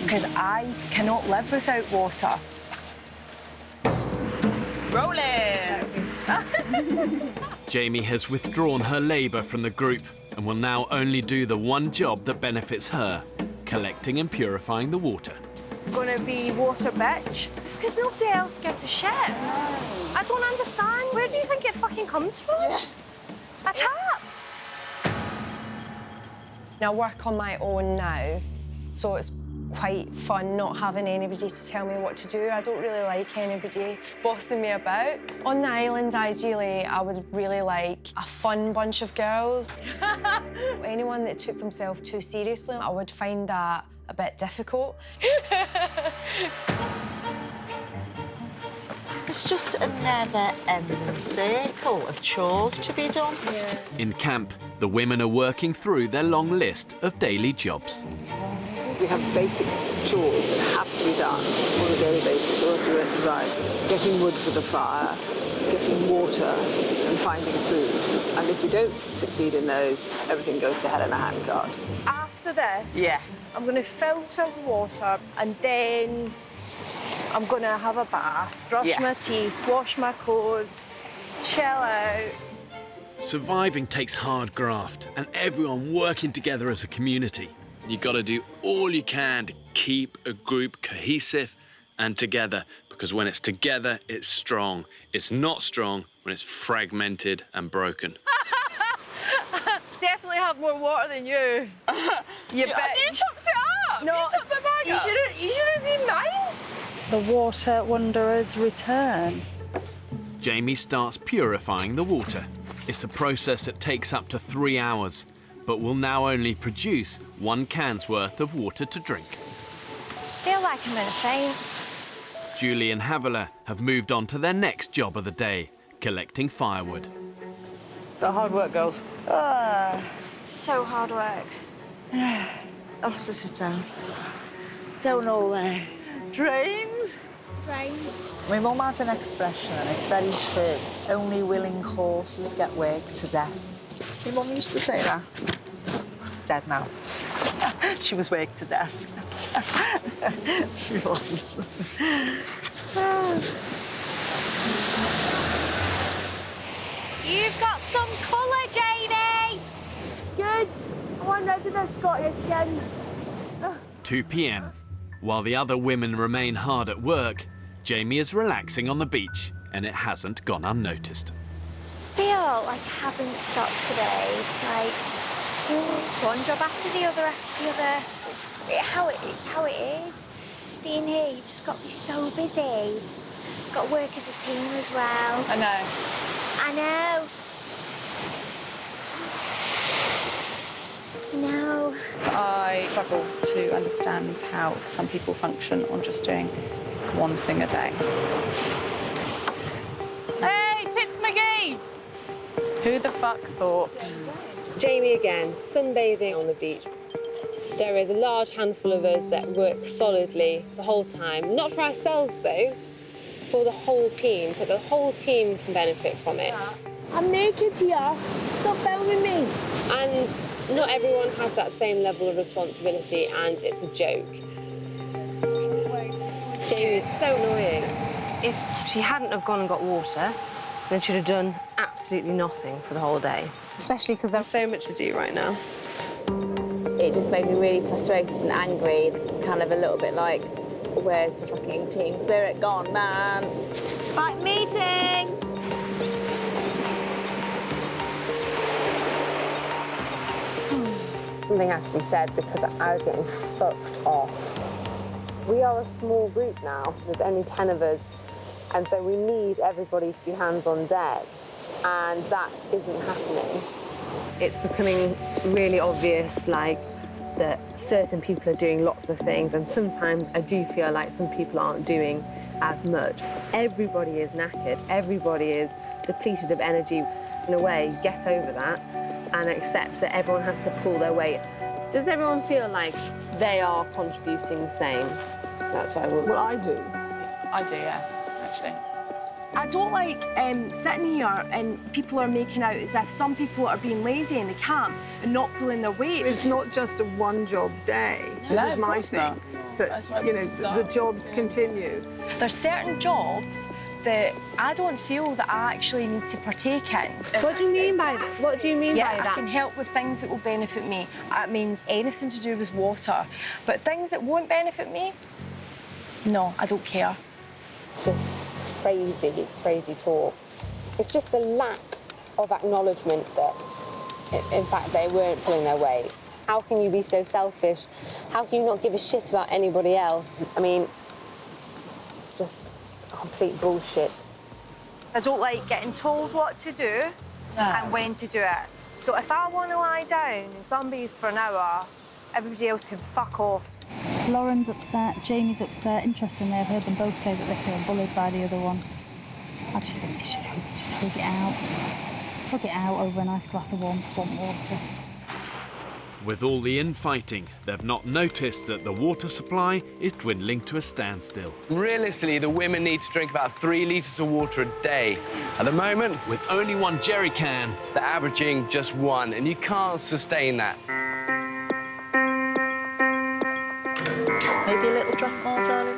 Because I cannot live without water. Roll it! Jamie has withdrawn her labour from the group and will now only do the one job that benefits her, collecting and purifying the water. I'm going to be water bitch. Because nobody else gives a shit. I don't understand. Where do you think it fucking comes from? A tap. I work on my own now, so it's quite fun not having anybody to tell me what to do. I don't really like anybody bossing me about. On the island, ideally, I would really like a fun bunch of girls. Anyone that took themselves too seriously, I would find that a bit difficult. It's just a never-ending circle of chores to be done. Yeah. In camp, the women are working through their long list of daily jobs. We have basic chores that have to be done on a daily basis, or else we won't survive. Getting wood for the fire, getting water, and finding food. And if we don't succeed in those, everything goes to hell in a handcart. After this, I'm going to filter the water and then I'm going to have a bath, brush my teeth, wash my clothes, chill out. Surviving takes hard graft and everyone working together as a community. You've got to do all you can to keep a group cohesive and together, because when it's together, it's strong. It's not strong when it's fragmented and broken. Definitely have more water than you. You bitch. You chopped it up. No, you chopped the bag up. You should have seen mine. The water wanderers return. Jamie starts purifying the water. It's a process that takes up to 3 hours, but will now only produce 1 can's worth of water to drink. I feel like I'm gonna faint. Julie and Havilah have moved on to their next job of the day, collecting firewood. So hard work, girls. So hard work. I'll have to sit down. Don't know where. Drained? Drained. My mum had an expression, and it's very true. Only willing horses get worked to death. My mum used to say that. Dead now. She was worked to death. She wasn't. You've got some colour, Jamie. Good. I want rid of this Scottish skin. 2 p.m. While the other women remain hard at work, Jamie is relaxing on the beach, and it hasn't gone unnoticed. I feel like I haven't stopped today. Like, it's one job after the other after the other. It's how it is. Being here, you've just got to be so busy. Got to work as a team as well. I know. I know. No. So I struggle to understand how some people function on just doing one thing a day. Hey, Tits McGee! Who the fuck thought? Jamie again, sunbathing on the beach. There is a large handful of us that work solidly the whole time. Not for ourselves though, for the whole team, so the whole team can benefit from it. I'm naked here. Stop filming me. And not everyone has that same level of responsibility, and it's a joke. Jamie is so annoying. If she hadn't have gone and got water, then she'd have done absolutely nothing for the whole day. Especially because there's so much to do right now. It just made me really frustrated and angry, kind of a little bit like, where's the fucking team spirit gone, man? Right, meeting. Something has to be said because I was getting fucked off. We are a small group now. There's only 10 of us. And so we need everybody to be hands on deck. And that isn't happening. It's becoming really obvious, like, that certain people are doing lots of things, and sometimes I do feel like some people aren't doing as much. Everybody is knackered, everybody is depleted of energy. In a way, get over that and accept that everyone has to pull their weight. Does everyone feel like they are contributing the same? That's what I would. Well, I do. I do, yeah, actually. I don't like sitting here and people are making out as if some people are being lazy in the camp and not pulling their weight. It's not just a one-job day. This is my thing. That, you know, the jobs continue. There's certain jobs that I don't feel that I actually need to partake in. What do you mean by that? What do you mean by that? I can help with things that will benefit me. That means anything to do with water. But things that won't benefit me, no, I don't care. Just crazy talk. It's just the lack of acknowledgement that, in fact, they weren't pulling their weight. How can you be so selfish? How can you not give a shit about anybody else? I mean, it's just complete bullshit. I don't like getting told what to do and when to do it. So if I want to lie down and sunbathe for an hour, everybody else can fuck off. Lauren's upset, Jamie's upset. Interestingly, I've heard them both say that they feel bullied by the other one. I just think they should just hug it out. Hug it out over a nice glass of warm swamp water. With all the infighting, they've not noticed that the water supply is dwindling to a standstill. Realistically, the women need to drink about 3 litres of water a day. At the moment, with only 1 jerry can, they're averaging just 1, and you can't sustain that. Maybe a little drop more, darling.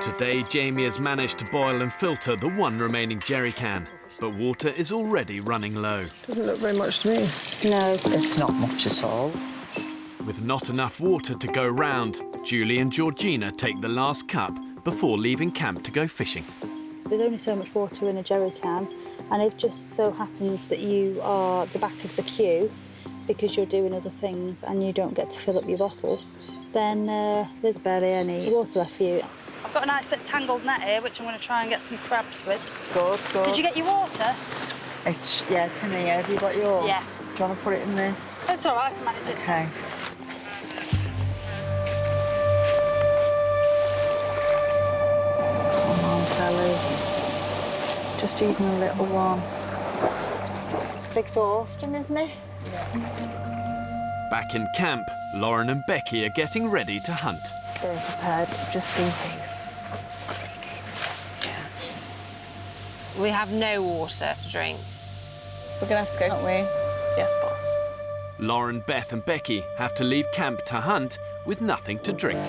Today, Jamie has managed to boil and filter the 1 remaining jerry can, but water is already running low. Doesn't look very much to me. No, it's not much at all. With not enough water to go round, Julie and Georgina take the last cup before leaving camp to go fishing. There's only so much water in a jerry can, and it just so happens that you are the back of the queue because you're doing other things and you don't get to fill up your bottle, then there's barely any water left for you. I've got a nice bit of tangled net here, which I'm going to try and get some crabs with. Good, good. Did you get your water? It's, yeah, to me. Have you got yours? Yeah. Do you want to put it in there? It's all right, I can manage it. OK. Come on, fellas. Just even a little one. Exhausting, isn't it? Back in camp, Lauren and Becky are getting ready to hunt. They're prepared just in case. We have no water to drink. We're going to have to go, aren't we? Yes, boss. Lauren, Beth and Becky have to leave camp to hunt with nothing to drink.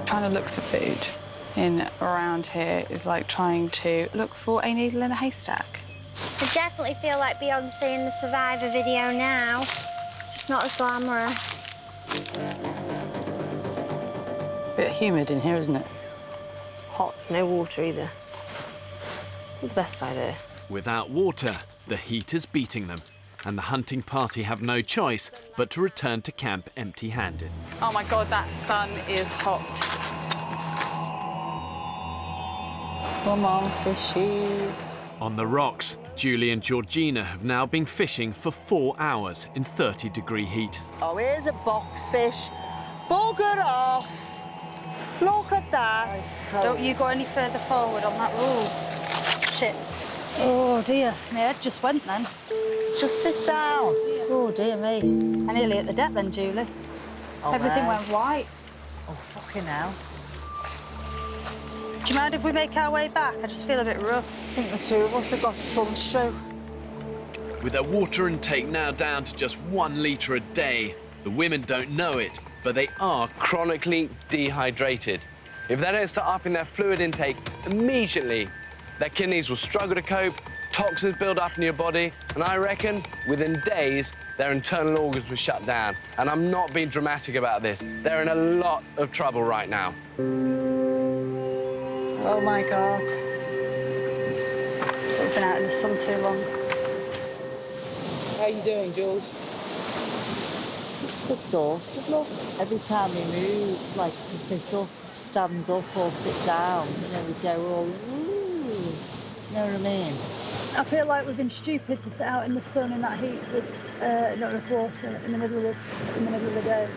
Trying to look for food in around here is like trying to look for a needle in a haystack. I definitely feel like Beyonce in the Survivor video now. Just not as glamorous. Bit humid in here, isn't it? Hot, no water either. The best idea. Without water, the heat is beating them, and the hunting party have no choice but to return to camp empty-handed. Oh my God, that sun is hot. Come on, fishies. On the rocks, Julie and Georgina have now been fishing for 4 hours in 30-degree heat. Oh, here's a boxfish. Bugger off. Look at that. Don't you go any further forward on that rule. Shit. Oh dear, my head just went then. Just sit down. Oh dear me. I nearly hit the deck then, Julie. Oh, Everything no. went white. Oh, fucking hell. Do you mind if we make our way back? I just feel a bit rough. I think the 2 of us have got sunstroke. With their water intake now down to just 1 litre a day, the women don't know it, but they are chronically dehydrated. If they don't start upping their fluid intake immediately, their kidneys will struggle to cope, toxins build up in your body, and I reckon within days, their internal organs will shut down. And I'm not being dramatic about this. They're in a lot of trouble right now. Oh, my God. We've been out in the sun too long. How are you doing, Jules? exhausted, look. Every time we moved, like to sit up, stand up or sit down, we'd go all, ooh, you know what I mean? I feel like we've been stupid to sit out in the sun in that heat with not enough water in the middle of the day.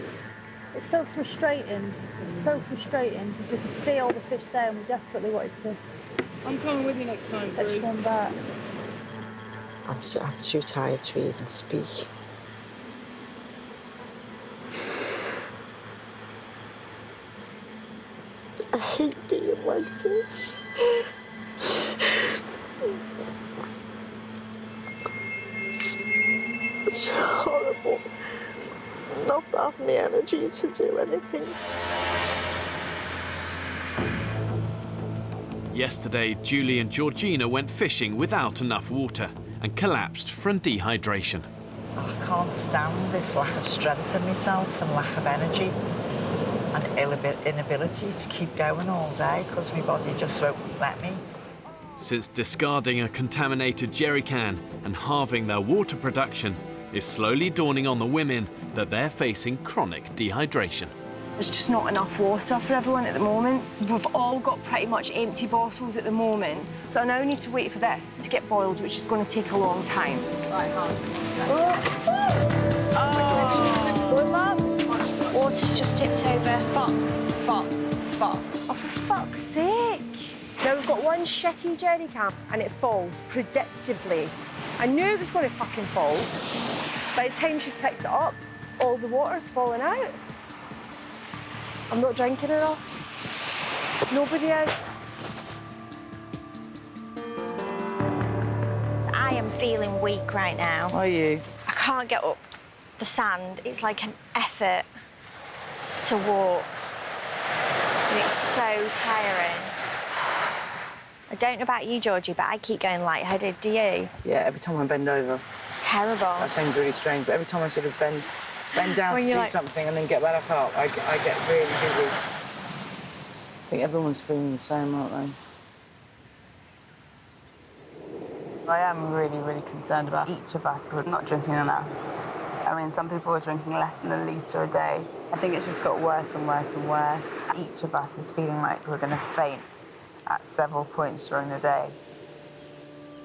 It's so frustrating. It's so frustrating because we could see all the fish there and we desperately wanted to. I'm coming with you next time, Let's run back. I'm too tired to even speak. I hate being like this. It's horrible not having the energy to do anything. Yesterday, Julie and Georgina went fishing without enough water and collapsed from dehydration. I can't stand this lack of strength in myself and lack of energy and inability to keep going all day because my body just won't let me. Since discarding a contaminated jerry can and halving their water production, it's slowly dawning on the women that they're facing chronic dehydration. There's just not enough water for everyone at the moment. We've all got pretty much empty bottles at the moment, so I now need to wait for this to get boiled, which is going to take a long time. Right, What's up? Water's just tipped over. Fuck. Oh, for fuck's sake. Now we've got one shitty jerry can and it falls predictably. I knew it was going to fucking fall. By the time she's picked it up, all the water's fallen out. I'm not drinking enough. Nobody is. I am feeling weak right now. Are you? I can't get up the sand. It's like an effort to walk. And it's so tiring. I don't know about you, Georgie, but I keep going lightheaded. Do you? Yeah, every time I bend over. It's terrible. That sounds really strange, but every time I sort of bend down to do something and then get back up, I get really dizzy. I think everyone's feeling the same, aren't they? I am really, really concerned about each of us who are not drinking enough. I mean, some people are drinking less than a litre a day. I think it's just got worse and worse and worse. Each of us is feeling like we're going to faint at several points during the day.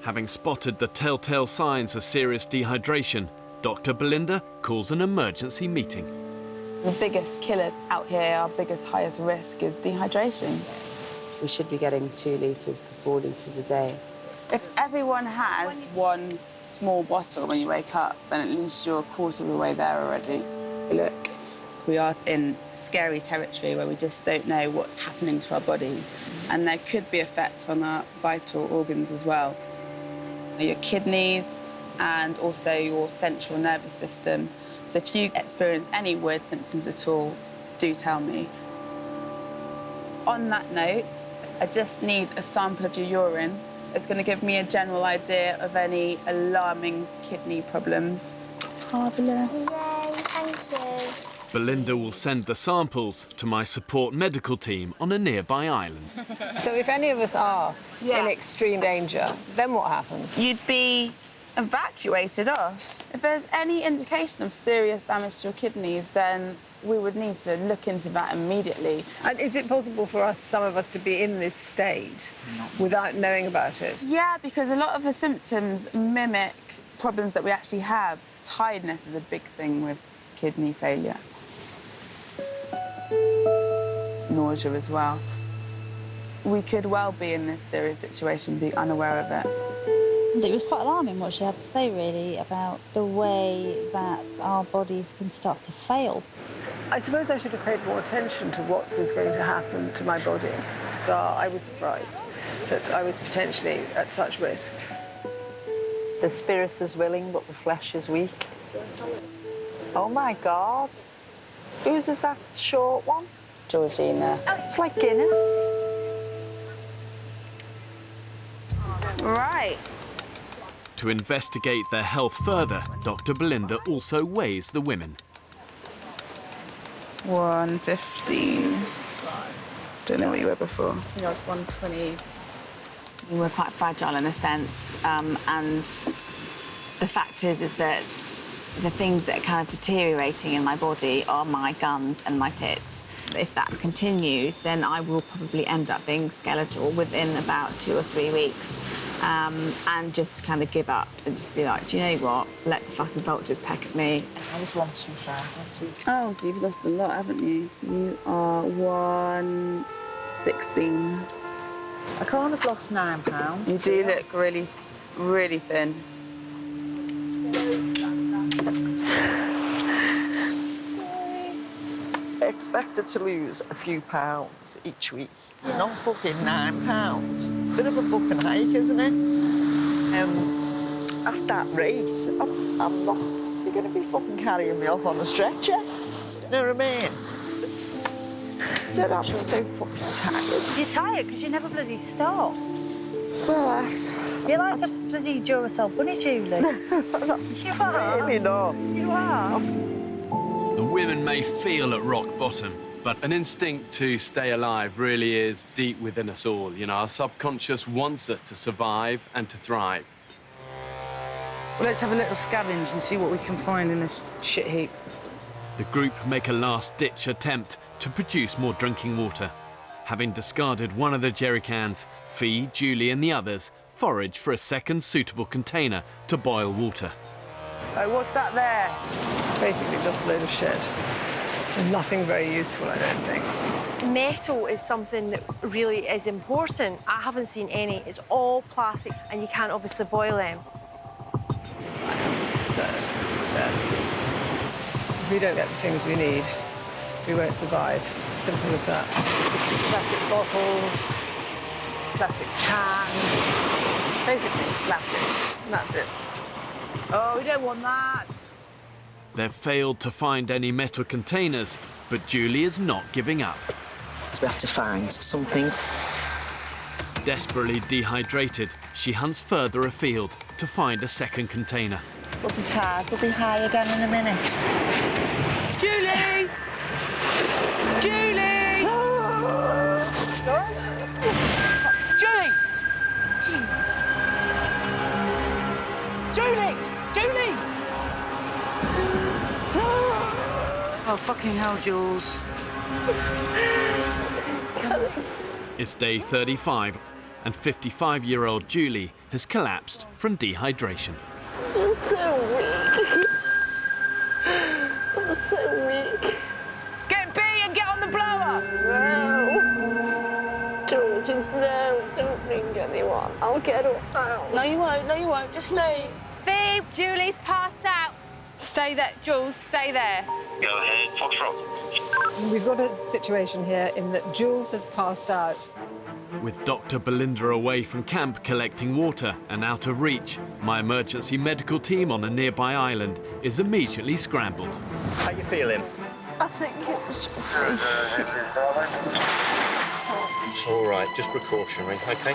Having spotted the telltale signs of serious dehydration, Dr. Belinda calls an emergency meeting. The biggest killer out here, our biggest, highest risk is dehydration. We should be getting 2 litres to 4 litres a day. If everyone has one small bottle when you wake up, then at least you're a quarter of the way there already. Look, we are in scary territory where we just don't know what's happening to our bodies. And there could be effect on our vital organs as well. Your kidneys and also your central nervous system. So if you experience any weird symptoms at all, do tell me. On that note, I just need a sample of your urine. It's going to give me a general idea of any alarming kidney problems. Marvellous. Yay, thank you. Belinda will send the samples to my support medical team on a nearby island. So if any of us are in extreme danger, then what happens? You'd be evacuated off. If there's any indication of serious damage to your kidneys, then we would need to look into that immediately. And is it possible for some of us to be in this state without knowing about it? Yeah, because a lot of the symptoms mimic problems that we actually have. Tiredness is a big thing with kidney failure. Nausea as well. We could well be in this serious situation, be unaware of it. It was quite alarming what she had to say, really, about the way that our bodies can start to fail. I suppose I should have paid more attention to what was going to happen to my body. So I was surprised that I was potentially at such risk. The spirit is willing, but the flesh is weak. Oh, my God. Whose is that short one? Georgina. Oh, it's like Guinness. Right. To investigate their health further, Dr. Belinda also weighs the women. 115. Don't know what you were before. I think I was 120. We're quite fragile in a sense, and the fact is that The things that are kind of deteriorating in my body are my guns and my tits. If that continues, then I will probably end up being skeletal within about 2 or 3 weeks. And just kind of give up and just be like, do you know what? Let the fucking vultures peck at me. I was 125. Oh, so you've lost a lot, haven't you? You are 116. I can't have lost £9. You do look really, really thin. Expected to lose a few pounds each week. Not fucking £9. Bit of a fucking hike, isn't it? At that rate, I'm not. You're going to be fucking carrying me off on a stretcher. You know what I mean? So I'm so fucking tired. You're tired because you never bloody stop. Well, that's... You're like a bloody Duracell bunny, Julie. You are. Really not. You are. The women may feel at rock bottom, but An instinct to stay alive really is deep within us all. You know, our subconscious wants us to survive and to thrive. Well, let's have a little scavenge and see what we can find in this shit heap. the group make a last-ditch attempt to produce more drinking water. Having discarded one of the jerry cans, Fee, Julie and the others forage for a second suitable container to boil water. Oh, what's that there? Basically just a load of shit. Nothing very useful, I don't think. Metal is something that really is important. I haven't seen any. It's all plastic, and you can't obviously boil them. I am so thirsty. If we don't get the things we need, we won't survive. It's as simple as that. Plastic bottles, plastic cans, basically plastic. And that's it. Oh, we don't want that. They've failed to find any metal containers, but Julie is not giving up. So we have to find something. Desperately dehydrated, she hunts further afield to find a second container. But the tide will be high again in a minute. Julie! Julie! Julie! Jesus. Julie! Julie! Oh, fucking hell, Jules. It's day 35, and 55-year-old Julie has collapsed from dehydration. I'm so weak. I'm so weak. Get B and get on the blower! No. George, no. Don't bring anyone. I'll get her out. No, you won't. No, you won't. Just leave. Babe, Julie's passed out. Stay there, Jules, stay there. Go ahead, Foxtrot. We've got a situation here in that Jules has passed out. With Dr. Belinda away from camp collecting water and out of reach, my emergency medical team on a nearby island is immediately scrambled. How you feeling? I think it was just It's all right, just precautionary, OK?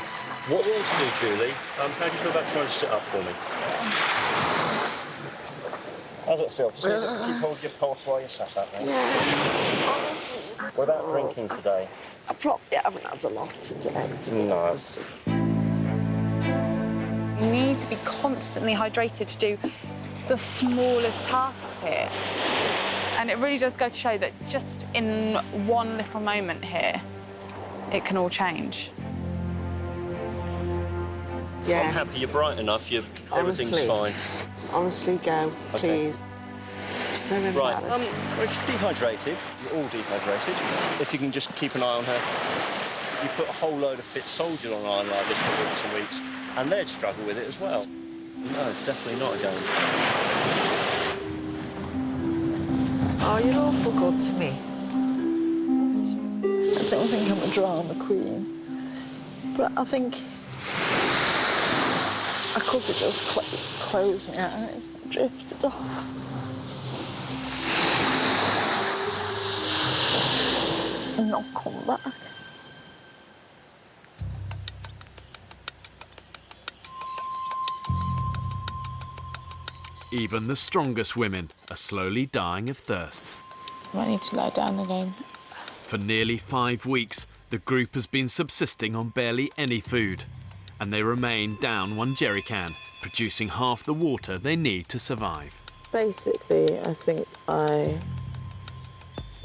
What we want to do, Julie, how do you feel about trying to sit up for me? How's it feel? Just keep hold your pulse while you're sat up, mate. What about drinking today? I probably haven't had a lot today, to be honest. You need to be constantly hydrated to do the smallest tasks here. And it really does go to show that just in one little moment here, it can all change. Yeah. I'm happy you're bright enough, everything's fine. Honestly, go, please. I'm so Right, embarrassed. well, she's dehydrated. You're all dehydrated. If you can just keep an eye on her. You put a whole load of fit soldiers on an island like this for weeks and weeks, and they'd struggle with it as well. No, definitely not again. Oh, you're awful good to me. I don't think I'm a drama queen, but I think I could have just closed my eyes and drifted off. And not come back. Even the strongest women are slowly dying of thirst. Might need to lie down again. For nearly 5 weeks, the group has been subsisting on barely any food, and they remain down one jerry can, producing half the water they need to survive. Basically, I think I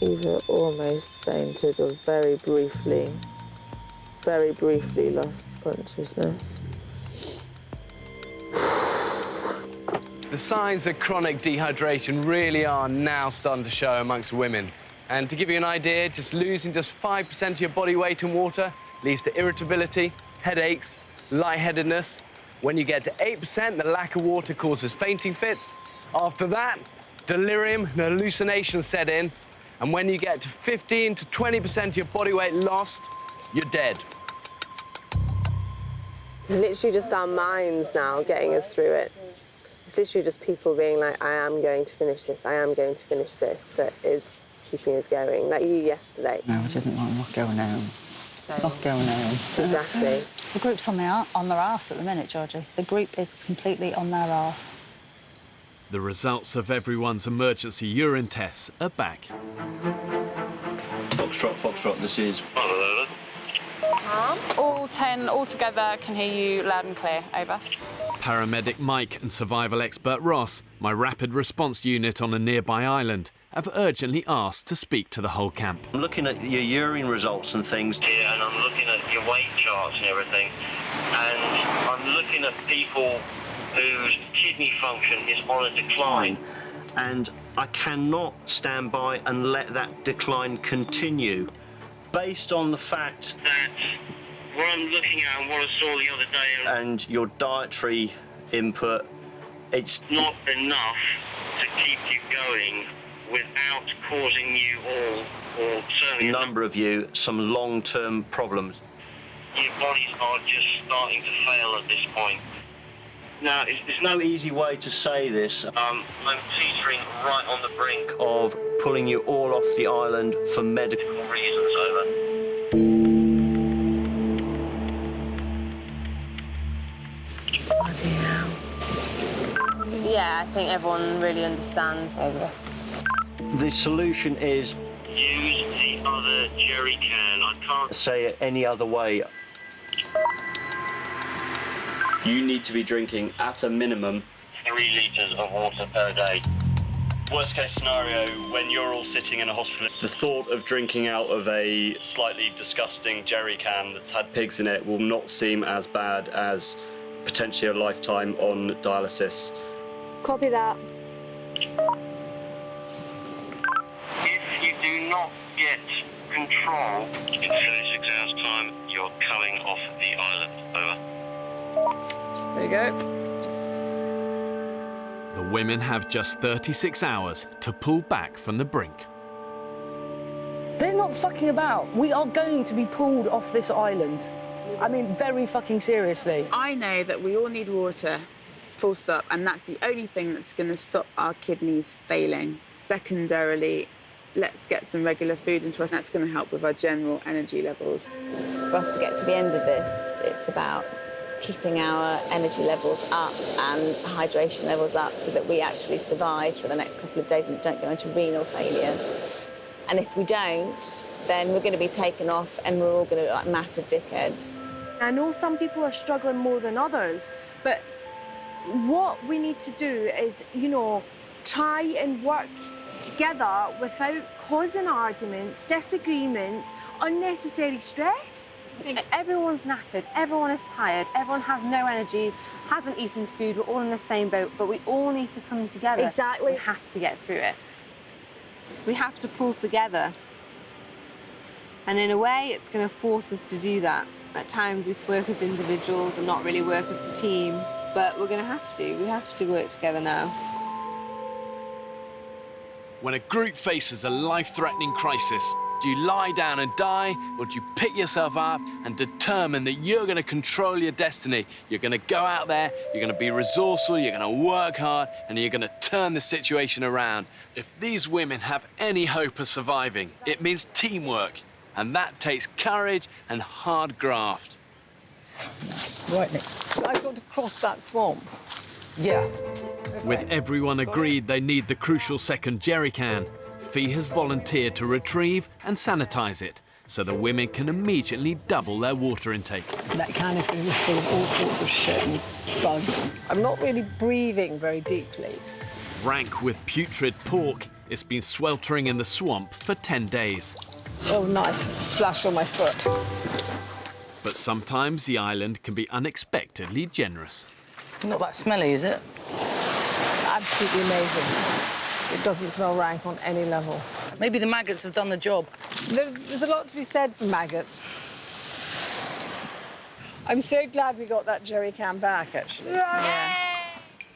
either almost fainted or very briefly lost consciousness. The signs of chronic dehydration really are now starting to show amongst women. And to give you an idea, just losing just 5% of your body weight in water leads to irritability, headaches, lightheadedness. When you get to 8%, the lack of water causes fainting fits. After that, delirium and hallucinations set in. And when you get to 15 to 20% of your body weight lost, you're dead. It's literally just our minds now getting us through it. It's literally just people being like, I am going to finish this, I am going to finish this, that is keeping us going. Like you yesterday. No, it isn't like I'm not going home. Not going home. Exactly. The group's on their arse at the minute, Georgie. The group is completely on their arse. The results of everyone's emergency urine tests are back. Foxtrot, this is... All 10 altogether can hear you loud and clear. Over. Paramedic Mike and survival expert Ross, my rapid response unit on a nearby island, have urgently asked to speak to the whole camp. I'm looking at your urine results and things here, and I'm looking at your weight charts and everything, and I'm looking at people whose kidney function is on a decline. And I cannot stand by and let that decline continue, based on the fact that what I'm looking at and what I saw the other day and your dietary input, it's not enough to keep you going without causing you all, or certainly a number of you, some long-term problems. Your bodies are just starting to fail at this point. Now, there's no easy way to say this. I'm teetering right on the brink of pulling you all off the island for medical reasons. Over. Bloody hell. Yeah, I think everyone really understands. Over. The solution is... use the other jerry can. I can't say it any other way. You need to be drinking, at a minimum, 3 litres of water per day. Worst case scenario, when you're all sitting in a hospital, the thought of drinking out of a slightly disgusting jerry can that's had pigs in it will not seem as bad as potentially a lifetime on dialysis. Copy that. If you do not get control, in 36 hours' time, you're coming off the island. Over. There you go. The women have just 36 hours to pull back from the brink. They're not fucking about. We are going to be pulled off this island. I mean, very fucking seriously. I know that we all need water, full stop, and that's the only thing that's going to stop our kidneys failing. Secondarily, let's get some regular food into us. That's going to help with our general energy levels. For us to get to the end of this, it's about keeping our energy levels up and hydration levels up so that we actually survive for the next couple of days and don't go into renal failure. And if we don't, then we're going to be taken off and we're all going to look like massive dickheads. I know some people are struggling more than others, but what we need to do is, you know, try and work together without causing arguments, disagreements, unnecessary stress. Everyone's knackered, everyone is tired, everyone has no energy, hasn't eaten food, we're all in the same boat, but we all need to come together. Exactly. We have to get through it. We have to pull together. And in a way, it's going to force us to do that. At times, we work as individuals and not really work as a team, but we're going to have to. We have to work together now. When a group faces a life-threatening crisis, do you lie down and die, or do you pick yourself up and determine that you're going to control your destiny? You're going to go out there, you're going to be resourceful, you're going to work hard, and you're going to turn the situation around. If these women have any hope of surviving, it means teamwork, and that takes courage and hard graft. Right, Nick. So I've got to cross that swamp. Yeah. With everyone agreed they need the crucial second jerry can, Fee has volunteered to retrieve and sanitise it so the women can immediately double their water intake. That can is going to be full of all sorts of shit and bugs. I'm not really breathing very deeply. Rank with putrid pork, it's been sweltering in the swamp for 10 days. Oh, nice. Splashed on my foot. But sometimes the island can be unexpectedly generous. Not that smelly, is it? Absolutely amazing. It doesn't smell rank on any level. Maybe the maggots have done the job. There's a lot to be said for maggots. I'm so glad we got that jerry can back, actually. Yeah.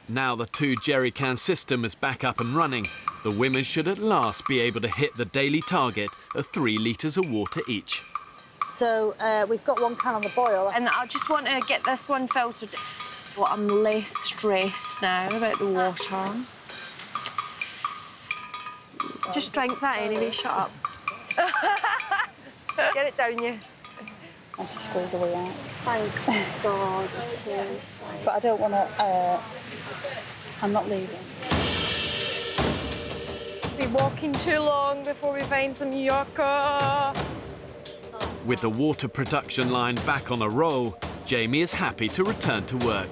Now the 2 jerry can system is back up and running, the women should at last be able to hit the daily target of 3 litres of water each. So we've got 1 can on the boil. And I just want to get this one filtered. Well, I'm less stressed now about the water. Just drink that anyway, shut up. Get it down you. I should squeeze the way out. Thank God, it's so sweet. But I don't want to... I'm not leaving. We'll be walking too long before we find some yucca. With the water production line back on a roll, Jamie is happy to return to work,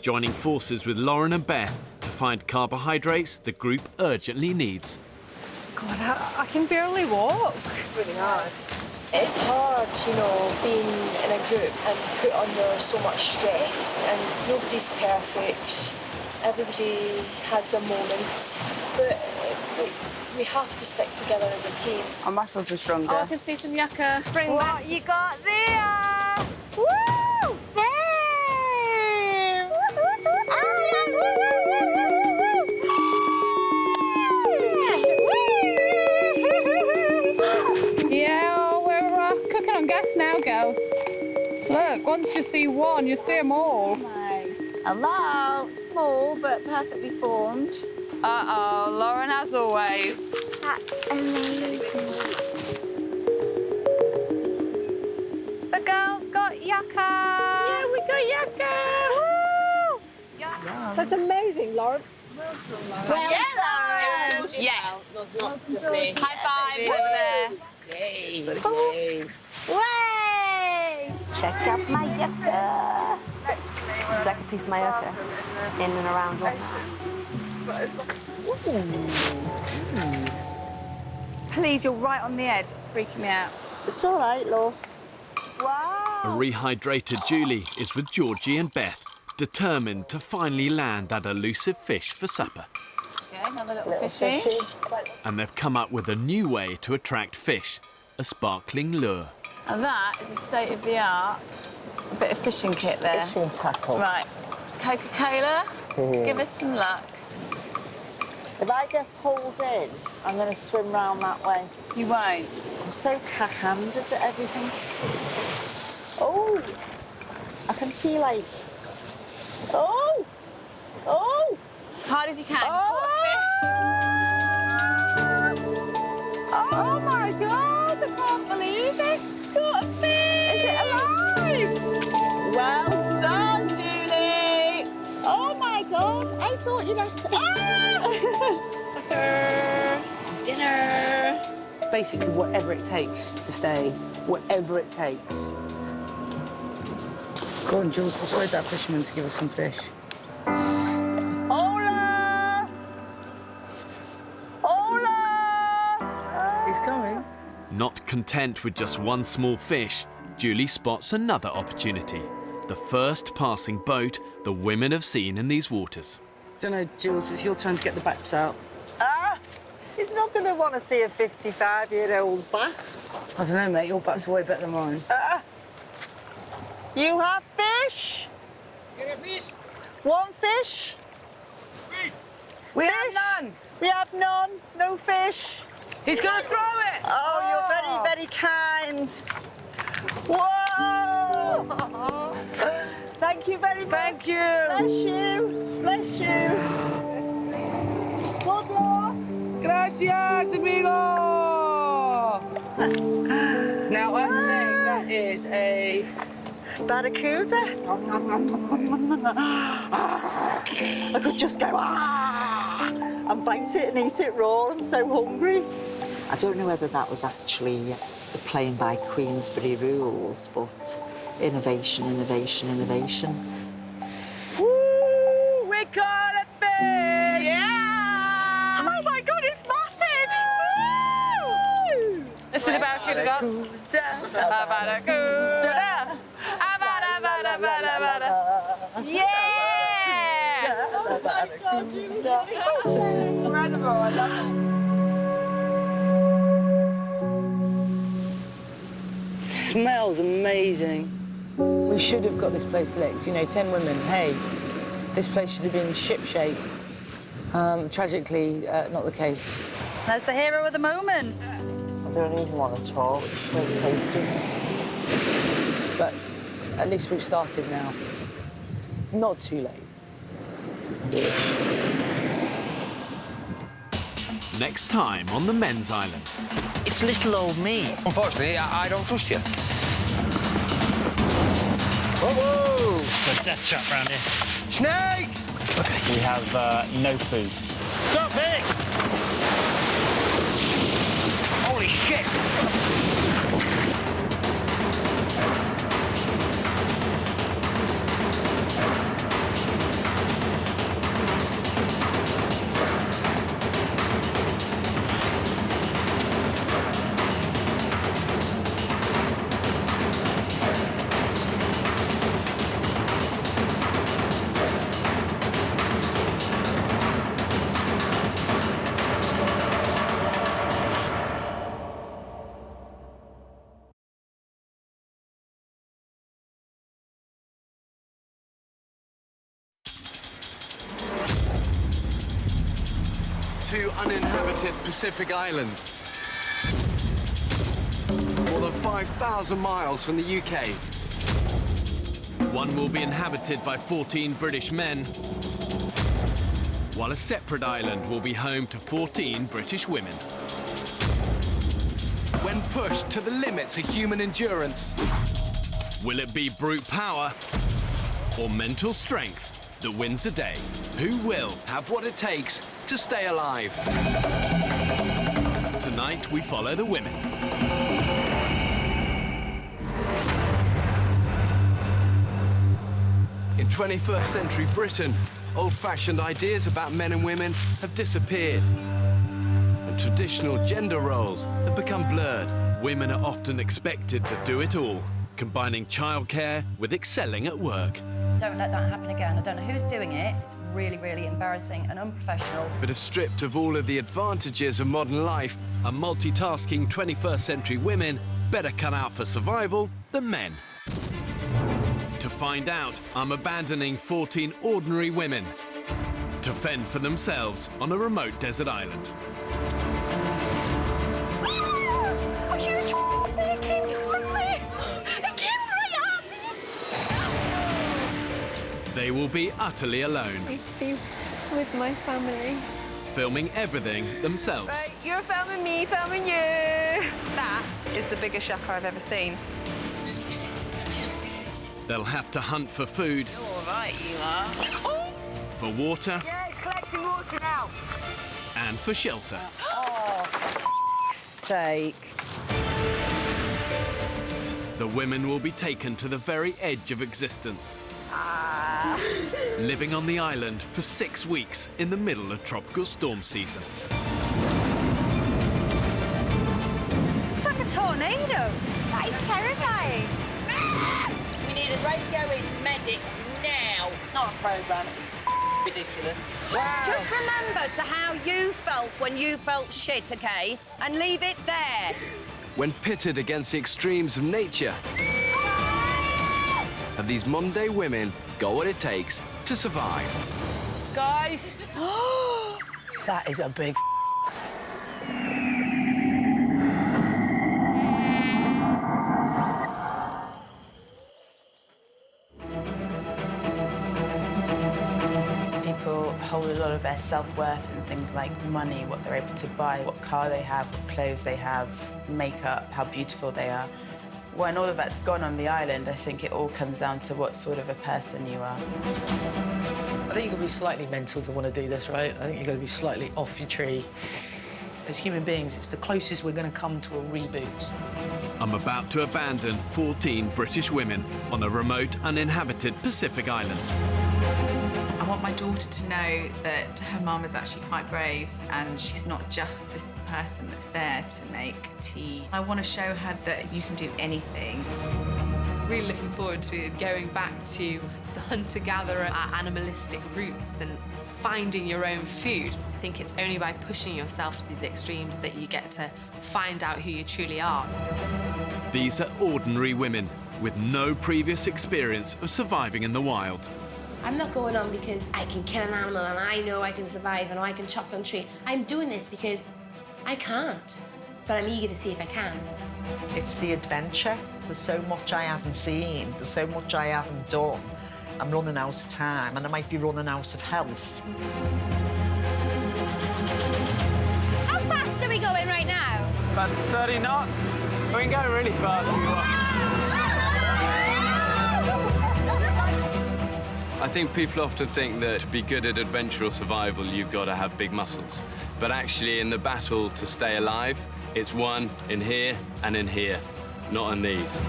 joining forces with Lauren and Beth to find carbohydrates the group urgently needs. God, I can barely walk. It's really hard. It's hard, you know, being in a group and put under so much stress, and nobody's perfect. Everybody has their moments, but we have to stick together as a team. Our muscles were stronger. Oh, I can see some yucca. Bring What you got there? Woo! Babe! Yeah, we're cooking on gas now, girls. Look, once you see one, you see them all. Hello, small but perfectly formed. Uh-oh, Lauren as always. That's amazing. The girls got yucca. Yeah, we got yucca. Woo! That's amazing, Lauren. Well, yeah, Lauren. Yes. Not just me. High five over there. Yay. Way! Check out my yucca. It's like a piece of my yucca in and around all. Please, you're right on the edge. It's freaking me out. It's all right, love. A rehydrated Julie is with Georgie and Beth, determined to finally land that elusive fish for supper. Okay, another little fishy. And they've come up with a new way to attract fish, a sparkling lure. And that is a state-of-the-art bit of fishing kit there. Fishing tackle. Right. Coca-Cola, give us some luck. If I get pulled in, I'm going to swim round that way. You won't. I'm so cack-handed at everything. Oh! I can see, like... Oh! Oh! As hard as you can. Oh my God, I can't believe it. Got a fish. Is it alive? Well done, Julie! Oh my God, I thought you'd have to... Sucker. Dinner. Basically, whatever it takes to stay, whatever it takes. Go on, Jules, persuade that fisherman to give us some fish. Hola! Hola! He's coming. Not content with just one small fish, Julie spots another opportunity. The first passing boat the women have seen in these waters. Don't know, Jules, it's your turn to get the baps out. Ah! He's not going to want to see a 55-year-old's baps. I don't know, mate, your baps are way better than mine. You have fish? Get a fish. One fish? Fish. We have none. We have none. No fish. He's going to throw it. Oh, you're very, very kind. Whoa! Thank you very much. Thank you. Bless you. Bless you. Good luck. Gracias, amigo. Now, I think that is a... Barracuda. I could just go and bite it and eat it raw. I'm so hungry. I don't know whether that was actually playing by Queensberry rules, but innovation, innovation, innovation. Woo! We caught a fish! Yeah! Abaracuda. Abaracuda. Abara. Yeah! Incredible, I love it. Smells amazing. We should have got this place licked. You know, 10 women. Hey, this place should have been shipshape. Tragically, not the case. There's the hero of the moment. I don't need one at all. It's so tasty. But at least we've started now. Not too late. Next time on the men's island. It's little old me. Unfortunately, I don't trust you. Whoa! It's a death trap round here. Snake! Okay. We have no food. Stop it! Holy shit! Two uninhabited Pacific islands. More than 5,000 miles from the UK. One will be inhabited by 14 British men, while a separate island will be home to 14 British women. When pushed to the limits of human endurance, will it be brute power or mental strength that wins the day? Who will have what it takes to stay alive? Tonight, we follow the women. In 21st century Britain, old-fashioned ideas about men and women have disappeared. And traditional gender roles have become blurred. Women are often expected to do it all, combining childcare with excelling at work. Don't let that happen again. I don't know who's doing it. It's really, really embarrassing and unprofessional. But if stripped of all of the advantages of modern life, and multitasking 21st century women better cut out for survival than men. To find out, I'm abandoning 14 ordinary women to fend for themselves on a remote desert island. A huge snake came towards me. It came right at me. They will be utterly alone, I need to be with my family. filming everything themselves. Right, you're filming me, filming you. That is the biggest shaka I've ever seen. They'll have to hunt for food, All right, you are. Oh. for water, Yeah, it's collecting water now. and for shelter. Oh, for sake. The women will be taken to the very edge of existence, living on the island for 6 weeks in the middle of tropical storm season. It's like a tornado. That is terrifying. We need a radio-in medic now. It's not a programme, it's ridiculous. Wow. Just remember to how you felt when you felt shit, okay? And leave it there. when pitted against the extremes of nature, have these modern-day women got what it takes to survive? Guys, that is a big People hold a lot of their self-worth in things like money, what they're able to buy, what car they have, what clothes they have, makeup, how beautiful they are. When all of that's gone on the island, I think it all comes down to what sort of a person you are. I think you've got to be slightly mental to want to do this, right? I think you've got to be slightly off your tree. As human beings, it's the closest we're going to come to a reboot. I'm about to abandon 14 British women on a remote, uninhabited Pacific island. Am want my daughter to know that her mum is actually quite brave and she's not just this person that's there to make tea. I want to show her that you can do anything. Really looking forward to going back to the hunter-gatherer, our animalistic roots, and finding your own food. I think it's only by pushing yourself to these extremes that you get to find out who you truly are. These are ordinary women with no previous experience of surviving in the wild. I'm not going on because I can kill an animal and I know I can survive and I can chop down a tree. I'm doing this because I can't, but I'm eager to see if I can. It's the adventure. There's so much I haven't seen. There's so much I haven't done. I'm running out of time and I might be running out of health. How fast are we going right now? About 30 knots. We can go really fast if you want. I think people often think that to be good at adventure or survival, you've got to have big muscles. But actually, in the battle to stay alive, it's one in here and in here, not on these.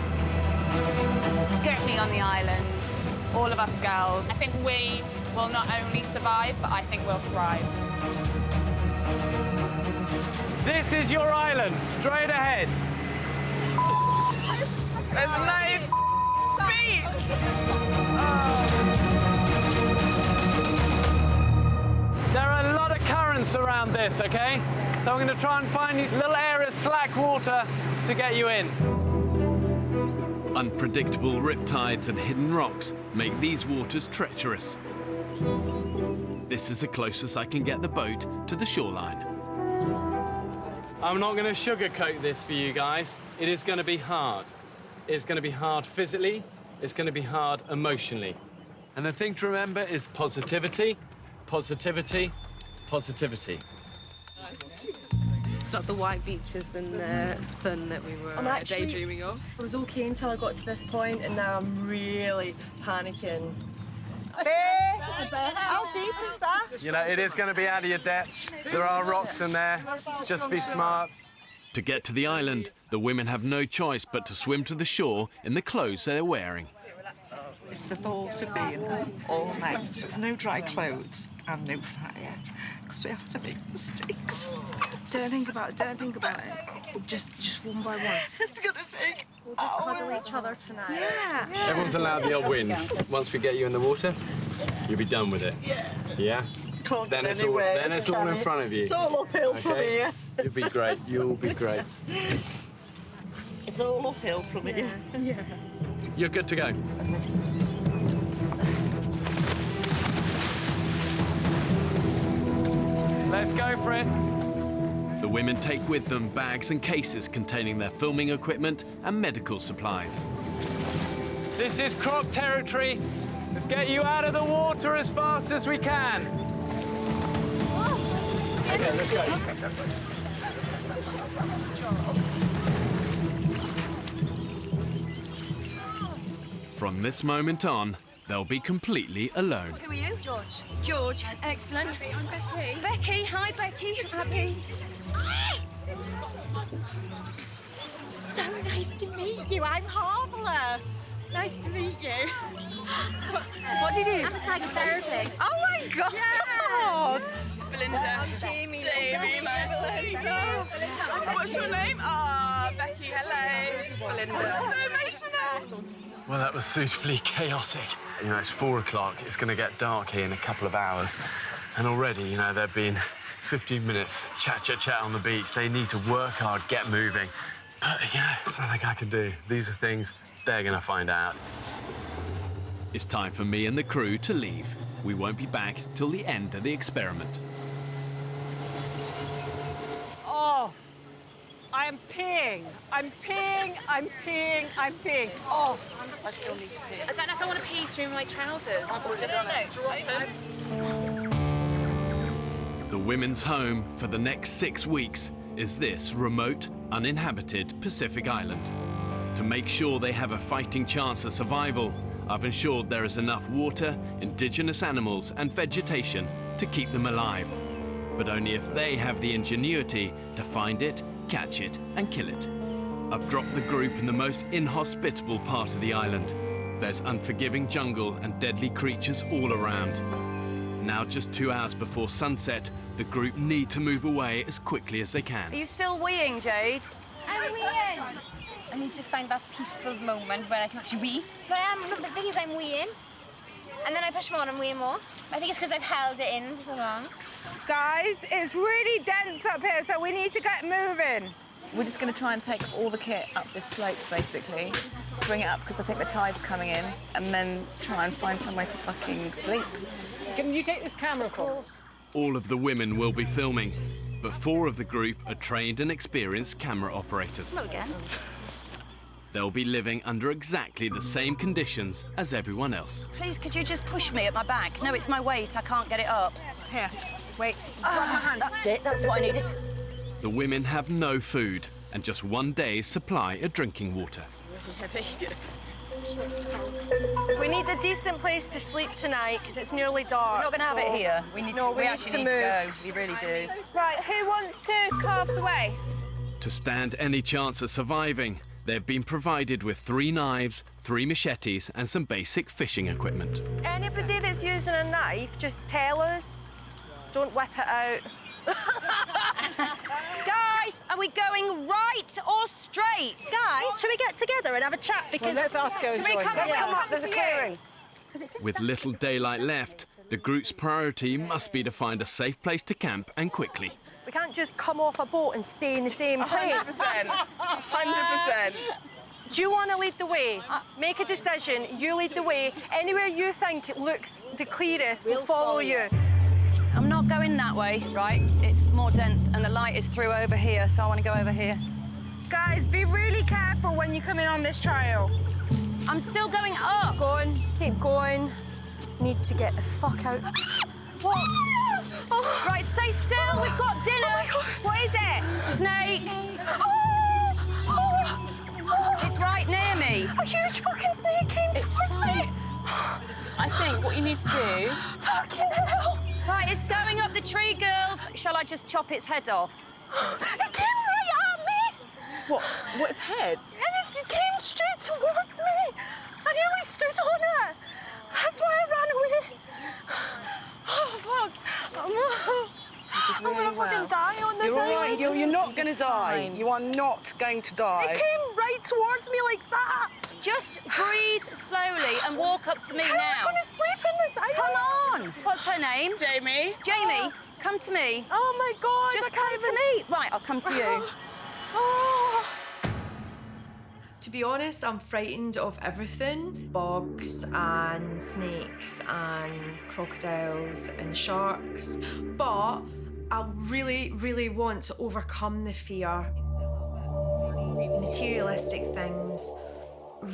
Get me on the island, all of us girls. I think we will not only survive, but I think we'll thrive. This is your island, straight ahead. There's no beach! There are a lot of currents around this, okay? So I'm going to try and find these little areas, slack water, to get you in. Unpredictable riptides and hidden rocks make these waters treacherous. This is the closest I can get the boat to the shoreline. I'm not going to sugarcoat this for you guys. It is going to be hard. It's going to be hard physically. It's going to be hard emotionally. And the thing to remember is positivity, positivity, positivity. It's not the white beaches and the sun that we were daydreaming of. I was okay until I got to this point, and now I'm really panicking. Bear, how deep is that? You know, it is going to be out of your depth. There are rocks in there. Just be smart. To get to the island, the women have no choice but to swim to the shore in the clothes they're wearing. It's the thought of being all night with no dry clothes and no fire, because we have to make mistakes. Don't think about it. Just one by one. It's gonna take. We'll just cuddle each other tonight. Yeah. Everyone's allowed the odd wind. Once we get you in the water, you'll be done with it. Yeah? Can't Then get it's all, anywhere, then it's all in front of you. It's all uphill from here. You'll be great. You'll be great. It's all uphill from here. Yeah. You're good to go. Let's go for it. The women take with them bags and cases containing their filming equipment and medical supplies. This is croc territory. Let's get you out of the water as fast as we can. Okay, let's go. From this moment on, they'll be completely alone. Who are you? George. George, excellent. I'm Becky. Becky, hi Becky. Abby. So nice to meet you. I'm Harbour. Nice to meet you. What do you do? I'm a psychotherapist. Oh my God! Yeah. Belinda. Jamie. Nice to meet you. What's your name? Becky, hello. Belinda. This is so emotional. Well, that was suitably chaotic. You know, it's 4 o'clock. It's going to get dark here in a couple of hours. And already, you know, there have been 15 minutes chat on the beach. They need to work hard, get moving. But, you know, there's nothing I can do. These are things they're going to find out. It's time for me and the crew to leave. We won't be back till the end of the experiment. Oh, I am peeing. I'm peeing, I'm peeing, I'm peeing. Oh, I still need to pee. I don't know if I want to pee through my trousers. The women's home for the next 6 weeks is this remote, uninhabited Pacific island. To make sure they have a fighting chance of survival, I've ensured there is enough water, indigenous animals and vegetation to keep them alive. But only if they have the ingenuity to find it, catch it and kill it. I've dropped the group in the most inhospitable part of the island. There's unforgiving jungle and deadly creatures all around. Now just 2 hours before sunset, the group need to move away as quickly as they can. Are you still weeing, Jade? I'm weeing. I need to find that peaceful moment where I can actually wee. But the thing is, I'm weeing. And then I push more and weeing more. I think it's because I've held it in for so long. Guys, it's really dense up here, so we need to get moving. We're just going to try and take all the kit up this slope, basically. Bring it up, because I think the tide's coming in, and then try and find somewhere to fucking sleep. Can you take this camera, of course? All of the women will be filming, but 4 of the group are trained and experienced camera operators. Hello again. They'll be living under exactly the same conditions as everyone else. Please, could you just push me at my back? No, it's my weight. I can't get it up. Here, wait. Drop my hand. That's it. That's what I needed. The women have no food and just 1 day's supply of drinking water. We need a decent place to sleep tonight because it's nearly dark. We're not going to have it here. We need to, we actually need to go. We really do. Right, who wants to carve the way? To stand any chance of surviving, they've been provided with 3 knives, 3 machetes and some basic fishing equipment. Anybody that's using a knife, just tell us. Don't whip it out. Guys, are we going right or straight? Guys, should we get together and have a chat? Because let's ask her. Let's come up, there's a clearing. With little daylight left, the group's priority must be to find a safe place to camp and quickly. We can't just come off a boat and stay in the same place. 100%. 100%. Do you want to lead the way? Make a decision. You lead the way. Anywhere you think it looks the clearest, we'll follow you. I'm not going that way, right? It's more dense and the light is through over here, so I want to go over here. Guys, be really careful when you come in on this trail. I'm still going up. Going, keep going. Need to get the fuck out. What? Oh. Right, stay still. We've got dinner. Oh my God. What is it? Snake. It's right near me. A huge fucking snake came towards me. I think what you need to do... Fucking hell. Right, it's going up the tree, girls. Shall I just chop its head off? It came right at me. What? What's head? And it came straight towards me. I nearly stood on it. That's why I ran away. Oh, fuck. I'm gonna fucking die on this island. You're not going to die. You are not going to die. It came right towards me like that. Just breathe slowly and walk up to me How now. am I gonna sleep in this island? Come on. What's her name? Jamie. Jamie, come to me. Oh my God. Just come to me. Right, I'll come to you. Oh. To be honest, I'm frightened of everything. Bugs and snakes and crocodiles and sharks. But I really, really want to overcome the fear. Materialistic things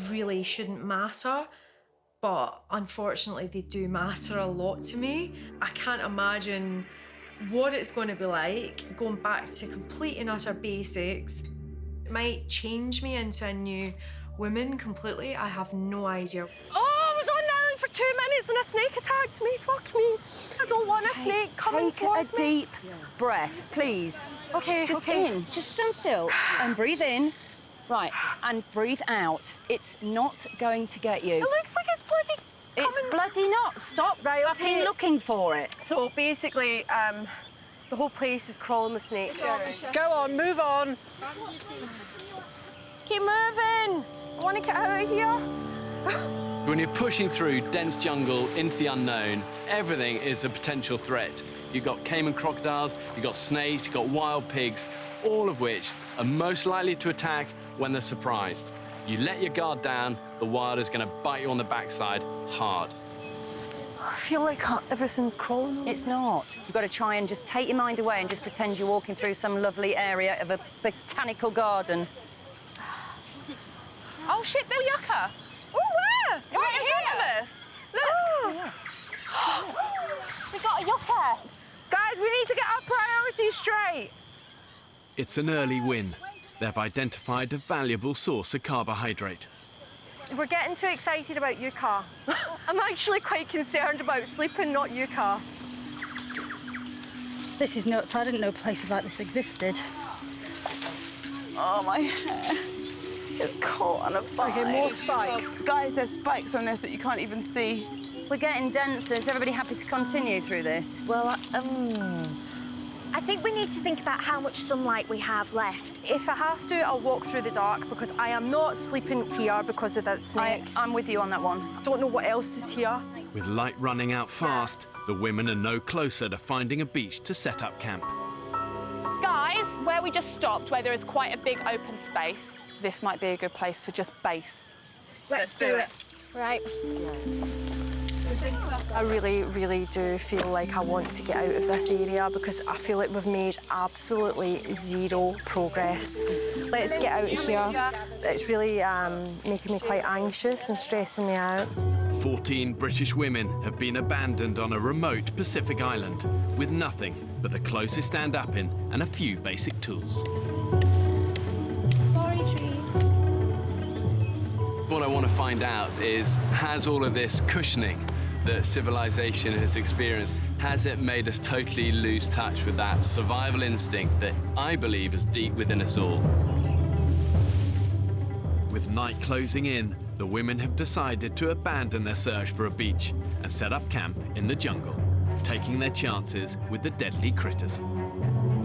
really shouldn't matter, but unfortunately they do matter a lot to me. I can't imagine what it's going to be like going back to complete and utter basics. It might change me into a new woman completely. I have no idea. Oh, I was on island for 2 minutes and a snake attacked me. Fuck me. I don't want a snake coming towards me. Take a deep breath, please. Okay, Just okay. in. Just stand still and breathe in. Right, and breathe out. It's not going to get you. It looks like it's bloody It's bloody not. Stop Right, fucking okay. looking for it. So basically, the whole place is crawling with snakes. Go on, move on. Keep moving. I want to get out of here. When you're pushing through dense jungle into the unknown, everything is a potential threat. You've got caiman crocodiles, you've got snakes, you've got wild pigs, all of which are most likely to attack when they're surprised. You let your guard down, the wild is going to bite you on the backside hard. I feel like everything's crawling. It's not. You've got to try and just take your mind away and just pretend you're walking through some lovely area of a botanical garden. Oh shit, the yucca. Oh, where? Right in front of us. Look. Oh. We got a yucca. Guys, we need to get our priorities straight. It's an early win. They've identified a valuable source of carbohydrate. We're getting too excited about yucca. I'm actually quite concerned about sleeping, not yucca. This is nuts. I didn't know places like this existed. Oh, my hair is caught on a vine. Okay, more spikes. Guys, there's spikes on this that you can't even see. We're getting denser. Is everybody happy to continue through this? Well, I think we need to think about how much sunlight we have left. If I have to, I'll walk through the dark because I am not sleeping here because of that snake. I'm with you on that one. I don't know what else is here. With light running out fast, the women are no closer to finding a beach to set up camp. Guys, where we just stopped, where there is quite a big open space, this might be a good place to just base. Let's do it. Right. I really, really do feel like I want to get out of this area because I feel like we've made absolutely zero progress. Let's get out of here. It's really making me quite anxious and stressing me out. 14 British women have been abandoned on a remote Pacific island with nothing but the closest stand-up-in and a few basic tools. What I want to find out is, has all of this cushioning that civilization has experienced, has it made us totally lose touch with that survival instinct that I believe is deep within us all? With night closing in, the women have decided to abandon their search for a beach and set up camp in the jungle, taking their chances with the deadly critters.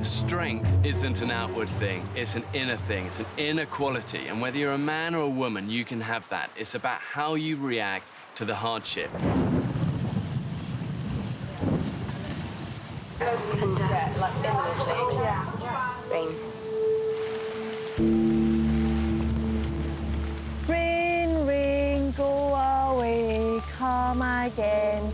Strength isn't an outward thing, it's an inner thing, it's an inner quality. And whether you're a man or a woman, you can have that. It's about how you react to the hardship. Rain, rain, go away, come again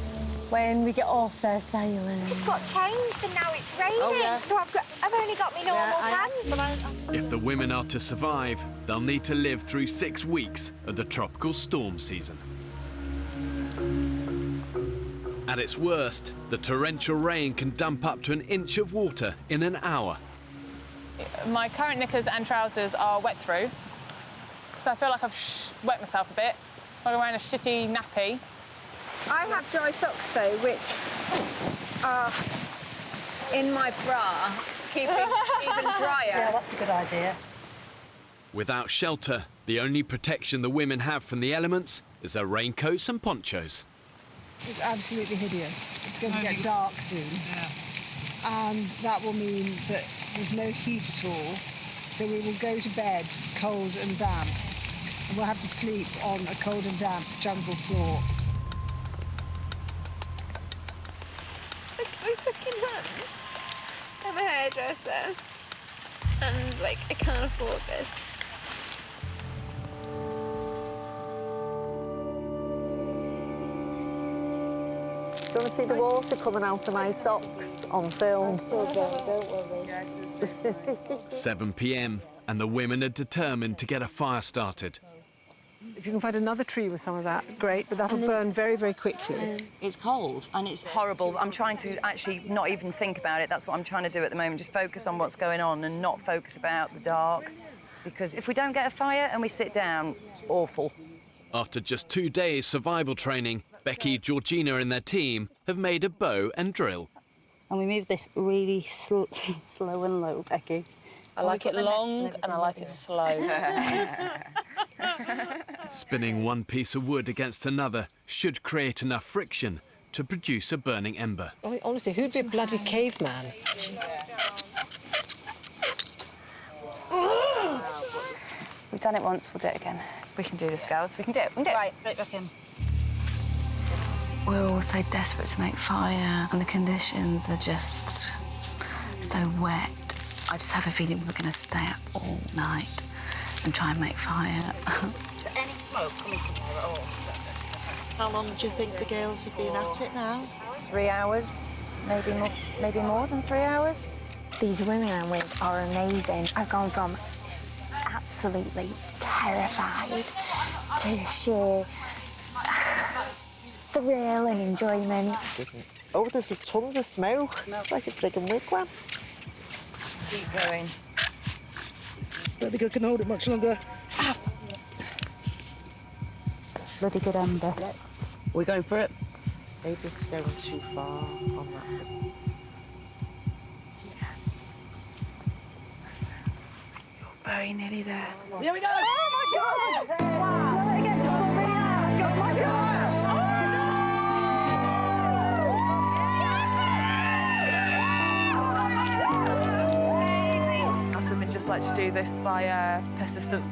when we get off this island. Just got changed and now it's raining, so I've only got my normal pants. If the women are to survive, they'll need to live through 6 weeks of the tropical storm season. At its worst, the torrential rain can dump up to an inch of water in an hour. My current knickers and trousers are wet through, so I feel like I've wet myself a bit. I'm wearing a shitty nappy. I have dry socks though, which are in my bra, keeping even drier. Yeah, that's a good idea. Without shelter, the only protection the women have from the elements is their raincoats and ponchos. It's absolutely hideous. It's going to get dark soon. And that will mean that there's no heat at all. So we will go to bed cold and damp. And we'll have to sleep on a cold and damp jungle floor. Look at my fucking hands. I'm a hairdresser. And, like, I can't afford this. Do you want to see the water coming out of my socks on film? Don't worry. 7 p.m. and the women are determined to get a fire started. If you can find another tree with some of that, great, but that'll burn very, very quickly. It's cold and it's horrible. I'm trying to actually not even think about it. That's what I'm trying to do at the moment, just focus on what's going on and not focus about the dark. Because if we don't get a fire and we sit down, awful. After just 2 days survival training, Becky, Georgina and their team have made a bow and drill. And we move this really slow and low, Becky. I like it long and I like it slow. Spinning one piece of wood against another should create enough friction to produce a burning ember. I mean, honestly, who'd be a bloody caveman? We've done it once, we'll do it again. We can do this, girls. We can do it. We can do it. Right, back in. We're all so desperate to make fire, and the conditions are just so wet. I just have a feeling we're going to stay up all night and try and make fire. Is there any smoke coming from there at all? How long do you think the girls have been at it now? 3 hours, maybe more than 3 hours. These women I'm with are amazing. I've gone from absolutely terrified to sheer thrill and enjoyment. Oh, there's tons of smoke. It's like a friggin' wigwam. Keep going. Don't think I can hold it much longer. Bloody good ember. We're going for it. Maybe it's going too far on that. Very nearly there. Here we go! Oh my God! Wow! Again, just pull really hard. Oh my God! like to do this by persistence.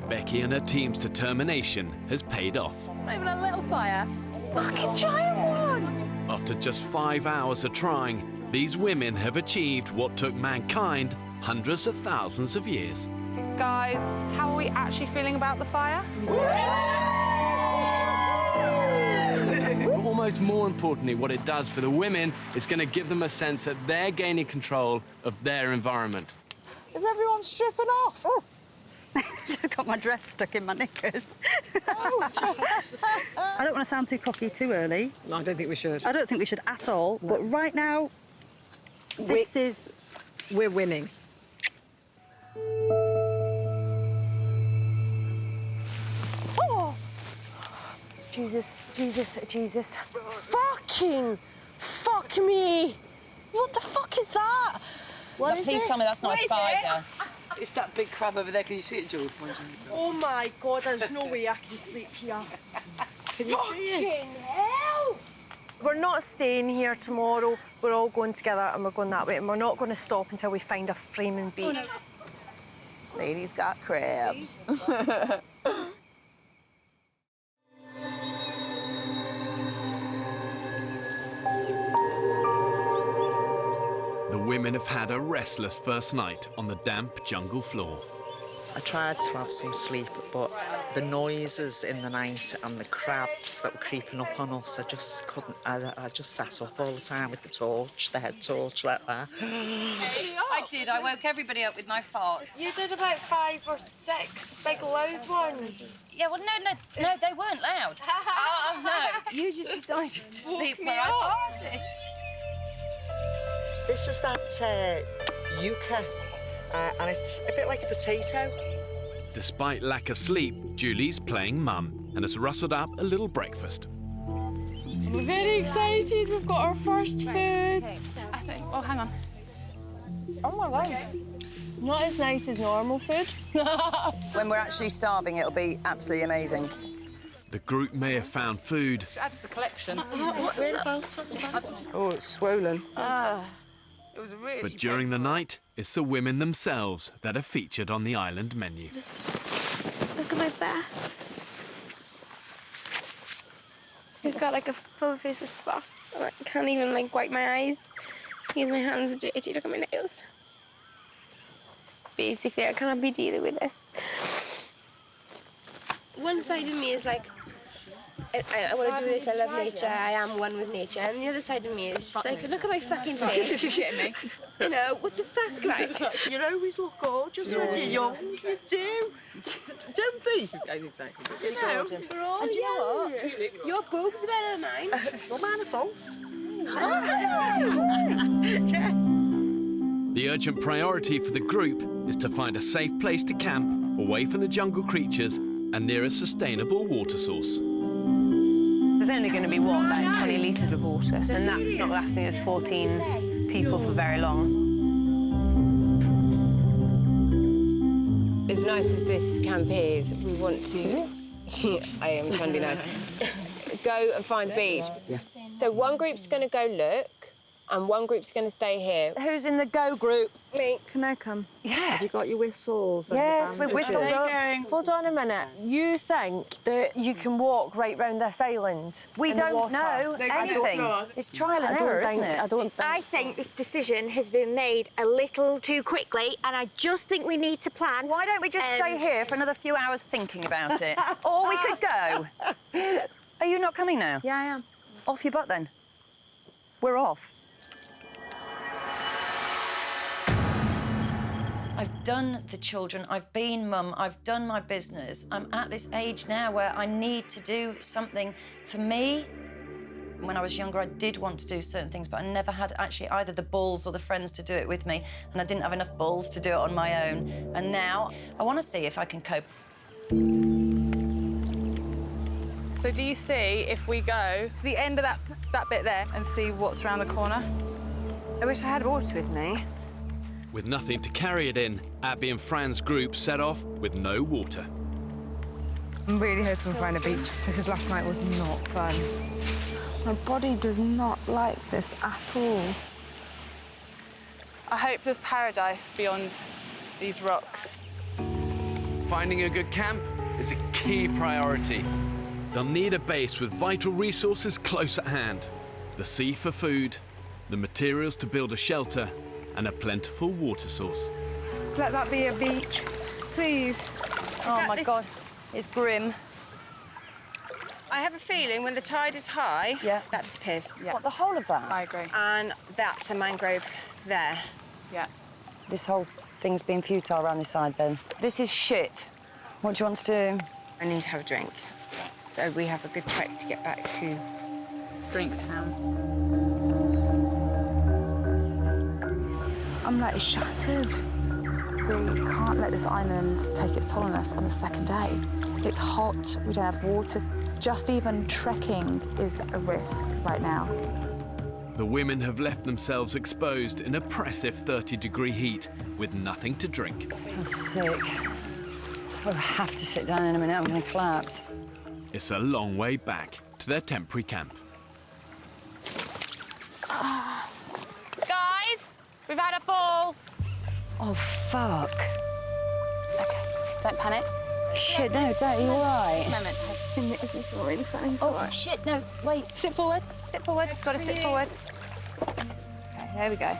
Becky and her team's determination has paid off. Not even a little fire. Fucking giant one! After just 5 hours of trying, these women have achieved what took mankind hundreds of thousands of years. Guys, how are we actually feeling about the fire? But almost more importantly, what it does for the women is going to give them a sense that they're gaining control of their environment. Is everyone stripping off? Oh. I've got my dress stuck in my knickers. I don't want to sound too cocky too early. No, I don't think we should. I don't think we should at all. No. But right now, we're winning. Oh! Jesus. Fuck me! What the fuck is that? What is Please tell me that's not a spider. It's that big crab over there. Can you see it, Jules? Oh my God, there's no way I can sleep here. Can you see it? Hell! We're not staying here tomorrow. We're all going together and we're going that way. And we're not going to stop until we find a framing beach. Oh, no. Lady's got crabs. The women have had a restless first night on the damp jungle floor. I tried to have some sleep, but the noises in the night and the crabs that were creeping up on us, I just couldn't. I just sat up all the time with the torch, the head torch like that. I did. I woke everybody up with my farts. You did about 5 or 6 big loud ones. Yeah, well, no, they weren't loud. Oh, no. You just decided to sleep where I farted. This is that yucca, and it's a bit like a potato. Despite lack of sleep, Julie's playing mum and has rustled up a little breakfast. We're very excited. We've got our first foods. I think. Oh, hang on. Oh my God. Not as nice as normal food. When we're actually starving, it'll be absolutely amazing. The group may have found food. Add to the collection. Whereabouts? Oh, it's swollen. It was really But during the night, it's the women themselves that are featured on the island menu. Look at my back. I've got like a full face of spots. So I can't even like wipe my eyes. Because my hands are dirty. Look at my nails. Basically, I cannot be dealing with this. One side of me is like, I want to do this, I love nature, I am one with nature. And the other side of me is just like, look at my fucking face. You're shitting me. You know, what the fuck, like? You always look gorgeous when you're young. You do. Don't they? Exactly. You know. We're all young. Your boobs are better than mine. Well, mine are false. The urgent priority for the group is to find a safe place to camp, away from the jungle creatures and near a sustainable water source. There's only going to be, what, about 20 litres of water, and that's not lasting us 14 people for very long. As nice as this camp is, we want to... I am trying to be nice. Go and find the beach. Yeah. So one group's going to go look, and one group's going to stay here. Who's in the go group? Me. Can I come? Yeah. Have you got your whistles? And Yes, your we've whistled up. Hold on a minute. You think that you can walk right round this island? We in the don't water? know anything. It's trial and error, isn't it? I think this decision has been made a little too quickly, and I just think we need to plan. Why don't we just stay here for another few hours thinking about it? Or we could go. Are you not coming now? Yeah, I am. Off your butt, then. We're off. I've done the children, I've been mum, I've done my business. I'm at this age now where I need to do something for me. When I was younger, I did want to do certain things, but I never had actually either the balls or the friends to do it with me, and I didn't have enough balls to do it on my own. And now, I want to see if I can cope. So do you see if we go to the end of that bit there and see what's around the corner? I wish I had water with me. With nothing to carry it in, Abby and Fran's group set off with no water. I'm really hoping we find a beach, because last night was not fun. My body does not like this at all. I hope there's paradise beyond these rocks. Finding a good camp is a key priority. They'll need a base with vital resources close at hand. The sea for food, the materials to build a shelter, and a plentiful water source. Let that be a beach, please. Oh my God, it's grim. I have a feeling when the tide is high, that disappears. What, the whole of that? I agree. And that's a mangrove there. Yeah. This whole thing's been futile around this side then. This is shit. What do you want to do? I need to have a drink. So we have a good trek to get back to Drink Town. I'm like shattered. We can't let this island take its toll on us on the second day. It's hot, we don't have water. Just even trekking is a risk right now. The women have left themselves exposed in oppressive 30-degree heat with nothing to drink. I'm sick. I'll have to sit down in a minute, I'm going to collapse. It's a long way back to their temporary camp. Guys, we've had a fall. Oh, fuck. Okay, don't panic. Shit, no, don't, you all right? Moment. Oh, shit, no, wait. Sit forward. Sit forward. Gotta sit forward. Okay, there we go.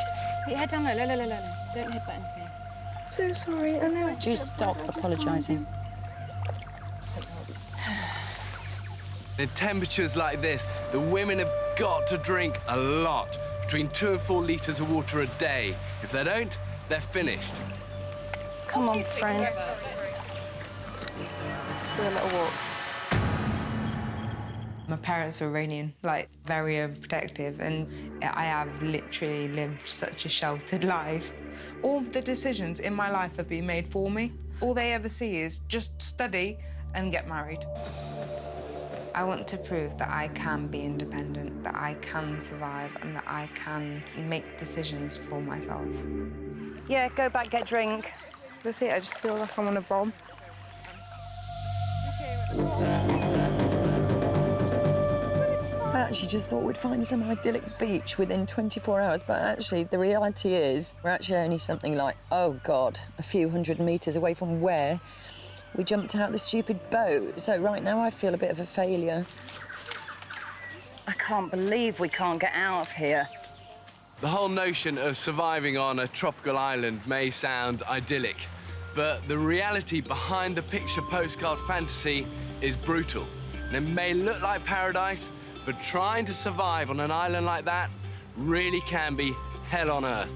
Just put your head down low. Don't headbutt anything. So sorry, I know. Do stop apologising. In temperatures like this, the women have got to drink a lot, between 2 and 4 litres of water a day. If they don't, they're finished. Come on, friend. Let's do a little walk. My parents were Iranian, like, very overprotective, and I have literally lived such a sheltered life. All the decisions in my life have been made for me. All they ever see is just study and get married. I want to prove that I can be independent, that I can survive, and that I can make decisions for myself. Yeah, go back, get drink. That's it, I just feel like I'm on a bomb. I actually just thought we'd find some idyllic beach within 24 hours, but actually the reality is we're actually only something like, oh God, a few hundred metres away from where we jumped out the stupid boat. So right now I feel a bit of a failure. I can't believe we can't get out of here. The whole notion of surviving on a tropical island may sound idyllic, but the reality behind the picture postcard fantasy is brutal. And it may look like paradise, but trying to survive on an island like that really can be hell on earth.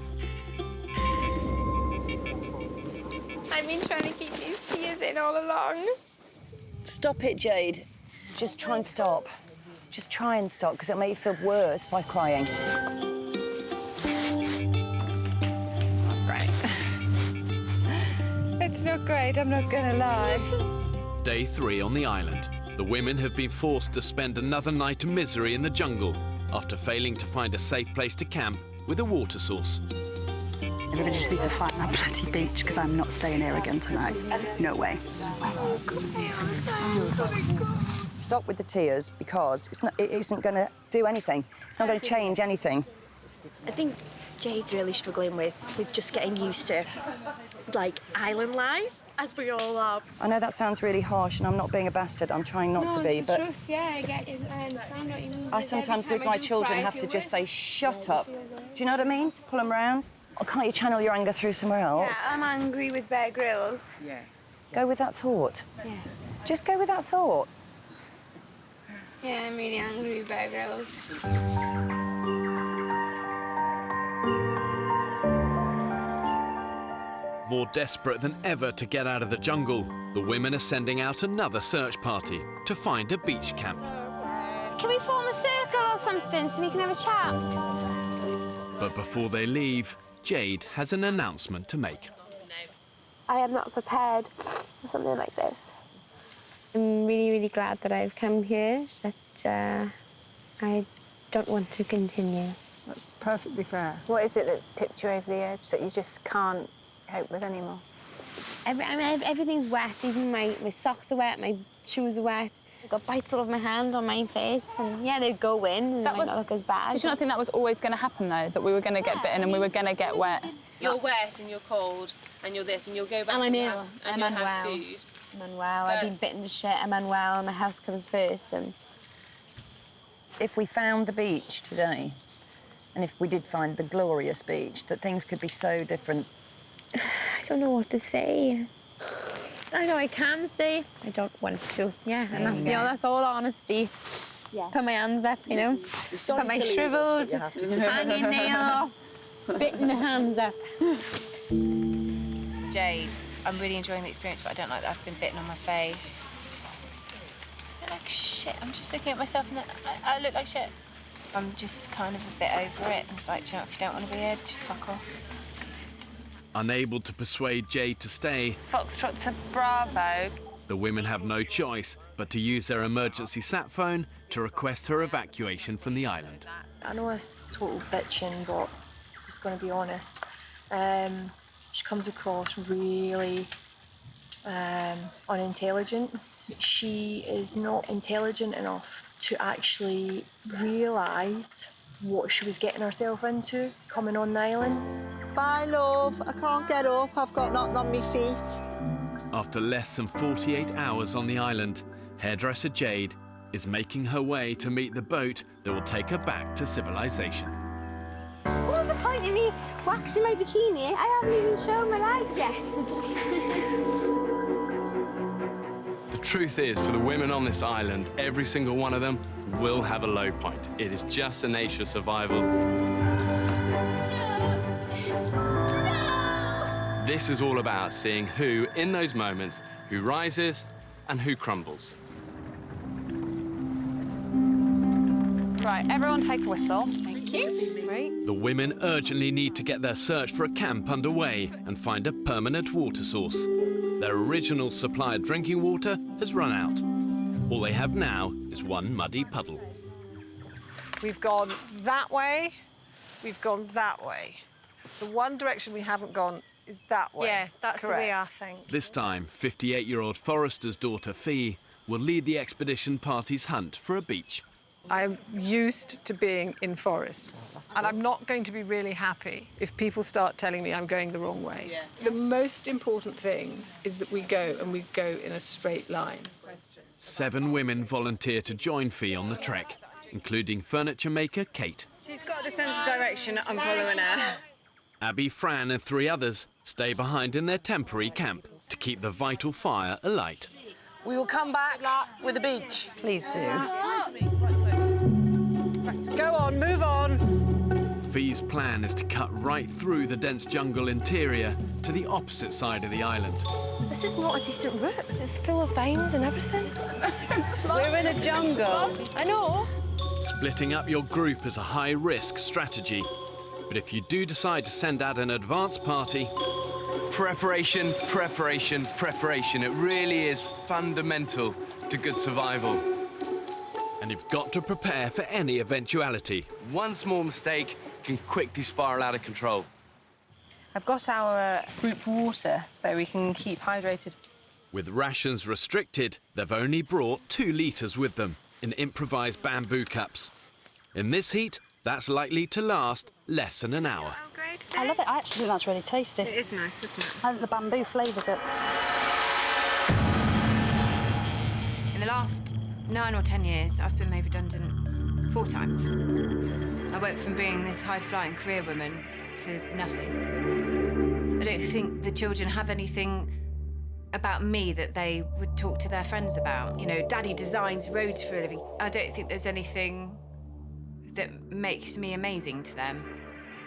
I've been trying to keep these tears in all along. Stop it, Jade. Just try and stop. Just try and stop, because it'll make you feel worse by crying. It's not great. It's not great, I'm not gonna lie. Day 3 on the island. The women have been forced to spend another night of misery in the jungle after failing to find a safe place to camp with a water source. Everybody just needs to find that bloody beach, because I'm not staying here again tonight. No way. Stop with the tears, because it isn't going to do anything. It's not going to change anything. I think Jade's really struggling with just getting used to, like, island life, as we all are. I know that sounds really harsh, and I'm not being a bastard. I'm trying not to be, it's the but truth, yeah, I get it. I understand what you mean. I sometimes, with my children, have to just say, shut up. Do you know what I mean? To pull them round. Or can't you channel your anger through somewhere else? Yeah, I'm angry with Bear Grylls. Yeah. Go with that thought. Yes. Just go with that thought. Yeah, I'm really angry with Bear Grylls. More desperate than ever to get out of the jungle, the women are sending out another search party to find a beach camp. Can we form a circle or something so we can have a chat? But before they leave, Jade has an announcement to make. I am not prepared for something like this. I'm really, really glad that I've come here, but I don't want to continue. That's perfectly fair. What is it that tipped you over the edge that you just can't cope with anymore? Everything's wet, even my socks are wet, my shoes are wet. Got bites all over my hand, on my face, and yeah, they'd go in and That it might was- not look as bad. Did you not think that was always going to happen, though? That we were going to get bitten and we were going to get wet? You're wet and you're cold and you're this and you'll go back And I'm ill. and I'm you'll have unwell. food. I'm unwell. I've been bitten to shit. I'm unwell. My health comes first. And If we found the beach today, and if we did find the glorious beach, that things could be so different. I don't know what to say. I know I can stay. I don't want to. Yeah, and that's, you know, that's all honesty. Yeah. Put my hands up, you know. Put my shriveled, hanging nail, bitten hands up. Jade, I'm really enjoying the experience, but I don't like that I've been bitten on my face. I look like shit. I'm just looking at myself and I look like shit. I'm just kind of a bit over it. It's like, you know, if you don't want to be here, just fuck off. Unable to persuade Jade to stay, Foxtrot to Bravo. the women have no choice but to use their emergency sat phone to request her evacuation from the island. I know it's total bitching, but I'm just going to be honest. She comes across really unintelligent. She is not intelligent enough to actually realise what she was getting herself into coming on the island. Bye, love. I can't get up. I've got nothing on my feet. After less than 48 hours on the island, hairdresser Jade is making her way to meet the boat that will take her back to civilization. What's the point of me waxing my bikini? I haven't even shown my legs yet. The truth is, for the women on this island, every single one of them will have a low point. It is just the nature of survival. This is all about seeing who, in those moments, who rises and who crumbles. Right, everyone take a whistle. Thank you. Great. The women urgently need to get their search for a camp underway and find a permanent water source. Their original supply of drinking water has run out. All they have now is one muddy puddle. We've gone that way, we've gone that way. The one direction we haven't gone is that way. Yeah, that's the way I think. This time, 58-year-old forester's daughter Fee will lead the expedition party's hunt for a beach. I'm used to being in forests, and I'm not going to be really happy if people start telling me I'm going the wrong way. Yeah. The most important thing is that we go, and we go in a straight line. 7 women volunteer to join Fee on the trek, including furniture maker Kate. She's got the sense of direction. I'm following her. Abby, Fran and 3 others stay behind in their temporary camp to keep the vital fire alight. We will come back with the beach. Please do. Go on, move on. Fee's plan is to cut right through the dense jungle interior to the opposite side of the island. This is not a decent route. It's full of vines and everything. We're in a jungle. I know. Splitting up your group is a high-risk strategy. But if you do decide to send out an advance party... Preparation, preparation, preparation. It really is fundamental to good survival. And you've got to prepare for any eventuality. One small mistake can quickly spiral out of control. I've got our group water so we can keep hydrated. With rations restricted, they've only brought 2 litres with them in improvised bamboo cups. In this heat, that's likely to last less than an hour. I love it. I actually think that's really tasty. It is nice, isn't it? I think the bamboo flavours it. In the last 9 or 10 years, I've been made redundant 4 times. I went from being this high-flying career woman to nothing. I don't think the children have anything about me that they would talk to their friends about. You know, Daddy designs roads for a living. I don't think there's anything that makes me amazing to them.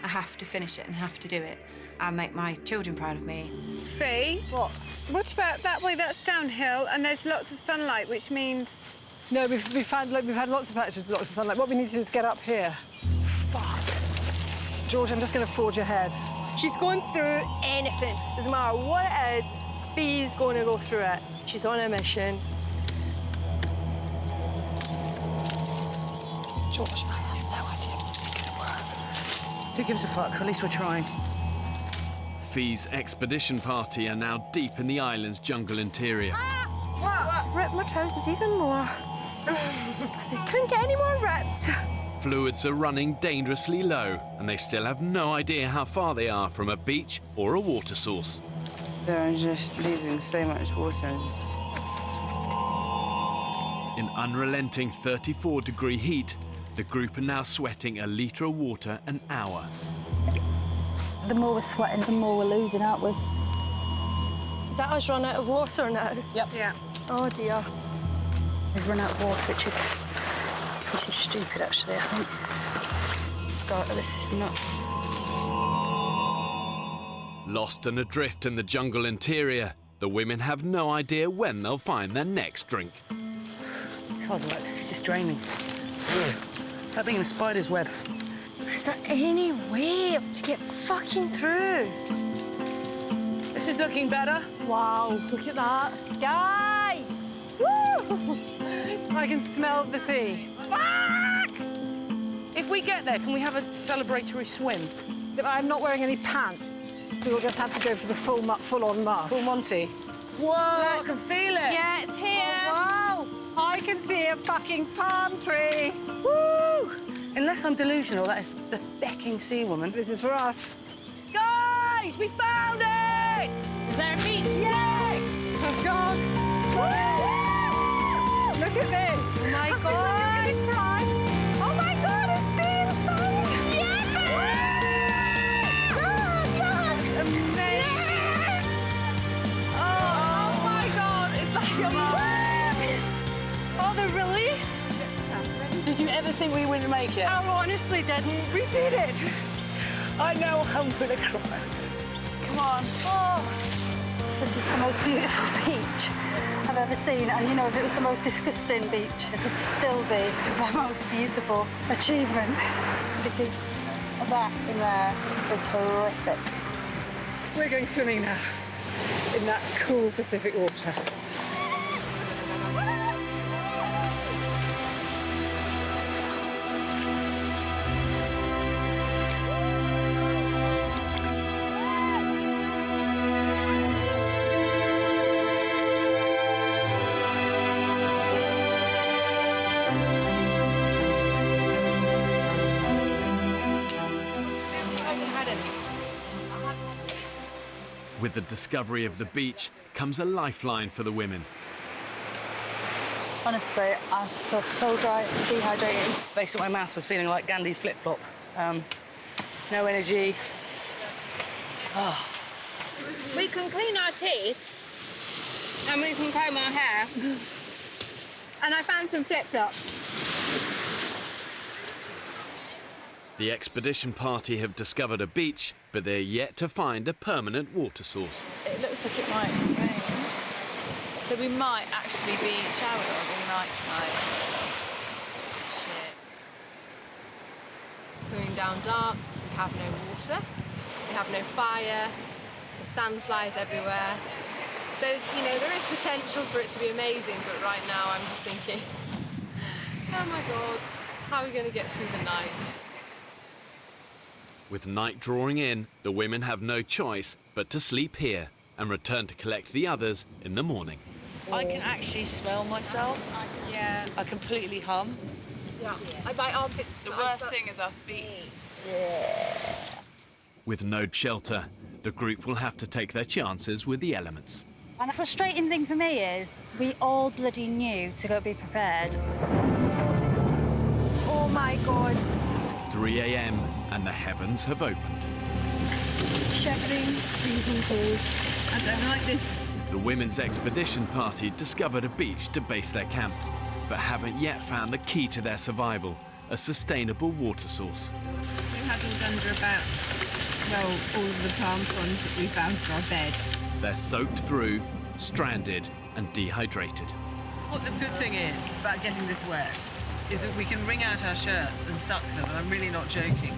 I have to finish it and have to do it. I'll make my children proud of me. Fee? What about that way? That's downhill, and there's lots of sunlight, which means... No, we've had lots of patches, lots of sunlight. What we need to do is get up here. Fuck. George, I'm just going to forge ahead. She's going through anything. Doesn't matter what it is, Fee's going to go through it. She's on a mission. George, I have no idea if this is going to work. Who gives a fuck? At least we're trying. Fee's expedition party are now deep in the island's jungle interior. I've ripped my trousers even more. They couldn't get any more ripped. Fluids are running dangerously low, and they still have no idea how far they are from a beach or a water source. They're just losing so much water. In unrelenting 34-degree heat, the group are now sweating a litre of water an hour. The more we're sweating, the more we're losing, aren't we? Is that us run out of water now? Yep. Yeah. Oh dear. We've run out of water, which is pretty stupid, actually, I think. God, this is nuts. Lost and adrift in the jungle interior, the women have no idea when they'll find their next drink. It's hard work. It's just draining. It's like being in a spider's web. Is there any way to get fucking through? This is looking better. Wow, look at that. Sky! Woo! I can smell the sea. Fuck! If we get there, can we have a celebratory swim? I'm not wearing any pants. We'll just have to go for the full-on muff. Full Monty. Whoa, I can feel it. Yeah, it's here. Oh, wow! I can see a fucking palm tree. Woo! Unless I'm delusional, that is the becking sea woman. This is for us. Guys, we found it! Is there a beach? Yes! Oh, God. Woo! Look at this. Oh, my God. Oh, my God, it's being fun. Yes! Look! Amazing. Oh, my God. It's like a Oh, the relief. Did you ever think we wouldn't make it? I honestly didn't. We did it. I know I'm gonna cry. Come on. Oh, this is the most beautiful beach I've ever seen. And you know, if it was the most disgusting beach, this would still be the most beautiful achievement. Because that in there is horrific. We're going swimming now in that cool Pacific water. With the discovery of the beach comes a lifeline for the women. Honestly, I feel so dry, dehydrated. Based on my mouth was feeling like Gandhi's flip-flop. No energy. Oh. We can clean our teeth and we can comb our hair. And I found some flip-flops. The expedition party have discovered a beach, but they're yet to find a permanent water source. It looks like it might rain. So we might actually be showered on all night tonight. Shit. Going down dark, we have no water, we have no fire, the sandflies everywhere. So, you know, there is potential for it to be amazing, but right now I'm just thinking, oh my God, how are we going to get through the night? With night drawing in, the women have no choice but to sleep here and return to collect the others in the morning. I can actually smell myself. Yeah. I completely hum. Yeah. My armpits. The worst thing is our feet. With no shelter, the group will have to take their chances with the elements. And the frustrating thing for me is we all bloody knew to go be prepared. Oh my God. 3 a.m. and the heavens have opened. Shivering, freezing cold. I don't like this. The women's expedition party discovered a beach to base their camp, but haven't yet found the key to their survival, a sustainable water source. We huddled under about, well, all of the palm fronds that we found for our bed. They're soaked through, stranded and dehydrated. What the good thing is about getting this wet is that we can wring out our shirts and suck them, and I'm really not joking.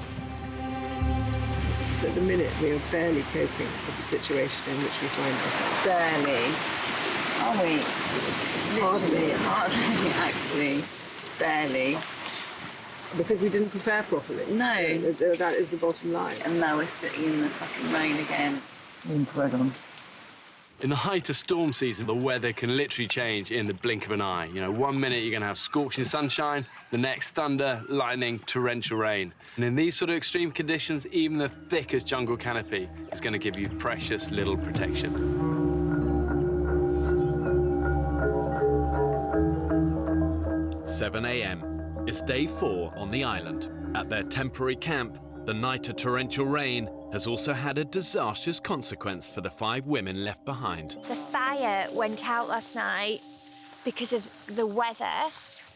At the minute, we are barely coping with the situation in which we find ourselves. Barely. Are we? Hardly, actually. Barely. Because we didn't prepare properly. No. That is the bottom line. And now we're sitting in the fucking rain again. Incredible. In the height of storm season, the weather can literally change in the blink of an eye. You know, 1 minute you're going to have scorching sunshine, the next thunder, lightning, torrential rain. And in these sort of extreme conditions, even the thickest jungle canopy is going to give you precious little protection. 7 a.m. It's day 4 on the island. At their temporary camp, the night of torrential rain has also had a disastrous consequence for the 5 women left behind. The fire went out last night because of the weather.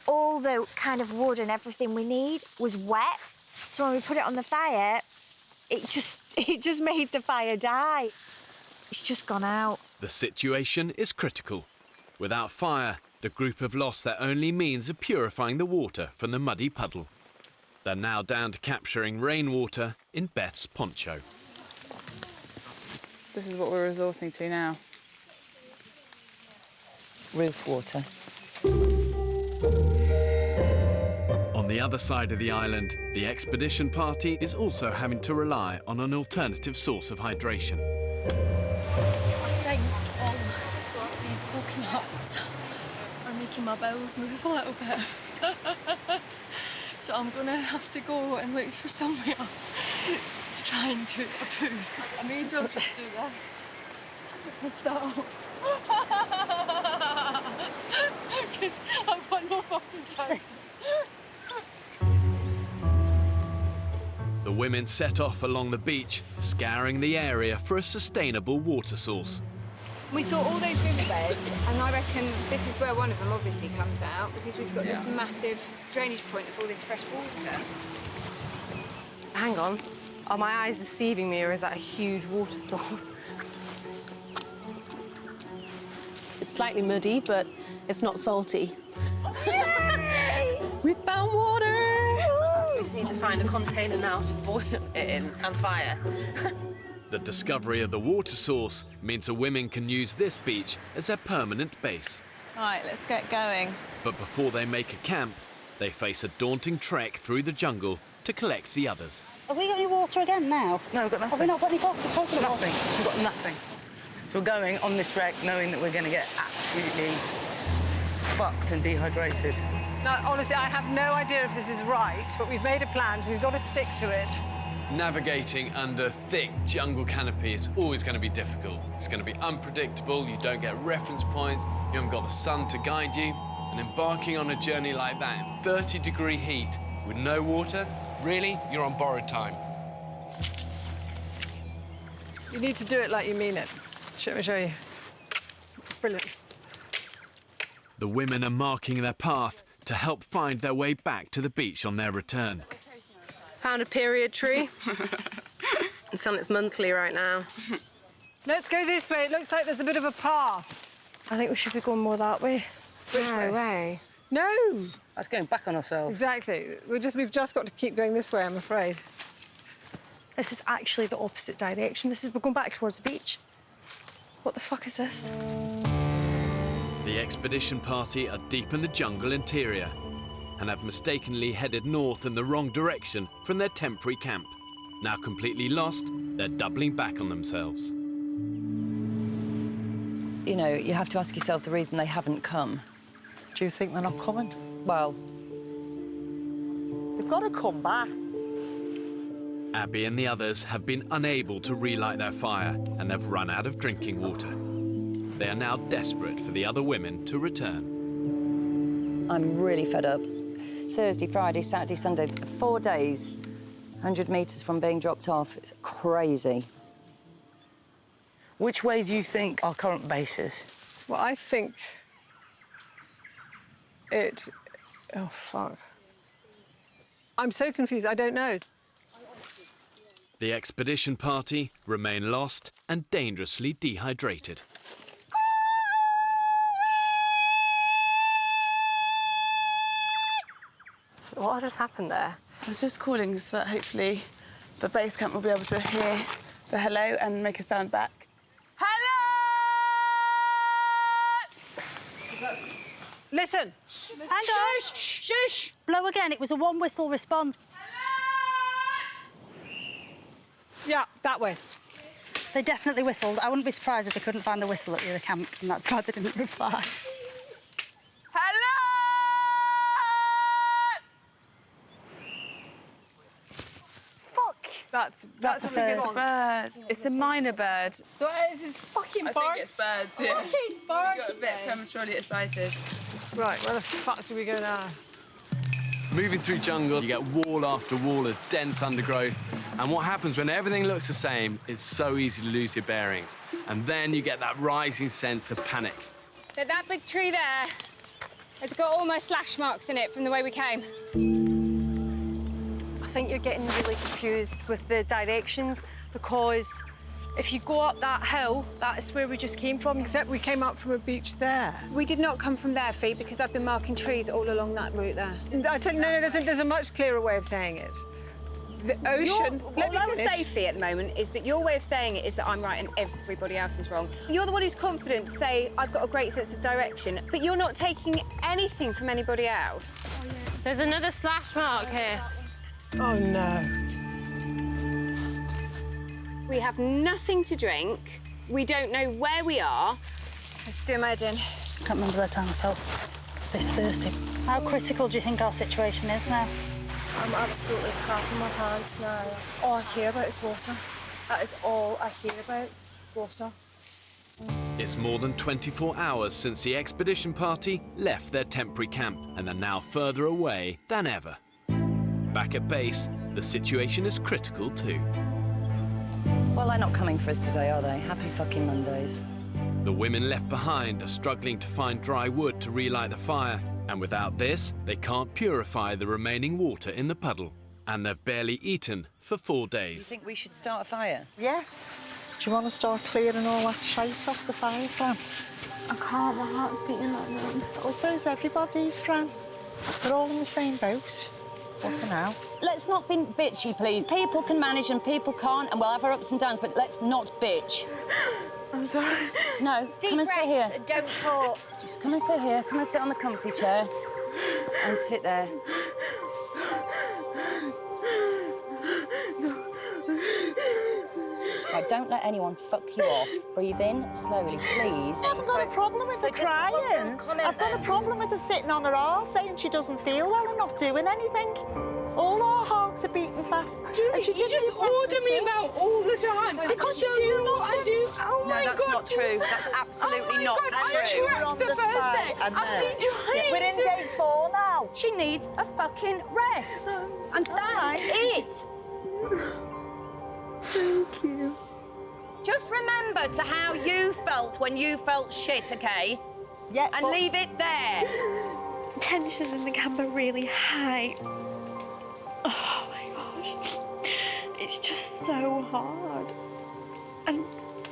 All the kind of wood and everything we need was wet. So when we put it on the fire, it just made the fire die. It's just gone out. The situation is critical. Without fire, the group have lost their only means of purifying the water from the muddy puddle. They're now down to capturing rainwater in Beth's poncho. This is what we're resorting to now. Roof water. On the other side of the island, the expedition party is also having to rely on an alternative source of hydration. I think these coconuts are making my bowels move a little bit. So I'm gonna have to go and look for somewhere to try and do a poo. I may as well just do this. Because I've got no fucking choices. The women set off along the beach, scouring the area for a sustainable water source. We saw all those riverbeds, and I reckon this is where one of them obviously comes out, because we've got this massive drainage point of all this fresh water. Hang on. Are my eyes deceiving me, or is that a huge water source? It's slightly muddy, but it's not salty. Yay! We found water! We just need to find a container now to boil it in and fire. The discovery of the water source means the women can use this beach as their permanent base. Right, let's get going. But before they make a camp, they face a daunting trek through the jungle to collect the others. Have we got any water again now? No, we've got nothing. Have we not got any coconut water? Nothing. We've got nothing. So we're going on this trek knowing that we're going to get absolutely fucked and dehydrated. Now, honestly, I have no idea if this is right, but we've made a plan, so we've got to stick to it. Navigating under thick jungle canopy is always going to be difficult. It's going to be unpredictable, you don't get reference points, you haven't got the sun to guide you. And embarking on a journey like that in 30-degree heat with no water, really, you're on borrowed time. You need to do it like you mean it. Let me show you. Brilliant. The women are marking their path to help find their way back to the beach on their return. Found a period tree. It's on its monthly right now. Let's go this way. It looks like there's a bit of a path. I think we should be going more that way. No way. No. That's going back on ourselves. Exactly. We've just got to keep going this way, I'm afraid. This is actually the opposite direction. We're going back towards the beach. What the fuck is this? The expedition party are deep in the jungle interior and have mistakenly headed north in the wrong direction from their temporary camp. Now completely lost, they're doubling back on themselves. You know, you have to ask yourself the reason they haven't come. Do you think they're not coming? Well, they've got to come back. Abby and the others have been unable to relight their fire and have run out of drinking water. They are now desperate for the other women to return. I'm really fed up. Thursday, Friday, Saturday, Sunday, 4 days, 100 metres from being dropped off. It's crazy. Which way do you think our current base is? Well, I think it... Oh, fuck. I'm so confused. I don't know. The expedition party remain lost and dangerously dehydrated. What just happened there? I was just calling so that hopefully the base camp will be able to hear the hello and make a sound back. Listen. Hang on. Shush, shush. Blow again. It was a one-whistle response. Yeah, that way. They definitely whistled. I wouldn't be surprised if they couldn't find the whistle at the other camp, and that's why they didn't reply. Hello! Fuck! That's a big bird. It's a minor bird. So it's this fucking birds. I think it's birds, yeah. Fucking birds. We got a bit prematurely excited. Right, where the fuck do we go now? Moving through jungle, you get wall after wall of dense undergrowth. And what happens when everything looks the same, it's so easy to lose your bearings. And then you get that rising sense of panic. So that big tree there, it's got all my slash marks in it from the way we came. I think you're getting really confused with the directions, because if you go up that hill, that is where we just came from. Except we came up from a beach there. We did not come from there, Fee, because I've been marking trees all along that route there. I tell you, no, there's a much clearer way of saying it. The ocean... All I would say, Fee, at the moment is that your way of saying it is that I'm right and everybody else is wrong. You're the one who's confident to say, I've got a great sense of direction, but you're not taking anything from anybody else. Oh, yeah. There's another slash mark here. Oh, no. We have nothing to drink. We don't know where we are. Let's do my head in. Can't remember the time I felt this thirsty. How critical do you think our situation is now? I'm absolutely crapping my pants now. All I care about is water. That is all I hear about, water. It's more than 24 hours since the expedition party left their temporary camp and are now further away than ever. Back at base, the situation is critical too. Well, they're not coming for us today, are they? Happy fucking Mondays. The women left behind are struggling to find dry wood to relight the fire, and without this, they can't purify the remaining water in the puddle. And they've barely eaten for 4 days. You think we should start a fire? Yes. Do you want to start clearing all that shite off the fire, Fran? I can't, my heart's beating like that. Well, so's everybody's, Fran. We're all in the same boat. For now. Let's not be bitchy, please. People can manage and people can't, and we'll have our ups and downs, but let's not bitch. I'm sorry. No, come and sit here. Don't talk. Just come and sit here. Come and sit on the comfy chair. And sit there. Right, don't let anyone fuck you off. Breathe in slowly, please. I haven't got a problem with her crying. I've got a problem with her sitting on her arse saying she doesn't feel well and not doing anything. All our hearts are beating fast. Julie, you just order me about all the time. Because you do not. I do. Oh my God. No, that's not true. That's absolutely not true. I shipwrecked the first day. I've been trying. We're in day 4 now. She needs a fucking rest. And that's it. Thank you. Just remember to how you felt when you felt shit, okay? Yeah. And leave it there. Tension in the camp are really high. Oh my gosh. It's just so hard. And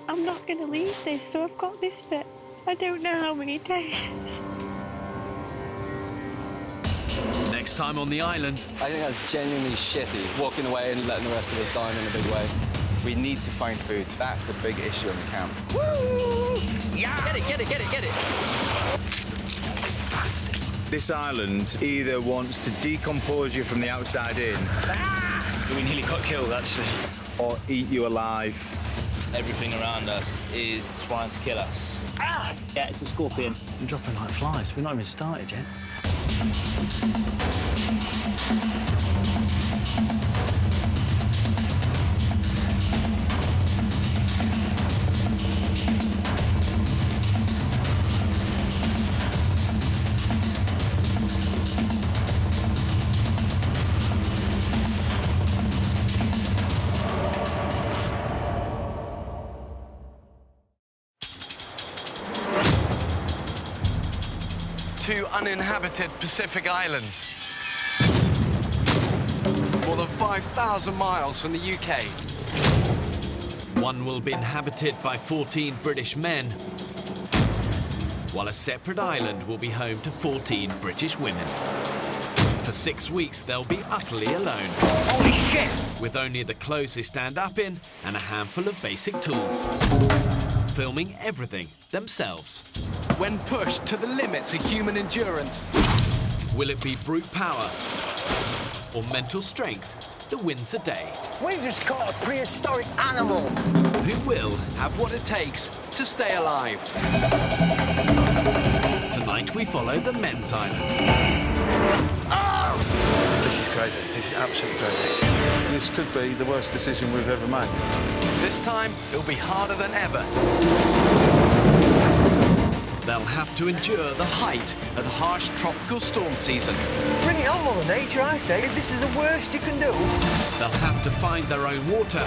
I'm not going to leave this, so I've got this bit. I don't know how many days. Next time on the island... I think that's genuinely shitty, walking away and letting the rest of us die in a big way. We need to find food. That's the big issue in the camp. Woo! Yeah! Get it, get it, get it, get it! This island either wants to decompose you from the outside in... Ah! We nearly got killed, actually. ...or eat you alive. Everything around us is trying to kill us. Ah! Yeah, it's a scorpion. We're dropping like flies. We've not even started yet. Two uninhabited Pacific islands. More than 5,000 miles from the UK. One will be inhabited by 14 British men, while a separate island will be home to 14 British women. For 6 weeks, they'll be utterly alone. Holy shit! With only the clothes they stand up in and a handful of basic tools. Filming everything themselves. When pushed to the limits of human endurance. Will it be brute power or mental strength that wins the day? We just caught a prehistoric animal. who will have what it takes to stay alive. Tonight we follow the men's island. This is crazy. This is absolutely crazy. This could be the worst decision we've ever made. This time, it'll be harder than ever. They'll have to endure the height of the harsh tropical storm season. Bring it on, Mother Nature, I say. If this is the worst you can do. They'll have to find their own water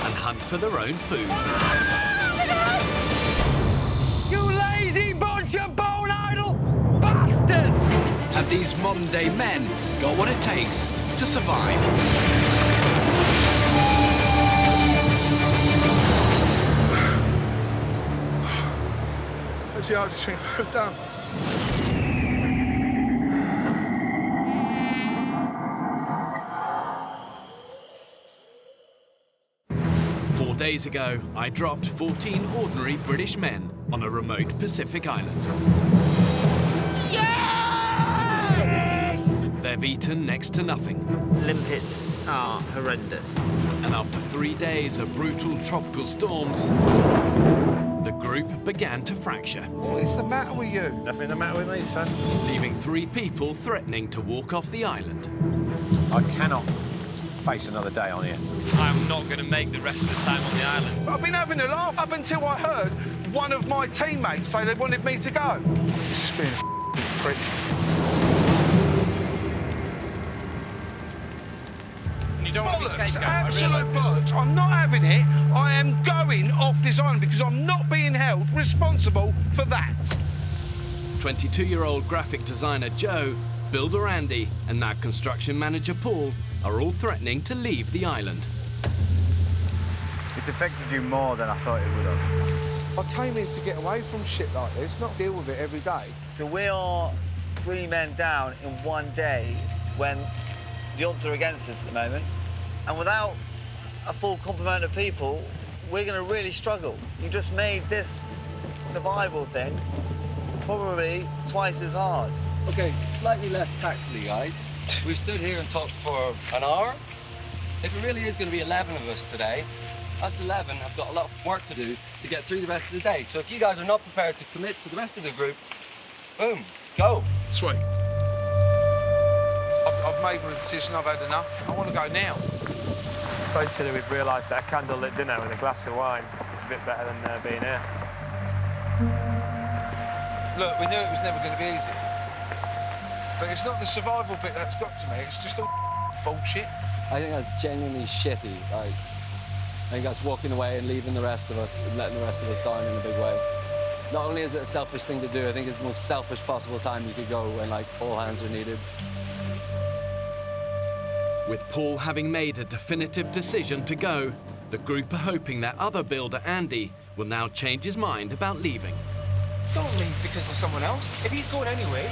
and hunt for their own food. You lazy bunch of bone idle bastards! Have these modern-day men got what it takes to survive? That's the hardest thing I've done. Four days ago, I dropped 14 ordinary British men on a remote Pacific island. Yes! They've eaten next to nothing. Limpets are horrendous. And after 3 days of brutal tropical storms, the group began to fracture. What is the matter with you? Nothing the matter with me, son. Leaving 3 people threatening to walk off the island. I cannot face another day on here. I'm not going to make the rest of the time on the island. I've been having a laugh up until I heard one of my teammates say they wanted me to go. It's just being a prick. You don't want to be scapegoat, Absolute bollocks. I'm not having it. I am going off this island because I'm not being held responsible for that. 22-year-old graphic designer Joe, builder Andy, and now construction manager Paul are all threatening to leave the island. It's affected you more than I thought it would have. I came here to get away from shit like this, not deal with it every day. So we are 3 men down in 1 day when the odds are against us at the moment. And without a full complement of people, we're going to really struggle. You just made this survival thing probably twice as hard. OK, slightly less tactfully, guys. We've stood here and talked for an hour. If it really is going to be 11 of us today, us 11 have got a lot of work to do to get through the rest of the day. So if you guys are not prepared to commit to the rest of the group, boom, go. Sweet. I've made my decision, I've had enough. I want to go now. Basically, we've realised that a candlelit dinner with a glass of wine is a bit better than being here. Look, we knew it was never going to be easy. But it's not the survival bit that's got to me, it's just all bullshit. I think that's genuinely shitty. Like, I think that's walking away and leaving the rest of us and letting the rest of us down in a big way. Not only is it a selfish thing to do, I think it's the most selfish possible time you could go when, like, all hands are needed. With Paul having made a definitive decision to go, the group are hoping that other builder Andy will now change his mind about leaving. Don't leave because of someone else. If he's going anyway,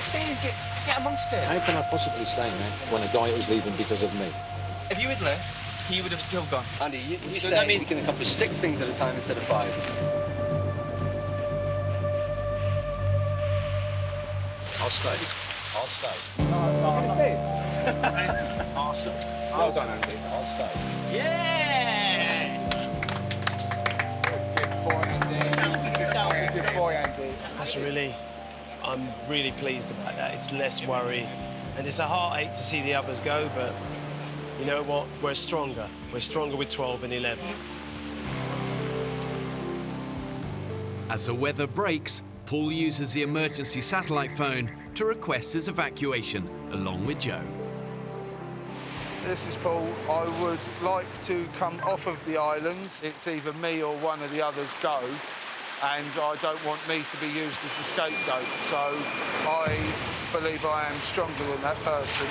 stay and get amongst it. How can I possibly stay, man, when a guy was leaving because of me? If you had left, he would have still gone. Andy, you So stay, that means- you can accomplish 6 things at a time instead of 5. I'll stay. I'll stay. Awesome. Well done, Andy. I'll stay. Yeah! Good boy, Andy. Good boy, Andy. That's I'm really pleased about that. It's less worry. And it's a heartache to see the others go, but you know what? We're stronger. We're stronger with 12 and 11. As the weather breaks, Paul uses the emergency satellite phone to request his evacuation, along with Joe. This is Paul. I would like to come off of the island. It's either me or one of the others go, and I don't want me to be used as a scapegoat. So I believe I am stronger than that person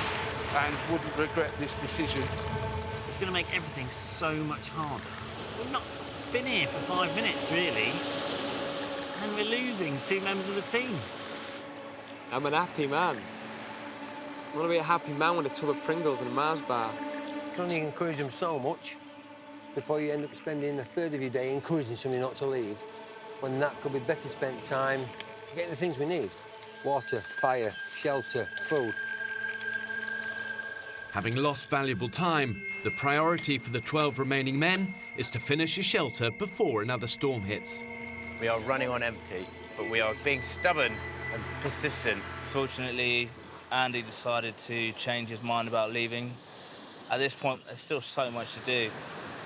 and wouldn't regret this decision. It's going to make everything so much harder. We've not been here for 5 minutes, really, and we're losing 2 members of the team. I'm an happy man. I want to be a happy man with a tub of Pringles and a Mars bar. You can only encourage them so much before you end up spending a third of your day encouraging somebody not to leave, when that could be better spent time getting the things we need. Water, fire, shelter, food. Having lost valuable time, the priority for the 12 remaining men is to finish a shelter before another storm hits. We are running on empty, but we are being stubborn and persistent. Fortunately, Andy decided to change his mind about leaving. At this point, there's still so much to do.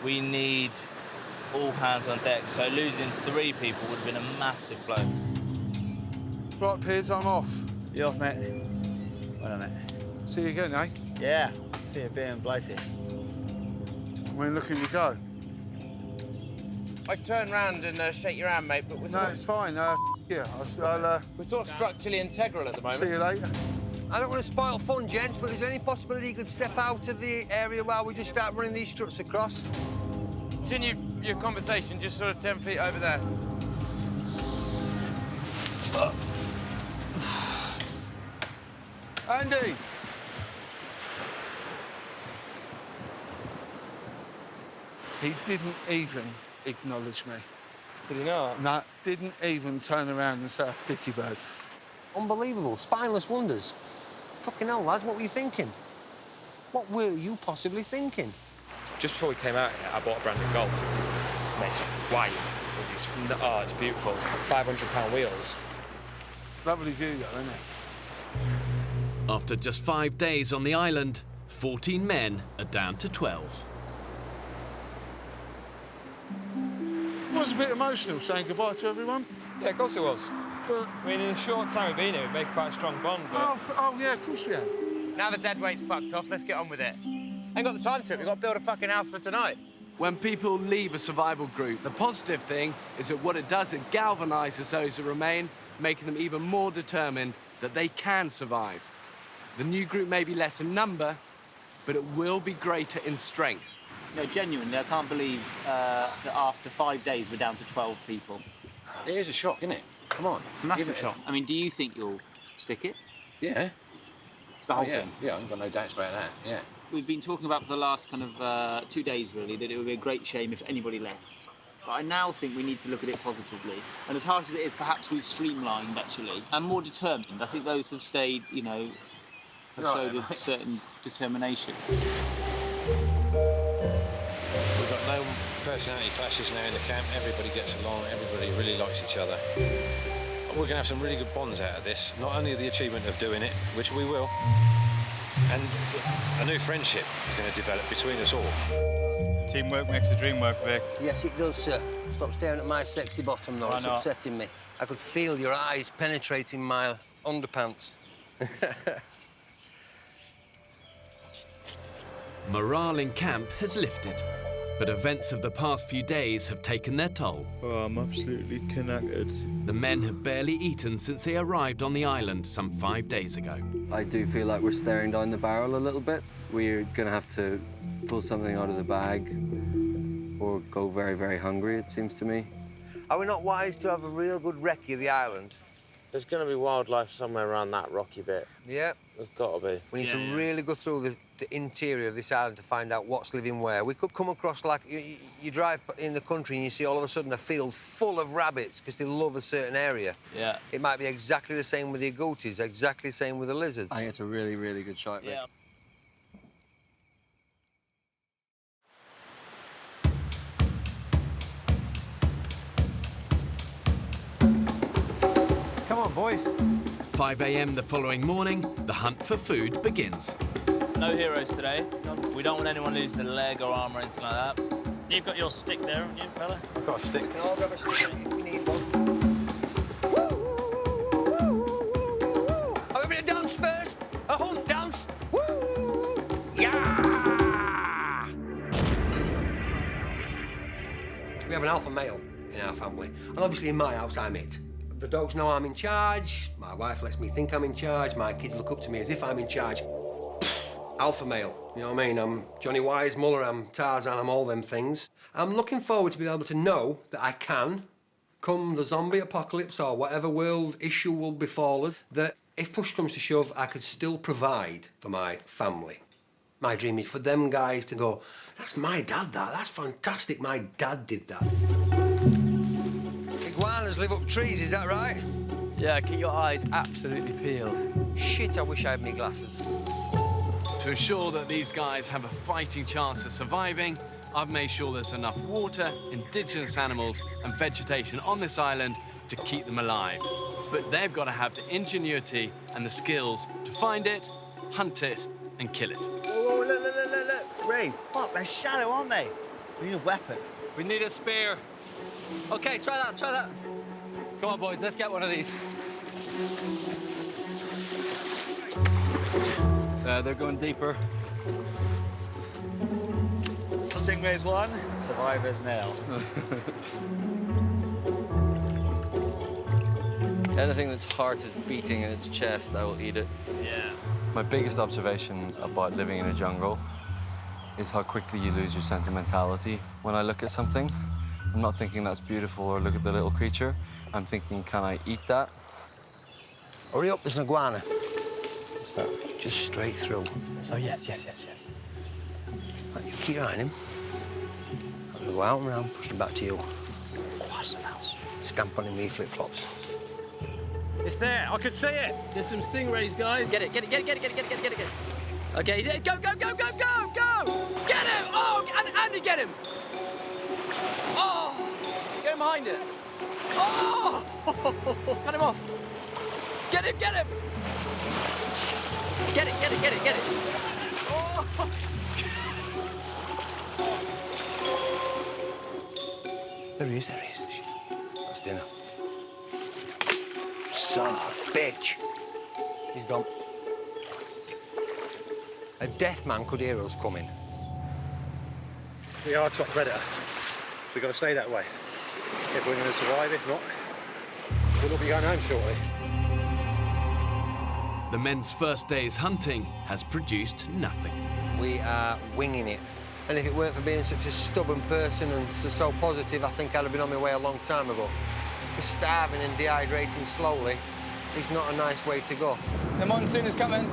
We need all hands on deck, so losing 3 people would have been a massive blow. Right, Piers, I'm off. You off, mate? Well done, mate. See you again, eh? Yeah, see you being blighty. When looking to go? I turn round and shake your hand, mate, but we're No, it's fine. Yeah, we're sort of structurally integral at the moment. See you later. I don't want to spoil fun, gents, but is there any possibility you could step out of the area while we just start running these struts across? Continue your conversation just sort of 10 feet over there. Andy! He didn't even acknowledge me. Did he not? No, didn't even turn around and say, Dicky bird. Unbelievable. Spineless wonders. Fucking hell, lads, what were you thinking? What were you possibly thinking? Just before we came out here, I bought a brand new Golf. Mate, it's white. It's beautiful. £500 wheels. Lovely view, though, isn't it? After just 5 days on the island, 14 men are down to 12. It was a bit emotional saying goodbye to everyone. Yeah, of course it was. But, I mean, in a short time we've been here, we've made quite a strong bond. But... Oh, yeah, of course we have. Now the dead weight's fucked off, let's get on with it. Ain't got the time to it, we've got to build a fucking house for tonight. When people leave a survival group, the positive thing is that what it does, it galvanises those who remain, making them even more determined that they can survive. The new group may be less in number, but it will be greater in strength. No, genuinely, I can't believe that after 5 days we're down to 12 people. It is a shock, isn't it? Come on. It's a massive shock. I mean, do you think you'll stick it? Yeah. The whole yeah. thing? Yeah, I've got no doubts about that, yeah. We've been talking about for the last kind of 2 days, really, that it would be a great shame if anybody left. But I now think we need to look at it positively. And as harsh as it is, perhaps we've streamlined, actually, and more determined. I think those who've stayed, you know, have showed a certain determination. We've got no personality clashes now in the camp. Everybody gets along, everybody really likes each other. We're going to have some really good bonds out of this. Not only the achievement of doing it, which we will, and a new friendship is going to develop between us all. Teamwork makes the dream work, Vic. Yes, it does, sir. Stop staring at my sexy bottom, though. It's upsetting me. I could feel your eyes penetrating my underpants. Morale in camp has lifted, but events of the past few days have taken their toll. Oh, I'm absolutely knackered. The men have barely eaten since they arrived on the island some 5 days ago. I do feel like we're staring down the barrel a little bit. We're going to have to pull something out of the bag or go very, very hungry, it seems to me. Are we not wise to have a real good recce of the island? There's going to be wildlife somewhere around that rocky bit. Yeah. There's got to be. We need to really go through the interior of this island to find out what's living where. We could come across, like, you drive in the country and you see all of a sudden a field full of rabbits because they love a certain area. Yeah. It might be exactly the same with the agoutis, exactly the same with the lizards. I think it's a really, really good shot, mate. Yeah. Come on, boys. 5 a.m. the following morning, the hunt for food begins. No heroes today. We don't want anyone losing a leg or arm or anything like that. You've got your stick there, haven't you, fella? I've got a stick. I'll grab a stick if you need one. Are we going to dance first? A hunt dance? Woo! Yeah! We have an alpha male in our family, and obviously in my house I'm it. The dogs know I'm in charge, my wife lets me think I'm in charge, my kids look up to me as if I'm in charge. Alpha male, you know what I mean? I'm Johnny Weissmuller, I'm Tarzan, I'm all them things. I'm looking forward to being able to know that I can, come the zombie apocalypse or whatever world issue will befall us, that if push comes to shove, I could still provide for my family. My dream is for them guys to go, that's my dad, that's fantastic, my dad did that. Iguanas live up trees, is that right? Yeah, keep your eyes absolutely peeled. Shit, I wish I had my glasses. To ensure that these guys have a fighting chance of surviving, I've made sure there's enough water, indigenous animals and vegetation on this island to keep them alive. But they've got to have the ingenuity and the skills to find it, hunt it and kill it. Oh, look. Rays, fuck, they're shallow, aren't they? We need a weapon. We need a spear. Okay, try that. Come on, boys, let's get one of these. They're going deeper. Stingray's one, survivor's nil. Anything that's heart is beating in its chest, I will eat it. Yeah. My biggest observation about living in a jungle is how quickly you lose your sentimentality. When I look at something, I'm not thinking that's beautiful or look at the little creature. I'm thinking, can I eat that? Hurry up, there's an iguana. What's that? Just straight through. Oh, yes. Right, you keep eyeing him. I'm gonna go out and round, push him back to you. Quite the mouse. Stamp on him with flip-flops. It's there. I could see it. There's some stingrays, guys. Get it. Okay, go! Get him! Oh, Andy, get him! Oh, get him behind it. Oh, cut him off. Get him! Get it! Oh. There he is. That's dinner. Son of a bitch. He's gone. A deaf man could hear us coming. We are top predator. We've got to stay that way. If we're going to survive, if not, we'll all be going home shortly. The men's first day's hunting has produced nothing. We are winging it. And if it weren't for being such a stubborn person and so positive, I think I'd have been on my way a long time ago. Just starving and dehydrating slowly is not a nice way to go. The monsoon is coming.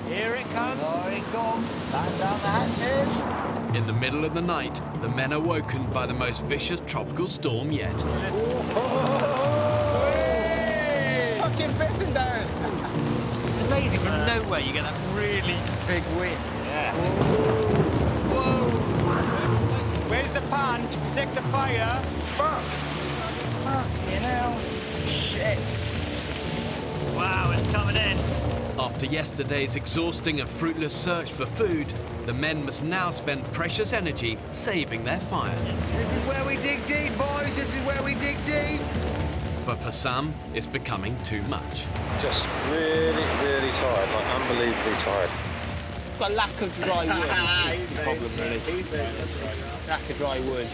Here it comes. Here it comes. Back down the hatches. In the middle of the night, the men are woken by the most vicious tropical storm yet. Fucking pissing down. It's amazing, from nowhere you get that really big wind. Yeah. Whoa. Where's the pan to protect the fire? Fuck. You know. Shit. Wow, it's coming in. After yesterday's exhausting and fruitless search for food, the men must now spend precious energy saving their fire. This is where we dig deep, boys. This is where we dig deep. But for some, it's becoming too much. Just really, really tired, like unbelievably tired. Got a lack of dry wood is the problem, really. Lack of dry wood.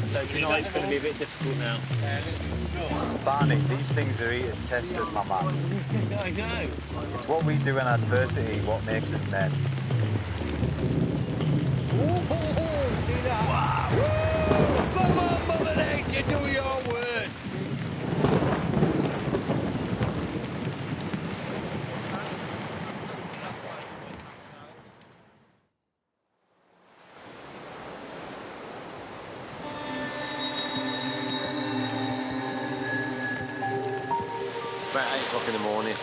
So tonight's going to be a bit difficult now. Barney, these things are eating testers, my man. I know. It's what we do in adversity, what makes us men. See that? Wow. Come on, Mother Nature, do your word. About 8 o'clock in the morning.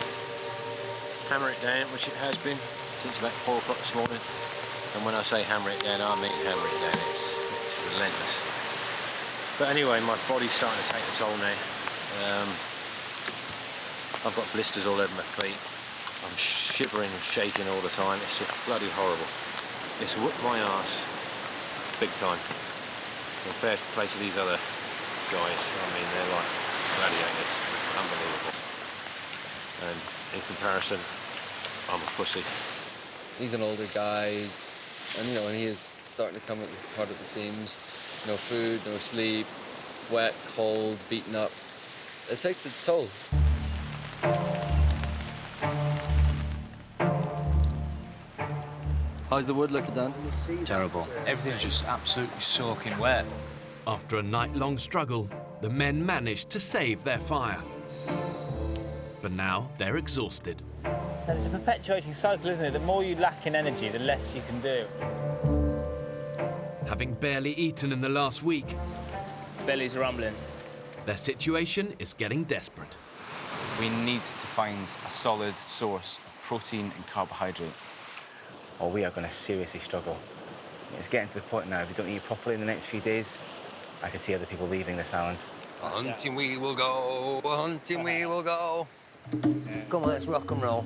Hammer it down, which it has been since about 4 o'clock this morning. And when I say hammer it down, I mean hammer it down. It's relentless. But anyway, my body's starting to take a toll now. I've got blisters all over my feet. I'm shivering and shaking all the time. It's just bloody horrible. It's whooped my arse big time. Compared to play to these other guys, I mean, they're like gladiators. Unbelievable. And in comparison, I'm a pussy. He's an older guy, and he is starting to come apart at the seams. No food, no sleep, wet, cold, beaten up. It takes its toll. How's the wood looking, Dan? Terrible. Everything's just absolutely soaking wet. After a night-long struggle, the men managed to save their fire. But now they're exhausted. And it's a perpetuating cycle, isn't it? The more you lack in energy, the less you can do. Having barely eaten in the last week, belly's rumbling. Their situation is getting desperate. We need to find a solid source of protein and carbohydrate, or we are going to seriously struggle. It's getting to the point now, if we don't eat properly in the next few days, I can see other people leaving this island. Hunting we will go, hunting we will go. Come on, let's rock and roll.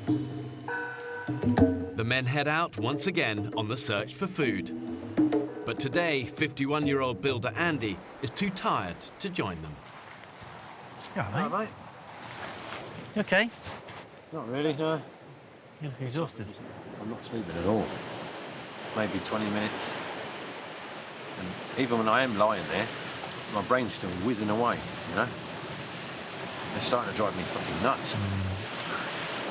The men head out once again on the search for food. But today, 51-year-old builder Andy is too tired to join them. You all right, mate? You okay? Not really, no. You look exhausted. I'm not sleeping at all. Maybe 20 minutes. And even when I am lying there, my brain's still whizzing away, you know? It's starting to drive me fucking nuts.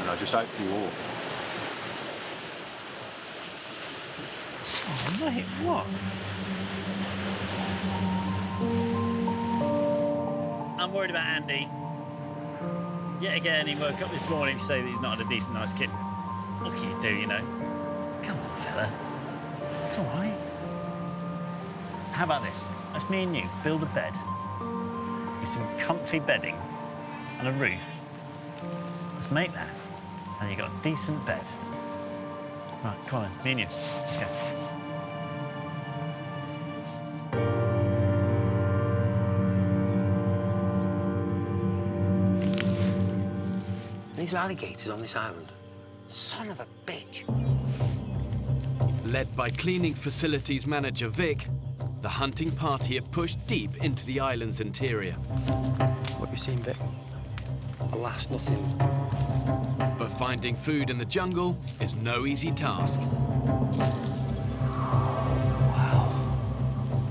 And I just hope you all. Oh, mate, what? I'm worried about Andy. Yet again, he woke up this morning to say that he's not had a decent night's kitten. What can you do, you know? Come on, fella. It's all right. How about this? Let's me and you build a bed with some comfy bedding and a roof. Let's make that, and you've got a decent bed. Right, come on, me and you. Let's go. These are alligators on this island. Son of a bitch. Led by cleaning facilities manager Vic, the hunting party have pushed deep into the island's interior. What have you seen, Vic? Alas, nothing. But finding food in the jungle is no easy task. Wow.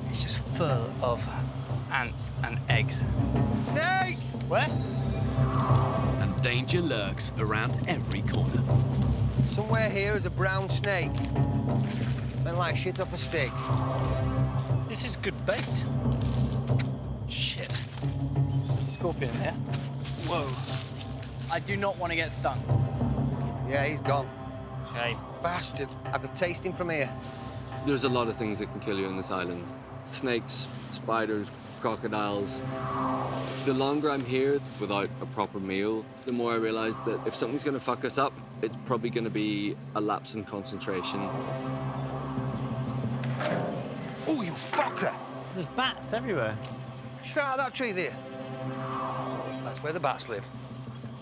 It's just full of ants and eggs. Snake! Where? And danger lurks around every corner. Somewhere here is a brown snake. Smell like shit off a stick. This is good bait. Shit. Scorpion there. Whoa. I do not want to get stung. Yeah, he's gone. Shame. Bastard. I could taste him from here. There's a lot of things that can kill you on this island. Snakes, spiders, crocodiles. The longer I'm here without a proper meal, the more I realize that if something's going to fuck us up, it's probably going to be a lapse in concentration. Oh, you fucker! There's bats everywhere. Straight out of that tree there. That's where the bats live.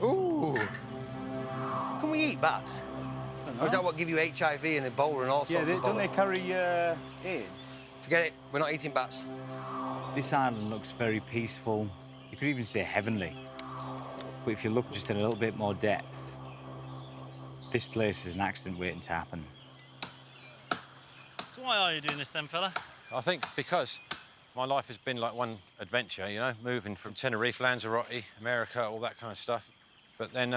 Ooh. Can we eat bats? Or is that what give you HIV and Ebola and all sorts of don't they carry AIDS? Forget it. We're not eating bats. This island looks very peaceful. You could even say heavenly. But if you look just in a little bit more depth, this place is an accident waiting to happen. So why are you doing this then, fella? I think because my life has been like one adventure, you know, moving from Tenerife, Lanzarote, America, all that kind of stuff. But then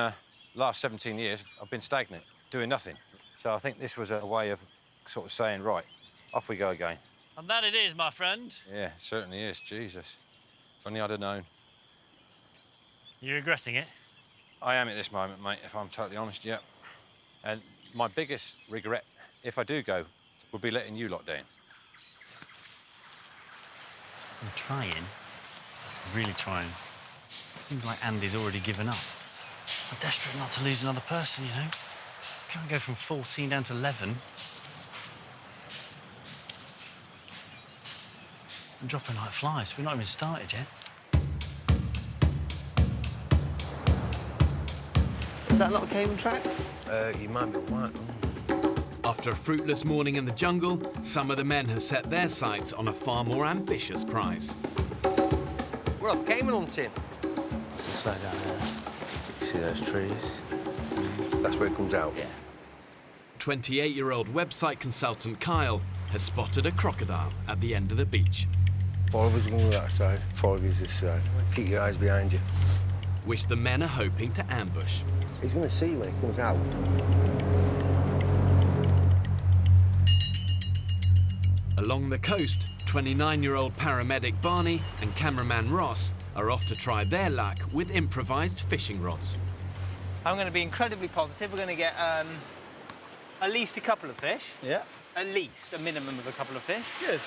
last 17 years, I've been stagnant, doing nothing. So I think this was a way of sort of saying, right, off we go again. And that it is, my friend. Yeah, it certainly is, Jesus. If only I'd have known. You regretting it? I am at this moment, mate, if I'm totally honest, yeah. And my biggest regret, if I do go, would be letting you lot down. I'm trying. I'm really trying. Seems like Andy's already given up. I'm desperate not to lose another person, you know? Can't go from 14 down to 11. I'm dropping like flies. We've not even started yet. Is that not a cable track? You might be right. After a fruitless morning in the jungle, some of the men have set their sights on a far more ambitious prize. We're off caiman hunting. It's right down there. You see those trees? That's where it comes out. Yeah. 28-year-old website consultant Kyle has spotted a crocodile at the end of the beach. 4 of us are going to go that side, 4 of us this side. Keep your eyes behind you. Which the men are hoping to ambush. He's going to see when it comes out. Along the coast, 29-year-old paramedic Barney and cameraman Ross are off to try their luck with improvised fishing rods. I'm going to be incredibly positive. We're going to get at least a couple of fish. Yeah. At least a minimum of a couple of fish. Good.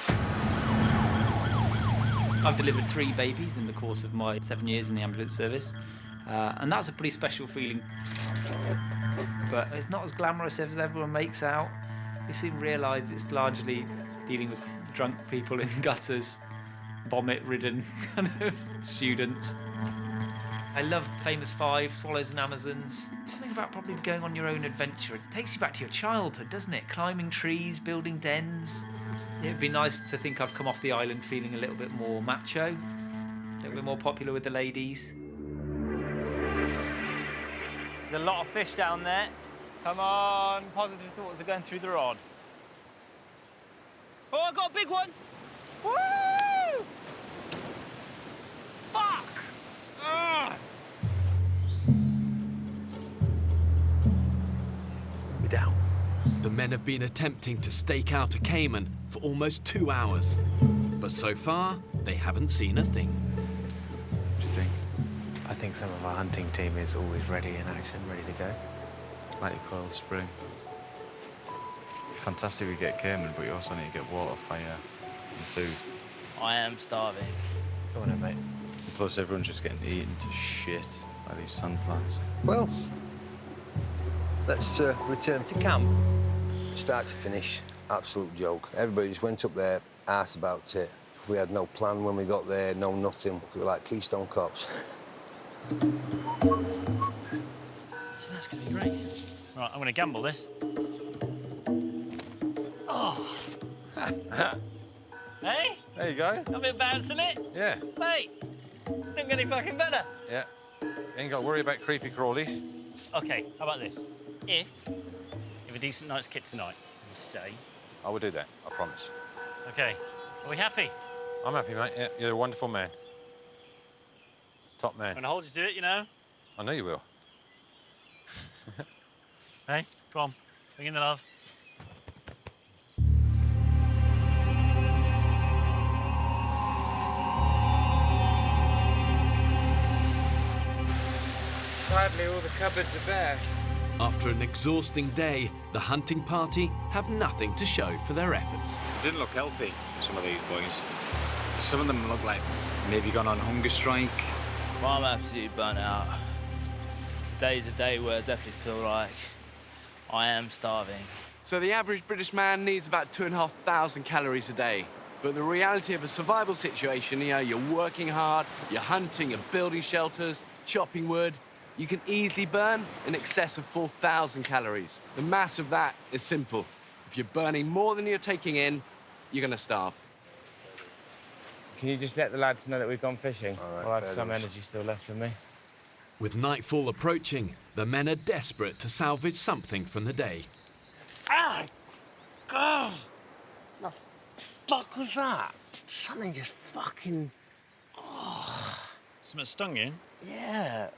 I've delivered 3 babies in the course of my 7 years in the ambulance service, and that's a pretty special feeling. but it's not as glamorous as everyone makes out. You soon realise it's largely dealing with drunk people in gutters, vomit-ridden kind of students. I love Famous Five, Swallows and Amazons. Something about probably going on your own adventure. It takes you back to your childhood, doesn't it? Climbing trees, building dens. It'd be nice to think I've come off the island feeling a little bit more macho, a little bit more popular with the ladies. There's a lot of fish down there. Come on, positive thoughts are going through the rod. Oh, I got a big one! Woo! Fuck! Ugh. We're down. The men have been attempting to stake out a caiman for almost 2 hours. But so far, they haven't seen a thing. What do you think? I think some of our hunting team is always ready in action, ready to go. Like a coiled spring. Fantastic we get caiman, but you also need to get water, fire, and food. I am starving. Go on then, mate. Plus, everyone's just getting eaten to shit by these sandflies. Well, let's return to camp. Start to finish, absolute joke. Everybody just went up there, asked about it. We had no plan when we got there, no nothing. We were like Keystone Cops. So that's going to be great. Right, I'm going to gamble this. Oh! Hey? There you go. I'm a bit bouncing it. Yeah. Mate, don't get any fucking better. Yeah. Ain't got to worry about creepy crawlies. OK, how about this? If a decent night's kit tonight, we'll stay. I will do that, I promise. OK, are we happy? I'm happy, mate. Yeah, you're a wonderful man. Top man. I'm going to hold you to it, you know. I know you will. Hey, come on, bring in the love. Sadly, all the cupboards are bare. After an exhausting day, the hunting party have nothing to show for their efforts. It didn't look healthy, some of these boys. Some of them look like maybe gone on hunger strike. Well, I'm absolutely burnt out. Today's a day where I definitely feel like I am starving. So the average British man needs about 2,500 calories a day. But the reality of a survival situation, you know, you're working hard, you're hunting, you're building shelters, chopping wood, you can easily burn in excess of 4,000 calories. The mass of that is simple. If you're burning more than you're taking in, you're gonna starve. Can you just let the lads know that we've gone fishing? All right, I'll have fair some enough. energy still left in me. With nightfall approaching, the men are desperate to salvage something from the day. Ah! God! The fuck was that? Something just fucking... Oh. Something stung you? Yeah.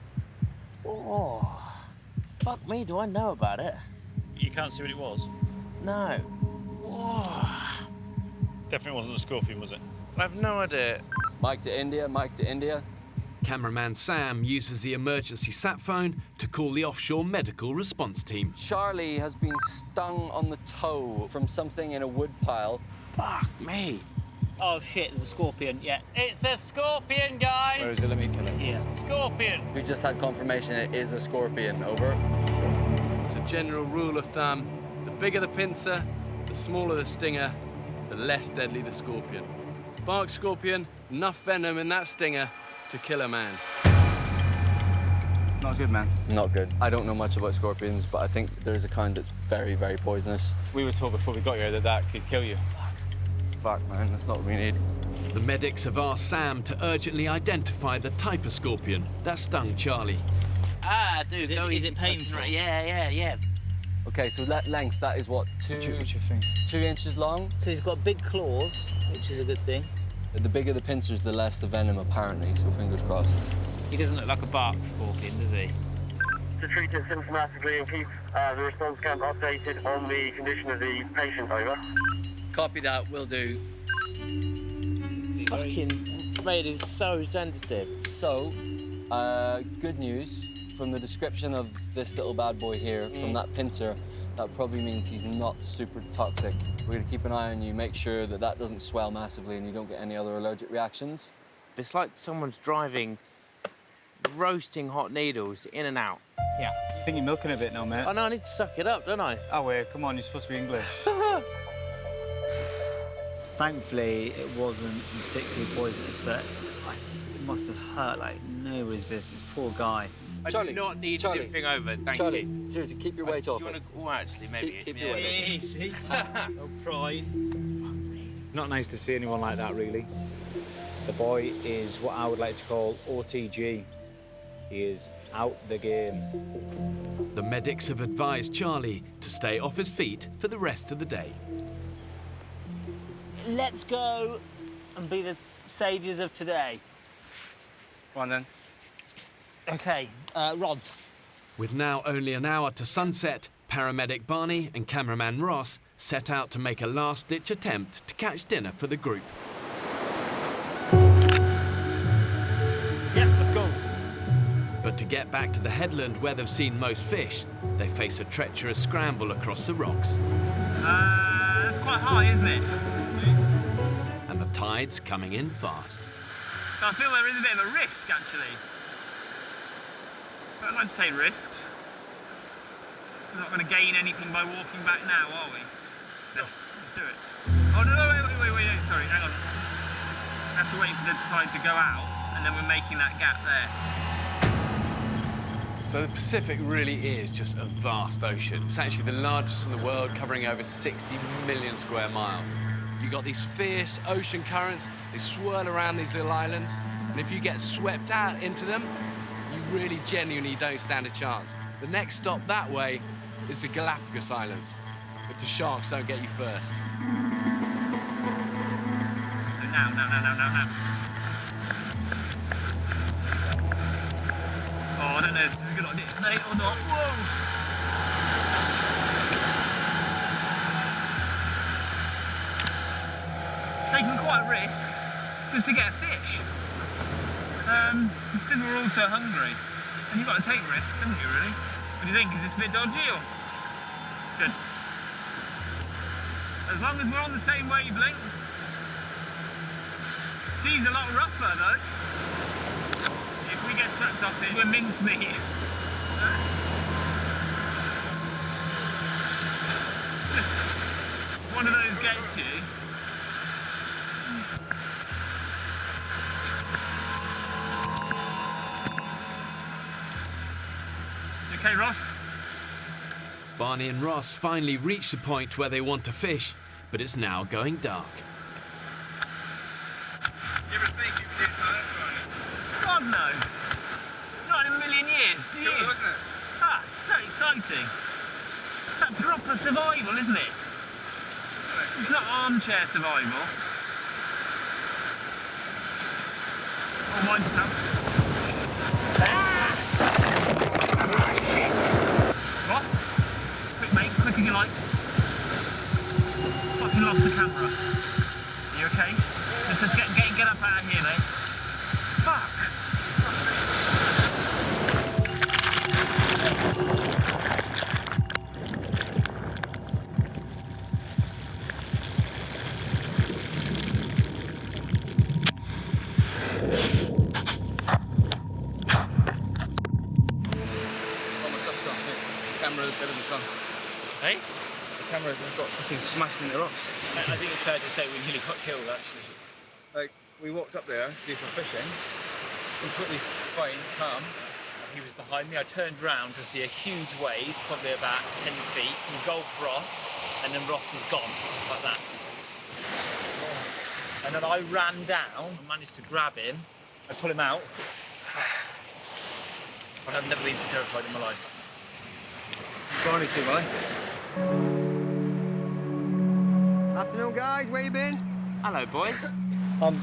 Oh. Fuck me, do I know about it? You can't see what it was? No. Oh. Definitely wasn't a scorpion, was it? I have no idea. Mike to India. Cameraman Sam uses the emergency sat phone to call the offshore medical response team. Charlie has been stung on the toe from something in a wood pile. Fuck me. Oh shit, there's a scorpion, yeah. It's a scorpion, guys! Where is it? Let me kill it. Here. Scorpion! We just had confirmation it is a scorpion, over. It's a general rule of thumb. The bigger the pincer, the smaller the stinger, the less deadly the scorpion. Bark scorpion, enough venom in that stinger to kill a man. Not good, man. Not good. I don't know much about scorpions, but I think there's a kind that's very, very poisonous. We were told before we got here that could kill you. Fuck, man, that's not what we need. The medics have asked Sam to urgently identify the type of scorpion that stung Charlie. Ah, dude, is it painful? Yeah. Okay, so that length, that is what, 2 inches long? So he's got big claws, which is a good thing. The bigger the pincers, the less the venom, apparently, so fingers crossed. He doesn't look like a bark scorpion, does he? To treat it symptomatically and keep the response camp updated on the condition of the patient, over. Copy that, will do. Fucking, mate, it's so sensitive. So, good news. From the description of this little bad boy here, from that pincer, that probably means he's not super toxic. We're gonna keep an eye on you, make sure that that doesn't swell massively and you don't get any other allergic reactions. It's like someone's driving roasting hot needles in and out. Yeah. I think you're milking a bit now, mate. Oh, no, I need to suck it up, don't I? Oh, wait, come on, you're supposed to be English. Thankfully, it wasn't particularly poisonous, but it must have hurt like nobody's business. Poor guy. I do not need anything over, thank you. Seriously, keep your weight off it. Oh, actually, maybe. Keep your weight off it. Easy. No pride. Not nice to see anyone like that, really. The boy is what I would like to call OTG. He is out the game. The medics have advised Charlie to stay off his feet for the rest of the day. Let's go and be the saviours of today. Go on then. OK, rods. With now only an hour to sunset, paramedic Barney and cameraman Ross set out to make a last-ditch attempt to catch dinner for the group. Yeah, let's go. But to get back to the headland where they've seen most fish, they face a treacherous scramble across the rocks. That's quite high, isn't it? And the tide's coming in fast. So I feel there is a bit of a risk, actually. But I'd like to take risks. We're not going to gain anything by walking back now, are we? Let's do it. Oh, no, wait, no, sorry, hang on. We have to wait for the tide to go out, and then we're making that gap there. So the Pacific really is just a vast ocean. It's actually the largest in the world, covering over 60 million square miles. You've got these fierce ocean currents, they swirl around these little islands, and if you get swept out into them, you really genuinely don't stand a chance. The next stop that way is the Galapagos Islands, if the sharks don't get you first. Now. Oh, I don't know if this is a good idea, mate, or not. Whoa! Taking quite a risk just to get a fish. It's because we're all so hungry. And you've got to take risks, haven't you, really? What do you think? Is this a bit dodgy, or? Good. As long as we're on the same wavelength. Sea's a lot rougher, though. If we get swept off it, we're mincemeat. Just one of those gets you. You okay, Ross? Barney and Ross finally reach the point where they want to fish, but it's now going dark. You ever think you could do something like that? God, no. Not in a million years, do you? Cool, wasn't it? Ah, it's so exciting. It's like proper survival, isn't it? It's not armchair survival. Oh, mine's now. Ross? Quick, mate, quick as you like. Fucking lost the camera. Are you okay? Let's get up out of here, mate. Fuck! Cameras, everything's gone. Hey? The cameras have got fucking smashed in the rocks. I think it's fair to say we nearly got killed, actually. Like, we walked up there to do some fishing, completely fine, calm. He was behind me. I turned round to see a huge wave, probably about 10 feet, engulfed Ross, and then Ross was gone, like that. And then I ran down and managed to grab him. I pull him out. I've never been so terrified in my life. Barney too, mate. Afternoon, guys. Where you been? Hello, boys. I'm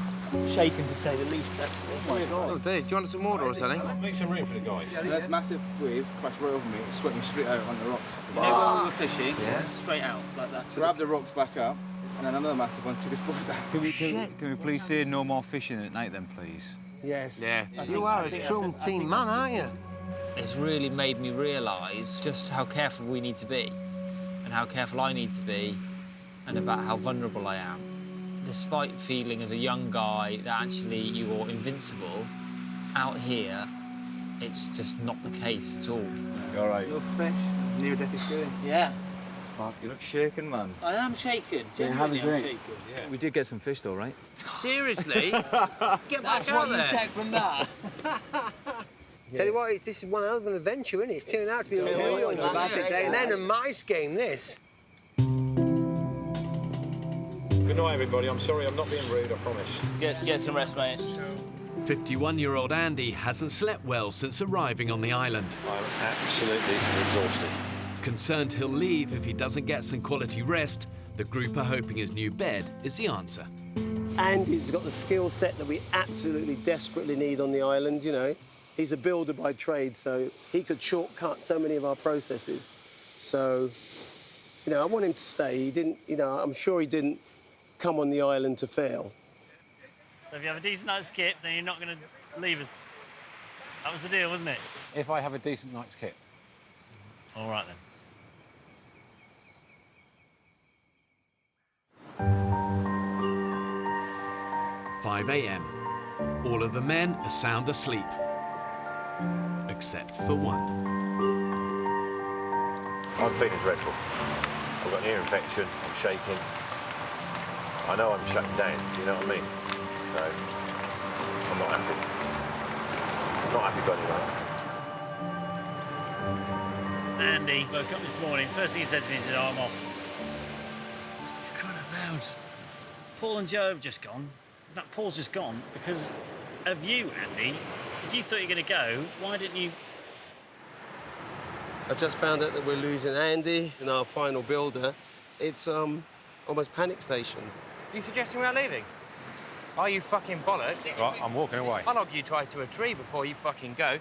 shaken to say the least, actually. Oh, my God. Oh, Dave, do you want some water or something? Make some room for the guy. There's a massive wave crashed right over me. It swept me straight out on the rocks. You know when we were fishing? Yeah. Straight out, like that. Grabbed the rocks back up, and then another massive one took us both down. Can we please say no more fishing at night then, please? Yes. Yeah. You are a true team man, aren't you? It's really made me realise just how careful we need to be, and how careful I need to be, and about how vulnerable I am. Despite feeling as a young guy that actually you're invincible, out here it's just not the case at all. You all right? You're fresh, near-death experience. Yeah. Fuck, you look shaken, man. I am shaken. Yeah, have a Genuinely, I'm drink. shaken. Yeah. We did get some fish, though, right? Seriously? Get back That's out what there. you take from that. Tell you what, this is one hell of an adventure, isn't it? It's turned out to be a real dramatic day. Then a mice game, this. Good night, everybody. I'm sorry, I'm not being rude, I promise. Get some rest, mate. 51-year-old Andy hasn't slept well since arriving on the island. I'm absolutely exhausted. Concerned he'll leave if he doesn't get some quality rest, the group are hoping his new bed is the answer. Andy's got the skill set that we absolutely desperately need on the island, you know. He's a builder by trade, so he could shortcut so many of our processes. So, you know, I want him to stay. He didn't, you know, I'm sure he didn't come on the island to fail. So if you have a decent night's kit, then you're not going to leave us. That was the deal, wasn't it? If I have a decent night's kit. All right, then. 5 a.m. All of the men are sound asleep, except for one. I'm feeling dreadful. I've got an ear infection, I'm shaking. I know I'm shut down, do you know what I mean? So, I'm not happy. I'm not happy going anywhere. Andy woke up this morning. First thing he said to me, he said, oh, I'm off. Crying out loud. Paul and Joe have just gone. In fact, Paul's just gone because of you, Andy. If you thought you were going to go, why didn't you? I just found out that we're losing Andy and our final builder. It's almost panic stations. Are you suggesting we're leaving? Are you fucking bollocks? Right, I'm walking away. I'll log you tied to a tree before you fucking go.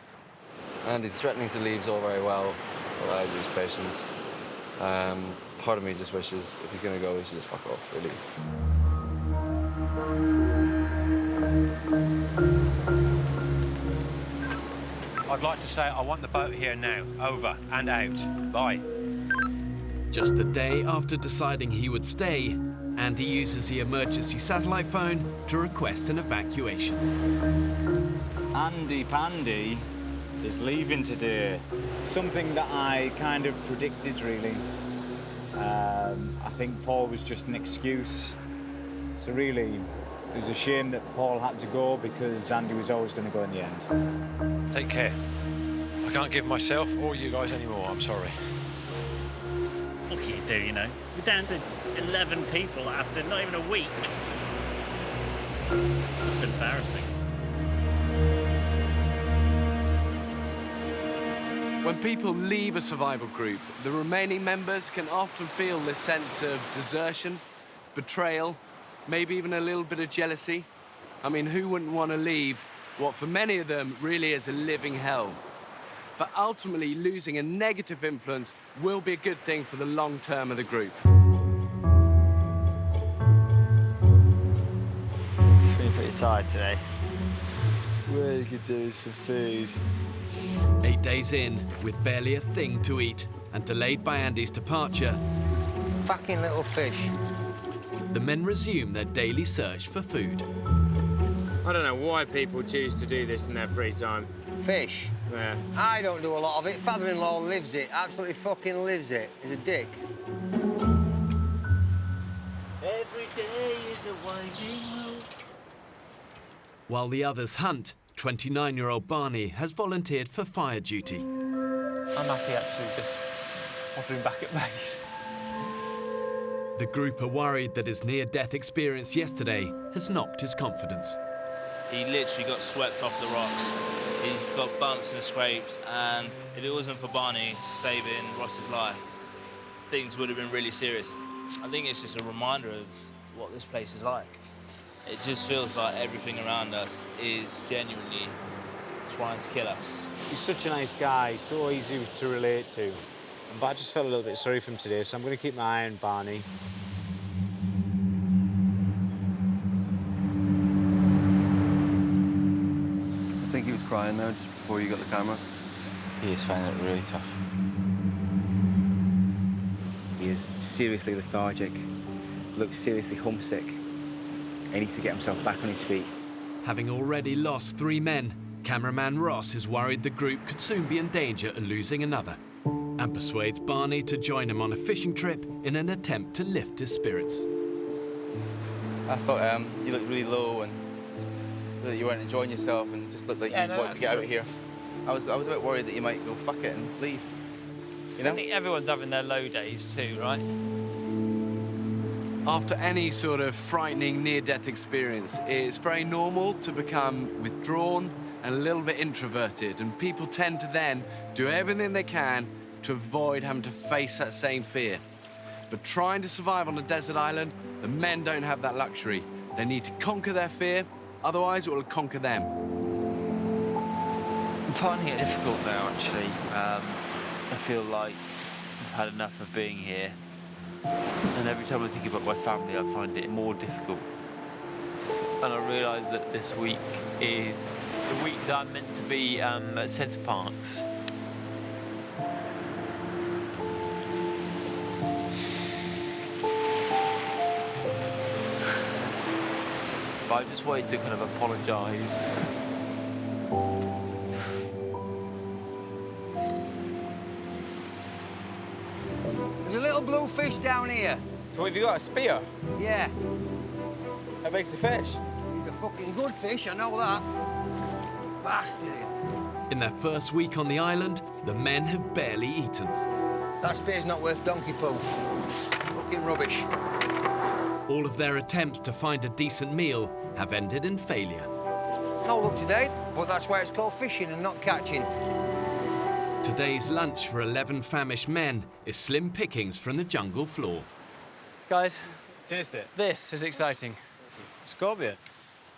Andy's threatening to leave is all very well, but I lose patience. Part of me just wishes if he's going to go, he should just fuck off, really. I'd like to say I want the boat here now. Over and out. Bye. Just a day after deciding he would stay, Andy uses the emergency satellite phone to request an evacuation. Andy Pandy is leaving today. Something that I kind of predicted, really. I think Paul was just an excuse. So really, it was a shame that Paul had to go because Andy was always going to go in the end. Take care. I can't give myself or you guys any more, I'm sorry. What can you do, you know? We're down to 11 people after not even a week. It's just embarrassing. When people leave a survival group, the remaining members can often feel this sense of desertion, betrayal, maybe even a little bit of jealousy. I mean, who wouldn't want to leave what for many of them really is a living hell? But ultimately, losing a negative influence will be a good thing for the long term of the group. Feeling pretty tired today. What you could do is some food. 8 days in, with barely a thing to eat, and delayed by Andy's departure, Fucking little fish. the men resume their daily search for food. I don't know why people choose to do this in their free time. Fish? Yeah. I don't do a lot of it. Father-in-law lives it. Absolutely fucking lives it. He's a dick. Every day is a winding road. While the others hunt, 29-year-old Barney has volunteered for fire duty. I'm happy actually just wandering back at base. The group are worried that his near-death experience yesterday has knocked his confidence. He literally got swept off the rocks. He's got bumps and scrapes, and if it wasn't for Barney saving Ross's life, things would have been really serious. I think it's just a reminder of what this place is like. It just feels like everything around us is genuinely trying to kill us. He's such a nice guy, so easy to relate to. But I just felt a little bit sorry for him today, so I'm going to keep my eye on Barney. I think he was crying though, just before you got the camera. He is finding it really tough. He is seriously lethargic, looks seriously homesick. He needs to get himself back on his feet. Having already lost 3 men, Cameraman Ross is worried the group could soon be in danger of losing another, and persuades Barney to join him on a fishing trip in an attempt to lift his spirits. I thought you looked really low and that you weren't enjoying yourself and just looked like you wanted to get out of here. I was a bit worried that you might go fuck it and leave. You know? I think everyone's having their low days too, right? After any sort of frightening near-death experience, it's very normal to become withdrawn and a little bit introverted, and people tend to then do everything they can to avoid having to face that same fear. But trying to survive on a desert island, the men don't have that luxury. They need to conquer their fear, otherwise it will conquer them. I'm finding it difficult now, actually. I feel like I've had enough of being here. And every time I think about my family, I find it more difficult. And I realise that this week is the week that I'm meant to be at Centre Parks. But I just wanted to kind of apologise. There's a little blue fish down here. So have you got a spear? Yeah. How big's the fish? He's a fucking good fish, I know that. Bastard. In their first week on the island, the men have barely eaten. That spear's not worth donkey poo. Fucking rubbish. All of their attempts to find a decent meal have ended in failure. No luck today, but that's why it's called fishing and not catching. Today's lunch for 11 famished men is slim pickings from the jungle floor. Guys, Taste it. this is exciting. Scorpion.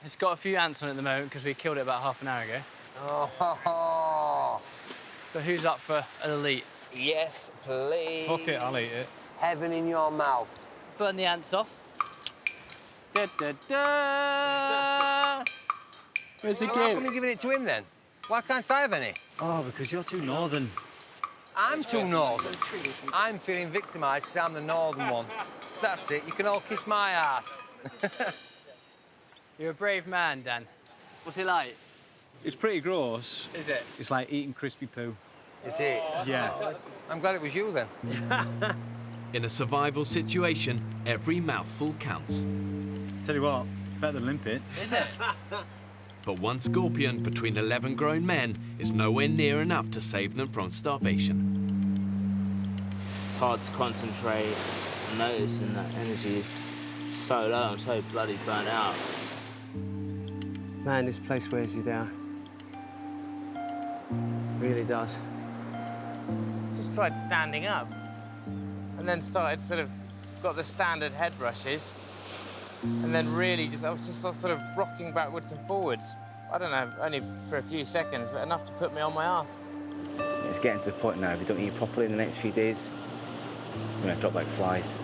It's got a few ants on it at the moment because we killed it about half an hour ago. Oh. But who's up for an elite? Yes, please. Fuck it, I'll eat it. Heaven in your mouth. Burn the ants off. Da, da, da. Where's the How game? come you're giving it to him then? Why can't I have any? Oh, because you're too northern. I'm too northern. I'm feeling victimised because I'm the northern one. That's it, you can all kiss my ass. You're a brave man, Dan. What's it like? It's pretty gross. Is it? It's like eating crispy poo. Is it? Yeah. I'm glad it was you then. In a survival situation, every mouthful counts. Tell you what, better than limpets. Is it? But one scorpion between 11 grown men is nowhere near enough to save them from starvation. It's hard to concentrate and noticing that energy is so low. I'm so bloody burnt out. Man, this place wears you down. Really does. Just tried standing up and then started got the standard head rushes and then really I was just sort of rocking backwards and forwards. I don't know, only for a few seconds, but enough to put me on my arse. It's getting to the point now, if we don't eat properly in the next few days, we're going to drop like flies.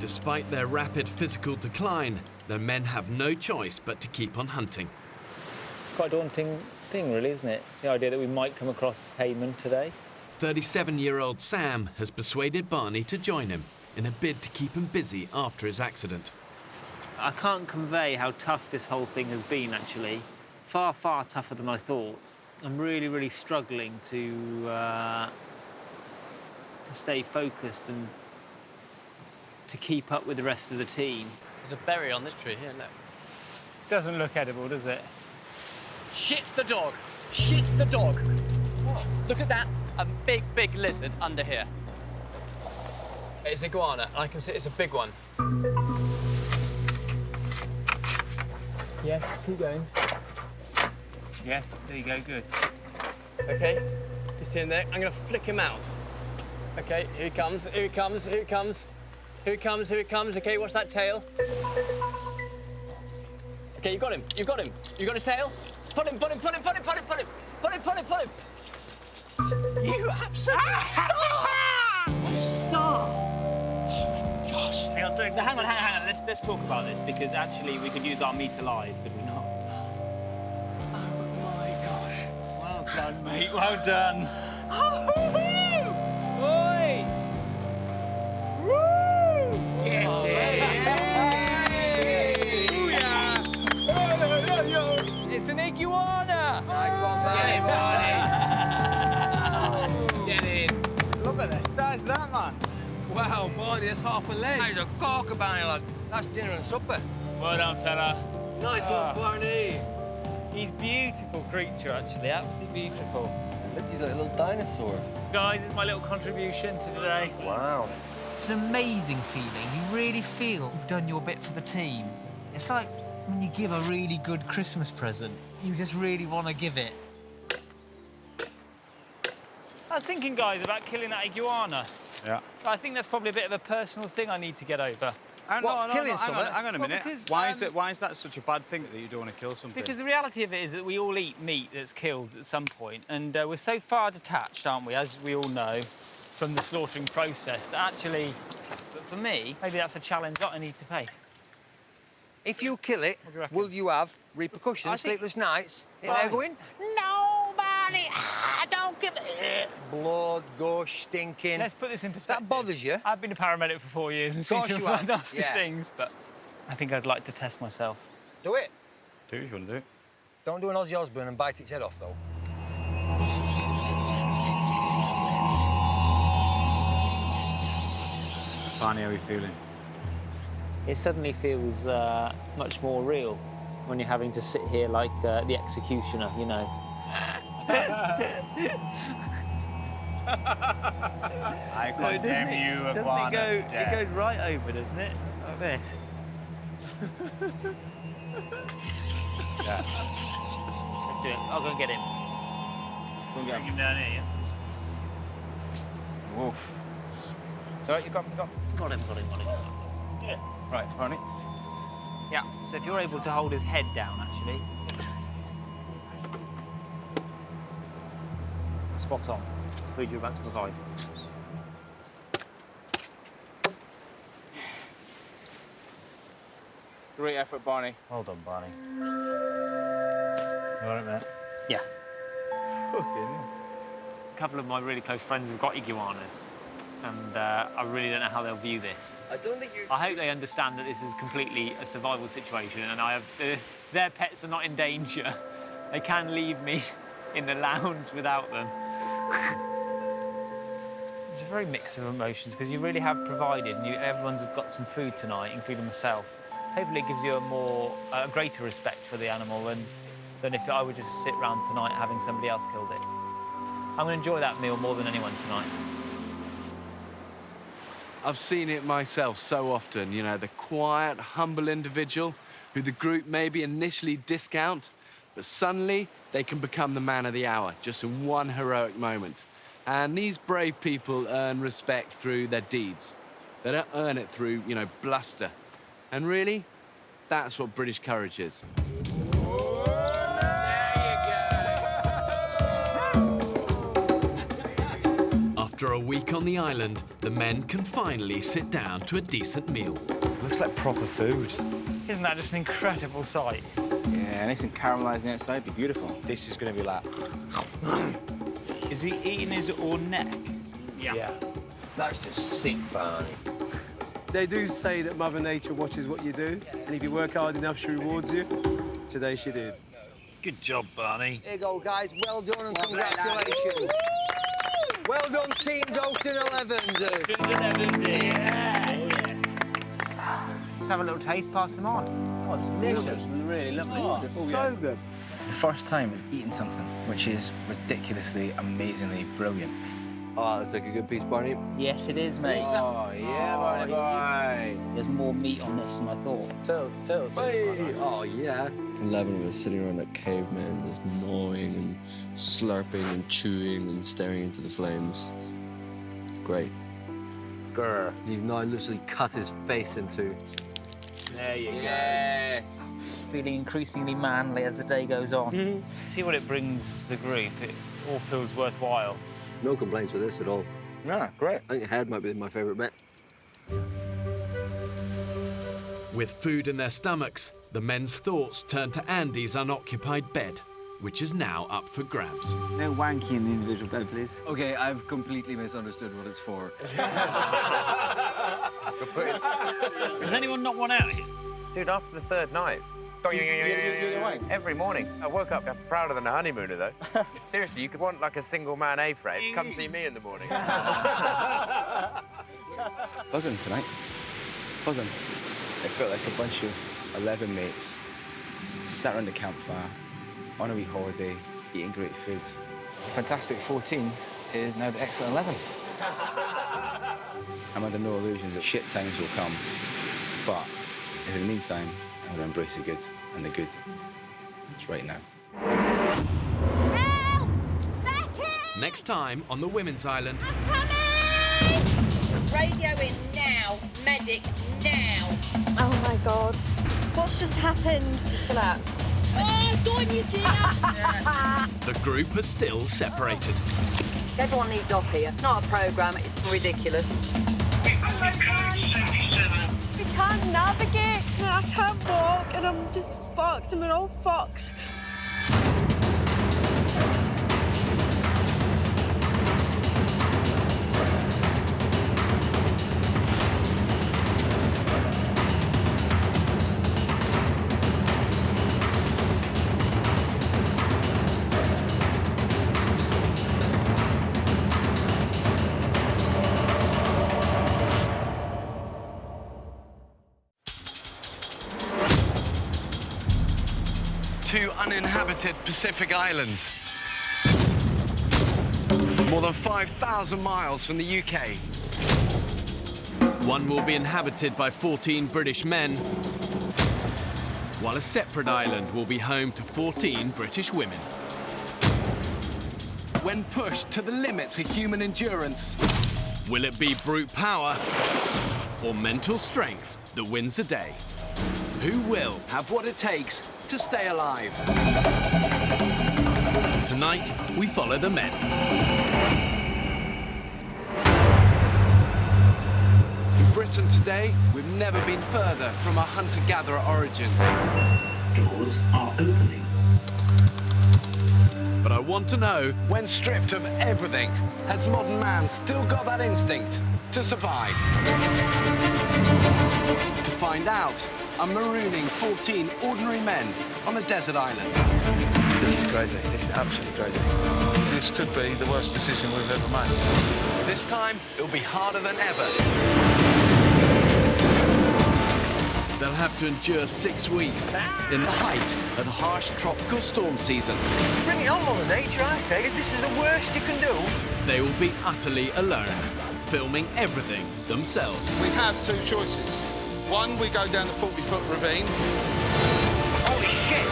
Despite their rapid physical decline, the men have no choice but to keep on hunting. It's quite a daunting thing, really, isn't it? The idea that we might come across Hayman today. 37-year-old Sam has persuaded Barney to join him in a bid to keep him busy after his accident. I can't convey how tough this whole thing has been, actually. Far, far tougher than I thought. I'm really, really struggling to stay focused and to keep up with the rest of the team. There's a berry on this tree here, look. Doesn't look edible, does it? Shit the dog! Shit the dog! What? Look at that, a big, big lizard under here. It's iguana, I can see it's a big one. Yes, keep going. Yes, there you go, good. Okay, you see him there? I'm gonna flick him out. Okay, here he comes, here he comes, here he comes. Here he comes, here he comes. Okay, watch that tail. Okay, you got him, you got him. You got his tail? Pull him, pull him, pull him, pull him, pull him, pull him. Pull him, pull him, pull him. You absolute star! Stop! Gosh. Hang on. Let's talk about this, because actually we could use our meter live, could we not? Oh my gosh. Well done, mate. Well done. Oi! Woo! It's an iguana! size of that, man? Wow, Barney, that's half a leg. That is a corker, Barney, lad. That's dinner and supper. Well done, fella. Nice one, Barney. He's a beautiful creature, actually. Absolutely beautiful. Look, he's like a little dinosaur. Guys, it's my little contribution to today. Wow. It's an amazing feeling. You really feel you've done your bit for the team. It's like when you give a really good Christmas present. You just really want to give it. I was thinking, guys, about killing that iguana. Yeah. I think that's probably a bit of a personal thing I need to get over. Hang on a minute. Because, why is that such a bad thing that you don't want to kill something? Because the reality of it is that we all eat meat that's killed at some point, and we're so far detached, aren't we, as we all know, from the slaughtering process, that actually, for me, maybe that's a challenge that I need to face. If you kill it, will you have repercussions, sleepless nights? Barney. They're going, no, Barney, don't give it. Blood, gush, stinking. Let's put this in perspective. That bothers you? I've been a paramedic for 4 years and seen Course some you have. nasty Yeah. things, but I think I'd like to test myself. Do it. Do it if you want to do it. Don't do an Ozzy Osbourne and bite its head off, though. Barney, how are you feeling? It suddenly feels much more real when you're having to sit here like the executioner, you know. I condemn you, iguana, to death. It goes right over, doesn't it? Like this. Yeah. Let's do it. I'll go and get him. Go and get Bring him down here. Woof. So you got him. Got him. Yeah. Right, Barney. Yeah, so if you're able to hold his head down, actually. Spot on. Food you're about to provide. Great effort, Barney. Well done, Barney. You want it, mate? Yeah. A couple of my really close friends have got iguanas, and I really don't know how they'll view this. I don't think you... I hope they understand that this is completely a survival situation, and their pets are not in danger. They can leave me in the lounge without them. It's a very mix of emotions, because you really have provided, and everyone's got some food tonight, including myself. Hopefully it gives you a greater respect for the animal than if I were just to sit around tonight having somebody else killed it. I'm going to enjoy that meal more than anyone tonight. I've seen it myself so often, you know, the quiet, humble individual who the group maybe initially discount, but suddenly they can become the man of the hour, just in one heroic moment. And these brave people earn respect through their deeds. They don't earn it through, you know, bluster. And really, that's what British courage is. After a week on the island, the men can finally sit down to a decent meal. Looks like proper food. Isn't that just an incredible sight? Yeah, nice and caramelised on the outside, be beautiful. This is going to be like... Is he eating his own neck? Yeah. That's just sick, Barney. They do say that Mother Nature watches what you do, and if you work hard enough, she rewards you. Today she did. Good job, Barney. Here you go, guys. Well done and congratulations. Well done, team Dalton 11s. Let's have a little taste, pass them on. Oh, it's delicious. Really lovely. Oh, so good. The first time I've eaten something which is ridiculously, amazingly brilliant. Oh, that's like a good piece, Barney. Yes, it is, mate. Oh, yeah, Barney boy. There's more meat on this than I thought. Tails. Oh, yeah. 11 of us sitting around like cavemen, just gnawing and slurping and chewing and staring into the flames. Great. Grr. You've now literally cut his face into. There you Yes. Feeling increasingly manly as the day goes on. See what it brings the group. It all feels worthwhile. No complaints with this at all. Yeah, great. I think the head might be my favourite bit. With food in their stomachs, the men's thoughts turn to Andy's unoccupied bed, which is now up for grabs. No wanky in the individual bed, please. Okay, I've completely misunderstood what it's for. Does anyone not want out here? Dude, after the third night. You're the way. Every morning. I woke up prouder than a honeymooner, though. Seriously, you could want like a single man A-frame. Come see me in the morning. Buzzing tonight. Buzzing. It felt like a bunch of 11 mates sat around the campfire on a wee holiday, eating great food. Fantastic 14 is now the excellent 11. I'm under no illusions that shit times will come, but in the meantime, I'm going to embrace the good, and the good is right now. Help! Becky! Next time on the Women's Island. Radio in now. Medic now. Oh my God. What's just happened? She's collapsed. Oh, don't you dear! The group are still separated. Everyone needs off here. It's not a programme, it's ridiculous. We can't navigate, I can't walk, and I'm just fucked. I'm an old fox. Two uninhabited Pacific islands. More than 5,000 miles from the UK. One will be inhabited by 14 British men, while a separate island will be home to 14 British women. When pushed to the limits of human endurance, will it be brute power or mental strength that wins the day? Who will have what it takes to stay alive? Tonight, we follow the men. In Britain today, we've never been further from our hunter-gatherer origins. Doors are opening. But I want to know, when stripped of everything, has modern man still got that instinct to survive? To find out, I'm marooning 14 ordinary men on a desert island. This is crazy. This is absolutely crazy. This could be the worst decision we've ever made. This time, it'll be harder than ever. They'll have to endure 6 weeks in the height of the harsh tropical storm season. Bring it on, Mother Nature, I say. If this is the worst you can do. They will be utterly alone, filming everything themselves. We have two choices. One, we go down the 40-foot ravine. Holy shit!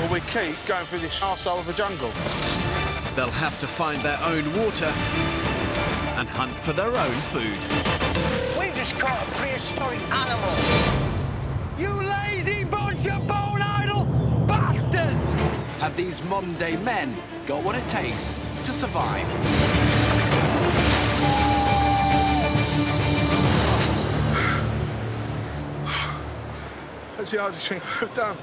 Or we keep going through this arsehole of a jungle. They'll have to find their own water and hunt for their own food. We've just caught a prehistoric animal. You lazy bunch of bone-idle bastards! Have these modern-day men got what it takes to survive? That's the hardest thing I've done.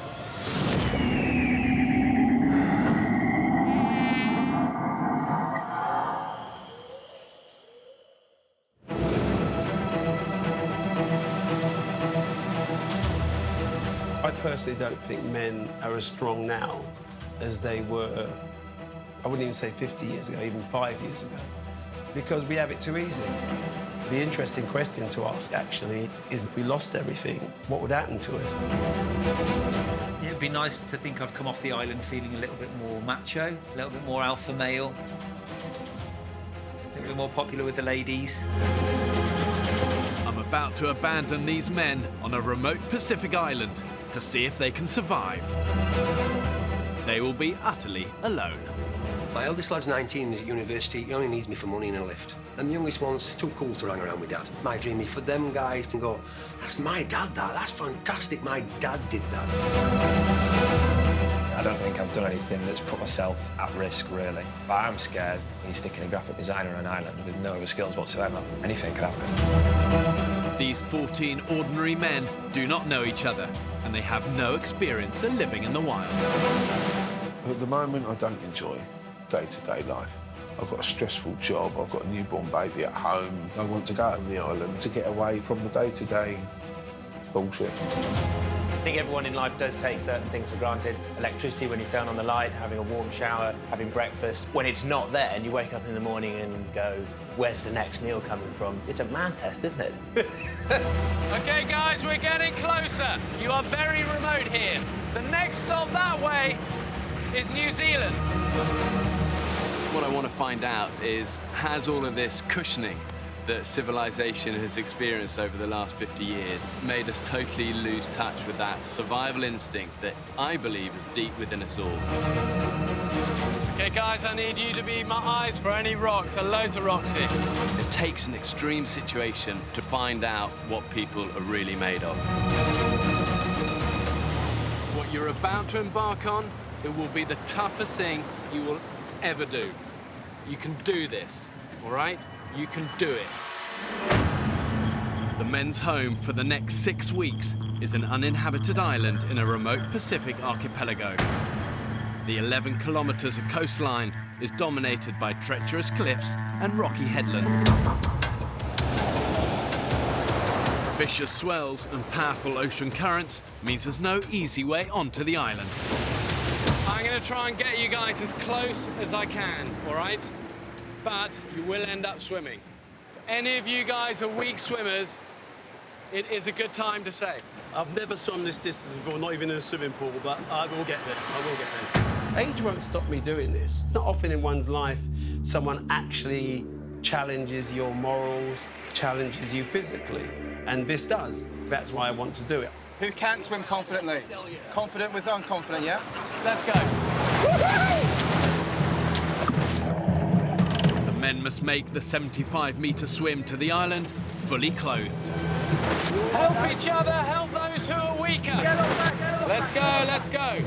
I personally don't think men are as strong now as they were, I wouldn't even say 50 years ago, even 5 years ago, because we have it too easy. The interesting question to ask, actually, is if we lost everything, what would happen to us? Yeah, it'd be nice to think I've come off the island feeling a little bit more macho, a little bit more alpha male, a little bit more popular with the ladies. I'm about to abandon these men on a remote Pacific island to see if they can survive. They will be utterly alone. My eldest lad's 19, he's at university. He only needs me for money and a lift. And the youngest one's too cool to hang around with Dad. My dream is for them guys to go, that's my dad, that. That's fantastic. My dad did that. I don't think I've done anything that's put myself at risk, really. But I'm scared when you're sticking a graphic designer on an island with no other skills whatsoever. Anything could happen. These 14 ordinary men do not know each other, and they have no experience of living in the wild. At the moment, I don't enjoy day-to-day life. I've got a stressful job, I've got a newborn baby at home. I want to go out on the island to get away from the day-to-day bullshit. I think everyone in life does take certain things for granted. Electricity when you turn on the light, having a warm shower, having breakfast. When it's not there and you wake up in the morning and go, where's the next meal coming from? It's a man test, isn't it? OK, guys, we're getting closer. You are very remote here. The next stop that way is New Zealand. What I want to find out is, has all of this cushioning that civilization has experienced over the last 50 years made us totally lose touch with that survival instinct that I believe is deep within us all? OK, guys, I need you to be my eyes for any rocks. There are loads of rocks here. It takes an extreme situation to find out what people are really made of. What you're about to embark on, it will be the toughest thing you will ever do. You can do this, all right? You can do it. The men's home for the next 6 weeks is an uninhabited island in a remote Pacific archipelago. The 11 kilometers of coastline is dominated by treacherous cliffs and rocky headlands. Vicious swells and powerful ocean currents means there's no easy way onto the island. I'm going to try and get you guys as close as I can, all right? But you will end up swimming. If any of you guys are weak swimmers, it is a good time to say. I've never swum this distance before, not even in a swimming pool, but I will get there. I will get there. Age won't stop me doing this. It's not often in one's life someone actually challenges your morals, challenges you physically, and this does. That's why I want to do it. Who can't swim confidently? Confident with unconfident, yeah? Let's go. The men must make the 75-metre swim to the island fully clothed. Help each other, help those who are weaker. Let's go, let's go.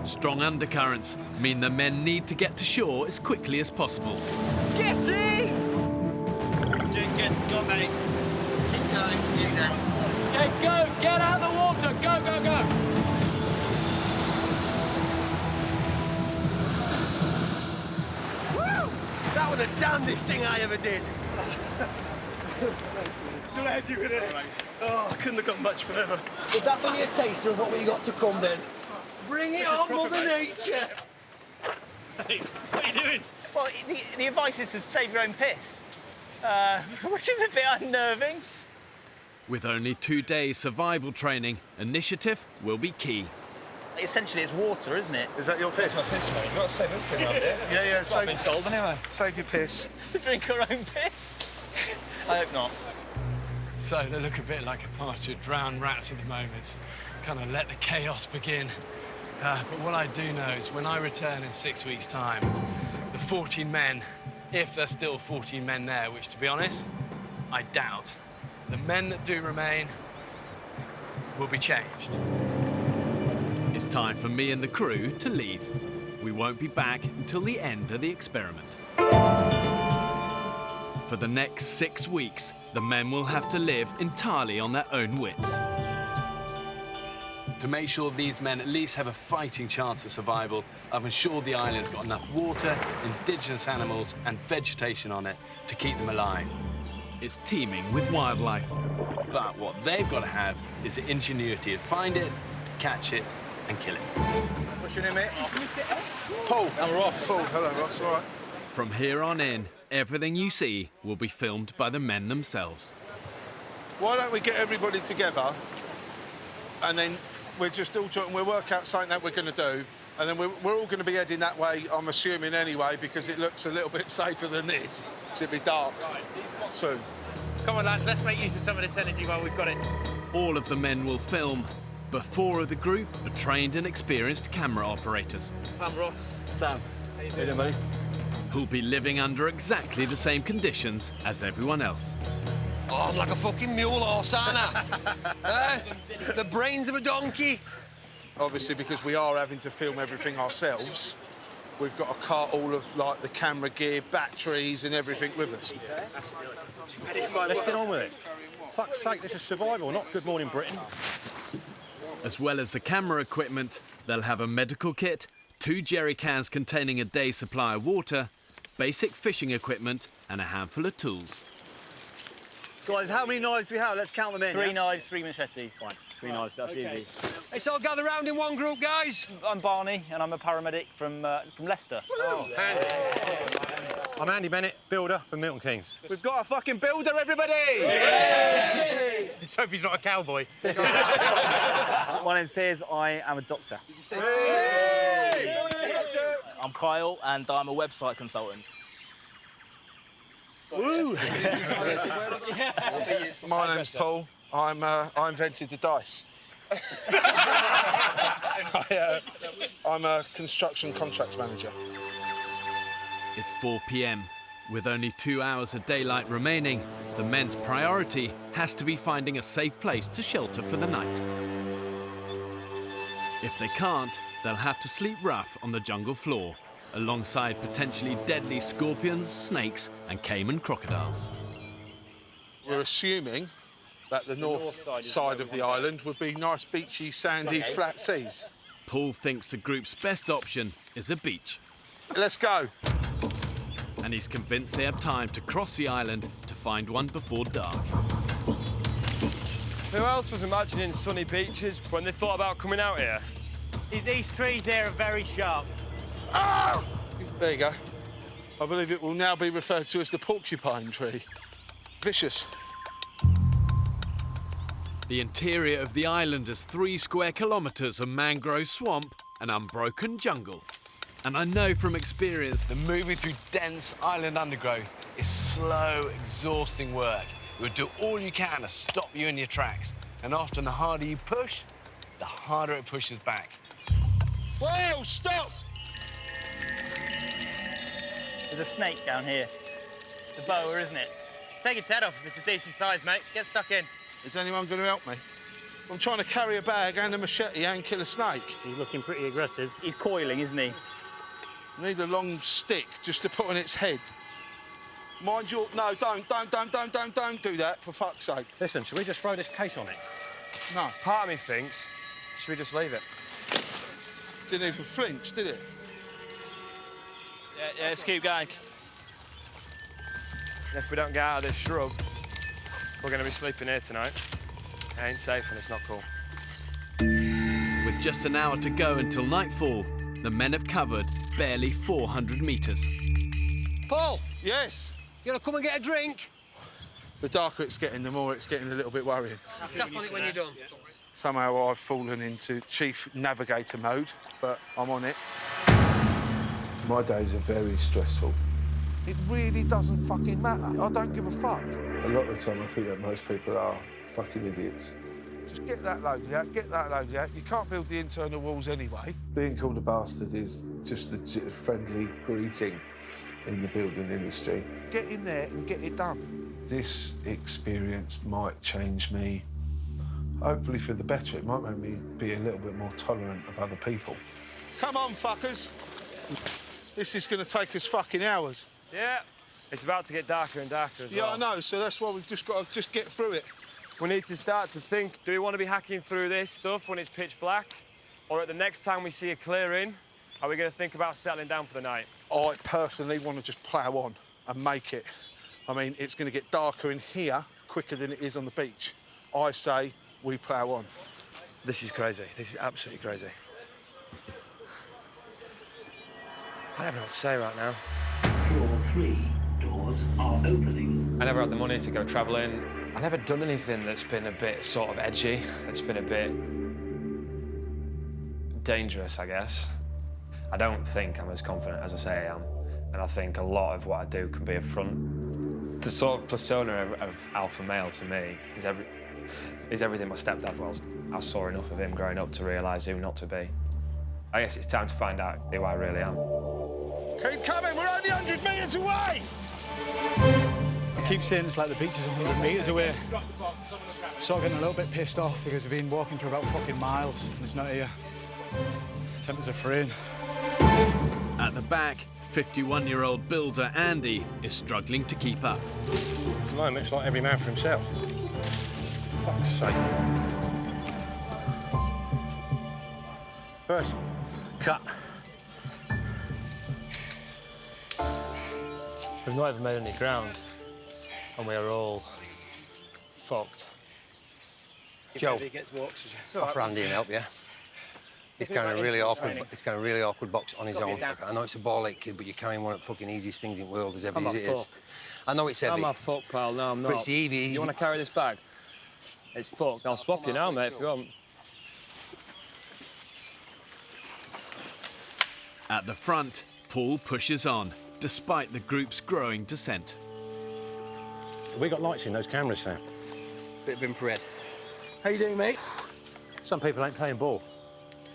Strong undercurrents mean the men need to get to shore as quickly as possible. Get in! Doing good. Go, mate. Keep going. Keep going. Okay, go. Get out of the water. Go, go, go. Woo! That was the damnedest thing I ever did. Glad you were there. Oh, I couldn't have got much further. If that's only a taster of what we got to come, then bring it on, Mother Nature. Hey, what are you doing? Well, the advice is to save your own piss, which is a bit unnerving. With only 2 days survival training, initiative will be key. Essentially, it's water, isn't it? Is that your piss? That's my piss, mate. You've got to save everything around here. Yeah, I've been told anyway. Save your piss. Drink your own piss? I hope not. So they look a bit like a party of drowned rats at the moment. Kind of let the chaos begin. But what I do know is when I return in 6 weeks' time, the 14 men, if there's still 14 men there, which to be honest, I doubt, the men that do remain will be changed. It's time for me and the crew to leave. We won't be back until the end of the experiment. For the next 6 weeks, the men will have to live entirely on their own wits. To make sure these men at least have a fighting chance of survival, I've ensured the island's got enough water, indigenous animals and vegetation on it to keep them alive. It's teeming with wildlife. But what they've got to have is the ingenuity to find it, catch it and kill it. What's your name, mate? Paul. I'm Ross. Paul. Hello, Ross. All right. From here on in, everything you see will be filmed by the men themselves. Why don't we get everybody together and then we're just all talking, we'll work out something that we're going to do, and then we're all going to be heading that way, I'm assuming anyway, because it looks a little bit safer than this. It'll be dark soon. Come on, lads, let's make use of some of this energy while we've got it. All of the men will film, but 4 of the group are trained and experienced camera operators. I'm Ross. Sam. How you doing, buddy? Who'll be living under exactly the same conditions as everyone else. Oh, I'm like a fucking mule horse, aren't I? The brains of a donkey. Obviously, because we are having to film everything ourselves, we've got to cart all of like the camera gear, batteries and everything with us. Let's get on with it. Fuck's sake, this is survival, not Good Morning Britain. As well as the camera equipment, they'll have a medical kit, 2 jerry cans containing a day's supply of water, basic fishing equipment and a handful of tools. Guys, how many knives do we have? Let's count them in. 3 knives, 3 machetes. Fine. 3 knives, that's easy. Let's all gather round in one group, guys. I'm Barney, and I'm a paramedic from Leicester. Oh, handy. I'm Andy Bennett, builder from Milton Keynes. We've got a fucking builder, everybody! Yay! Let's hope he's not a cowboy. My name's Piers, I am a doctor. Did you say I'm Kyle, and I'm a website consultant. Woo! My name's Paul. I invented the dice. I'm a construction contracts manager. It's 4 p.m. With only 2 hours of daylight remaining, the men's priority has to be finding a safe place to shelter for the night. If they can't, they'll have to sleep rough on the jungle floor, alongside potentially deadly scorpions, snakes, and caiman crocodiles. We're assuming that the north side of the island would be nice, beachy, sandy, flat seas. Paul thinks the group's best option is a beach. Let's go. And he's convinced they have time to cross the island to find one before dark. Who else was imagining sunny beaches when they thought about coming out here? These trees here are very sharp. Oh! There you go. I believe it will now be referred to as the porcupine tree. Vicious. The interior of the island is 3 square kilometres of mangrove swamp and unbroken jungle. And I know from experience that Moving through dense island undergrowth is slow, exhausting work. It would do all you can to stop you in your tracks. And often the harder you push, the harder it pushes back. Whale, stop! There's a snake down here. It's a boa, isn't it? Take its head off if it's a decent size, mate. Get stuck in. Is anyone going to help me? I'm trying to carry a bag and a machete and kill a snake. He's looking pretty aggressive. He's coiling, isn't he? I need a long stick just to put on its head. Mind your... No, don't do that, for fuck's sake. Listen, should we just throw this case on it? No. Part of me thinks, should we just leave it? Didn't even flinch, did it? Yeah, let's keep going. If we don't get out of this shrub, we're going to be sleeping here tonight. It ain't safe and it's not cool. With just an hour to go until nightfall, the men have covered barely 400 metres. Paul! Yes? You want to come and get a drink? The darker it's getting, the more it's getting a little bit worrying. Tap on it when you're done. Somehow I've fallen into chief navigator mode, but I'm on it. My days are very stressful. It really doesn't fucking matter. I don't give a fuck. A lot of the time I think that most people are fucking idiots. Just get that loaded out, get that loaded out. You can't build the internal walls anyway. Being called a bastard is just a friendly greeting in the building industry. Get in there and get it done. This experience might change me, hopefully for the better. It might make me be a little bit more tolerant of other people. Come on, fuckers. This is going to take us fucking hours. Yeah, it's about to get darker and darker as well. Yeah, I know, so that's why we've just got to just get through it. We need to start to think, do we want to be hacking through this stuff when it's pitch black? Or at the next time we see a clearing, are we going to think about settling down for the night? I personally want to just plough on and make it. I mean, it's going to get darker in here quicker than it is on the beach. I say we plough on. This is crazy. This is absolutely crazy. I don't know what to say right now. Floor 3 doors are opening. I never had the money to go travelling. I've never done anything that's been a bit sort of edgy, that's been a bit dangerous, I guess. I don't think I'm as confident as I say I am, and I think a lot of what I do can be a front. The sort of persona of alpha male to me is everything my stepdad was. I saw enough of him growing up to realise who not to be. I guess it's time to find out who I really am. Keep coming, we're only 100 metres away! I keep saying it's like the beach is 100 metres away. Sort of getting a little bit pissed off because we've been walking for about fucking miles and it's not here. Tempers are fraying. At the back, 51-year-old builder Andy is struggling to keep up. At the moment, it's like every man for himself. Fuck's sake. First, cut. We've not even made any ground, and we are all fucked. Joe, Maybe he gets more oxygen. offer Andy and help you. He's carrying a really awkward. He's carrying a really awkward box on his own. I know it's a ball ache kid, but you're carrying one of the fucking easiest things in the world, as heavy as it is. I know it's heavy. I'm not fucked, pal. No, I'm not. But it's easy. You want to carry this bag? It's fucked. I'll swap you now, mate, if you want. At the front, Paul pushes on, despite the group's growing dissent. We got lights in those cameras, Sam. Bit of infrared. How you doing, mate? Some people ain't playing ball.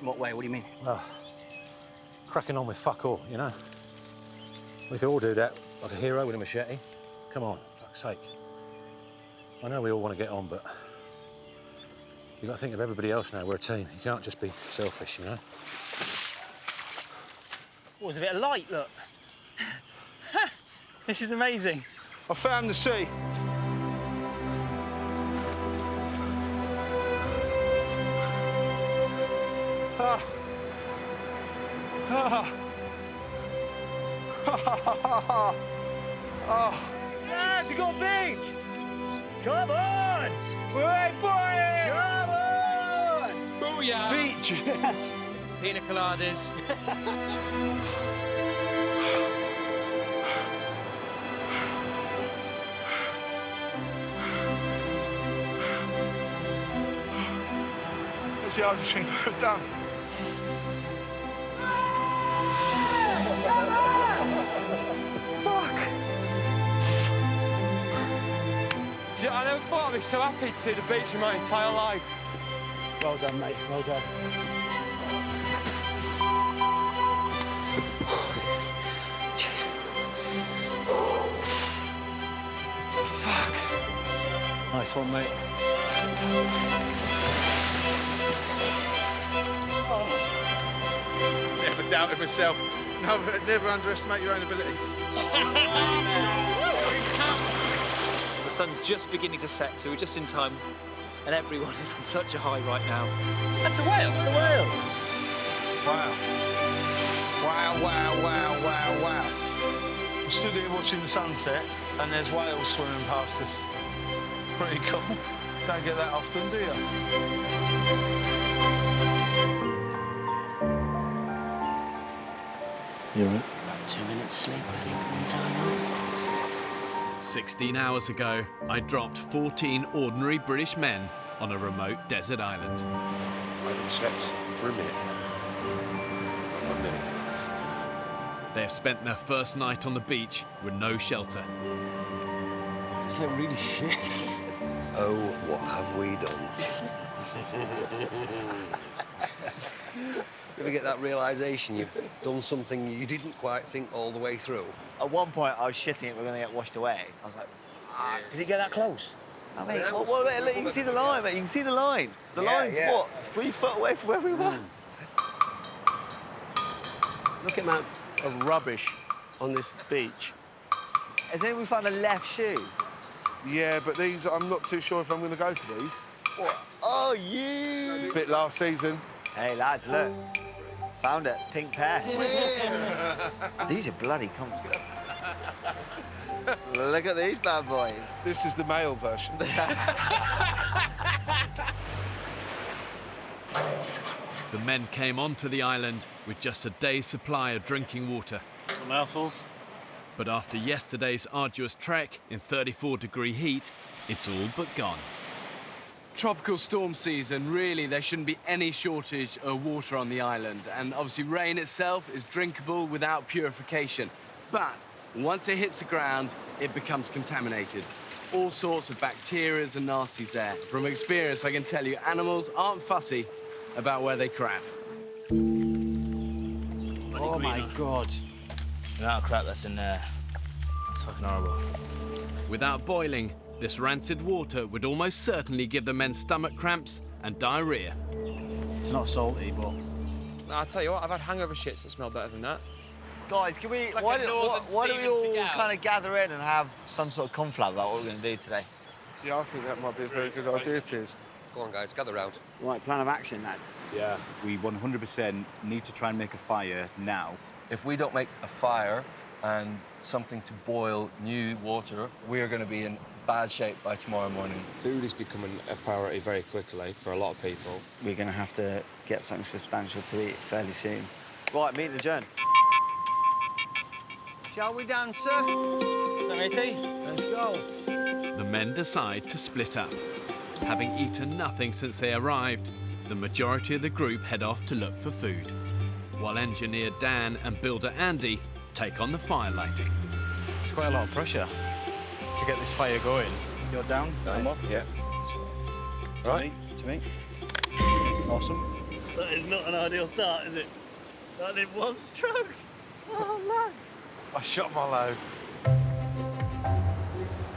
In what way? What do you mean? Well, cracking on with fuck all, you know? We could all do that, like a hero with a machete. Come on, fuck's sake. I know we all want to get on, but you've got to think of everybody else now. We're a team. You can't just be selfish, you know? Oh, there's a bit of light, look. This is amazing. I found the sea. Ah. Ah. Oh. Yeah, to go beach! Come on! We're boys! Come on! Booyah! Beach! Pina coladas. That's the hardest thing I've done. Fuck! I never thought I'd be so happy to see the beach in my entire life. Well done, mate. Well done. Fuck. Nice one, mate. Never doubted myself. Never underestimate your own abilities. The sun's just beginning to set, so we're just in time. And everyone is on such a high right now. That's a whale! That's a whale! Wow. Wow, wow, wow, wow, wow. We stood here watching the sunset, and there's whales swimming past us. Pretty cool. Don't get that often, do you? You all right? About 2 minutes sleep, I think, in time. 16 hours ago, I dropped 14 ordinary British men on a remote desert island. I haven't slept for a minute. 1 minute. They have spent their first night on the beach with no shelter. Is that really shit? Oh, what have we done? You ever get that realisation you've done something you didn't quite think all the way through? At one point, I was shitting it, we're going to get washed away. I was like, Did it get that close? I mean, what, you can see the line, mate. You can see the line. The line's, what, 3 foot away from where we were? Look at the amount of rubbish on this beach. Has anyone found a left shoe? Yeah, but these, I'm not too sure if I'm going to go for these. What? Oh, you! Bit last season. Hey, lads, look. Found it. Pink pair. These are bloody comfortable. Look at these bad boys. This is the male version. The men came onto the island with just a day's supply of drinking water. Mouthfuls. But after yesterday's arduous trek in 34-degree heat, it's all but gone. Tropical storm season, really, there shouldn't be any shortage of water on the island. And obviously, rain itself is drinkable without purification. But once it hits the ground, it becomes contaminated. All sorts of bacteria and nasties there. From experience, I can tell you, animals aren't fussy about where they crap. Oh, my God. The amount of crap that's in there. It's fucking horrible. Without boiling, this rancid water would almost certainly give the men stomach cramps and diarrhea. It's not salty, but... No, I'll tell you what, I've had hangover shits that smell better than that. Guys, can we... Like why a don't northern we all kind of gather in and have some sort of confab about what we're going to do today? Yeah, I think that might be a very good idea, Piers. Go on, guys, gather round. Right, plan of action, lads. Yeah. We 100% need to try and make a fire now. If we don't make a fire and something to boil new water, we're going to be in bad shape by tomorrow morning. Food is becoming a priority very quickly for a lot of people. We're going to have to get something substantial to eat fairly soon. Right, meeting adjourned. Shall we dance, sir? matey? Let's go. The men decide to split up. Having eaten nothing since they arrived, the majority of the group head off to look for food, while engineer Dan and builder Andy take on the fire lighting. It's quite a lot of pressure to get this fire going. You're down? I'm up, yeah. Right. To me. Awesome. That is not an ideal start, is it? That in one stroke. Oh, lads. I shot my load.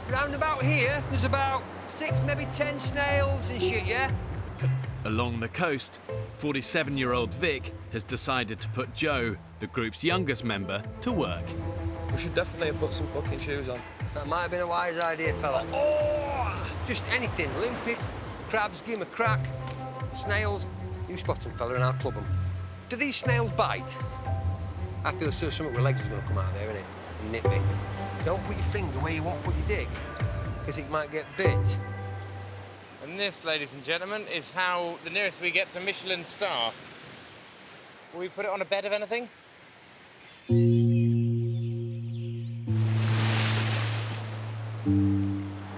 Round about here, there's about 6, maybe 10 snails and shit, yeah? Along the coast, 47-year-old Vic has decided to put Joe, the group's youngest member, to work. We should definitely have put some fucking shoes on. That might have been a wise idea, fella. Oh! Just anything. Limpets, crabs, give 'em a crack. Snails, you spot them, fella, and I'll club them. Do these snails bite? I feel sure something with legs is going to come out of there, innit? And nip me. Don't put your finger where you won't put your dick, because it might get bit. And this, ladies and gentlemen, is how the nearest we get to Michelin star. Will we put it on a bed of anything?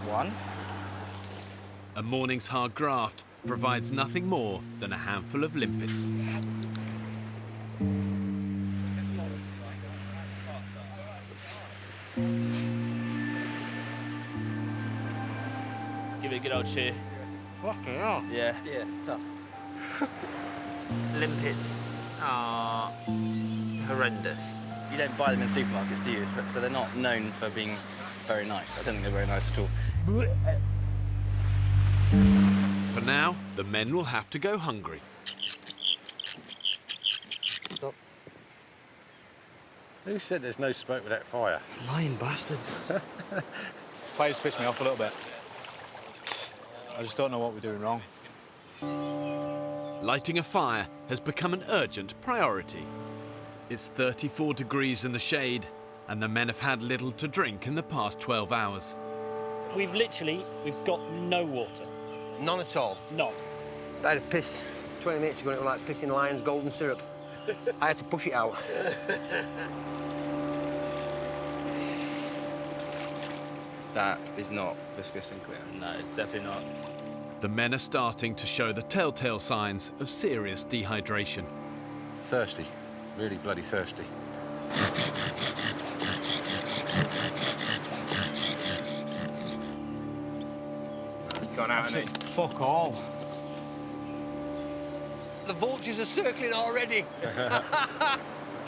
One. A morning's hard graft provides nothing more than a handful of limpets. Give it a good old cheer. Fucking hell. Yeah. Yeah, tough. Limpets are horrendous. You don't buy them in supermarkets, do you? So they're not known for being very nice. I don't think they're very nice at all. For now, the men will have to go hungry. Stop. Who said there's no smoke without fire? Lying bastards. Fire's pissed me off a little bit. I just don't know what we're doing wrong. Lighting a fire has become an urgent priority. It's 34 degrees in the shade, and the men have had little to drink in the past 12 hours. We've got no water. None at all? None. I had a piss 20 minutes ago, and it was like pissing lion's golden syrup. I had to push it out. That is not viscous and clear. No, it's definitely not. The men are starting to show the telltale signs of serious dehydration. Thirsty. Really bloody thirsty. Gone out, hasn't it? Fuck all. The vultures are circling already. Can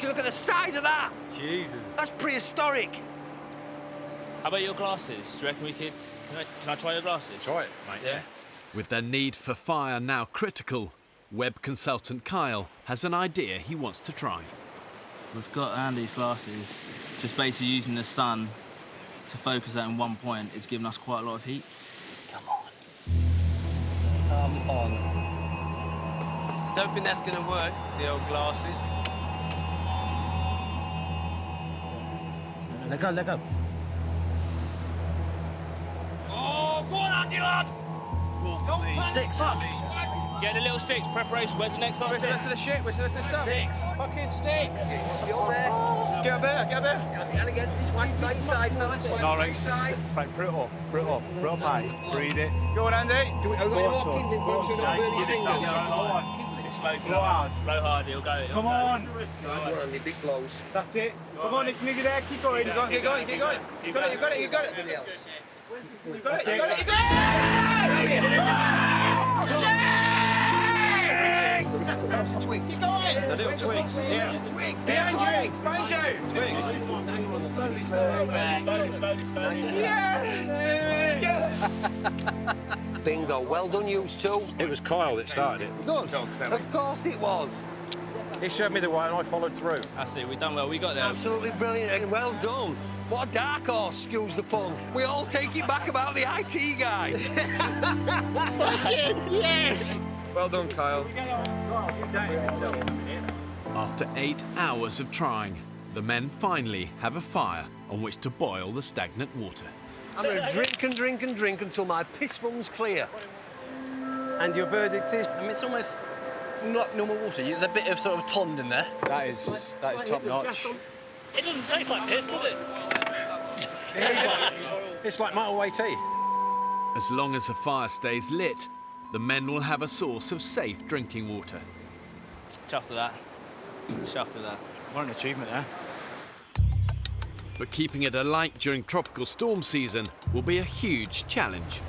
you look at the size of that? Jesus. That's prehistoric. How about your glasses? Do you reckon we could... Can I try your glasses? Try it. Mate, yeah. With their need for fire now critical, web consultant Kyle has an idea he wants to try. We've got Andy's glasses. Just basically using the sun to focus that in one point is giving us quite a lot of heat. Come on. Don't think that's going to work, the old glasses. Let go, let go. Oh, go on, Andy, lad! Sticks. Get the little sticks. Preparation. Where's the next lot of sticks? Where's the rest of the shit? Where's the rest of the stuff? Sticks. Fucking sticks. Get up there. Get up there, get up there. And again, this one, right side, fellas. No, right, right, put it up, high. Breathe it. Go on, Andy. Do we, are we going to walk in? Then go on, burn his fingers. Blow hard. Blow hard, he'll go. Come on. Go on, Andy, big blows. That's it. Come on, it's nearly there. Keep going. Keep going. You got it. Everybody else. You got it. Twigs. Keep going. The little twigs. Yeah. Twigs. Behind you. Bingo. Well done, you two. It was Kyle that started it. Good. Of course it was. He showed me the way and I followed through. That's it, we've done well, we got there. Absolutely brilliant and well done. What a dark horse, excuse the pun. We all take it back about the IT guy. Fucking yes! Well done, Kyle. After 8 hours of trying, the men finally have a fire on which to boil the stagnant water. I'm going to drink and drink and drink until my piss runs clear. And your verdict is? I mean, it's almost not normal water. There's a bit of sort of pond in there. That is top notch. It doesn't taste like piss, does it? It's like motorway tea. As long as the fire stays lit, the men will have a source of safe drinking water. Chuffed to that. Chuffed to that. What an achievement, eh? But keeping it alight during tropical storm season will be a huge challenge.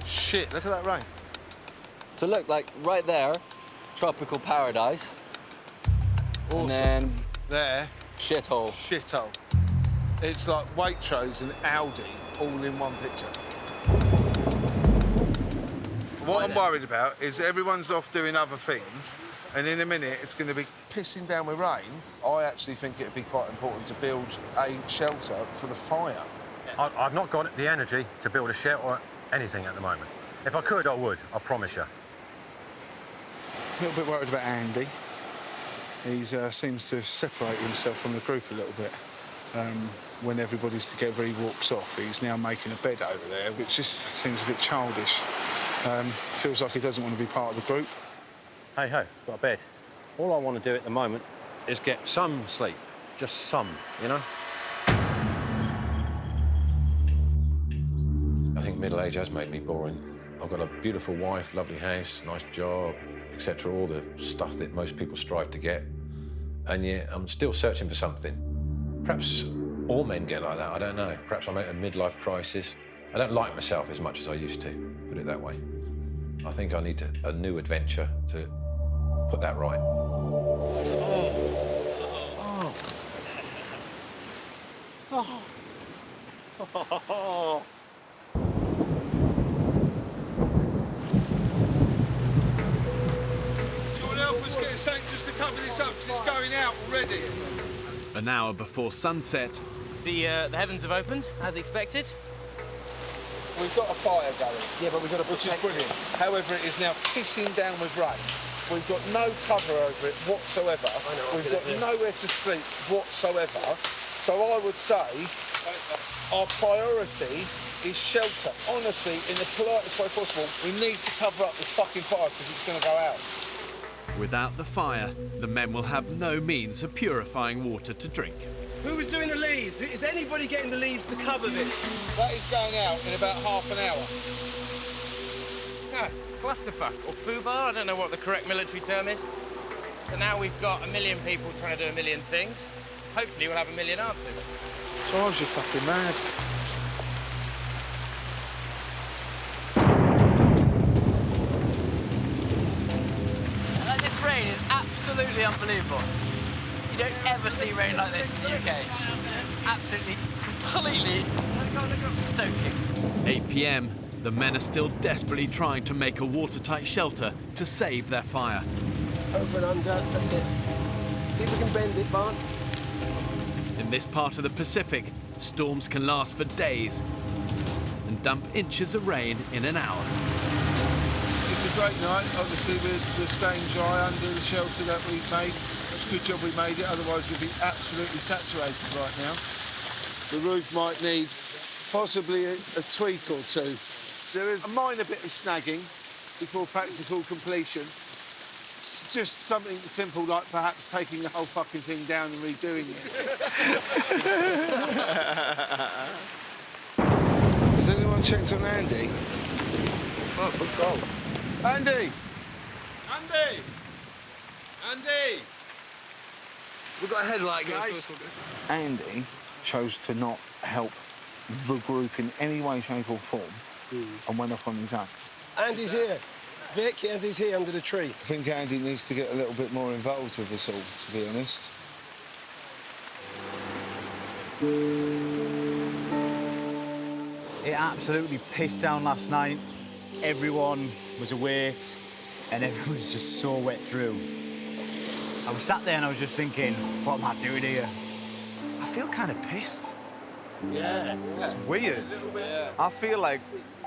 Shit, look at that rain. So look, like right there, tropical paradise. Awesome. And then there, shithole. Shithole. It's like Waitrose and Audi all in one picture. What I'm worried about is everyone's off doing other things, and in a minute it's going to be pissing down with rain. I actually think it'd be quite important to build a shelter for the fire. I've not got the energy to build a shelter or anything at the moment. If I could, I would, I promise you. A little bit worried about Andy. He seems to separate himself from the group a little bit. When everybody's together, he walks off. He's now making a bed over there, which just seems a bit childish. Feels like he doesn't want to be part of the group. Hey, ho, got a bed. All I want to do at the moment is get some sleep. Just some, you know? I think middle age has made me boring. I've got a beautiful wife, lovely house, nice job, etc. All the stuff that most people strive to get. And yet I'm still searching for something. Perhaps all men get like that, I don't know. Perhaps I'm at a midlife crisis. I don't like myself as much as I used to, put it that way. I think I need a new adventure to put that right. Oh. Do you want to help us get a saint just to cover this up, because it's going out already? An hour before sunset, the heavens have opened, as expected. We've got a fire going. Yeah, but we've got to protect it. Which is brilliant. However, it is now pissing down with rain. We've got no cover over it whatsoever. We've got nowhere to sleep whatsoever. So I would say our priority is shelter. Honestly, in the politest way possible, we need to cover up this fucking fire because it's going to go out. without the fire, the men will have no means of purifying water to drink. Who was doing the leaves? Is anybody getting the leaves to cover this? That is going out in about half an hour. Ah, clusterfuck, or foobar, I don't know what the correct military term is. So now we've got 1 million people trying to do 1 million things. Hopefully we'll have 1 million answers. Drives you fucking mad. Like, this rain is absolutely unbelievable. You don't ever see rain like this in the UK. Absolutely, completely stoking. 8 p.m, the men are still desperately trying to make a watertight shelter to save their fire. Over and under, that's it. See if we can bend it, Barn. In this part of the Pacific, storms can last for days and dump inches of rain in an hour. It's a great night. Obviously, we're staying dry under the shelter that we've made. It's a good job we made it, otherwise we'd be absolutely saturated right now. The roof might need possibly a tweak or two. There is a minor bit of snagging before practical completion. It's just something simple like perhaps taking the whole fucking thing down and redoing it. Has anyone checked on Andy? Oh, good goal. Andy! Andy! Andy! We've got a headlight, guys. Andy chose to not help the group in any way, shape or form and went off on his own. Andy's here. Vic, Andy's here under the tree. I think Andy needs to get a little bit more involved with us all, to be honest. It absolutely pissed down last night. Everyone was awake and everyone was just so wet through. I was sat there and I was just thinking, what am I doing here? I feel kind of pissed. Yeah. It's weird. I feel like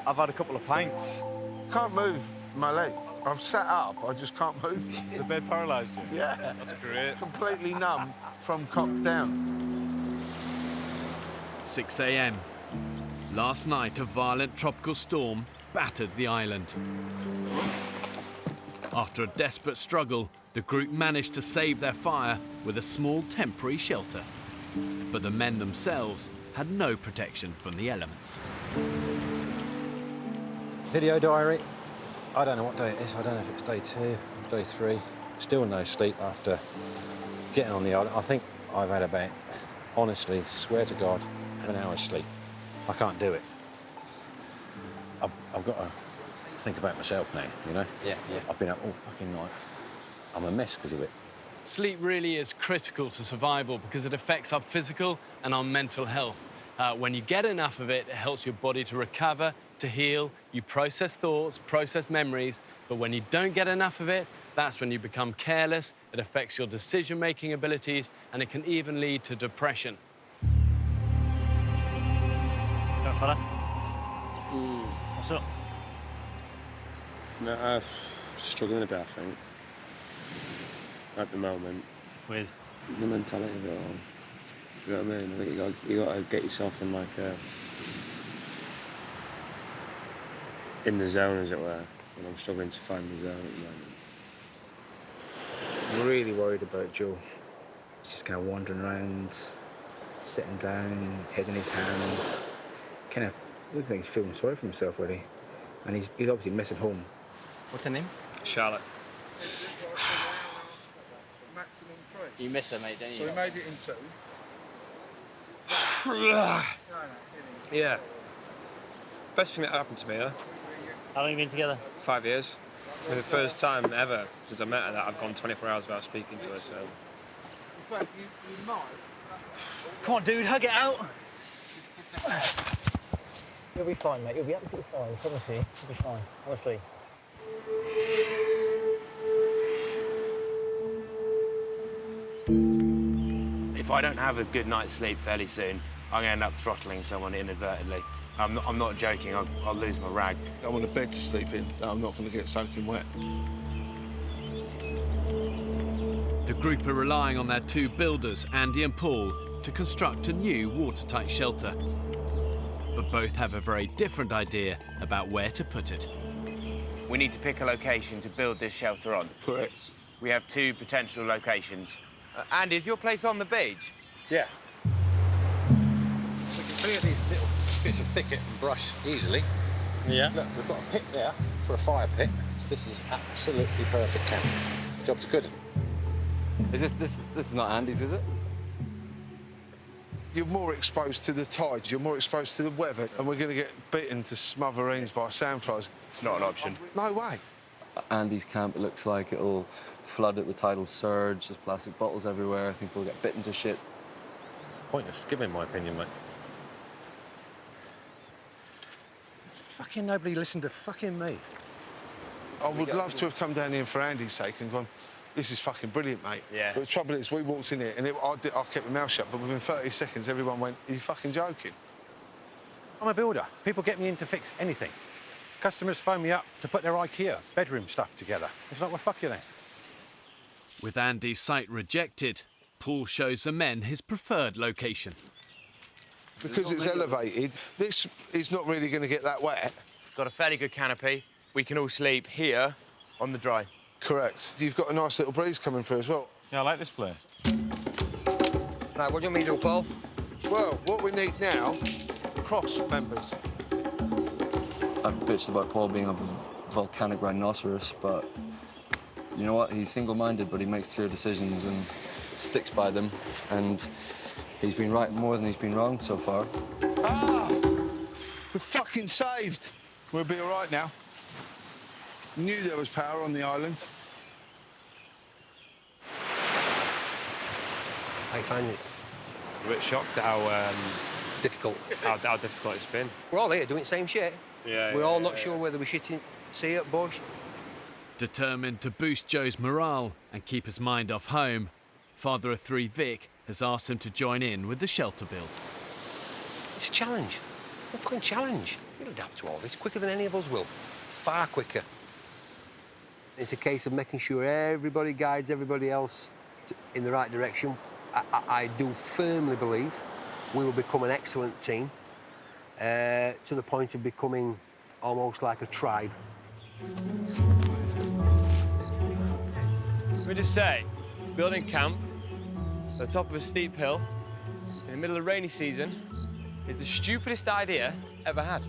I've had a couple of pints. Can't move my legs. I've sat up, I just can't move them. The bed paralysed you? Yeah. That's great. Completely numb from cock down. 6 a.m. Last night, a violent tropical storm battered the island. After a desperate struggle, the group managed to save their fire with a small temporary shelter. But the men themselves had no protection from the elements. Video diary. I don't know what day it is. I don't know if it's day 2, day 3. Still no sleep after getting on the island. I think I've had about, honestly, swear to God, an hour's sleep. I can't do it. I've got to think about myself now, you know? Yeah. I've been up all fucking night. I'm a mess because of it. Sleep really is critical to survival because it affects our physical and our mental health. When you get enough of it, it helps your body to recover, to heal. You process thoughts, process memories. But when you don't get enough of it, that's when you become careless. It affects your decision-making abilities, and it can even lead to depression. Young fella? What's up? No, I'm struggling a bit, I think. At the moment. With? The mentality of it all. You know what I mean? I think you got to get yourself in like in the zone, as it were. And I'm struggling to find the zone at the moment. I'm really worried about Joe. He's just kind of wandering around, sitting down, head in his hands. Kind of looks like he's feeling sorry for himself, really. And he's obviously missing home. What's her name? Charlotte. Maximum 3. You miss her, mate, don't you? So we made it in 2. Yeah. Best thing that happened to me, huh? How long have you been together? 5 years. For the first time ever since I met her that I've gone 24 hours without speaking to her, so... In fact, you might. Come on, dude, hug it out. You'll be fine, mate. You'll be absolutely fine. I promise you. You'll be fine, honestly. If I don't have a good night's sleep fairly soon, I'm going to end up throttling someone inadvertently. I'm not joking, I'll lose my rag. I want a bed to sleep in that I'm not going to get soaking wet. The group are relying on their 2 builders, Andy and Paul, to construct a new watertight shelter. But both have a very different idea about where to put it. We need to pick a location to build this shelter on. Correct. We have 2 potential locations. Andy, is your place on the beach? Yeah. We can clear these little bits of thicket and brush easily. Yeah. Look, we've got a pit there for a fire pit. So this is absolutely perfect camp. Job's good. Is this is not Andy's, is it? You're more exposed to the tides, you're more exposed to the weather, and we're going to get bitten to smithereens by sandflies. It's not an option. No way. Andy's camp, it looks like it'll flood at the tidal surge. There's plastic bottles everywhere. I think we'll get bitten to shit. Pointless. Give me my opinion, mate. Fucking nobody listened to fucking me. I would love to have come down here for Andy's sake and gone, this is fucking brilliant, mate. Yeah. But the trouble is, we walked in here and I kept my mouth shut, but within 30 seconds, everyone went, are you fucking joking? I'm a builder. People get me in to fix anything. Customers phone me up to put their IKEA bedroom stuff together. It's like, well, fuck you then. With Andy's site rejected, Paul shows the men his preferred location. Because it's elevated, this is not really going to get that wet. It's got a fairly good canopy. We can all sleep here on the dry. Correct. You've got a nice little breeze coming through as well. Yeah, I like this place. Right, what do you want me to do, Paul? Well, what we need now, cross members. I've bitched about Paul being a volcanic rhinoceros, but you know what? He's single-minded, but he makes clear decisions and sticks by them. And he's been right more than he's been wrong so far. Ah! We're fucking saved. We'll be all right now. Knew there was power on the island. How you find it? I'm a bit shocked at how Difficult. how difficult it's been. We're all here doing the same shit. Yeah. We're all not sure whether we're shitting sea at bush. Determined to boost Joe's morale and keep his mind off home, father of 3 Vic has asked him to join in with the shelter build. It's a challenge. A fucking challenge. We'll adapt to all this quicker than any of us will. Far quicker. It's a case of making sure everybody guides everybody else in the right direction. I do firmly believe we will become an excellent team. to the point of becoming almost like a tribe. Let me just say, building camp at the top of a steep hill in the middle of the rainy season is the stupidest idea ever had.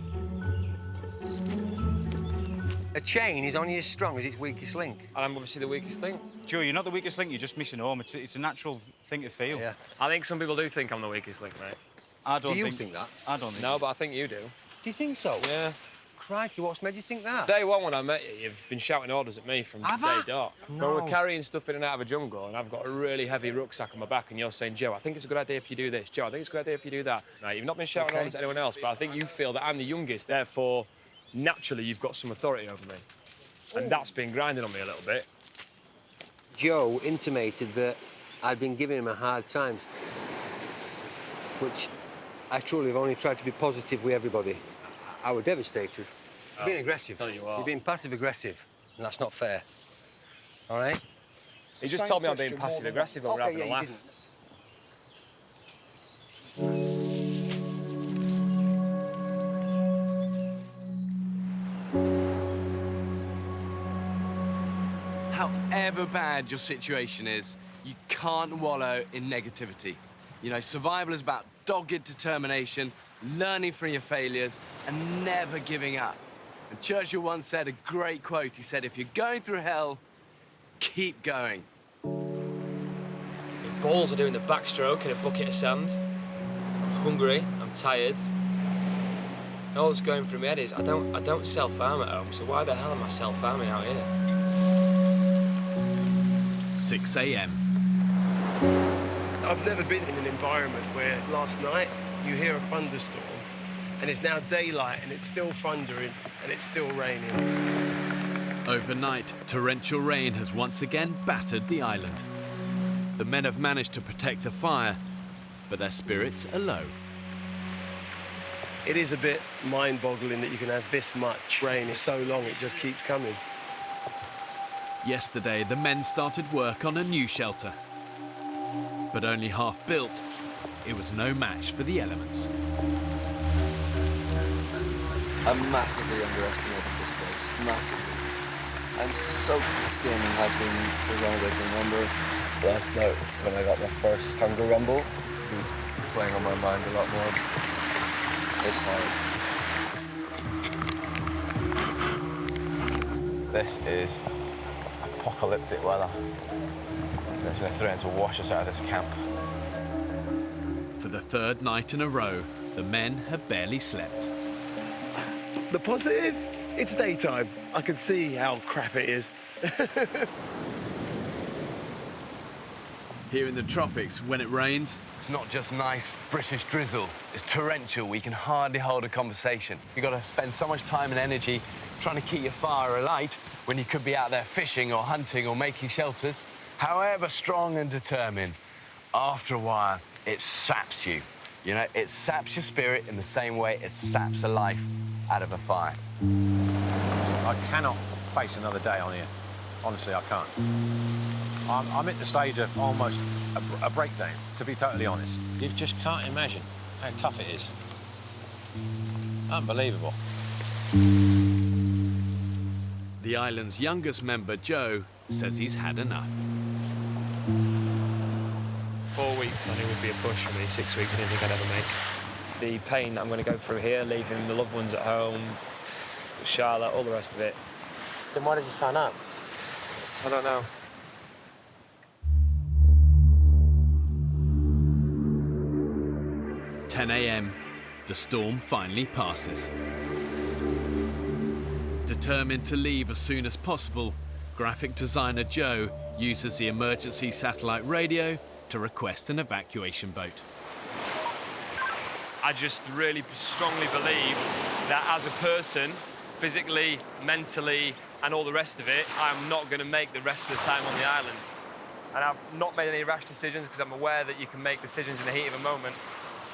A chain is only as strong as its weakest link. And I'm obviously the weakest link. Joe, you're not the weakest link, you're just missing home. It's a natural thing to feel. Yeah. I think some people do think I'm the weakest link, mate. I don't Do you think that? I don't think No, but I think you do. Do you think so? Yeah. Crikey, what's made you think that? Day one when I met you, you've been shouting orders at me from Have day I? dot. No. When we're carrying stuff in and out of a jungle and I've got a really heavy rucksack on my back and you're saying, Joe, I think it's a good idea if you do this. Joe, I think it's a good idea if you do that. Now, you've not been shouting orders at anyone else, but I think you feel that I'm the youngest, therefore, naturally, you've got some authority over me. And that's been grinding on me a little bit. Joe intimated that I'd been giving him a hard time, which I truly have only tried to be positive with everybody. I was devastated. You're being aggressive. Tell you what. You're being passive-aggressive, and that's not fair. All right? He just told me I'm being passive-aggressive when we're having a laugh. However bad your situation is, you can't wallow in negativity. You know, survival is about dogged determination, learning from your failures, and never giving up. And Churchill once said a great quote. He said, if you're going through hell, keep going. The balls are doing the backstroke in a bucket of sand. I'm hungry, I'm tired. And all that's going through my head is, I don't self-harm at home, so why the hell am I self-harming out here? 6 a.m. I've never been in an environment where last night you hear a thunderstorm and it's now daylight and it's still thundering and it's still raining. Overnight, torrential rain has once again battered the island. The men have managed to protect the fire, but their spirits are low. It is a bit mind-boggling that you can have this much rain for so long, it just keeps coming. Yesterday, the men started work on a new shelter. But only half built, it was no match for the elements. I'm massively underestimating this place. Massively. I'm soaked to the skin and have been for as long as I can remember. Last night, when I got my first hunger rumble, food's playing on my mind a lot more. It's hard. This is apocalyptic weather. It's going to threaten to wash us out of this camp. For the third night in a row, the men have barely slept. The positive? It's daytime. I can see how crap it is. Here in the tropics, when it rains, it's not just nice British drizzle. It's torrential. We can hardly hold a conversation. You've got to spend so much time and energy trying to keep your fire alight when you could be out there fishing or hunting or making shelters. However strong and determined, after a while, it saps you. You know, it saps your spirit in the same way it saps a life out of a fire. I cannot face another day on here. Honestly, I can't. I'm at the stage of almost a breakdown, to be totally honest. You just can't imagine how tough it is. Unbelievable. the island's youngest member, Joe, says he's had enough. 4 weeks, I knew would be a push for me. 6 weeks, I didn't think I'd ever make. The pain that I'm going to go through here, leaving the loved ones at home, Charlotte, all the rest of it. Then why did you sign up? I don't know. – 10 a.m. The storm finally passes. Determined to leave as soon as possible, graphic designer Joe uses the emergency satellite radio to request an evacuation boat. I just really strongly believe that as a person, physically, mentally, and all the rest of it, I'm not going to make the rest of the time on the island. And I've not made any rash decisions because I'm aware that you can make decisions in the heat of a moment,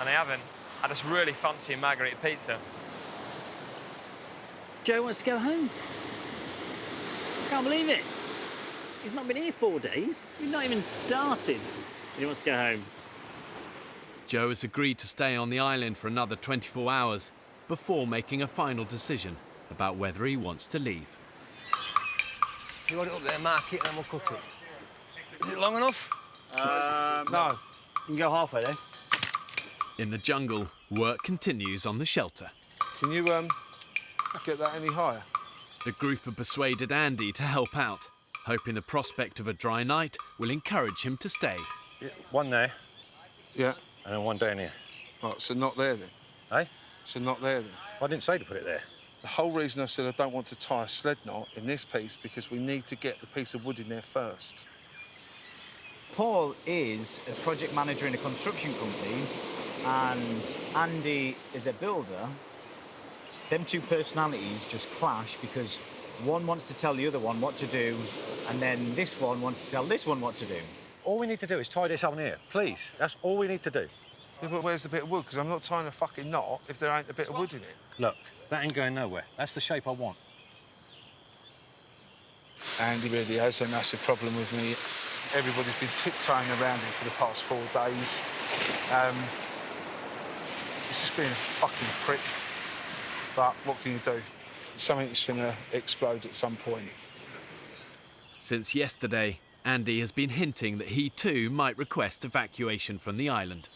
and I haven't. I just really fancy a margherita pizza. Joe wants to go home. Can't believe it. He's not been here 4 days. We've not even started. He wants to go home. Joe has agreed to stay on the island for another 24 hours before making a final decision about whether he wants to leave. You want it up there, mark it, and then we'll cut it. Is it long enough? No. You can go halfway then. In the jungle, work continues on the shelter. Can you get that any higher? The group have persuaded Andy to help out, hoping the prospect of a dry night will encourage him to stay. Yeah, one there. Yeah. And then one down here. Right, so not there then? Eh? So not there then? I didn't say to put it there. The whole reason I said I don't want to tie a sled knot in this piece because we need to get the piece of wood in there first. Paul is a project manager in a construction company and Andy is a builder. Them two personalities just clash because one wants to tell the other one what to do and then this one wants to tell this one what to do. All we need to do is tie this on here, please. That's all we need to do. Yeah, but where's the bit of wood? Because I'm not tying a fucking knot if there ain't a bit of wood in it. Look, that ain't going nowhere. That's the shape I want. Andy really has a massive problem with me. Everybody's been tiptoeing around him for the past 4 days. He's just being a fucking prick. But what can you do? Something's going to explode at some point. Since yesterday, Andy has been hinting that he too might request evacuation from the island.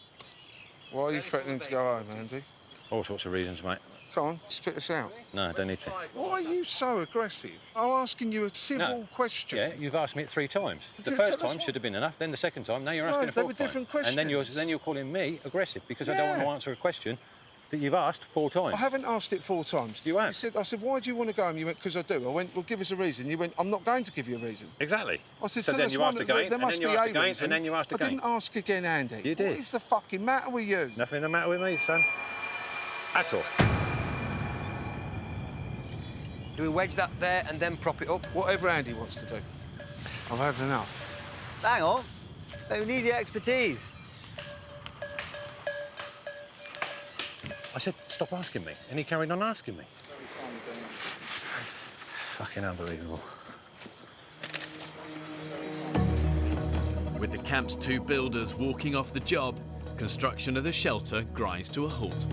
Why are you threatening to go home, Andy? All sorts of reasons, mate. Come on, spit us out. No, I don't need to. Why are you so aggressive? I'm asking you a civil question. Yeah, you've asked me it 3 times. The Yeah, first tell us time what- should have been enough, then the second time, now you're asking No, a they fourth were time. different And then questions. you're calling me aggressive because I don't want to answer a question that you've asked 4 times. I haven't asked it 4 times. You have. I said, why do you want to go home? You went, because I do. I went, well, give us a reason. You went, I'm not going to give you a reason. Exactly. I said, So tell then us you one. asked again, There and must then be you asked a again, reason. and then you asked again. I didn't ask again, Andy. You did. What is the fucking matter with you? Nothing the matter with me, son. At all. Do we wedge that there and then prop it up? Whatever Andy wants to do. I've had enough. Hang on. They need your expertise. I said, stop asking me. And he carried on asking me. Fucking unbelievable. With the camp's 2 builders walking off the job, construction of the shelter grinds to a halt.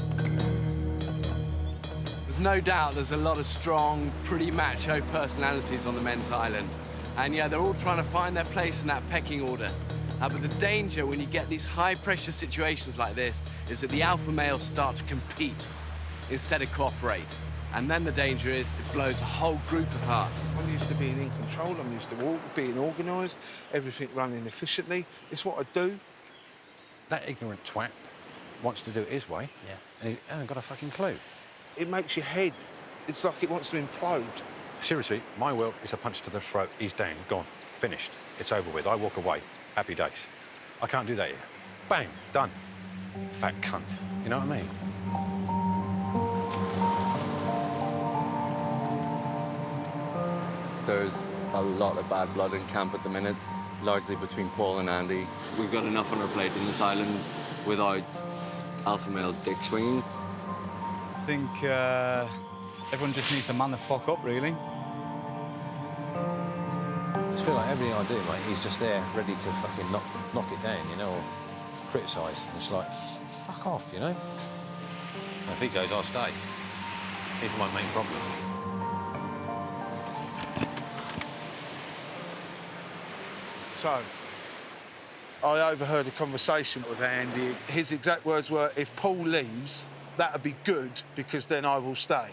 There's no doubt there's a lot of strong, pretty macho personalities on the men's island. And yeah, they're all trying to find their place in that pecking order. But the danger when you get these high-pressure situations like this is that the alpha males start to compete instead of cooperate. And then the danger is it blows a whole group apart. I'm used to being in control. I'm used to being organised, everything running efficiently. It's what I do. That ignorant twat wants to do it his way, and he hasn't got a fucking clue. It makes your head, it's like it wants to implode. Seriously, my will is a punch to the throat. He's down, gone, finished. It's over with. I walk away. Happy days. I can't do that here. Bang, done. Fat cunt. You know what I mean? There's a lot of bad blood in camp at the minute, largely between Paul and Andy. We've got enough on our plate in this island without alpha male dick swinging. I think everyone just needs to man the fuck up, really. I just feel like everything I do, mate, he's just there, ready to fucking knock it down, you know, or criticise. It's like, fuck off, you know? If he goes, I'll stay. He's my main problem. So, I overheard a conversation with Andy. His exact words were, if Paul leaves, that'd be good because then I will stay.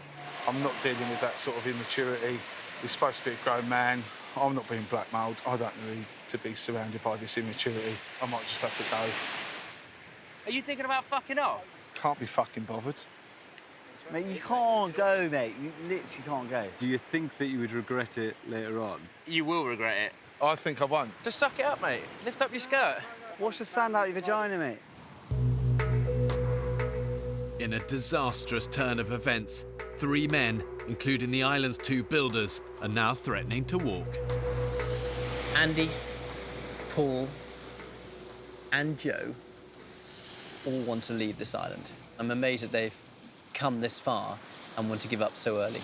I'm not dealing with that sort of immaturity. He's supposed to be a grown man. I'm not being blackmailed. I don't need to be surrounded by this immaturity. I might just have to go. Are you thinking about fucking off? Can't be fucking bothered. Mate, you can't go, mate. You literally can't go. Do you think that you would regret it later on? You will regret it. I think I won't. Just suck it up, mate. Lift up your skirt. Wash the sand out of your vagina, mate. In a disastrous turn of events, 3 men, including the island's 2 builders, are now threatening to walk. Andy, Paul, and Joe all want to leave this island. I'm amazed that they've come this far and want to give up so early.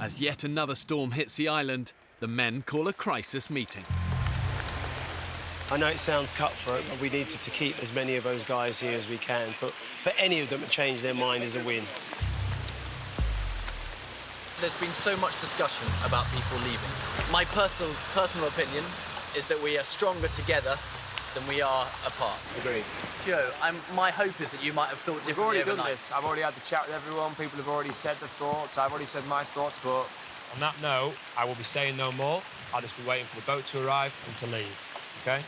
As yet another storm hits the island, the men call a crisis meeting. I know it sounds cutthroat, but we needed to keep as many of those guys here as we can. But for any of them to change their mind is a win. There's been so much discussion about people leaving. My personal opinion is that we are stronger together than we are apart. Agreed. Joe, my hope is that you might have thought We've differently already done overnight. this. I've already had the chat with everyone. People have already said their thoughts. I've already said my thoughts, but on that note, I will be saying no more. I'll just be waiting for the boat to arrive and to leave, okay?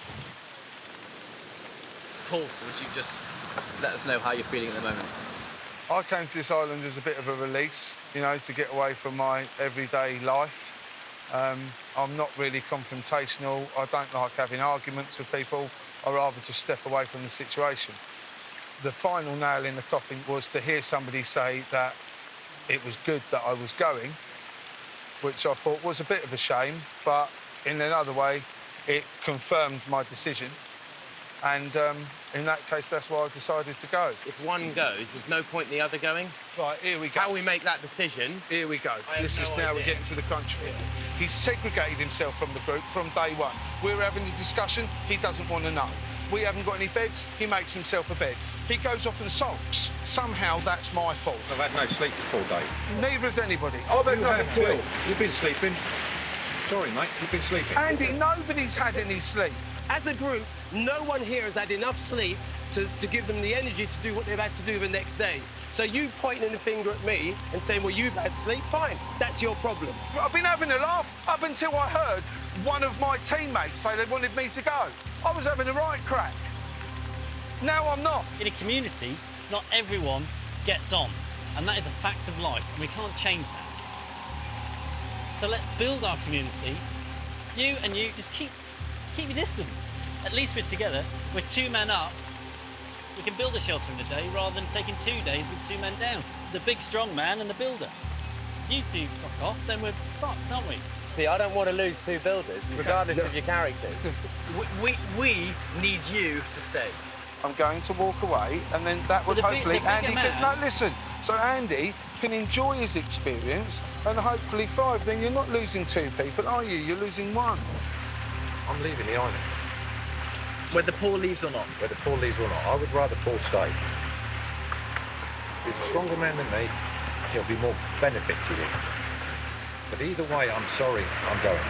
Paul, would you just let us know how you're feeling at the moment? I came to this island as a bit of a release, you know, to get away from my everyday life. I'm not really confrontational. I don't like having arguments with people. I'd rather just step away from the situation. The final nail in the coffin was to hear somebody say that it was good that I was going, which I thought was a bit of a shame, but in another way, it confirmed my decision. And in that case, that's why I decided to go. If one goes, there's no point in the other going. Right, here we go. How we make that decision? Here we go. This is now we're getting to the crunch bit. He's segregated himself from the group from day one. We're having a discussion, he doesn't want to know. We haven't got any beds, he makes himself a bed. He goes off and sulks. Somehow that's my fault. I've had no sleep for 4 days. Neither has anybody. I've had nothing to eat. You've been sleeping. Sorry, mate, you've been sleeping. Andy, nobody's had any sleep. As a group, no one here has had enough sleep to give them the energy to do what they've had to do the next day. So you pointing the finger at me and saying, well, you've had sleep, fine, that's your problem. I've been having a laugh up until I heard one of my teammates say they wanted me to go. I was having a right crack. Now I'm not. In a community, not everyone gets on, and that is a fact of life, and we can't change that. So let's build our community. You and you, just keep your distance. At least we're together. We're 2 men up. We can build a shelter in a day rather than taking 2 days with 2 men down. The big strong man and the builder. You two fuck off, then we're fucked, aren't we? See, I don't want to lose 2 builders, regardless of your characters. We need you to stay. I'm going to walk away, and then that would hopefully Andy can. No, listen. So Andy can enjoy his experience and hopefully thrive. Then you're not losing 2 people, are you? You're losing 1. I'm leaving the island. Whether Paul leaves or not? Whether Paul leaves or not, I would rather Paul stay. He's a stronger man than me. He'll be more benefit to him. But either way, I'm sorry, I'm going.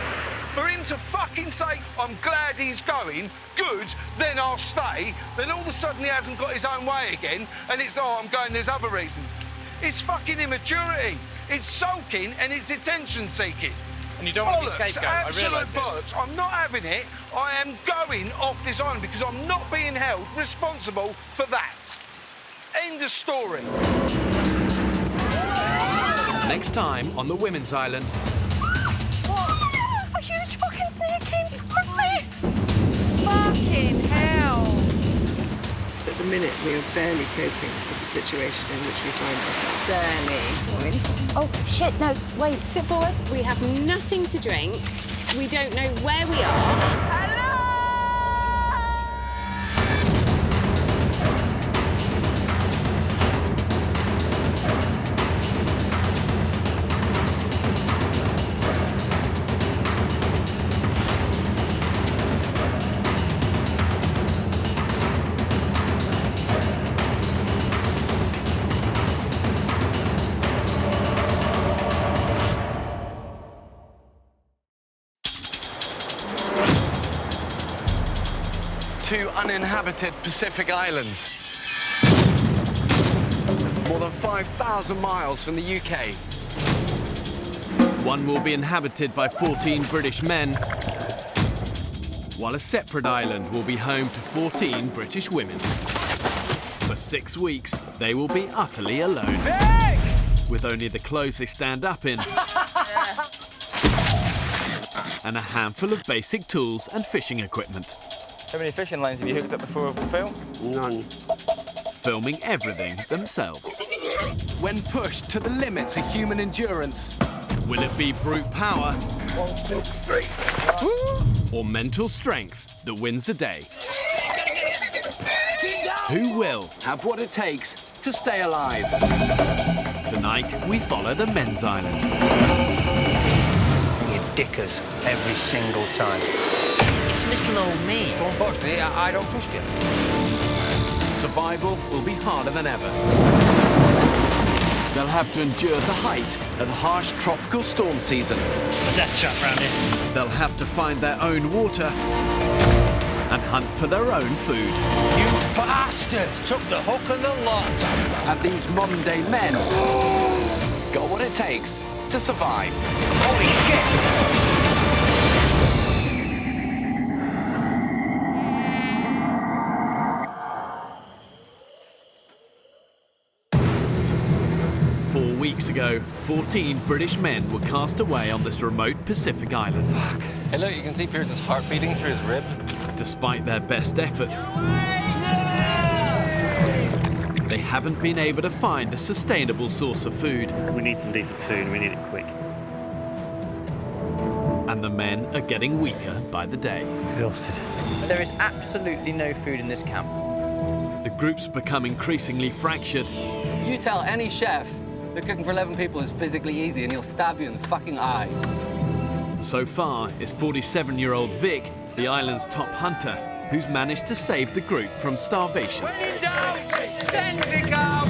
For him to fucking say, I'm glad he's going, good, then I'll stay, then all of a sudden he hasn't got his own way again, and it's, oh, I'm going, there's other reasons. It's fucking immaturity. It's sulking and it's attention seeking. And you don't want to be scapegoat, I realise this. Bollocks. I'm not having it. I am going off this island because I'm not being held responsible for that. End of story. Next time on the Women's Island. What? A huge fucking snake came towards me! Fucking hell! At the minute, we are barely coping with the situation in which we find ourselves. Barely. Oh, shit, no, wait, sit forward. We have nothing to drink. We don't know where we are. Two uninhabited Pacific islands. More than 5,000 miles from the UK. One will be inhabited by 14 British men, while a separate island will be home to 14 British women. For 6 weeks, they will be utterly alone, with only the clothes they stand up in, and a handful of basic tools and fishing equipment. How many fishing lines have you hooked up before for film? None. Filming everything themselves. When pushed to the limits of human endurance. Will it be brute power? 1, 2, 3. Or mental strength that wins the day? Who will have what it takes to stay alive? Tonight, we follow the men's island. You dickers every single time. this little old man. So unfortunately, I don't trust you. Survival will be harder than ever. They'll have to endure the height of the harsh tropical storm season. It's the death trap round here. They'll have to find their own water and hunt for their own food. You bastard! Took the hook and the lot. Have these modern-day men got what it takes to survive? Holy shit! 4 weeks ago, 14 British men were cast away on this remote Pacific island. Hey look, you can see Pierce's heart beating through his rib. Despite their best efforts, they haven't been able to find a sustainable source of food. We need some decent food, we need it quick. And the men are getting weaker by the day. Exhausted. There is absolutely no food in this camp. The group's become increasingly fractured. You tell any chef that cooking for 11 people is physically easy and he'll stab you in the fucking eye. So far, it's 47-year-old Vic, the island's top hunter, who's managed to save the group from starvation. When in doubt, send Vic out!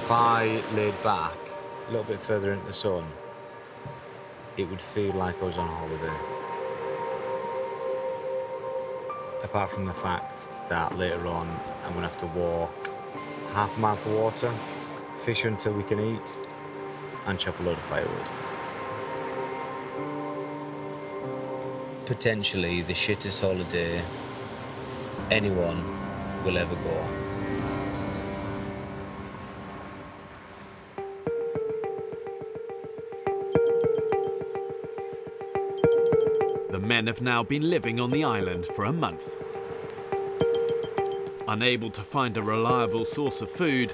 If I laid back a little bit further into the sun, it would feel like I was on holiday. Apart from the fact that later on I'm going to have to walk half a mile for water, fish until we can eat, and chop a load of firewood. Potentially the shittest holiday anyone will ever go on. The men have now been living on the island for a month. Unable to find a reliable source of food,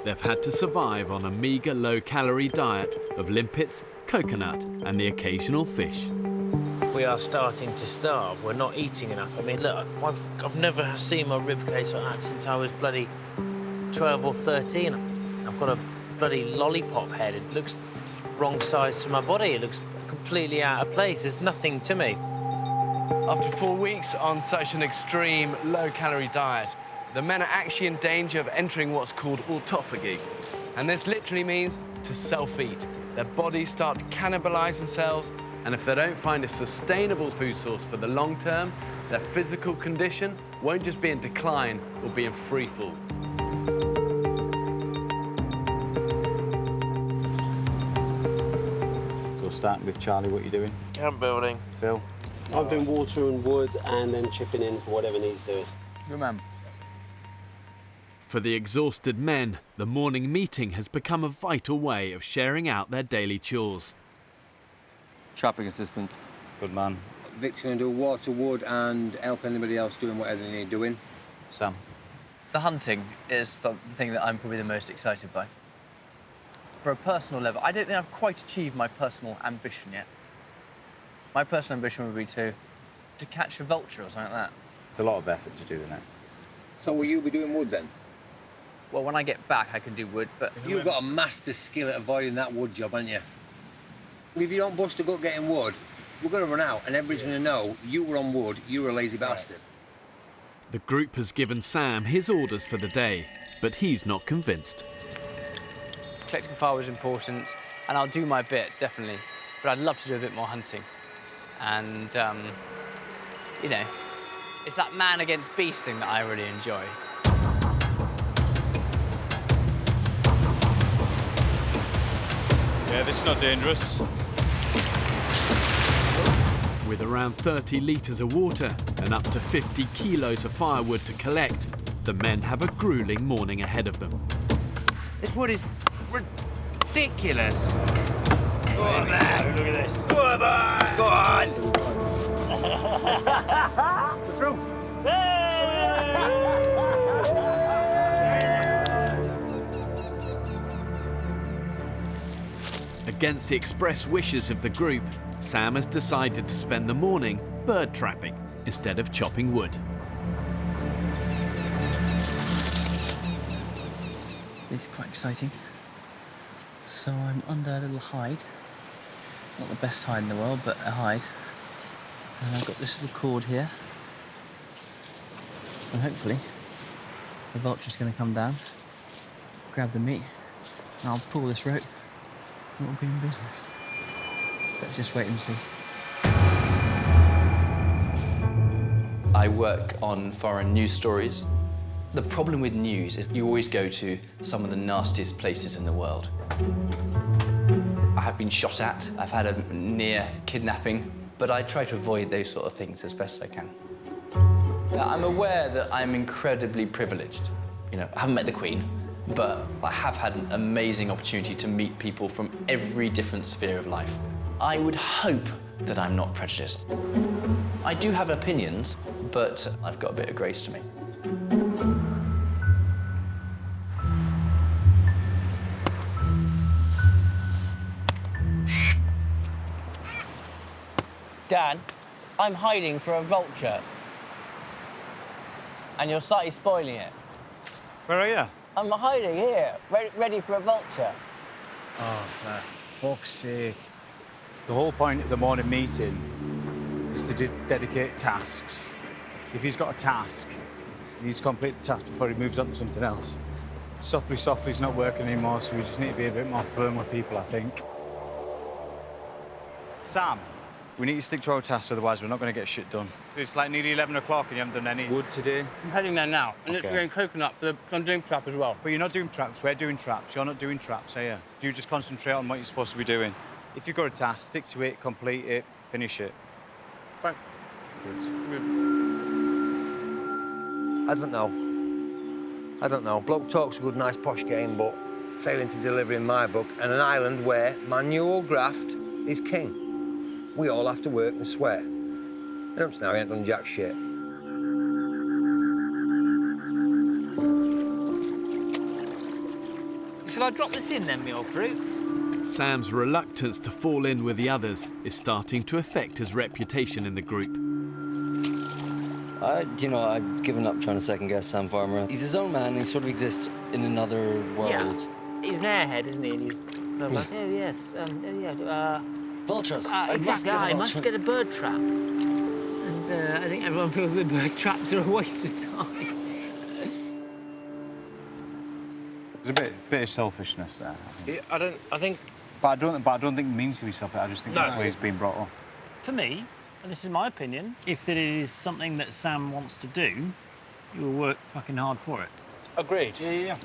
they've had to survive on a meagre low-calorie diet of limpets, coconut and the occasional fish. We are starting to starve. We're not eating enough. I mean, look, I've never seen my ribcage like that since I was bloody 12 or 13. I've got a bloody lollipop head. It looks wrong size to my body. It looks completely out of place. There's nothing to me. After 4 weeks on such an extreme low-calorie diet, the men are actually in danger of entering what's called autophagy. And this literally means to self-eat. Their bodies start to cannibalize themselves, and if they don't find a sustainable food source for the long term, their physical condition won't just be in decline, it will be in free fall. So starting with Charlie, what are you doing? Camp building. Phil? I'm doing water and wood and then chipping in for whatever needs doing. Good man. For the exhausted men, the morning meeting has become a vital way of sharing out their daily chores. Trapping assistant. Good man. Vic's going to do water, wood, and help anybody else doing whatever they need doing. Sam? The hunting is the thing that I'm probably the most excited by. For a personal level, I don't think I've quite achieved my personal ambition yet. My personal ambition would be to catch a vulture or something like that. It's a lot of effort to do, isn't it? So will you be doing wood then? Well, when I get back, I can do wood, but... You've got a master skill at avoiding that wood job, haven't you? If you don't bust a gut getting wood, we're going to run out and everybody's going to know you were on wood, you were a lazy bastard. The group has given Sam his orders for the day, but he's not convinced. Collecting fire was important, and I'll do my bit, definitely. But I'd love to do a bit more hunting. And, you know, it's that man against beast thing that I really enjoy. Yeah, this is not dangerous. With around 30 litres of water and up to 50 kilos of firewood to collect, the men have a gruelling morning ahead of them. This wood is ridiculous. Go on, man. Look at this. Go on, man. Go on. We're through. Against the express wishes of the group, Sam has decided to spend the morning bird trapping instead of chopping wood. It's quite exciting. So I'm under a little hide. Not the best hide in the world, but a hide. And I've got this little cord here. And hopefully, the vulture's going to come down, grab the meat, and I'll pull this rope, and we'll be in business. Let's just wait and see. I work on foreign news stories. The problem with news is you always go to some of the nastiest places in the world. I have been shot at, I've had a near kidnapping, but I try to avoid those sort of things as best I can. Now, I'm aware that I'm incredibly privileged. You know, I haven't met the Queen, but I have had an amazing opportunity to meet people from every different sphere of life. I would hope that I'm not prejudiced. I do have opinions, but I've got a bit of grace to me. Dad, I'm hiding for a vulture. And you're slightly spoiling it. Where are you? I'm hiding here, ready for a vulture. Oh, for fuck's sake. The whole point of the morning meeting is to dedicate tasks. If he's got a task, he needs to complete the task before he moves on to something else. Softly's not working anymore, so we just need to be a bit more firm with people, I think. Sam, we need to stick to our tasks, otherwise we're not going to get shit done. It's like nearly 11 o'clock and you haven't done any wood today. I'm heading there now, and it's going coconut for I'm doing trap as well. But you're not doing traps, we're doing traps. You're not doing traps, are you? You just concentrate on what you're supposed to be doing. If you've got a task, stick to it, complete it, finish it. Right. Good. I don't know. Bloke talk's a good, nice, posh game, but failing to deliver in my book, and an island where manual graft is king. We all have to work and sweat. And up to now, he ain't done jack shit. Shall I drop this in then, me old fruit? Sam's reluctance to fall in with the others is starting to affect his reputation in the group. I've given up trying to second-guess Sam Farmer. He's his own man, and he sort of exists in another world. Yeah. He's an airhead, isn't he? And he's... Oh, yes. Vultures. Exactly. I must get a bird trap. And I think everyone feels that bird traps are a waste of time. There's a bit of selfishness there. I think. But I don't think it means to be selfish. I just think that's the way he's been brought up. For me, and this is my opinion, if it is something that Sam wants to do, he will work fucking hard for it. Agreed. Yeah.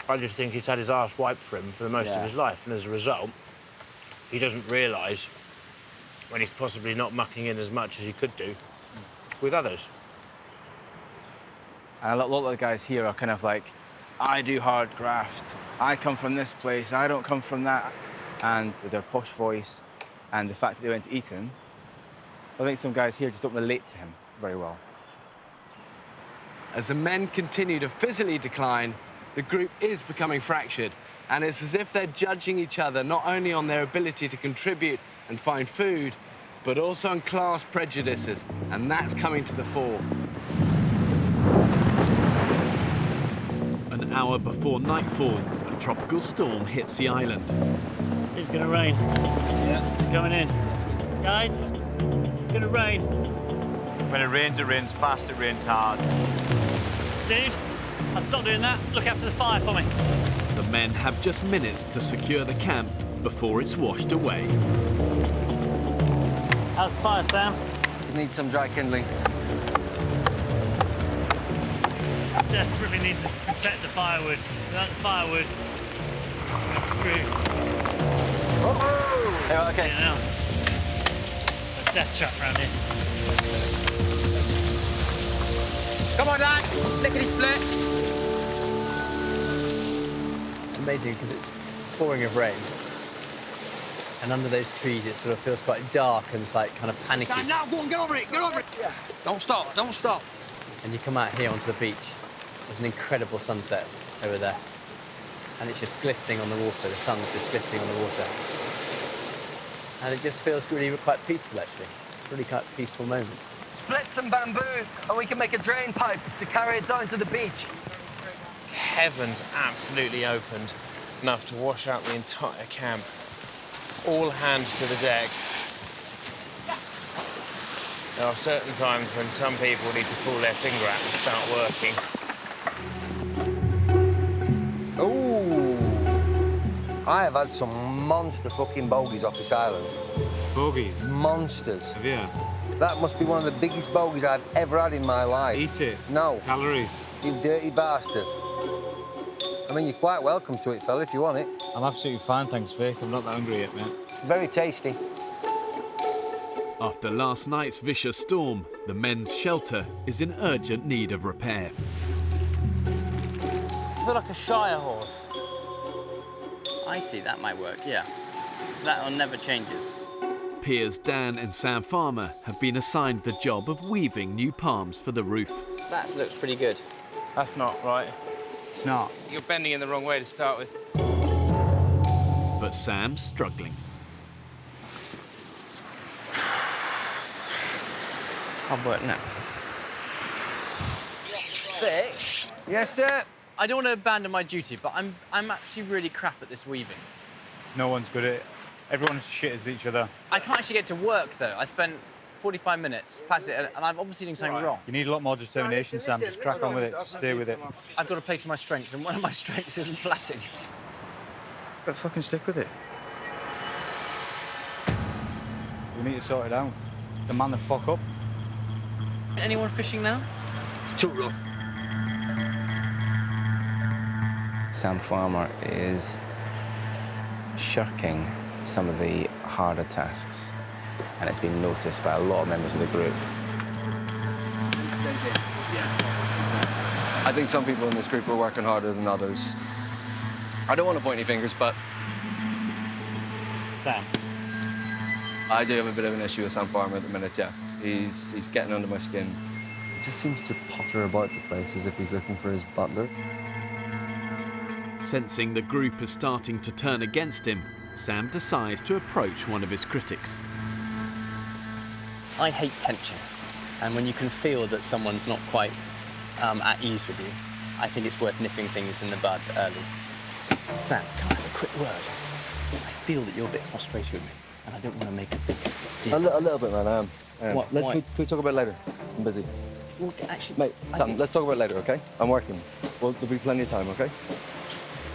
I just think he's had his arse wiped for him for the most of his life, and as a result, he doesn't realise when he's possibly not mucking in as much as he could do with others. And a lot of the guys here are kind of like, I do hard graft, I come from this place, I don't come from that. And with their posh voice and the fact that they went to Eton, I think some guys here just don't relate to him very well. As the men continue to physically decline, the group is becoming fractured, and it's as if they're judging each other not only on their ability to contribute and find food, but also on class prejudices, and that's coming to the fore. An hour before nightfall, a tropical storm hits the island. It's gonna rain. Yeah. It's coming in. Guys, it's gonna rain. When it rains fast, it rains hard. Dude, I'll stop doing that. Look after the fire for me. The men have just minutes to secure the camp before it's washed away. How's the fire, Sam? Just need some dry kindling. Desperately need to protect the firewood. Without the firewood, we're screwed. Yeah, okay. Yeah, it's a death trap around here. Come on, lads, lickety split. It's amazing because it's pouring of rain. And under those trees, it sort of feels quite dark and it's like kind of panicky. Now, go on, get over it, Yeah. Don't stop. And you come out here onto the beach. There's an incredible sunset over there. And it's just glistening on the water. The sun's just glistening on the water. And it just feels really quite peaceful, actually. Really quite a peaceful moment. Split some bamboo and we can make a drain pipe to carry it down to the beach. heavens absolutely opened, enough to wash out the entire camp. All hands to the deck. There are certain times when some people need to pull their finger out and start working. Ooh! I have had some monster fucking bogies off this island. Bogies? Monsters. Have you? That must be one of the biggest bogies I've ever had in my life. Eat it. No. Calories. You dirty bastard. I mean, you're quite welcome to it, fella, if you want it. I'm absolutely fine, thanks, Vic. I'm not that hungry yet, mate. It's very tasty. After last night's vicious storm, the men's shelter is in urgent need of repair. I feel like a Shire horse. I see, that might work, yeah. So that one never changes. Piers Dan and Sam Farmer have been assigned the job of weaving new palms for the roof. That looks pretty good. That's not right. It's not. You're bending in the wrong way to start with. But Sam's struggling. It's hard work now. Vic? Yes, sir? I don't want to abandon my duty, but I'm actually really crap at this weaving. No one's good at it. Everyone's shit as each other. I can't actually get to work, though. I spent 45 minutes practicing, and I'm obviously doing something wrong. You need a lot more determination, Sam. Just crack on with it. Just stay with it. I've got to play to my strengths, and one of my strengths isn't plaiting. But fucking stick with it. We need to sort it out. The man the fuck up. Anyone fishing now? Too rough. Sam Farmer is shirking some of the harder tasks, and it's been noticed by a lot of members of the group. I think some people in this group are working harder than others. I don't want to point any fingers, but Sam. I do have a bit of an issue with Sam Farmer at the minute, yeah. He's getting under my skin. He just seems to potter about the place as if he's looking for his butler. Sensing the group is starting to turn against him, Sam decides to approach one of his critics. I hate tension, and when you can feel that someone's not quite at ease with you, I think it's worth nipping things in the bud early. Sam, can I have a quick word? I feel that you're a bit frustrated with me, and I don't want to make a big deal. A little bit, man, I am. What, Can why? we talk about it later? I'm busy. Well, actually, Mate, Sam, let's talk about it later, OK? I'm working. Well, there'll be plenty of time, OK?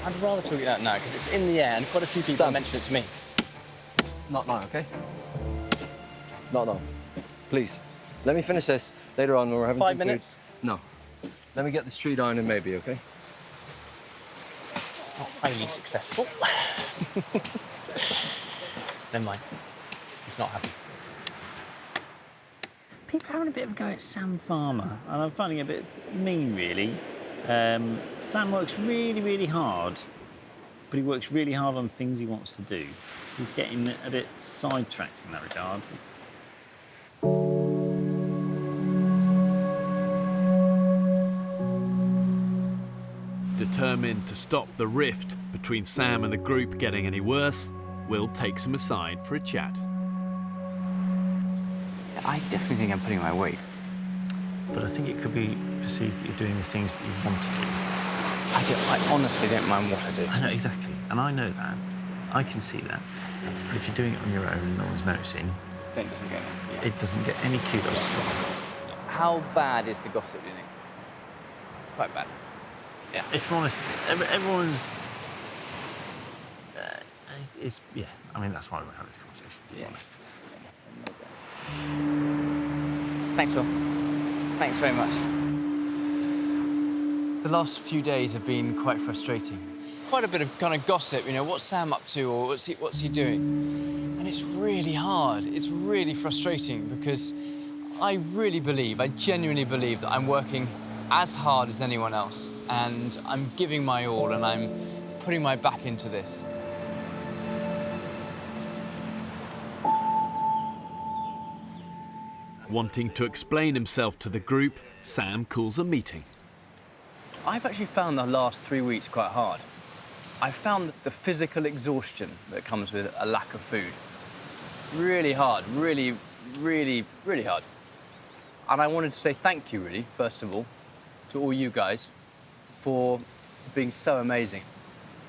I'd rather talk it out now, because it's in the air, and quite a few people mention it to me. Not now, OK? Not now. Please. Let me finish this later on when we're having 5 some food. minutes? No. Let me get this tree down and maybe, OK? Not highly successful. Never mind. It's not happening. People are having a bit of a go at Sam Farmer, and I'm finding it a bit mean, really. Sam works really, really hard, but he works really hard on things he wants to do. He's getting a bit sidetracked in that regard. Determined to stop the rift between Sam and the group getting any worse, Will takes him aside for a chat. I definitely think I'm putting my weight. But I think it could be perceived that you're doing the things that you want to do. I honestly don't mind what I do. I know, exactly. And I know that. I can see that. But if you're doing it on your own and no one's noticing, Then it doesn't get it doesn't get any kudos to it. How bad is the gossip, do you think? Quite bad. Yeah. If I'm honest, everyone's... it's, yeah, I mean, that's why we're having this conversation, to be honest. Thanks, Will. Thanks very much. The last few days have been quite frustrating. Quite a bit of kind of gossip, you know, what's Sam up to or what's he doing? And it's really hard. It's really frustrating because I genuinely believe that I'm working as hard as anyone else, and I'm giving my all and I'm putting my back into this. Wanting to explain himself to the group, Sam calls a meeting. I've actually found the last 3 weeks quite hard. I've found the physical exhaustion that comes with a lack of food really hard, really, really, really hard. And I wanted to say thank you, really, first of all, to all you guys for being so amazing.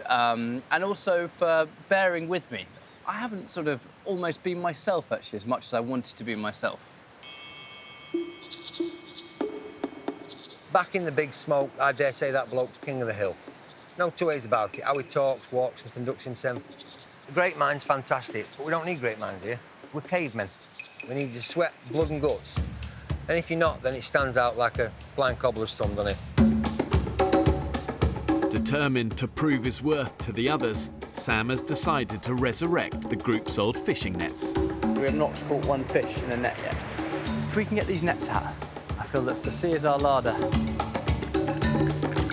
And also for bearing with me. I haven't sort of almost been myself, actually, as much as I wanted to be myself. Back in the big smoke, I dare say that bloke's king of the hill. No two ways about it, how he talks, walks and conducts himself. The great mind's fantastic, but we don't need great minds here. We're cavemen. We need your sweat, blood and guts. And if you're not, then it stands out like a blind cobbler's thumb, doesn't it? Determined to prove his worth to the others, Sam has decided to resurrect the group's old fishing nets. We have not caught one fish in a net yet. If we can get these nets out, I feel that the sea is our larder.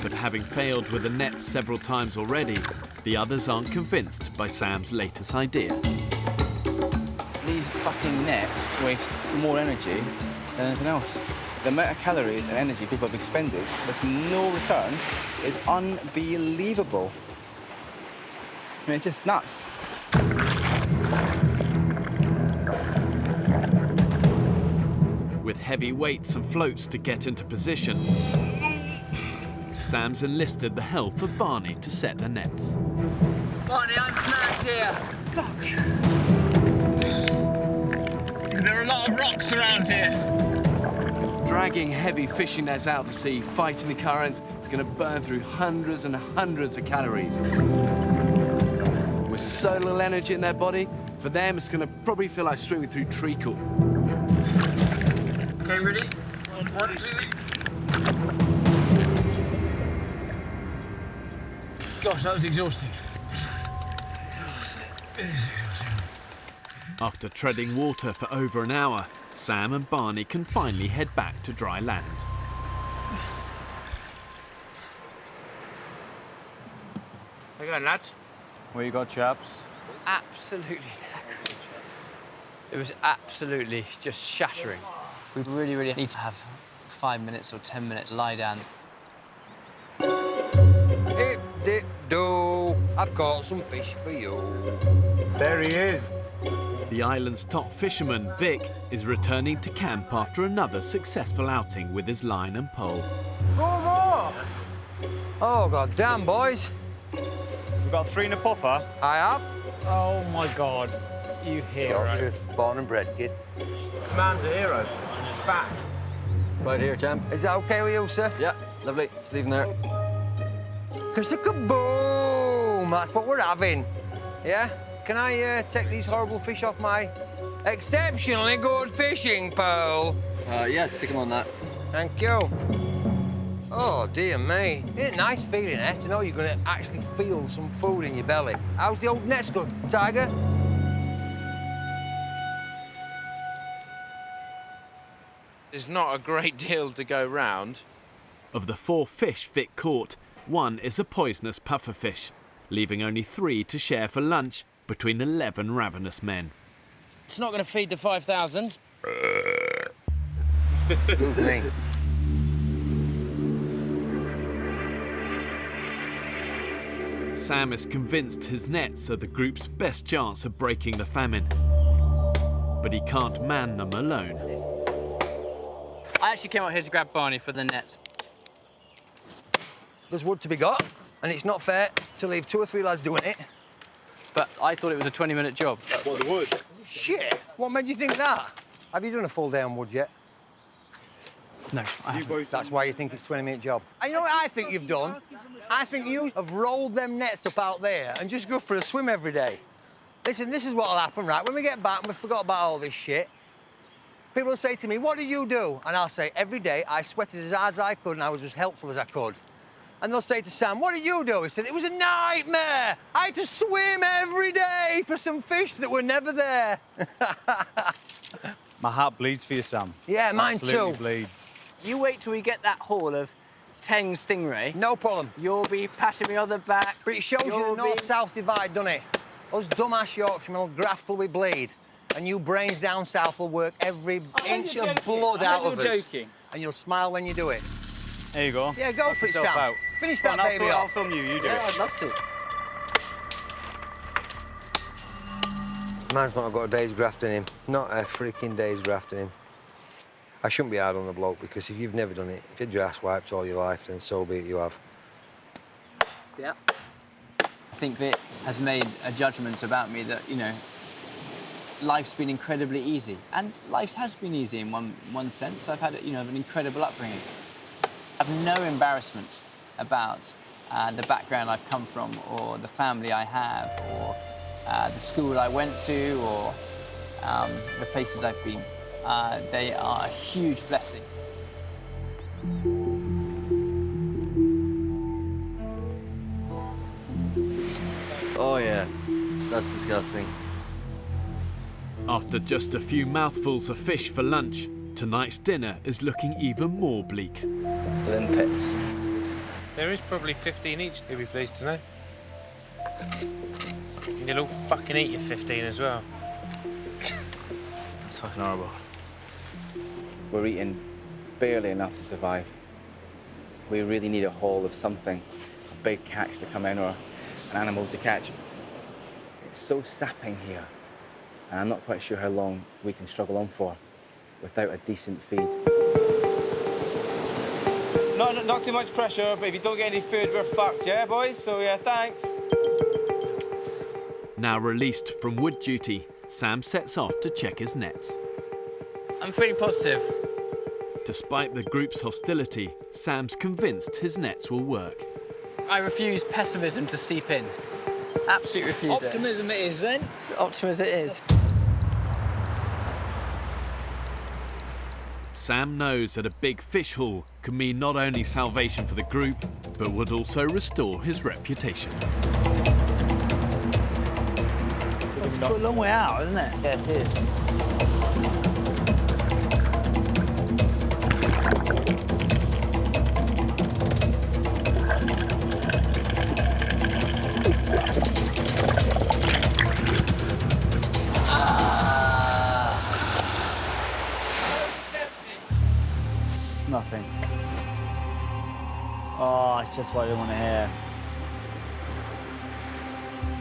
But having failed with the nets several times already, the others aren't convinced by Sam's latest idea. These fucking nets waste more energy than anything else. The amount of calories and energy people have expended with no return is unbelievable. I mean, it's just nuts. With heavy weights and floats to get into position, Sam's enlisted the help of Barney to set the nets. Barney, I'm trapped here. Fuck. Because there are a lot of rocks around here. Dragging heavy fishing nets out to sea, fighting the currents, is going to burn through hundreds and hundreds of calories. With so little energy in their body, for them it's going to probably feel like swimming through treacle. Okay, ready? 1, 2. Gosh, that was exhausting. After treading water for over an hour, Sam and Barney can finally head back to dry land. How you going, lads? Where you got, chaps? Absolutely. It was absolutely just shattering. We really, really need to have 5 minutes or 10 minutes lie down. Hip, dip, do. I've caught some fish for you. There he is. The island's top fisherman, Vic, is returning to camp after another successful outing with his line and pole. More! Oh, god damn, boys. You got 3 in a puffer? I have. Oh my god, you hero. Yorkshire, born and bred, kid. Man's a hero. Back. Right here, champ. Is that okay with you, sir? Yeah, lovely. Just leave him there. Kaboom! That's what we're having. Yeah? Can I take these horrible fish off my exceptionally good fishing pole? Yeah, stick him on that. Thank you. Oh, dear me. Isn't it nice feeling, eh? To know you're going to actually feel some food in your belly. How's the old nets good, Tiger? There's not a great deal to go round. Of the 4 fish Vic caught, 1 is a poisonous pufferfish, leaving only 3 to share for lunch between 11 ravenous men. It's not going to feed the 5,000. Good me. Sam is convinced his nets are the group's best chance of breaking the famine. But he can't man them alone. I actually came out here to grab Barney for the net. There's wood to be got, and it's not fair to leave 2 or 3 lads doing it. But I thought it was a 20-minute job. What, the wood? Shit! What made you think that? Have you done a full day on wood yet? No, I haven't. That's why you think it's a 20-minute job. And you know what I think you've done? I think you have rolled them nets up out there and just go for a swim every day. Listen, this is what'll happen, right? When we get back and we forgot about all this shit, people will say to me, what did you do? And I'll say, every day I sweated as hard as I could and I was as helpful as I could. And they'll say to Sam, what did you do? He said, it was a nightmare. I had to swim every day for some fish that were never there. My heart bleeds for you, Sam. Yeah, mine Absolutely too. bleeds. You wait till we get that haul of 10 stingray. No problem. You'll be patting me on the back. But it shows you the north-south divide, doesn't it? Us dumbass Yorkshiremen will graft till we bleed. And you brains down south will work every inch of blood out of us. Joking. And you'll smile when you do it. There you go. Yeah, go for it, yourself Sam. out. Finish Go that on, baby I'll off. film you, you do Yeah, it. I'd love to. Man's not got a day's graft in him. Not a freaking day's graft in him. I shouldn't be hard on the bloke, because if you've never done it, if you're ass wiped all your life, then so be it, you have. Yeah. I think Vic has made a judgment about me that, you know, life's been incredibly easy. And life has been easy in one sense. I've had, you know, an incredible upbringing. I have no embarrassment about the background I've come from, or the family I have, or the school I went to, or the places I've been. They are a huge blessing. Oh yeah, that's disgusting. After just a few mouthfuls of fish for lunch, tonight's dinner is looking even more bleak. Limpets. There is probably 15 each, you'll be pleased to know. And you'll all fucking eat your 15 as well. It's fucking horrible. We're eating barely enough to survive. We really need a haul of something, a big catch to come in or an animal to catch. It's so sapping here, and I'm not quite sure how long we can struggle on for without a decent feed. Not too much pressure, but if you don't get any food, we're fucked, yeah, boys? So, yeah, thanks. Now released from wood duty, Sam sets off to check his nets. I'm feeling positive. Despite the group's hostility, Sam's convinced his nets will work. I refuse pessimism to seep in. Absolutely refuse Optimism it is, then. Optimism it is. Sam knows that a big fish haul can mean not only salvation for the group, but would also restore his reputation. It's quite a long way out, isn't it? Yeah, it is. Nothing. Oh, it's just what I didn't want to hear.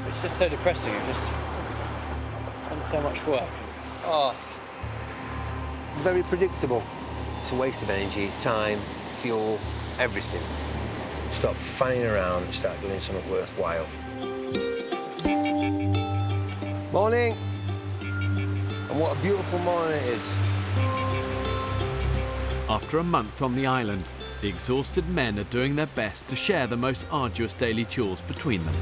It's just so depressing. It's just done so much work. Oh. Very predictable. It's a waste of energy, time, fuel, everything. Stop fanning around and start doing something worthwhile. Morning. And what a beautiful morning it is. After a month on the island, the exhausted men are doing their best to share the most arduous daily chores between them.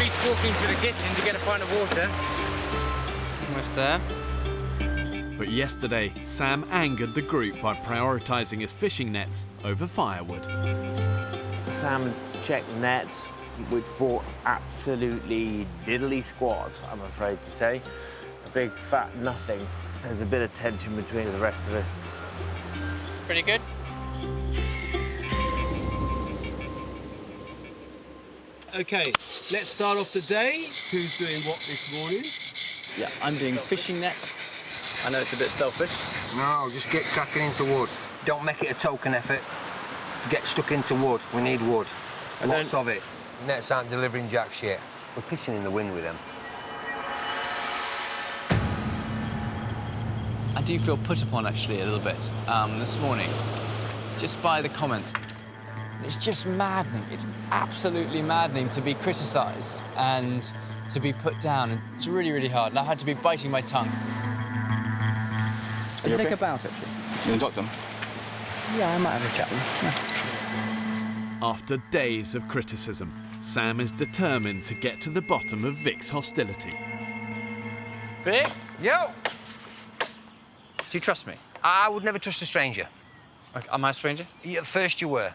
Each walking to the kitchen to get a pint of water. Almost there. But yesterday, Sam angered the group by prioritising his fishing nets over firewood. Sam checked the nets, which brought absolutely diddly squat, I'm afraid to say. A big fat nothing. So there's a bit of tension between the rest of us. Pretty good. OK, let's start off the day. Who's doing what this morning? Yeah, I'm doing fishing net. I know it's a bit selfish. No, just get cracking into wood. Don't make it a token effort. Get stuck into wood. We need wood. Lots of it. Nets aren't delivering jack shit. We're pissing in the wind with them. I do feel put upon, actually, a little bit this morning, just by the comments. It's just maddening. It's absolutely maddening to be criticised and to be put down. And it's really, really hard. And I had to be biting my tongue. Let's think about it. You want to talk to them? Yeah, I might have a chat with them. After days of criticism, Sam is determined to get to the bottom of Vic's hostility. Vic? Yo! Do you trust me? I would never trust a stranger. Okay, am I a stranger? Yeah, at first you were.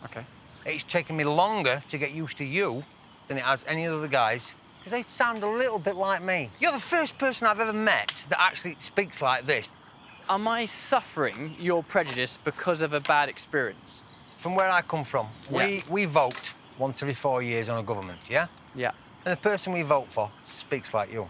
Okay. It's taken me longer to get used to you than it has any other guys, because they sound a little bit like me. You're the first person I've ever met that actually speaks like this. Am I suffering your prejudice because of a bad experience? From where I come from, Yeah. we vote once every 4 years on a government, yeah? Yeah. And the person we vote for speaks like you.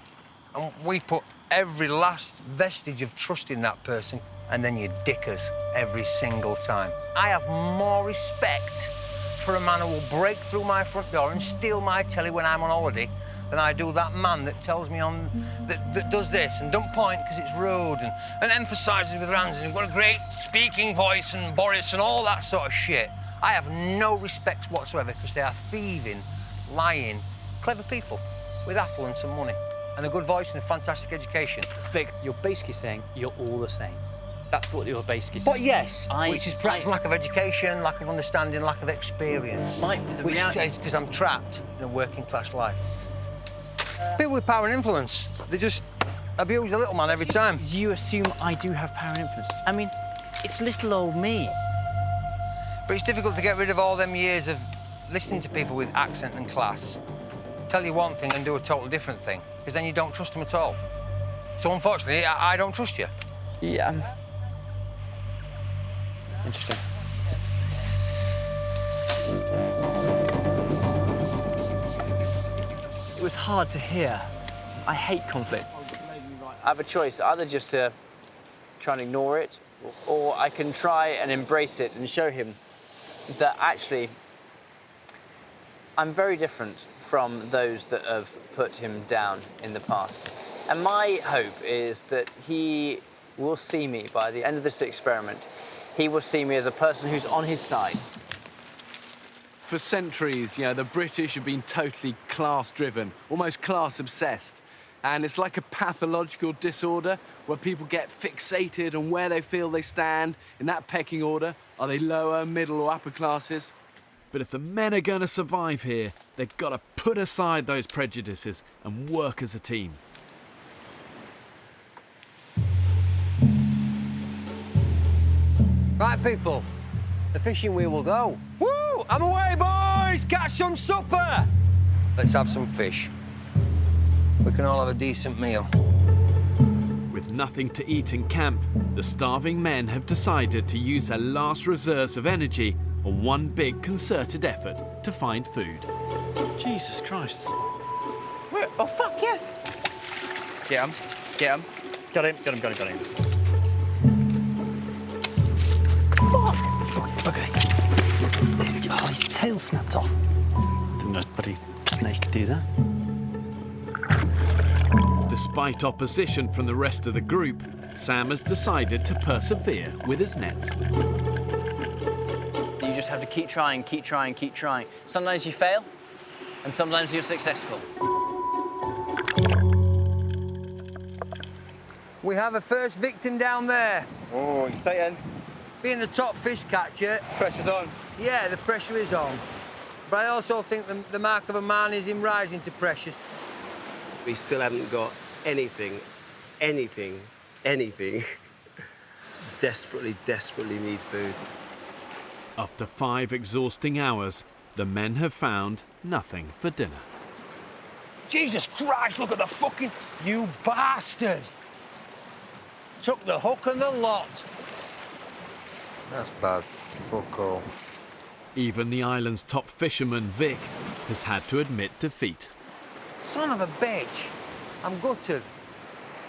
And we put every last vestige of trust in that person, and then you dick us every single time. I have more respect for a man who will break through my front door and steal my telly when I'm on holiday than I do that man that tells me that does this and don't point because it's rude and emphasises with her hands and got a great speaking voice and Boris and all that sort of shit. I have no respect whatsoever because they are thieving, lying, clever people with affluence and money and a good voice and a fantastic education. Vic, you're basically saying you're all the same. That's what you're basically saying. But yes, which is perhaps lack of education, lack of understanding, lack of experience. Which is because I'm trapped in a working class life. People with power and influence, they just abuse the little man every time. You assume I do have power and influence. I mean, it's little old me. But it's difficult to get rid of all them years of listening to people with accent and class tell you one thing and do a totally different thing, because then you don't trust them at all. So unfortunately, I don't trust you. Yeah. Interesting. It was hard to hear. I hate conflict. I have a choice, either just to try and ignore it, or I can try and embrace it and show him that actually I'm very different from those that have put him down in the past. And my hope is that he will see me by the end of this experiment. He will see me as a person who's on his side. For centuries, the British have been totally class-driven, almost class-obsessed. And it's like a pathological disorder where people get fixated on where they feel they stand in that pecking order. Are they lower, middle, or upper classes? But if the men are going to survive here, they've got to put aside those prejudices and work as a team. Right, people, the fishing wheel will go. Woo! I'm away, boys! Catch some supper! Let's have some fish. We can all have a decent meal. With nothing to eat in camp, the starving men have decided to use their last reserves of energy on one big concerted effort to find food. Jesus Christ. Where? Oh, fuck, yes! Get him. Get him. Got him, got him, got him, got him. Okay. Oh, his tail snapped off. Didn't know a bloody snake could do that. Despite opposition from the rest of the group, Sam has decided to persevere with his nets. You just have to keep trying, keep trying, keep trying. Sometimes you fail, and sometimes you're successful. We have a first victim down there. Oh, exciting. Being the top fish catcher... Pressure's on. Yeah, the pressure is on. But I also think the mark of a man is in rising to pressure. We still haven't got anything. Desperately need food. After 5 exhausting hours, the men have found nothing for dinner. Jesus Christ, look at the fucking... You bastard! Took the hook and the lot. That's bad. Fuck all. Even the island's top fisherman, Vic, has had to admit defeat. Son of a bitch. I'm gutted.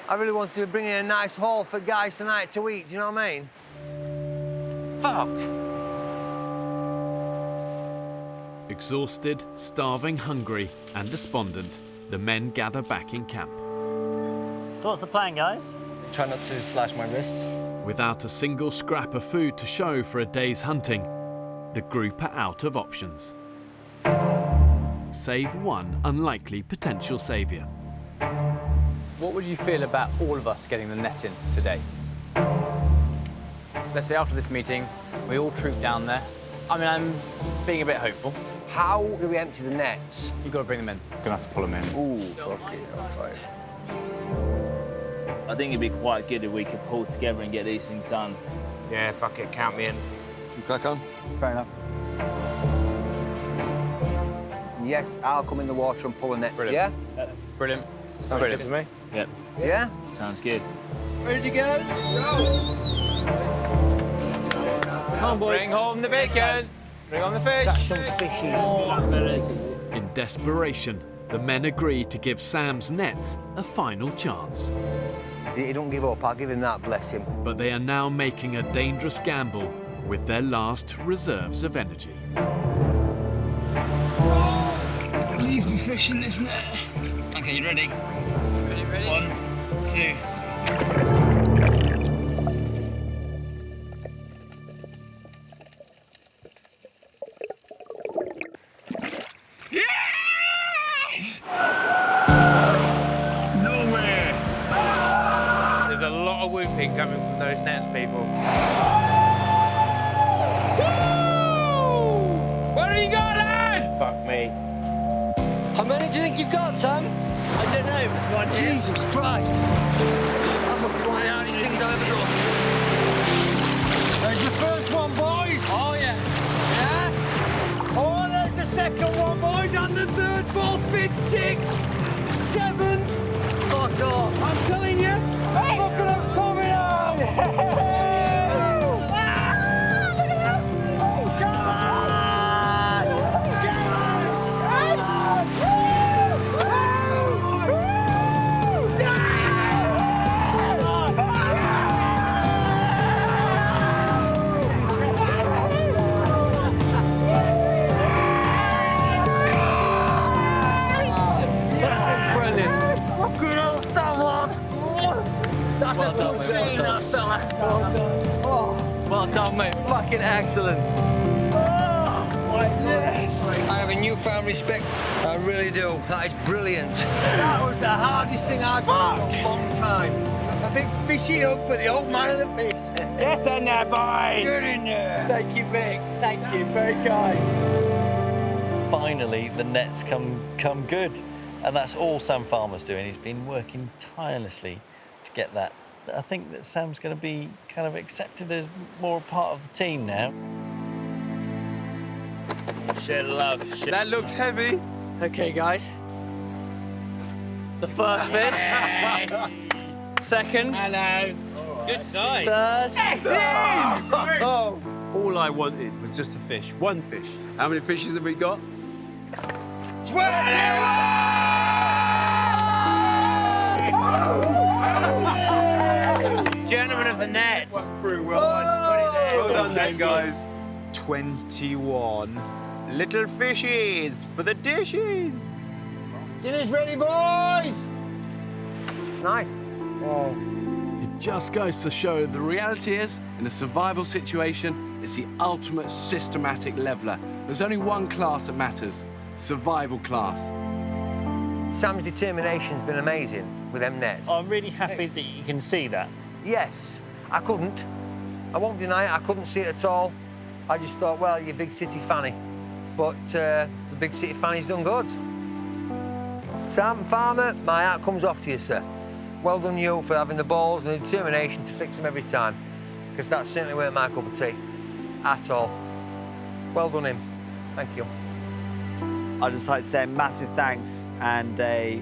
I really wanted to bring in a nice haul for guys tonight to eat, do you know what I mean? Fuck. Exhausted, starving, hungry, and despondent, the men gather back in camp. So what's the plan, guys? Try not to slash my wrist. Without a single scrap of food to show for a day's hunting, the group are out of options. Save one unlikely potential saviour. What would you feel about all of us getting the net in today? Let's say after this meeting, we all troop down there. I mean, I'm being a bit hopeful. How do we empty the nets? You've got to bring them in. Gonna have to pull them in. Ooh, fuck it, I'm fine. I think it'd be quite good if we could pull together and get these things done. Yeah, fuck it, count me in. Should we crack on? Fair enough. Yes, I'll come in the water and pull a net. Brilliant. Yeah? Brilliant. Sounds good to me. Yep. Yeah? Sounds good. Ready to go? Come on, boys. Bring home the bacon. Bring on the fish. That's some fishies. In desperation, the men agree to give Sam's nets a final chance. He don't give up, I'll give him that, bless him. But they are now making a dangerous gamble with their last reserves of energy. Please be fishing this net. Okay, you ready? Ready, ready? 1, 2. a lot of whooping coming from those nets, people. What have you got, lad? Fuck me. How many do you think you've got, Sam? I don't know. One here. Jesus Christ. That's one of the hardest things I've ever done. There's the first one, boys. Oh, yeah. Yeah? Oh, there's the second one, boys, and the third, fourth, fifth, sixth, seventh. Oh, God. I'm telling you, look at them coming out. That's a good thing, that fella. Well done, mate. Fucking excellent. I have a newfound respect. I really do. That is brilliant. That was the hardest thing I've done in a long time. A big fishy hook for the old man of the fish. Get in there, boys. Get in there. Thank you, Vic. Thank you. Very kind. Finally, the nets come good. And that's all Sam Farmer's doing. He's been working tirelessly to get that. I think that Sam's going to be kind of accepted as more a part of the team now. Share love. That looks heavy. Okay, guys. The first fish. Yes. Second. Hello. Good sight. Third. All I wanted was just a fish. One fish. How many fishes have we got? 20! Gentlemen of the nets. Through well done then, guys. 21 little fishies for the dishes. Dinner's ready, boys! Nice. It just goes to show the reality is, in a survival situation, it's the ultimate systematic leveler. There's only one class that matters, survival class. Sam's determination's been amazing with them nets. I'm really happy that you can see that. Yes, I couldn't. I won't deny it, I couldn't see it at all. I just thought, well, you're a big city fanny. But the big city fanny's done good. Sam Farmer, my hat comes off to you, sir. Well done you for having the balls and the determination to fix them every time. Because that certainly weren't my cup of tea. At all. Well done him. Thank you. I'd just like to say massive thanks and a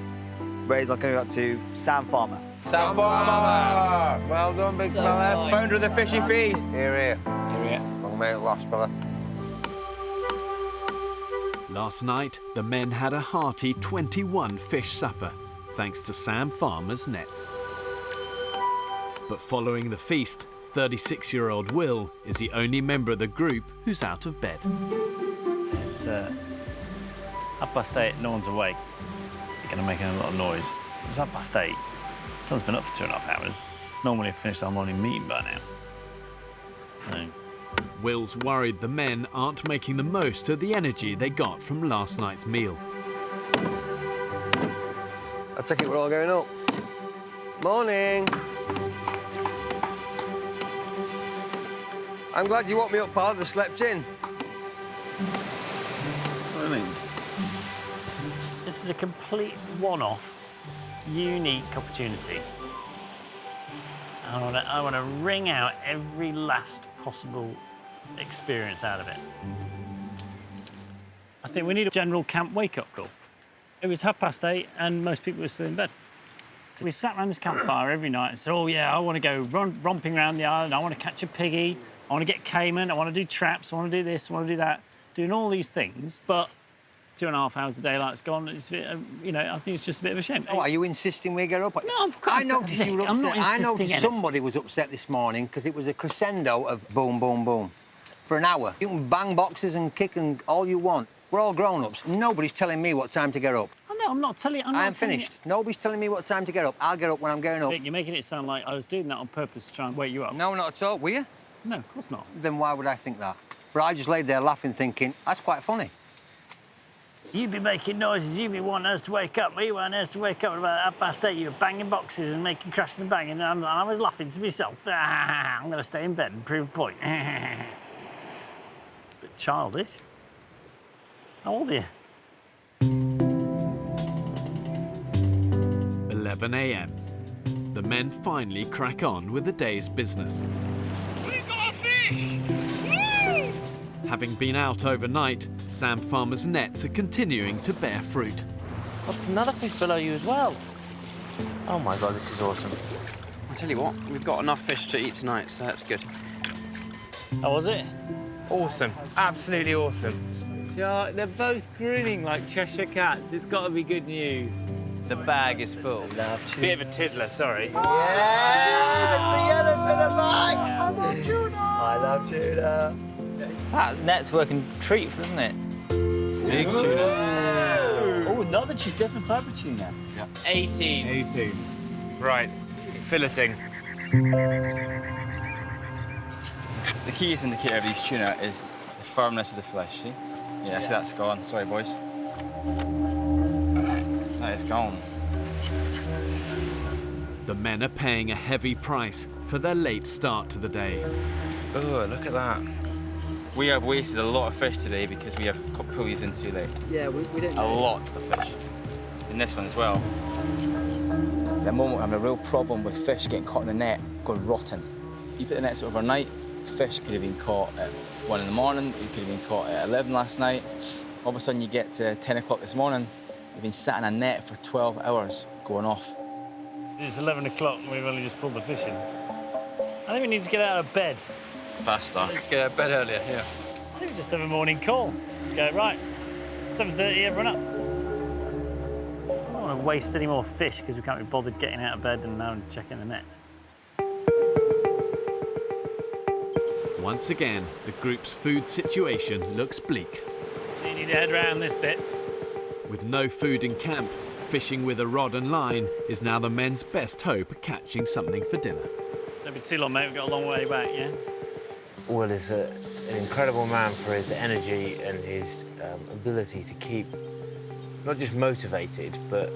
raise my going up to Sam Farmer. Sam Farmer! Well done, big fella. Founder of the Fishy Feast. Here, here. Here, here. Long may it last, fella. Last night, the men had a hearty 21 fish supper, thanks to Sam Farmer's nets. But following the feast, 36-year-old Will is the only member of the group who's out of bed. It's 8:30, no one's awake. You're going to make a lot of noise. It's 8:30. The sun's been up for 2.5 hours. Normally I've finished our morning meeting by now. No. Will's worried the men aren't making the most of the energy they got from last night's meal. I take it we're all going up. Morning. I'm glad you woke me up, pal. I'd have slept in. What do you mean? This is a complete one-off, unique opportunity. I want to wring out every last possible experience out of it. I think we need a general camp wake-up call. It was 8:30 and most people were still in bed. We sat around this campfire every night and said, oh yeah, I want to go romping around the island, I want to catch a piggy, I want to get caiman, I want to do traps, I want to do this, I want to do that. Doing all these things, but 2.5 hours of daylight's gone. It's a bit, you know, I think it's just a bit of a shame. Oh, are you insisting we get up? No, I noticed you were upset. I'm not I insisting noticed somebody was upset this morning because it was a crescendo of boom, boom, boom for an hour. You can bang boxes and kick and all you want. We're all grown-ups. Nobody's telling me what time to get up. Oh, no, I'm not telling you. I am finished. Nobody's telling me what time to get up. I'll get up when I'm going up. Vic, you're making it sound like I was doing that on purpose to try and wake you up. No, not at all. Were you? No, of course not. Then why would I think that? But I just laid there laughing, thinking, that's quite funny. You'd be making noises, you'd be wanting us to wake up. We weren't us to wake up at about 8:30. You were banging boxes and making crashing and banging, and I was laughing to myself. I'm going to stay in bed and prove a point. Bit childish. How old are you? 11 a.m. The men finally crack on with the day's business. We got a fish! Woo! Having been out overnight, Sam Farmer's nets are continuing to bear fruit. What's another fish below you as well? Oh my God, this is awesome. I'll tell you what, we've got enough fish to eat tonight, so that's good. How was it? Awesome, absolutely awesome. Shark, they're both grinning like Cheshire cats. It's got to be good news. The bag is full. Bit of a tiddler, sorry. I love tuna. That net's working treats, isn't it? Big tuna. Oh, another different type of tuna. Yeah. 18. 18. Right, filleting. The keyest indicator of these tuna is the firmness of the flesh, see? Yeah, see that's gone. Sorry, boys. That is gone. The men are paying a heavy price for their late start to the day. Oh, look at that. We have wasted a lot of fish today because we have got pulleys in too late. Yeah, we didn't A lot of fish. In this one as well. At the moment, I'm having a real problem with fish getting caught in the net, going rotten. You put the nets overnight, fish could have been caught at 1 in the morning, it could have been caught at 11 last night. All of a sudden you get to 10 o'clock this morning, you've been sat in a net for 12 hours going off. It's 11 o'clock and we've only just pulled the fish in. I think we need to get out of bed. Faster. Get out of bed earlier, yeah. I think we just have a morning call. Go, right, 7:30, everyone up. I don't want to waste any more fish because we can't be bothered getting out of bed and now checking the nets. Once again, the group's food situation looks bleak. You need to head round this bit. With no food in camp, fishing with a rod and line is now the men's best hope of catching something for dinner. Don't be too long, mate. We've got a long way back, yeah? Will is an incredible man for his energy and his ability to keep not just motivated, but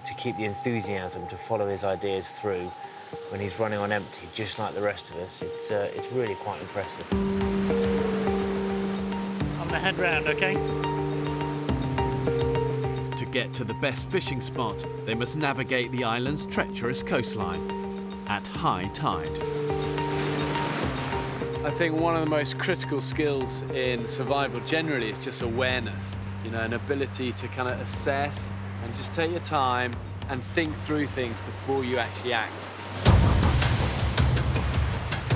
to keep the enthusiasm to follow his ideas through when he's running on empty, just like the rest of us. It's really quite impressive. I'm gonna head round, okay? To get to the best fishing spot, they must navigate the island's treacherous coastline at high tide. I think one of the most critical skills in survival generally is just awareness, you know, an ability to kind of assess and just take your time and think through things before you actually act.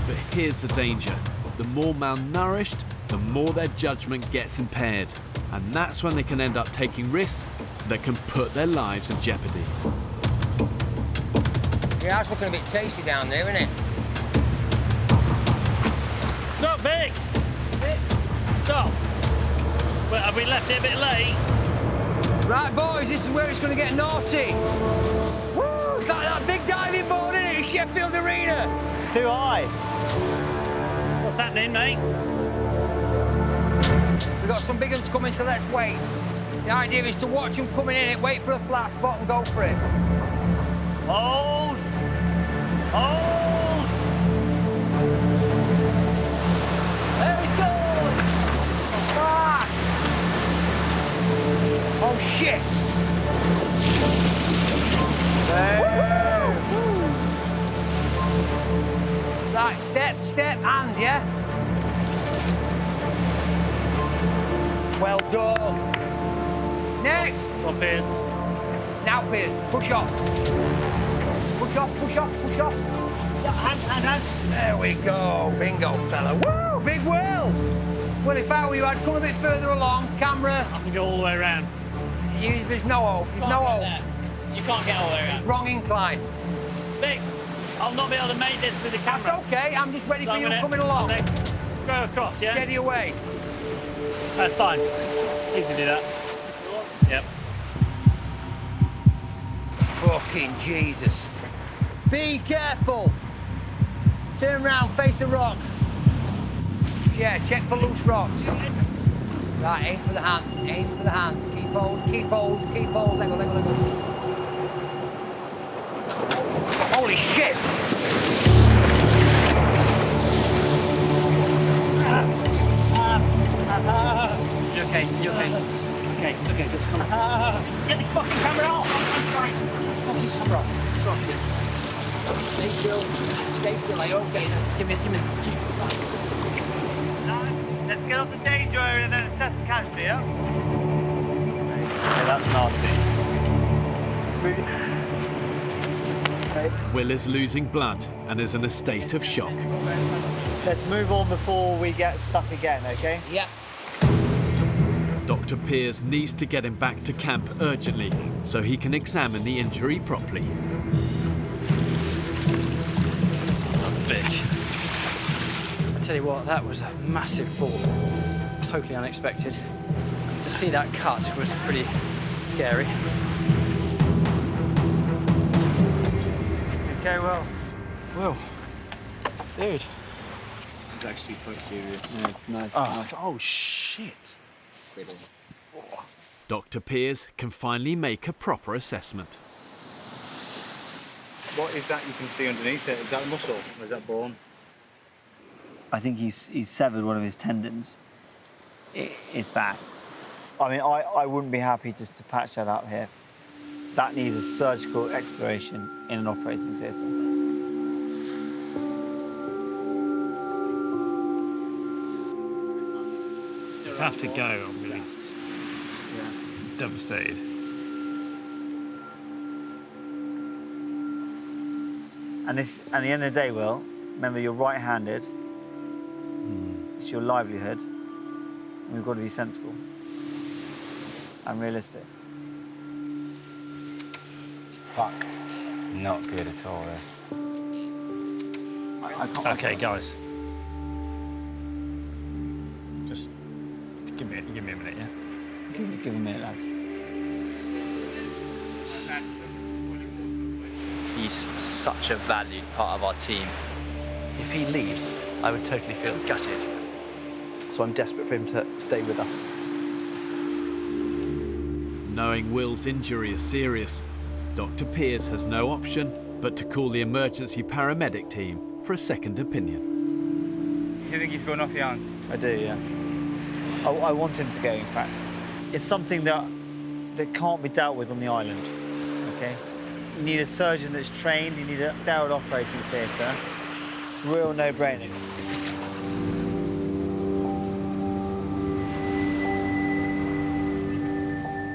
But here's the danger. The more malnourished, the more their judgment gets impaired. And that's when they can end up taking risks that can put their lives in jeopardy. Yeah, it's looking a bit tasty down there, isn't it? Stop, Vic! Stop! Well, have we left it a bit late? Right, boys, this is where it's going to get naughty. Woo! It's like that big diving board, isn't it, in Sheffield Arena? Too high. What's happening, mate? We've got some big ones coming, so let's wait. The idea is to watch them coming in, wait for a flat spot and go for it. Hold! Hold! There we go! Ah! Oh, shit! Right, step, and, yeah? Well done. Next! Come on, Piers. Now, Piers, push off. Push off, push off, push off. Hand. There we go. Bingo, fella. Woo! Big Will! Well, if I were you, I'd come a bit further along. Camera. I can go all the way around. There's no hope. There's no hope. You can't get all the way around. Wrong incline. Vic, I'll not be able to make this with the camera. That's okay. I'm just ready So for you I'm coming along. Go across, yeah? Steady away. That's fine. Easy to do that. Yep. Fucking Jesus. Be careful. Turn round, face the rock. Yeah, check for loose rocks. Right, aim for the hand. Aim for the hand. Keep hold, keep hold, keep hold. Let go, let go, let go. Holy shit! You okay? You okay? Okay, okay, just come on. Just get the fucking camera off! I'm trying. Fucking camera off. Stop it. Stay still. Stay still. Are you okay? Give me. Let's get off the danger area and then assess the casualty, yeah? Okay, that's nasty. Will is losing blood and is in a state of shock. Let's move on before we get stuck again, okay? Yeah. Dr. Piers needs to get him back to camp urgently so he can examine the injury properly. Son of a bitch. I tell you what, that was a massive fall. Totally unexpected. To see that cut was pretty scary. Okay, well. Well, Dude. it's actually quite serious. Yeah, nice. Oh shit. Dr. Piers can finally make a proper assessment. What is that you can see underneath it? Is that a muscle or is that bone? I think he's severed one of his tendons. It's bad. I mean, I wouldn't be happy just to patch that up here. That needs a surgical exploration in an operating theatre. If I have to go, I'm really devastated. And at the end of the day, Will, remember you're right-handed. It's your livelihood. And we've got to be sensible and realistic. Fuck. Not good at all, this. Okay, guys. Just give me a minute, yeah? Give a minute, lads. He's such a valued part of our team. If he leaves, I would totally feel gutted. So I'm desperate for him to stay with us. Knowing Will's injury is serious, Dr. Piers has no option but to call the emergency paramedic team for a second opinion. You think he's going off your hands? I do, yeah. I want him to go, in fact. It's something that can't be dealt with on the island, okay? You need a surgeon that's trained, you need a sterile operating theatre. It's a real no-brainer.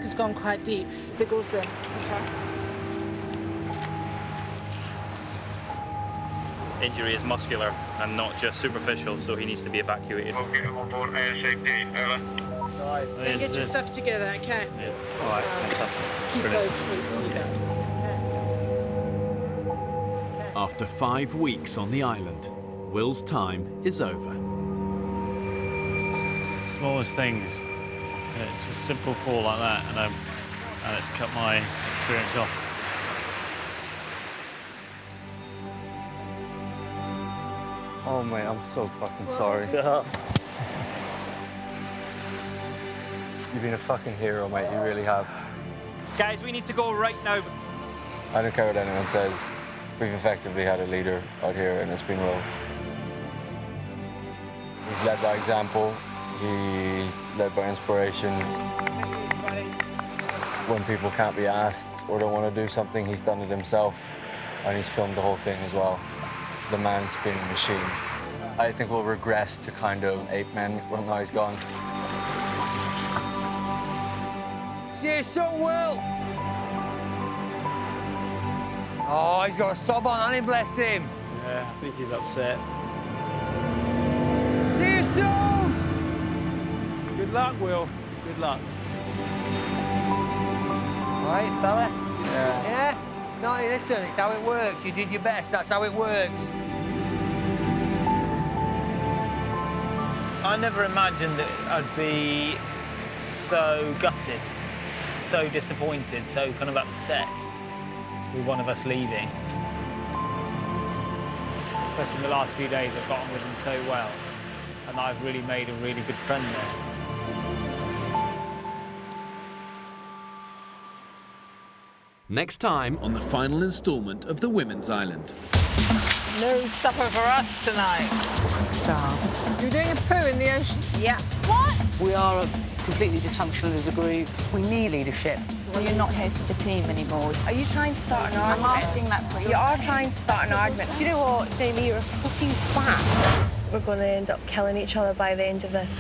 It's gone quite deep. So it goes then. Okay. Injury is muscular and not just superficial, so he needs to be evacuated. Then get your stuff together, okay? Yeah. All right, fantastic. Keep Brilliant. those for you guys. After 5 weeks on the island, Will's time is over. Smallest things. It's a simple fall like that, and it's cut my experience off. Oh mate, I'm so fucking sorry. You've been a fucking hero, mate, you really have. Guys, we need to go right now. I don't care what anyone says. We've effectively had a leader out here and it's been low. He's led by example. He's led by inspiration. When people can't be asked or don't want to do something, he's done it himself. And he's filmed the whole thing as well. The man's been a machine. I think we'll regress to kind of ape men when now he's gone. See you soon, Will. Oh, he's got a sob on, hasn't he? Bless him. Yeah, I think he's upset. See you soon. Good luck, Will. Good luck. All right, fella? Yeah? No, listen, it's how it works. You did your best, that's how it works. I never imagined that I'd be so gutted, so disappointed, so kind of upset with one of us leaving. Especially in the last few days, I've got on with him so well, and I've really made a really good friend there. Next time on the final instalment of the Women's Island. No supper for us tonight. Starve. You're doing a poo in the ocean? Yeah. What? We are completely dysfunctional as a group. We need leadership. So you're not here for the team anymore. Are you trying to start an argument? I'm asking that for you. You are trying to start an argument. Do you know what, Jamie? You're a fucking twat. We're going to end up killing each other by the end of this.